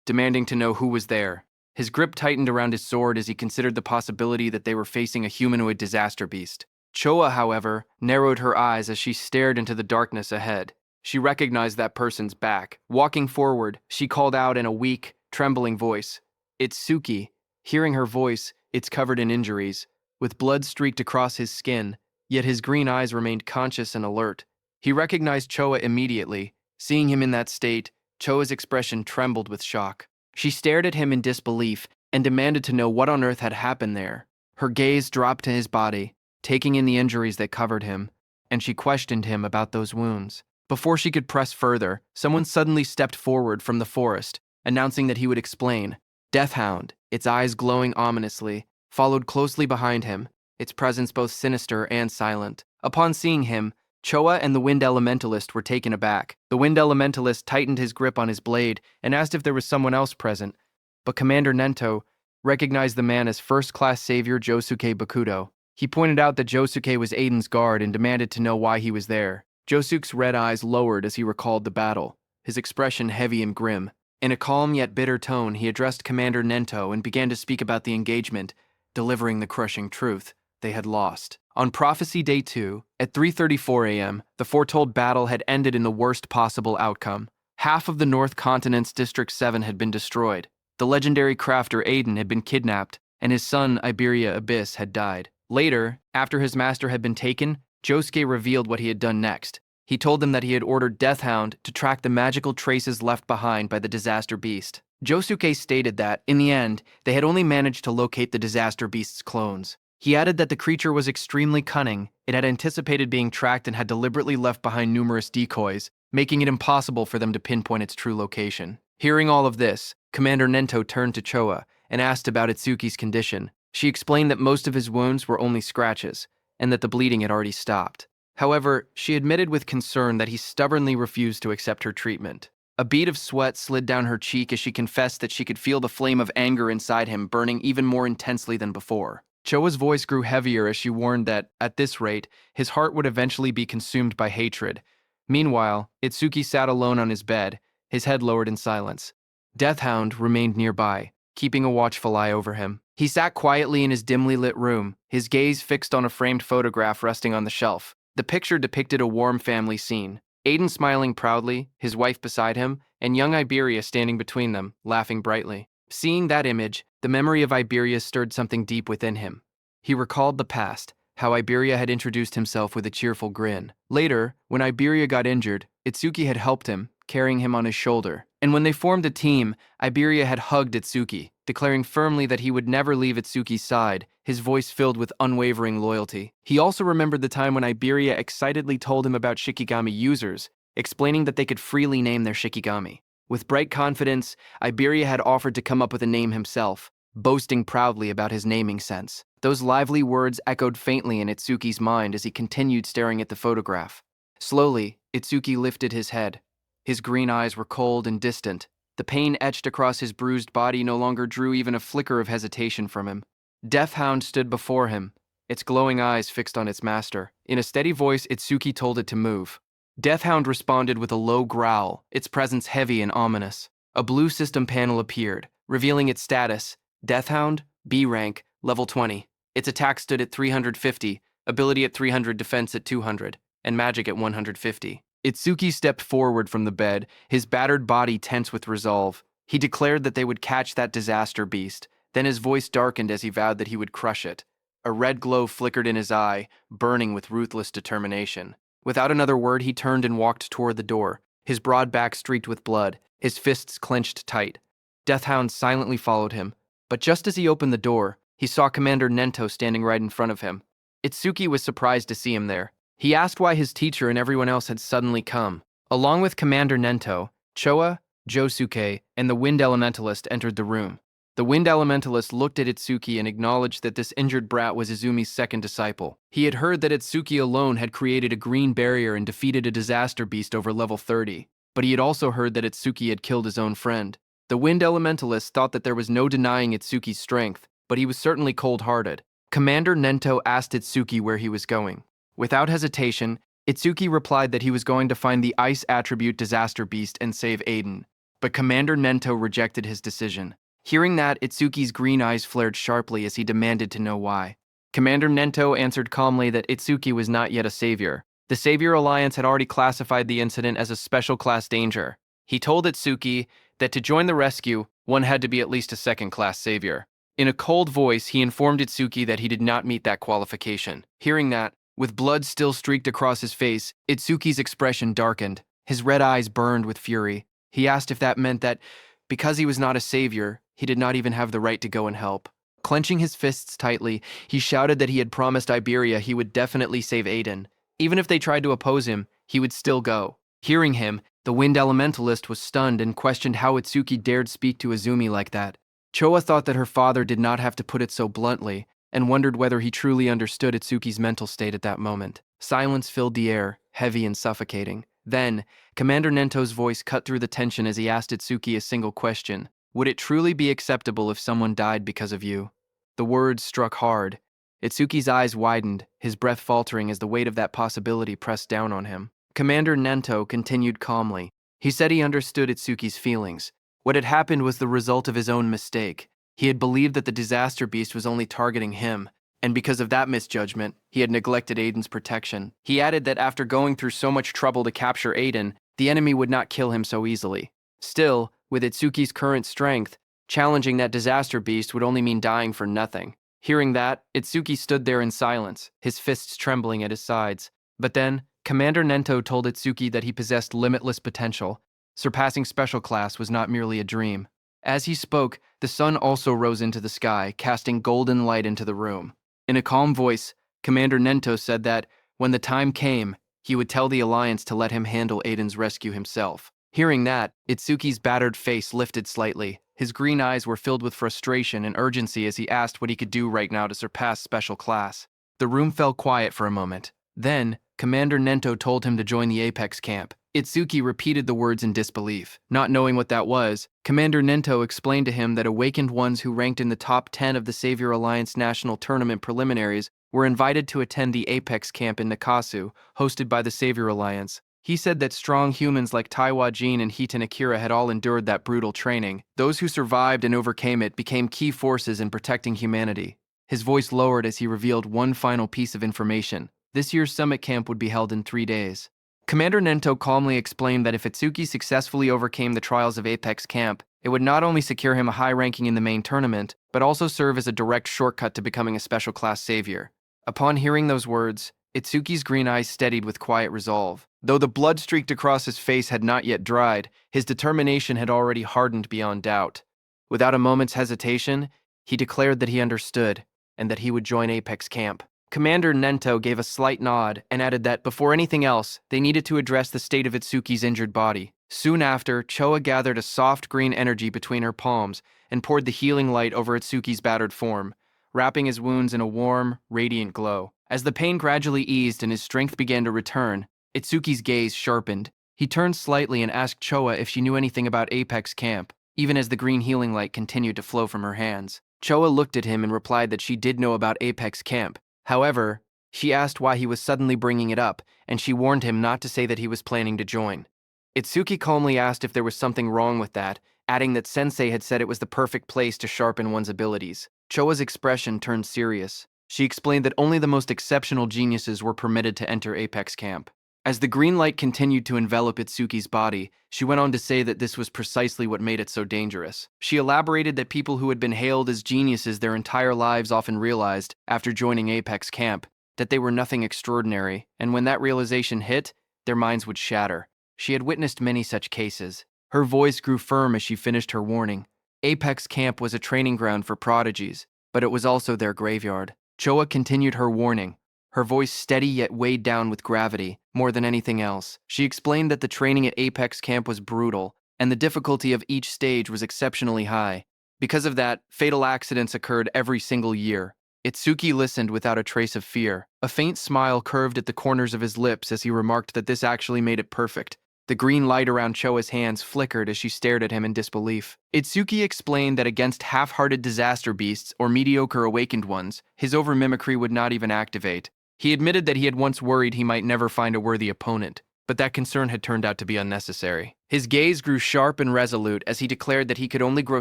demanding to know who was there. His grip tightened around his sword as he considered the possibility that they were facing a humanoid disaster beast. Choa, however, narrowed her eyes as she stared into the darkness ahead. She recognized that person's back. Walking forward, she called out in a weak, trembling voice, "Itsuki." Hearing her voice, it's covered in injuries, with blood streaked across his skin, yet his green eyes remained conscious and alert. He recognized Choa immediately. Seeing him in that state, Choa's expression trembled with shock. She stared at him in disbelief and demanded to know what on earth had happened there. Her gaze dropped to his body, taking in the injuries that covered him, and she questioned him about those wounds. Before she could press further, someone suddenly stepped forward from the forest, announcing that he would explain. Deathhound, its eyes glowing ominously, followed closely behind him, its presence both sinister and silent. Upon seeing him, Choa and the Wind Elementalist were taken aback. The Wind Elementalist tightened his grip on his blade and asked if there was someone else present, but Commander Nento recognized the man as first-class savior Josuke Bakudo. He pointed out that Josuke was Aiden's guard and demanded to know why he was there. Josuke's red eyes lowered as he recalled the battle, his expression heavy and grim. In a calm yet bitter tone, he addressed Commander Nento and began to speak about the engagement, delivering the crushing truth: they had lost. On Prophecy Day 2, at 3:34 a.m., the foretold battle had ended in the worst possible outcome. Half of the North Continent's District 7 had been destroyed. The legendary crafter Aiden had been kidnapped, and his son, Iberia Abyss, had died. Later, after his master had been taken, Josuke revealed what he had done next. He told them that he had ordered Deathhound to track the magical traces left behind by the Disaster Beast. Josuke stated that, in the end, they had only managed to locate the Disaster Beast's clones. He added that the creature was extremely cunning, it had anticipated being tracked and had deliberately left behind numerous decoys, making it impossible for them to pinpoint its true location. Hearing all of this, Commander Nento turned to Choa and asked about Itsuki's condition. She explained that most of his wounds were only scratches, and that the bleeding had already stopped. However, she admitted with concern that he stubbornly refused to accept her treatment. A bead of sweat slid down her cheek as she confessed that she could feel the flame of anger inside him burning even more intensely than before. Choa's voice grew heavier as she warned that, at this rate, his heart would eventually be consumed by hatred. Meanwhile, Itsuki sat alone on his bed, his head lowered in silence. Deathhound remained nearby, keeping a watchful eye over him. He sat quietly in his dimly lit room, his gaze fixed on a framed photograph resting on the shelf. The picture depicted a warm family scene. Aiden smiling proudly, his wife beside him, and young Iberia standing between them, laughing brightly. Seeing that image, the memory of Iberia stirred something deep within him. He recalled the past, how Iberia had introduced himself with a cheerful grin. Later, when Iberia got injured, Itsuki had helped him, carrying him on his shoulder. And when they formed a team, Iberia had hugged Itsuki, declaring firmly that he would never leave Itsuki's side, his voice filled with unwavering loyalty. He also remembered the time when Iberia excitedly told him about Shikigami users, explaining that they could freely name their Shikigami. With bright confidence, Iberia had offered to come up with a name himself, boasting proudly about his naming sense. Those lively words echoed faintly in Itsuki's mind as he continued staring at the photograph. Slowly, Itsuki lifted his head. His green eyes were cold and distant. The pain etched across his bruised body no longer drew even a flicker of hesitation from him. Deathhound stood before him, its glowing eyes fixed on its master. In a steady voice, Itsuki told it to move. Deathhound responded with a low growl, its presence heavy and ominous. A blue system panel appeared, revealing its status: Deathhound, B rank, level 20. Its attack stood at 350, ability at 300, defense at 200, and magic at 150. Itsuki stepped forward from the bed, his battered body tense with resolve. He declared that they would catch that disaster beast, then his voice darkened as he vowed that he would crush it. A red glow flickered in his eye, burning with ruthless determination. Without another word, he turned and walked toward the door, his broad back streaked with blood, his fists clenched tight. Deathhound silently followed him, but just as he opened the door, he saw Commander Nento standing right in front of him. Itsuki was surprised to see him there. He asked why his teacher and everyone else had suddenly come. Along with Commander Nento, Choa, Josuke, and the Wind Elementalist entered the room. The Wind Elementalist looked at Itsuki and acknowledged that this injured brat was Izumi's second disciple. He had heard that Itsuki alone had created a green barrier and defeated a disaster beast over level 30, but he had also heard that Itsuki had killed his own friend. The Wind Elementalist thought that there was no denying Itsuki's strength, but he was certainly cold-hearted. Commander Nento asked Itsuki where he was going. Without hesitation, Itsuki replied that he was going to find the ice attribute disaster beast and save Aiden, but Commander Nento rejected his decision. Hearing that, Itsuki's green eyes flared sharply as he demanded to know why. Commander Nento answered calmly that Itsuki was not yet a savior. The Savior Alliance had already classified the incident as a special class danger. He told Itsuki that to join the rescue, one had to be at least a second-class savior. In a cold voice, he informed Itsuki that he did not meet that qualification. Hearing that, with blood still streaked across his face, Itsuki's expression darkened. His red eyes burned with fury. He asked if that meant that, because he was not a savior, he did not even have the right to go and help. Clenching his fists tightly, he shouted that he had promised Iberia he would definitely save Aiden. Even if they tried to oppose him, he would still go. Hearing him, the Wind Elementalist was stunned and questioned how Itsuki dared speak to Izumi like that. Choa thought that her father did not have to put it so bluntly, and wondered whether he truly understood Itsuki's mental state at that moment. Silence filled the air, heavy and suffocating. Then, Commander Nento's voice cut through the tension as he asked Itsuki a single question. Would it truly be acceptable if someone died because of you? The words struck hard. Itsuki's eyes widened, his breath faltering as the weight of that possibility pressed down on him. Commander Nento continued calmly. He said he understood Itsuki's feelings. What had happened was the result of his own mistake. He had believed that the disaster beast was only targeting him, and because of that misjudgment, he had neglected Aiden's protection. He added that after going through so much trouble to capture Aiden, the enemy would not kill him so easily. Still, with Itsuki's current strength, challenging that disaster beast would only mean dying for nothing. Hearing that, Itsuki stood there in silence, his fists trembling at his sides. But then, Commander Nento told Itsuki that he possessed limitless potential. Surpassing special class was not merely a dream. As he spoke, the sun also rose into the sky, casting golden light into the room. In a calm voice, Commander Nento said that, when the time came, he would tell the Alliance to let him handle Aiden's rescue himself. Hearing that, Itsuki's battered face lifted slightly. His green eyes were filled with frustration and urgency as he asked what he could do right now to surpass special class. The room fell quiet for a moment. Then, Commander Nento told him to join the Apex camp. Itsuki repeated the words in disbelief. Not knowing what that was, Commander Nento explained to him that awakened ones who ranked in the top 10 of the Savior Alliance National Tournament preliminaries were invited to attend the Apex camp in Nakasu, hosted by the Savior Alliance. He said that strong humans like Taiwa Jin and Hitan Akira had all endured that brutal training. Those who survived and overcame it became key forces in protecting humanity. His voice lowered as he revealed one final piece of information. This year's summit camp would be held in 3 days. Commander Nento calmly explained that if Itsuki successfully overcame the trials of Apex Camp, it would not only secure him a high ranking in the main tournament, but also serve as a direct shortcut to becoming a special class savior. Upon hearing those words, Itsuki's green eyes steadied with quiet resolve. Though the blood streaked across his face had not yet dried, his determination had already hardened beyond doubt. Without a moment's hesitation, he declared that he understood, and that he would join Apex Camp. Commander Nento gave a slight nod and added that, before anything else, they needed to address the state of Itsuki's injured body. Soon after, Choa gathered a soft green energy between her palms and poured the healing light over Itsuki's battered form, wrapping his wounds in a warm, radiant glow. As the pain gradually eased and his strength began to return, Itsuki's gaze sharpened. He turned slightly and asked Choa if she knew anything about Apex Camp, even as the green healing light continued to flow from her hands. Choa looked at him and replied that she did know about Apex Camp. However, she asked why he was suddenly bringing it up, and she warned him not to say that he was planning to join. Itsuki calmly asked if there was something wrong with that, adding that Sensei had said it was the perfect place to sharpen one's abilities. Choa's expression turned serious. She explained that only the most exceptional geniuses were permitted to enter Apex Camp. As the green light continued to envelop Itsuki's body, she went on to say that this was precisely what made it so dangerous. She elaborated that people who had been hailed as geniuses their entire lives often realized, after joining Apex Camp, that they were nothing extraordinary, and when that realization hit, their minds would shatter. She had witnessed many such cases. Her voice grew firm as she finished her warning. Apex Camp was a training ground for prodigies, but it was also their graveyard. Choa continued her warning, her voice steady yet weighed down with gravity. More than anything else, she explained that the training at Apex Camp was brutal, and the difficulty of each stage was exceptionally high. Because of that, fatal accidents occurred every single year. Itsuki listened without a trace of fear. A faint smile curved at the corners of his lips as he remarked that this actually made it perfect. The green light around Choa's hands flickered as she stared at him in disbelief. Itsuki explained that against half-hearted disaster beasts or mediocre awakened ones, his over-mimicry would not even activate. He admitted that he had once worried he might never find a worthy opponent, but that concern had turned out to be unnecessary. His gaze grew sharp and resolute as he declared that he could only grow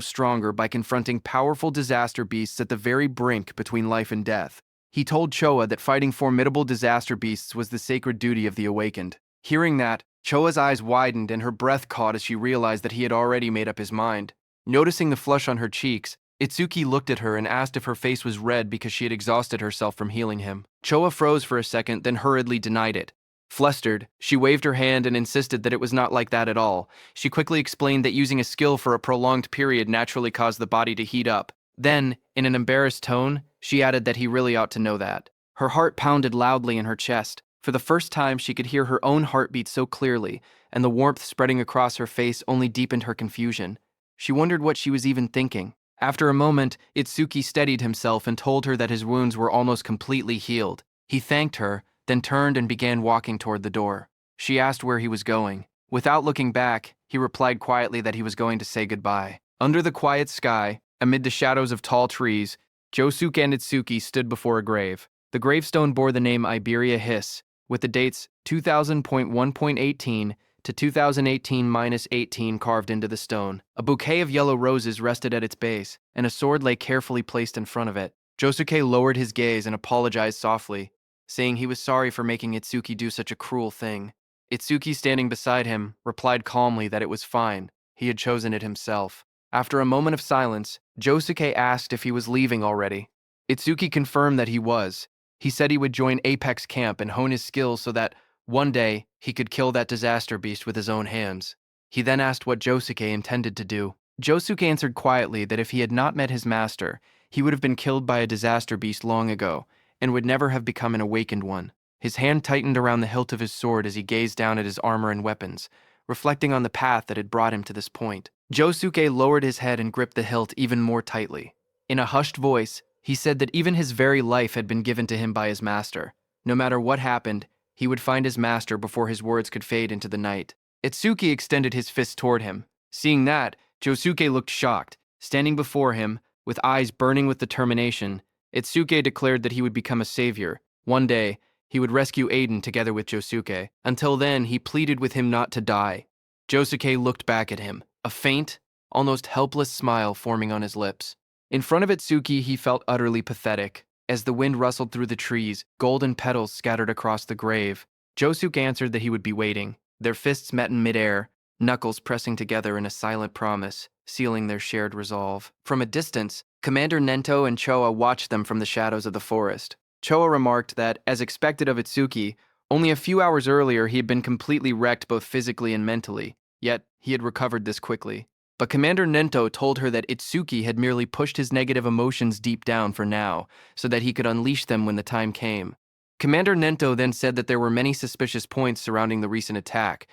stronger by confronting powerful disaster beasts at the very brink between life and death. He told Choa that fighting formidable disaster beasts was the sacred duty of the awakened. Hearing that, Choa's eyes widened and her breath caught as she realized that he had already made up his mind. Noticing the flush on her cheeks, Itsuki looked at her and asked if her face was red because she had exhausted herself from healing him. Choa froze for a second, then hurriedly denied it. Flustered, she waved her hand and insisted that it was not like that at all. She quickly explained that using a skill for a prolonged period naturally caused the body to heat up. Then, in an embarrassed tone, she added that he really ought to know that. Her heart pounded loudly in her chest. For the first time, she could hear her own heartbeat so clearly, and the warmth spreading across her face only deepened her confusion. She wondered what she was even thinking. After a moment, Itsuki steadied himself and told her that his wounds were almost completely healed. He thanked her, then turned and began walking toward the door. She asked where he was going. Without looking back, he replied quietly that he was going to say goodbye. Under the quiet sky, amid the shadows of tall trees, Josuke and Itsuki stood before a grave. The gravestone bore the name Iberia Hiss, with the dates 2000.1.18 to 2018-18 carved into the stone. A bouquet of yellow roses rested at its base, and a sword lay carefully placed in front of it. Josuke lowered his gaze and apologized softly, saying he was sorry for making Itsuki do such a cruel thing. Itsuki, standing beside him, replied calmly that it was fine. He had chosen it himself. After a moment of silence, Josuke asked if he was leaving already. Itsuki confirmed that he was. He said he would join Apex Camp and hone his skills so that, one day, he could kill that disaster beast with his own hands. He then asked what Josuke intended to do. Josuke answered quietly that if he had not met his master, he would have been killed by a disaster beast long ago, and would never have become an awakened one. His hand tightened around the hilt of his sword as he gazed down at his armor and weapons, reflecting on the path that had brought him to this point. Josuke lowered his head and gripped the hilt even more tightly. In a hushed voice, he said that even his very life had been given to him by his master. No matter what happened, he would find his master before his words could fade into the night. Itsuki extended his fist toward him. Seeing that, Josuke looked shocked. Standing before him, with eyes burning with determination, Itsuki declared that he would become a savior. One day, he would rescue Aiden together with Josuke. Until then, he pleaded with him not to die. Josuke looked back at him, a faint, almost helpless smile forming on his lips. In front of Itsuki, he felt utterly pathetic. As the wind rustled through the trees, golden petals scattered across the grave. Josuke answered that he would be waiting. Their fists met in midair, knuckles pressing together in a silent promise, sealing their shared resolve. From a distance, Commander Nento and Choa watched them from the shadows of the forest. Choa remarked that, as expected of Itsuki, only a few hours earlier he had been completely wrecked both physically and mentally, yet he had recovered this quickly. But Commander Nento told her that Itsuki had merely pushed his negative emotions deep down for now, so that he could unleash them when the time came. Commander Nento then said that there were many suspicious points surrounding the recent attack,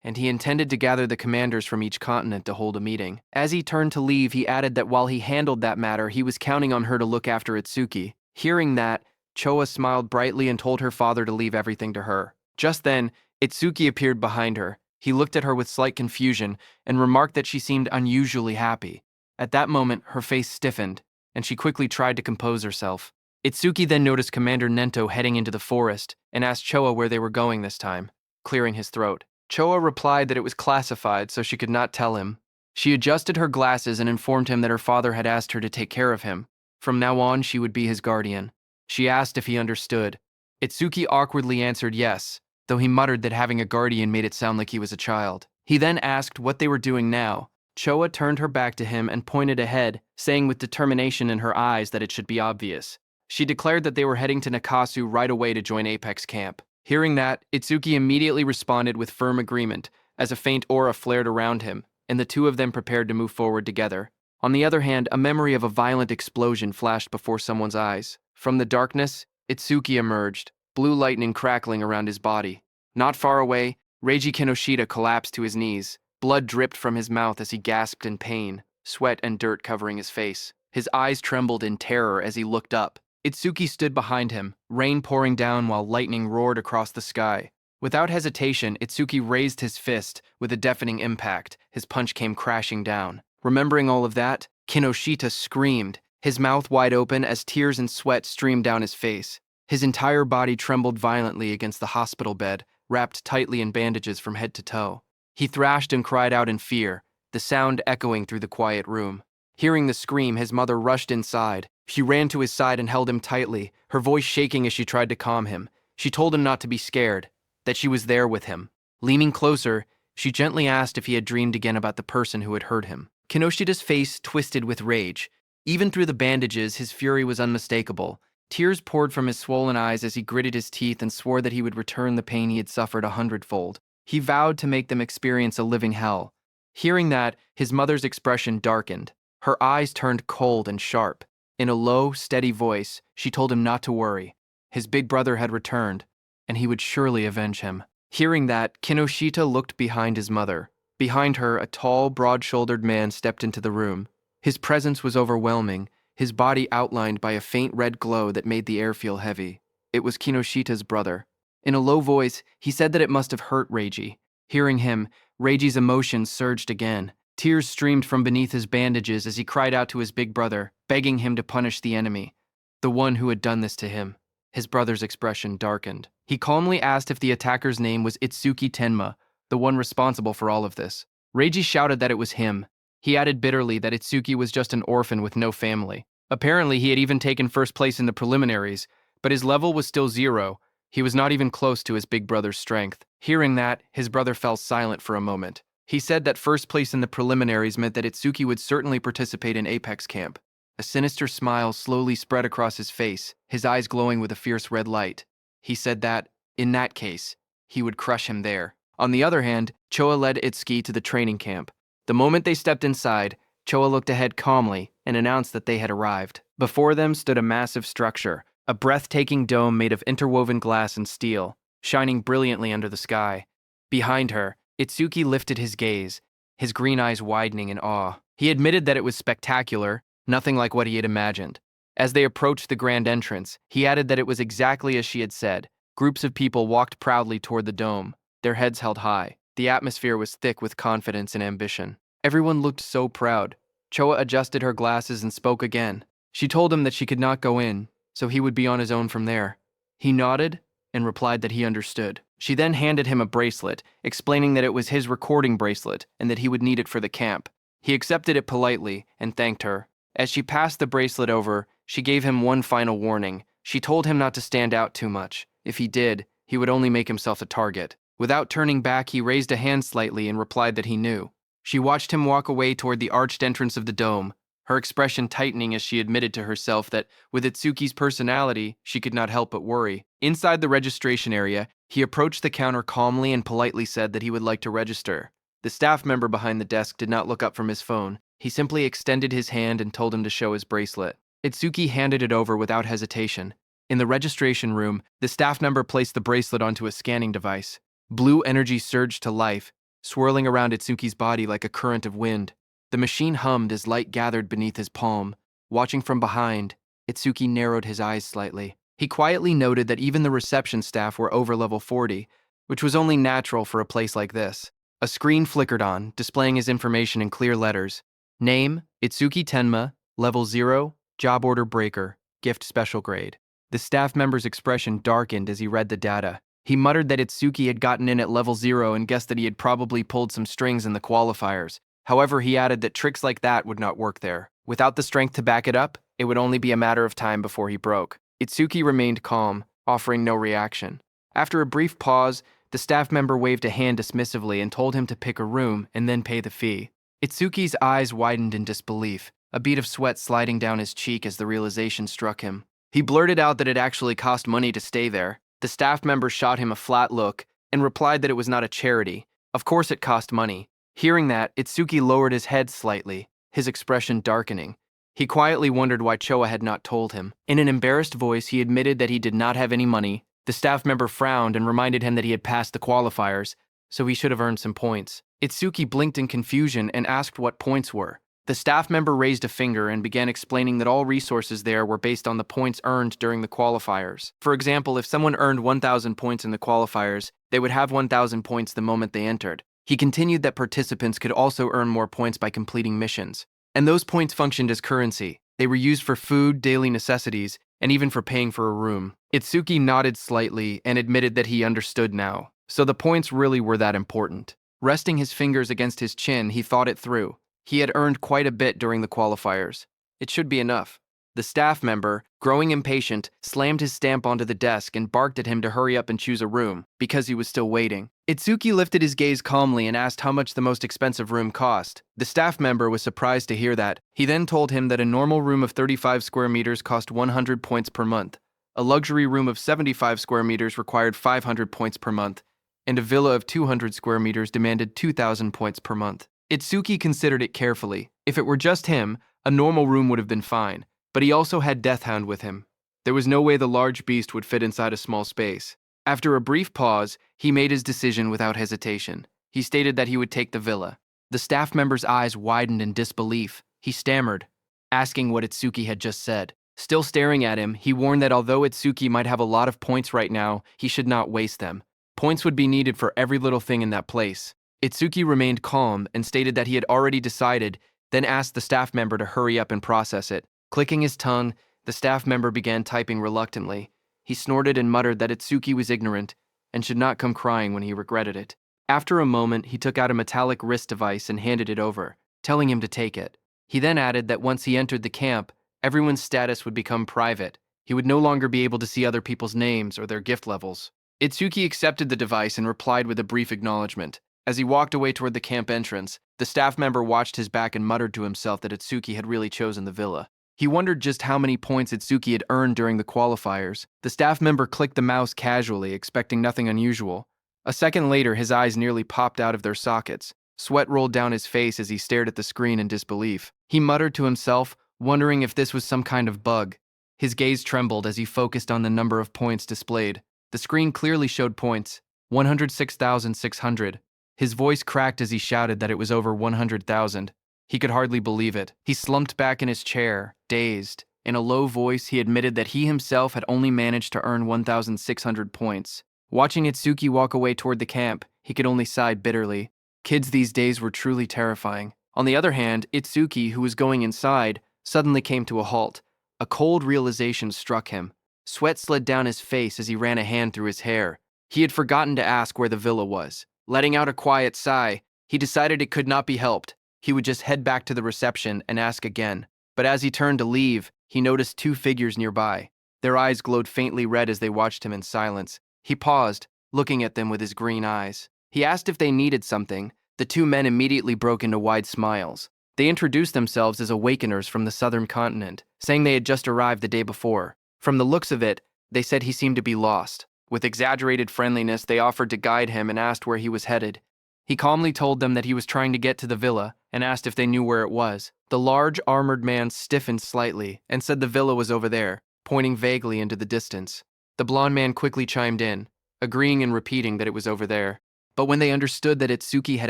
and he intended to gather the commanders from each continent to hold a meeting. As he turned to leave, he added that while he handled that matter, he was counting on her to look after Itsuki. Hearing that, Choa smiled brightly and told her father to leave everything to her. Just then, Itsuki appeared behind her. He looked at her with slight confusion and remarked that she seemed unusually happy. At that moment, her face stiffened, and she quickly tried to compose herself. Itsuki then noticed Commander Nento heading into the forest and asked Choa where they were going this time, clearing his throat. Choa replied that it was classified, so she could not tell him. She adjusted her glasses and informed him that her father had asked her to take care of him. From now on, she would be his guardian. She asked if he understood. Itsuki awkwardly answered yes, though he muttered that having a guardian made it sound like he was a child. He then asked what they were doing now. Choa turned her back to him and pointed ahead, saying with determination in her eyes that it should be obvious. She declared that they were heading to Nakasu right away to join Apex Camp. Hearing that, Itsuki immediately responded with firm agreement, as a faint aura flared around him, and the two of them prepared to move forward together. On the other hand, a memory of a violent explosion flashed before someone's eyes. From the darkness, Itsuki emerged, blue lightning crackling around his body. Not far away, Reiji Kinoshita collapsed to his knees. Blood dripped from his mouth as he gasped in pain, sweat and dirt covering his face. His eyes trembled in terror as he looked up. Itsuki stood behind him, rain pouring down while lightning roared across the sky. Without hesitation, Itsuki raised his fist with a deafening impact. His punch came crashing down. Remembering all of that, Kinoshita screamed, his mouth wide open as tears and sweat streamed down his face. His entire body trembled violently against the hospital bed, wrapped tightly in bandages from head to toe. He thrashed and cried out in fear, the sound echoing through the quiet room. Hearing the scream, his mother rushed inside. She ran to his side and held him tightly, her voice shaking as she tried to calm him. She told him not to be scared, that she was there with him. Leaning closer, she gently asked if he had dreamed again about the person who had hurt him. Kinoshita's face twisted with rage. Even through the bandages, his fury was unmistakable. Tears poured from his swollen eyes as he gritted his teeth and swore that he would return the pain he had suffered 100-fold. He vowed to make them experience a living hell. Hearing that, his mother's expression darkened. Her eyes turned cold and sharp. In a low, steady voice, she told him not to worry. His big brother had returned, and he would surely avenge him. Hearing that, Kinoshita looked behind his mother. Behind her, a tall, broad-shouldered man stepped into the room. His presence was overwhelming, his body outlined by a faint red glow that made the air feel heavy. It was Kinoshita's brother. In a low voice, he said that it must have hurt Reiji. Hearing him, Reiji's emotions surged again. Tears streamed from beneath his bandages as he cried out to his big brother, begging him to punish the enemy, the one who had done this to him. His brother's expression darkened. He calmly asked if the attacker's name was Itsuki Tenma, the one responsible for all of this. Reiji shouted that it was him. He added bitterly that Itsuki was just an orphan with no family. Apparently, he had even taken first place in the preliminaries, but his level was still 0. He was not even close to his big brother's strength. Hearing that, his brother fell silent for a moment. He said that first place in the preliminaries meant that Itsuki would certainly participate in Apex Camp. A sinister smile slowly spread across his face, his eyes glowing with a fierce red light. He said that, in that case, he would crush him there. On the other hand, Choa led Itsuki to the training camp. The moment they stepped inside, Choa looked ahead calmly and announced that they had arrived. Before them stood a massive structure, a breathtaking dome made of interwoven glass and steel, shining brilliantly under the sky. Behind her, Itsuki lifted his gaze, his green eyes widening in awe. He admitted that it was spectacular, nothing like what he had imagined. As they approached the grand entrance, he added that it was exactly as she had said. Groups of people walked proudly toward the dome, their heads held high. The atmosphere was thick with confidence and ambition. Everyone looked so proud. Choa adjusted her glasses and spoke again. She told him that she could not go in, so he would be on his own from there. He nodded and replied that he understood. She then handed him a bracelet, explaining that it was his recording bracelet and that he would need it for the camp. He accepted it politely and thanked her. As she passed the bracelet over, she gave him one final warning. She told him not to stand out too much. If he did, he would only make himself a target. Without turning back, he raised a hand slightly and replied that he knew. She watched him walk away toward the arched entrance of the dome, her expression tightening as she admitted to herself that, with Itsuki's personality, she could not help but worry. Inside the registration area, he approached the counter calmly and politely said that he would like to register. The staff member behind the desk did not look up from his phone. He simply extended his hand and told him to show his bracelet. Itsuki handed it over without hesitation. In the registration room, the staff member placed the bracelet onto a scanning device. Blue energy surged to life, swirling around Itsuki's body like a current of wind. The machine hummed as light gathered beneath his palm. Watching from behind, Itsuki narrowed his eyes slightly. He quietly noted that even the reception staff were over level 40, which was only natural for a place like this. A screen flickered on, displaying his information in clear letters. Name, Itsuki Tenma, level 0, job order breaker, gift special grade. The staff member's expression darkened as he read the data. He muttered that Itsuki had gotten in at level 0 and guessed that he had probably pulled some strings in the qualifiers. However, he added that tricks like that would not work there. Without the strength to back it up, it would only be a matter of time before he broke. Itsuki remained calm, offering no reaction. After a brief pause, the staff member waved a hand dismissively and told him to pick a room and then pay the fee. Itsuki's eyes widened in disbelief, a bead of sweat sliding down his cheek as the realization struck him. He blurted out that it actually cost money to stay there. The staff member shot him a flat look and replied that it was not a charity. Of course it cost money. Hearing that, Itsuki lowered his head slightly, his expression darkening. He quietly wondered why Choa had not told him. In an embarrassed voice, he admitted that he did not have any money. The staff member frowned and reminded him that he had passed the qualifiers, so he should have earned some points. Itsuki blinked in confusion and asked what points were. The staff member raised a finger and began explaining that all resources there were based on the points earned during the qualifiers. For example, if someone earned 1,000 points in the qualifiers, they would have 1,000 points the moment they entered. He continued that participants could also earn more points by completing missions. And those points functioned as currency. They were used for food, daily necessities, and even for paying for a room. Itsuki nodded slightly and admitted that he understood now. So the points really were that important. Resting his fingers against his chin, he thought it through. He had earned quite a bit during the qualifiers. It should be enough. The staff member, growing impatient, slammed his stamp onto the desk and barked at him to hurry up and choose a room, because he was still waiting. Itsuki lifted his gaze calmly and asked how much the most expensive room cost. The staff member was surprised to hear that. He then told him that a normal room of 35 square meters cost 100 points per month. A luxury room of 75 square meters required 500 points per month, and a villa of 200 square meters demanded 2,000 points per month. Itsuki considered it carefully. If it were just him, a normal room would have been fine. But he also had Deathhound with him. There was no way the large beast would fit inside a small space. After a brief pause, he made his decision without hesitation. He stated that he would take the villa. The staff member's eyes widened in disbelief. He stammered, asking what Itsuki had just said. Still staring at him, he warned that although Itsuki might have a lot of points right now, he should not waste them. Points would be needed for every little thing in that place. Itsuki remained calm and stated that he had already decided, then asked the staff member to hurry up and process it. Clicking his tongue, the staff member began typing reluctantly. He snorted and muttered that Itsuki was ignorant and should not come crying when he regretted it. After a moment, he took out a metallic wrist device and handed it over, telling him to take it. He then added that once he entered the camp, everyone's status would become private. He would no longer be able to see other people's names or their gift levels. Itsuki accepted the device and replied with a brief acknowledgement. As he walked away toward the camp entrance, the staff member watched his back and muttered to himself that Itsuki had really chosen the villa. He wondered just how many points Itsuki had earned during the qualifiers. The staff member clicked the mouse casually, expecting nothing unusual. A second later, his eyes nearly popped out of their sockets. Sweat rolled down his face as he stared at the screen in disbelief. He muttered to himself, wondering if this was some kind of bug. His gaze trembled as he focused on the number of points displayed. The screen clearly showed points, 106,600. His voice cracked as he shouted that it was over 100,000. He could hardly believe it. He slumped back in his chair, dazed. In a low voice, he admitted that he himself had only managed to earn 1,600 points. Watching Itsuki walk away toward the camp, he could only sigh bitterly. Kids these days were truly terrifying. On the other hand, Itsuki, who was going inside, suddenly came to a halt. A cold realization struck him. Sweat slid down his face as he ran a hand through his hair. He had forgotten to ask where the villa was. Letting out a quiet sigh, he decided it could not be helped. He would just head back to the reception and ask again. But as he turned to leave, he noticed two figures nearby. Their eyes glowed faintly red as they watched him in silence. He paused, looking at them with his green eyes. He asked if they needed something. The two men immediately broke into wide smiles. They introduced themselves as awakeners from the southern continent, saying they had just arrived the day before. From the looks of it, they said he seemed to be lost. With exaggerated friendliness, they offered to guide him and asked where he was headed. He calmly told them that he was trying to get to the villa and asked if they knew where it was. The large, armored man stiffened slightly and said the villa was over there, pointing vaguely into the distance. The blonde man quickly chimed in, agreeing and repeating that it was over there. But when they understood that Itsuki had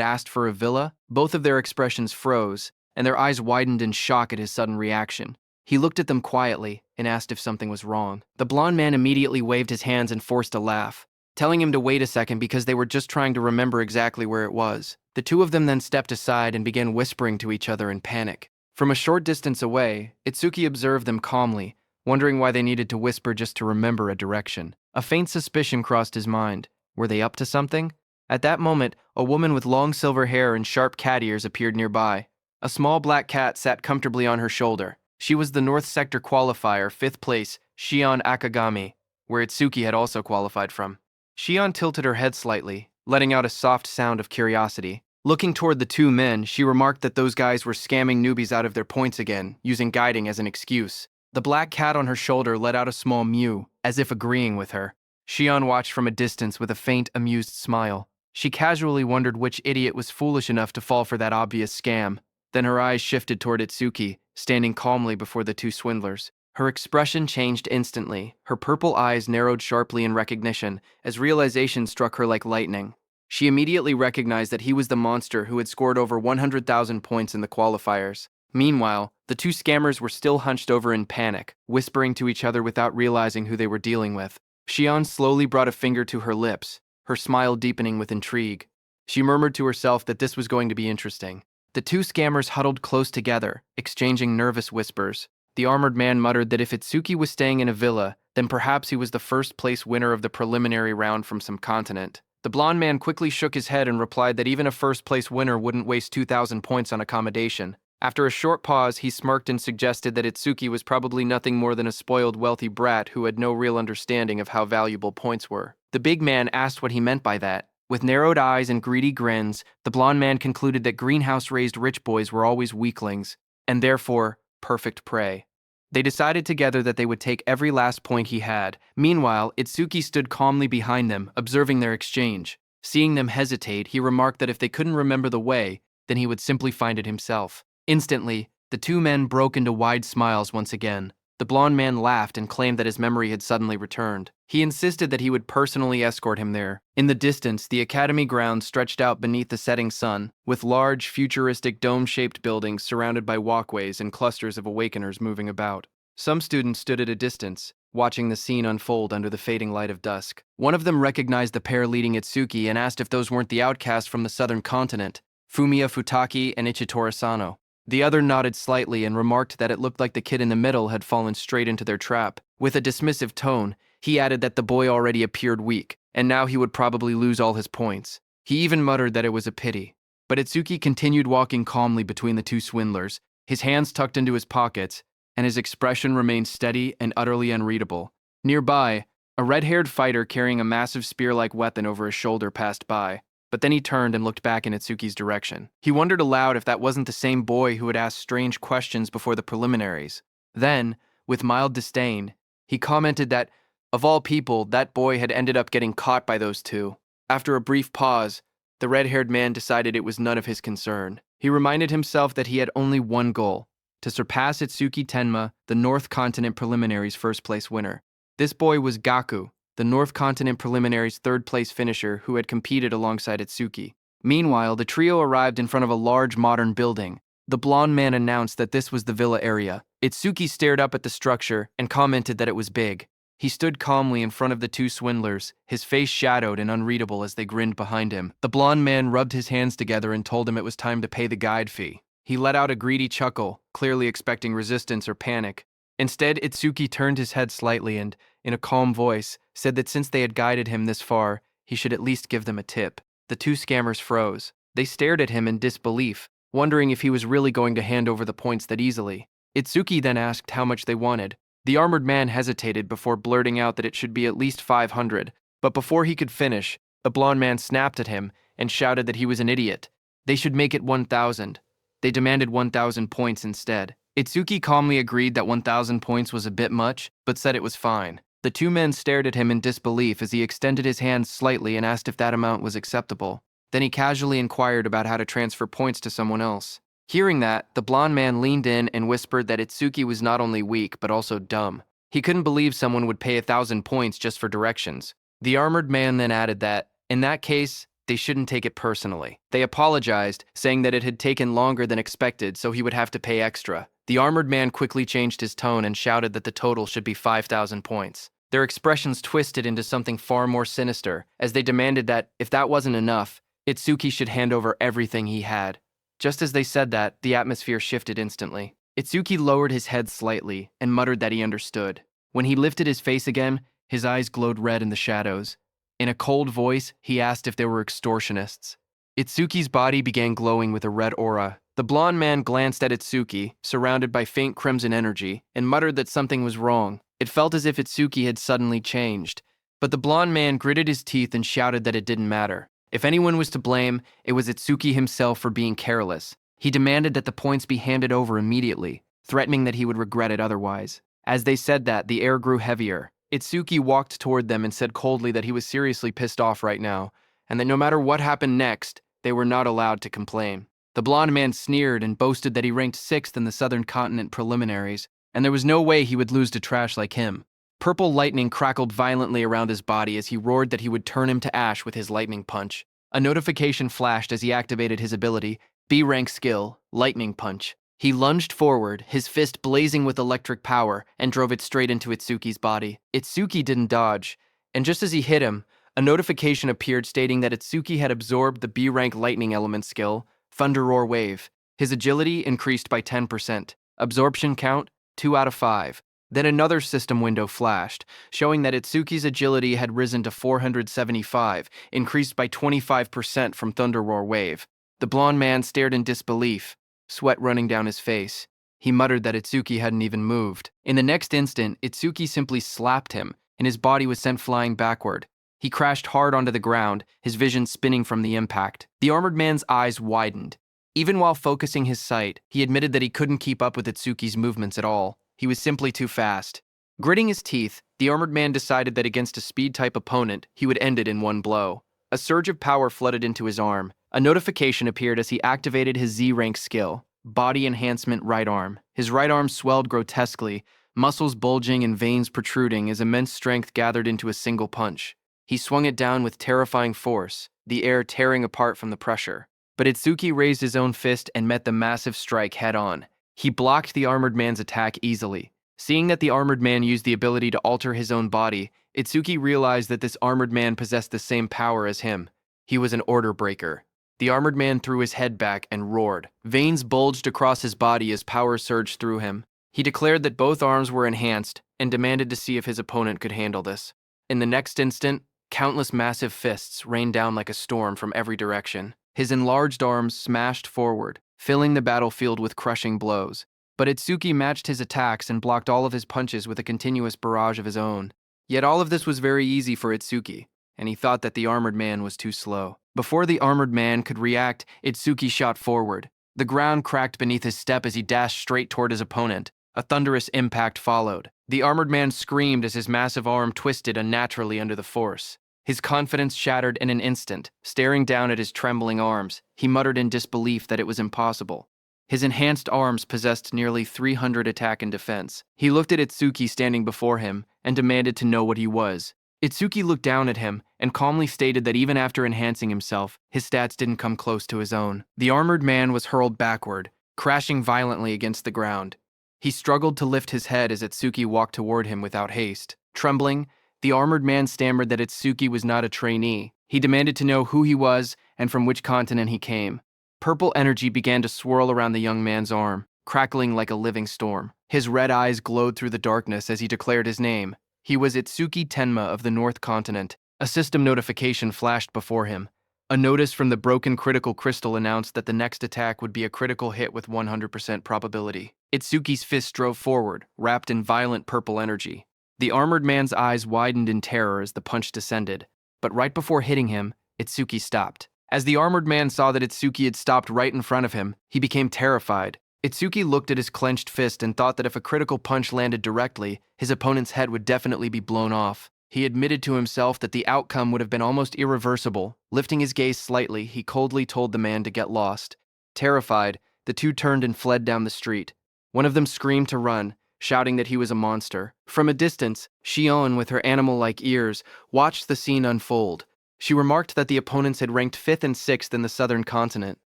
asked for a villa, both of their expressions froze, and their eyes widened in shock at his sudden reaction. He looked at them quietly and asked if something was wrong. The blonde man immediately waved his hands and forced a laugh, telling him to wait a second because they were just trying to remember exactly where it was. The two of them then stepped aside and began whispering to each other in panic. From a short distance away, Itsuki observed them calmly, wondering why they needed to whisper just to remember a direction. A faint suspicion crossed his mind. Were they up to something? At that moment, a woman with long silver hair and sharp cat ears appeared nearby. A small black cat sat comfortably on her shoulder. She was the North Sector qualifier, 5th place, Shion Akagami, where Itsuki had also qualified from. Shion tilted her head slightly, letting out a soft sound of curiosity. Looking toward the two men, she remarked that those guys were scamming newbies out of their points again, using guiding as an excuse. The black cat on her shoulder let out a small mew, as if agreeing with her. Shion watched from a distance with a faint, amused smile. She casually wondered which idiot was foolish enough to fall for that obvious scam. Then her eyes shifted toward Itsuki, standing calmly before the two swindlers. Her expression changed instantly. Her purple eyes narrowed sharply in recognition, as realization struck her like lightning. She immediately recognized that he was the monster who had scored over 100,000 points in the qualifiers. Meanwhile, the two scammers were still hunched over in panic, whispering to each other without realizing who they were dealing with. Shion slowly brought a finger to her lips, her smile deepening with intrigue. She murmured to herself that this was going to be interesting. The two scammers huddled close together, exchanging nervous whispers. The armored man muttered that if Itsuki was staying in a villa, then perhaps he was the first-place winner of the preliminary round from some continent. The blonde man quickly shook his head and replied that even a first-place winner wouldn't waste 2,000 points on accommodation. After a short pause, he smirked and suggested that Itsuki was probably nothing more than a spoiled wealthy brat who had no real understanding of how valuable points were. The big man asked what he meant by that. With narrowed eyes and greedy grins, the blonde man concluded that greenhouse-raised rich boys were always weaklings, and therefore, perfect prey. They decided together that they would take every last point he had. Meanwhile, Itsuki stood calmly behind them, observing their exchange. Seeing them hesitate, he remarked that if they couldn't remember the way, then he would simply find it himself. Instantly, the two men broke into wide smiles once again. The blonde man laughed and claimed that his memory had suddenly returned. He insisted that he would personally escort him there. In the distance, the academy grounds stretched out beneath the setting sun, with large, futuristic dome-shaped buildings surrounded by walkways and clusters of awakeners moving about. Some students stood at a distance, watching the scene unfold under the fading light of dusk. One of them recognized the pair leading Itsuki and asked if those weren't the outcasts from the southern continent, Fumiya Futaki and Ichitora Sano. The other nodded slightly and remarked that it looked like the kid in the middle had fallen straight into their trap. With a dismissive tone, he added that the boy already appeared weak, and now he would probably lose all his points. He even muttered that it was a pity. But Itsuki continued walking calmly between the two swindlers, his hands tucked into his pockets, and his expression remained steady and utterly unreadable. Nearby, a red-haired fighter carrying a massive spear-like weapon over his shoulder passed by, but then he turned and looked back in Itsuki's direction. He wondered aloud if that wasn't the same boy who had asked strange questions before the preliminaries. Then, with mild disdain, he commented that, of all people, that boy had ended up getting caught by those two. After a brief pause, the red-haired man decided it was none of his concern. He reminded himself that he had only one goal: to surpass Itsuki Tenma, the North Continent Preliminaries first-place winner. This boy was Gaku, the North Continent Preliminaries third-place finisher who had competed alongside Itsuki. Meanwhile, the trio arrived in front of a large modern building. The blonde man announced that this was the villa area. Itsuki stared up at the structure and commented that it was big. He stood calmly in front of the two swindlers, his face shadowed and unreadable as they grinned behind him. The blonde man rubbed his hands together and told him it was time to pay the guide fee. He let out a greedy chuckle, clearly expecting resistance or panic. Instead, Itsuki turned his head slightly and, in a calm voice, said that since they had guided him this far, he should at least give them a tip. The two scammers froze. They stared at him in disbelief, wondering if he was really going to hand over the points that easily. Itsuki then asked how much they wanted. The armored man hesitated before blurting out that it should be at least 500, but before he could finish, the blonde man snapped at him and shouted that he was an idiot. They should make it 1,000. They demanded 1,000 points instead. Itsuki calmly agreed that 1,000 points was a bit much, but said it was fine. The two men stared at him in disbelief as he extended his hand slightly and asked if that amount was acceptable. Then he casually inquired about how to transfer points to someone else. Hearing that, the blonde man leaned in and whispered that Itsuki was not only weak, but also dumb. He couldn't believe someone would pay 1,000 points just for directions. The armored man then added that, in that case, they shouldn't take it personally. They apologized, saying that it had taken longer than expected, so he would have to pay extra. The armored man quickly changed his tone and shouted that the total should be 5,000 points. Their expressions twisted into something far more sinister, as they demanded that, if that wasn't enough, Itsuki should hand over everything he had. Just as they said that, the atmosphere shifted instantly. Itsuki lowered his head slightly and muttered that he understood. When he lifted his face again, his eyes glowed red in the shadows. In a cold voice, he asked if they were extortionists. Itsuki's body began glowing with a red aura. The blonde man glanced at Itsuki, surrounded by faint crimson energy, and muttered that something was wrong. It felt as if Itsuki had suddenly changed. But the blonde man gritted his teeth and shouted that it didn't matter. If anyone was to blame, it was Itsuki himself for being careless. He demanded that the points be handed over immediately, threatening that he would regret it otherwise. As they said that, the air grew heavier. Itsuki walked toward them and said coldly that he was seriously pissed off right now, and that no matter what happened next, they were not allowed to complain. The blonde man sneered and boasted that he ranked 6th in the Southern Continent preliminaries, and there was no way he would lose to trash like him. Purple lightning crackled violently around his body as he roared that he would turn him to ash with his lightning punch. A notification flashed as he activated his ability, B-rank skill, Lightning Punch. He lunged forward, his fist blazing with electric power, and drove it straight into Itsuki's body. Itsuki didn't dodge, and just as he hit him, a notification appeared stating that Itsuki had absorbed the B-rank lightning element skill, Thunder Roar Wave. His agility increased by 10%. Absorption count, 2 out of 5. Then another system window flashed, showing that Itsuki's agility had risen to 475, increased by 25% from Thunder Roar Wave. The blonde man stared in disbelief, sweat running down his face. He muttered that Itsuki hadn't even moved. In the next instant, Itsuki simply slapped him, and his body was sent flying backward. He crashed hard onto the ground, his vision spinning from the impact. The armored man's eyes widened. Even while focusing his sight, he admitted that he couldn't keep up with Itsuki's movements at all. He was simply too fast. Gritting his teeth, the armored man decided that against a speed-type opponent, he would end it in one blow. A surge of power flooded into his arm. A notification appeared as he activated his Z-rank skill, Body Enhancement Right Arm. His right arm swelled grotesquely, muscles bulging and veins protruding as immense strength gathered into a single punch. He swung it down with terrifying force, the air tearing apart from the pressure. But Itsuki raised his own fist and met the massive strike head-on. He blocked the armored man's attack easily. Seeing that the armored man used the ability to alter his own body, Itsuki realized that this armored man possessed the same power as him. He was an order breaker. The armored man threw his head back and roared. Veins bulged across his body as power surged through him. He declared that both arms were enhanced and demanded to see if his opponent could handle this. In the next instant, countless massive fists rained down like a storm from every direction. His enlarged arms smashed forward, filling the battlefield with crushing blows. But Itsuki matched his attacks and blocked all of his punches with a continuous barrage of his own. Yet all of this was very easy for Itsuki, and he thought that the armored man was too slow. Before the armored man could react, Itsuki shot forward. The ground cracked beneath his step as he dashed straight toward his opponent. A thunderous impact followed. The armored man screamed as his massive arm twisted unnaturally under the force. His confidence shattered in an instant. Staring down at his trembling arms, he muttered in disbelief that it was impossible. His enhanced arms possessed nearly 300 attack and defense. He looked at Itsuki standing before him and demanded to know what he was. Itsuki looked down at him and calmly stated that even after enhancing himself, his stats didn't come close to his own. The armored man was hurled backward, crashing violently against the ground. He struggled to lift his head as Itsuki walked toward him without haste. Trembling, the armored man stammered that Itsuki was not a trainee. He demanded to know who he was and from which continent he came. Purple energy began to swirl around the young man's arm, crackling like a living storm. His red eyes glowed through the darkness as he declared his name. He was Itsuki Tenma of the North Continent. A system notification flashed before him. A notice from the broken critical crystal announced that the next attack would be a critical hit with 100% probability. Itsuki's fist drove forward, wrapped in violent purple energy. The armored man's eyes widened in terror as the punch descended, but right before hitting him, Itsuki stopped. As the armored man saw that Itsuki had stopped right in front of him, he became terrified. Itsuki looked at his clenched fist and thought that if a critical punch landed directly, his opponent's head would definitely be blown off. He admitted to himself that the outcome would have been almost irreversible. Lifting his gaze slightly, he coldly told the man to get lost. Terrified, the two turned and fled down the street. One of them screamed to run, shouting that he was a monster. From a distance, Shion, with her animal-like ears, watched the scene unfold. She remarked that the opponents had ranked 5th and 6th in the southern continent,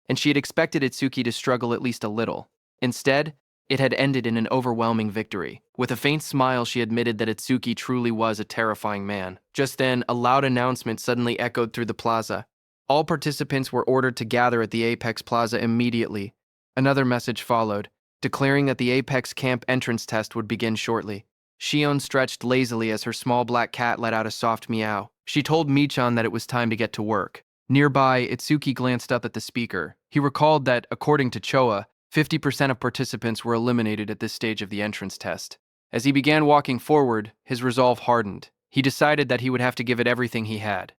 and she had expected Itsuki to struggle at least a little. Instead, it had ended in an overwhelming victory. With a faint smile, she admitted that Itsuki truly was a terrifying man. Just then, a loud announcement suddenly echoed through the plaza. All participants were ordered to gather at the Apex Plaza immediately. Another message followed, declaring that the Apex camp entrance test would begin shortly. Shion stretched lazily as her small black cat let out a soft meow. She told Michan that it was time to get to work. Nearby, Itsuki glanced up at the speaker. He recalled that, according to Choa, 50% of participants were eliminated at this stage of the entrance test. As he began walking forward, his resolve hardened. He decided that he would have to give it everything he had.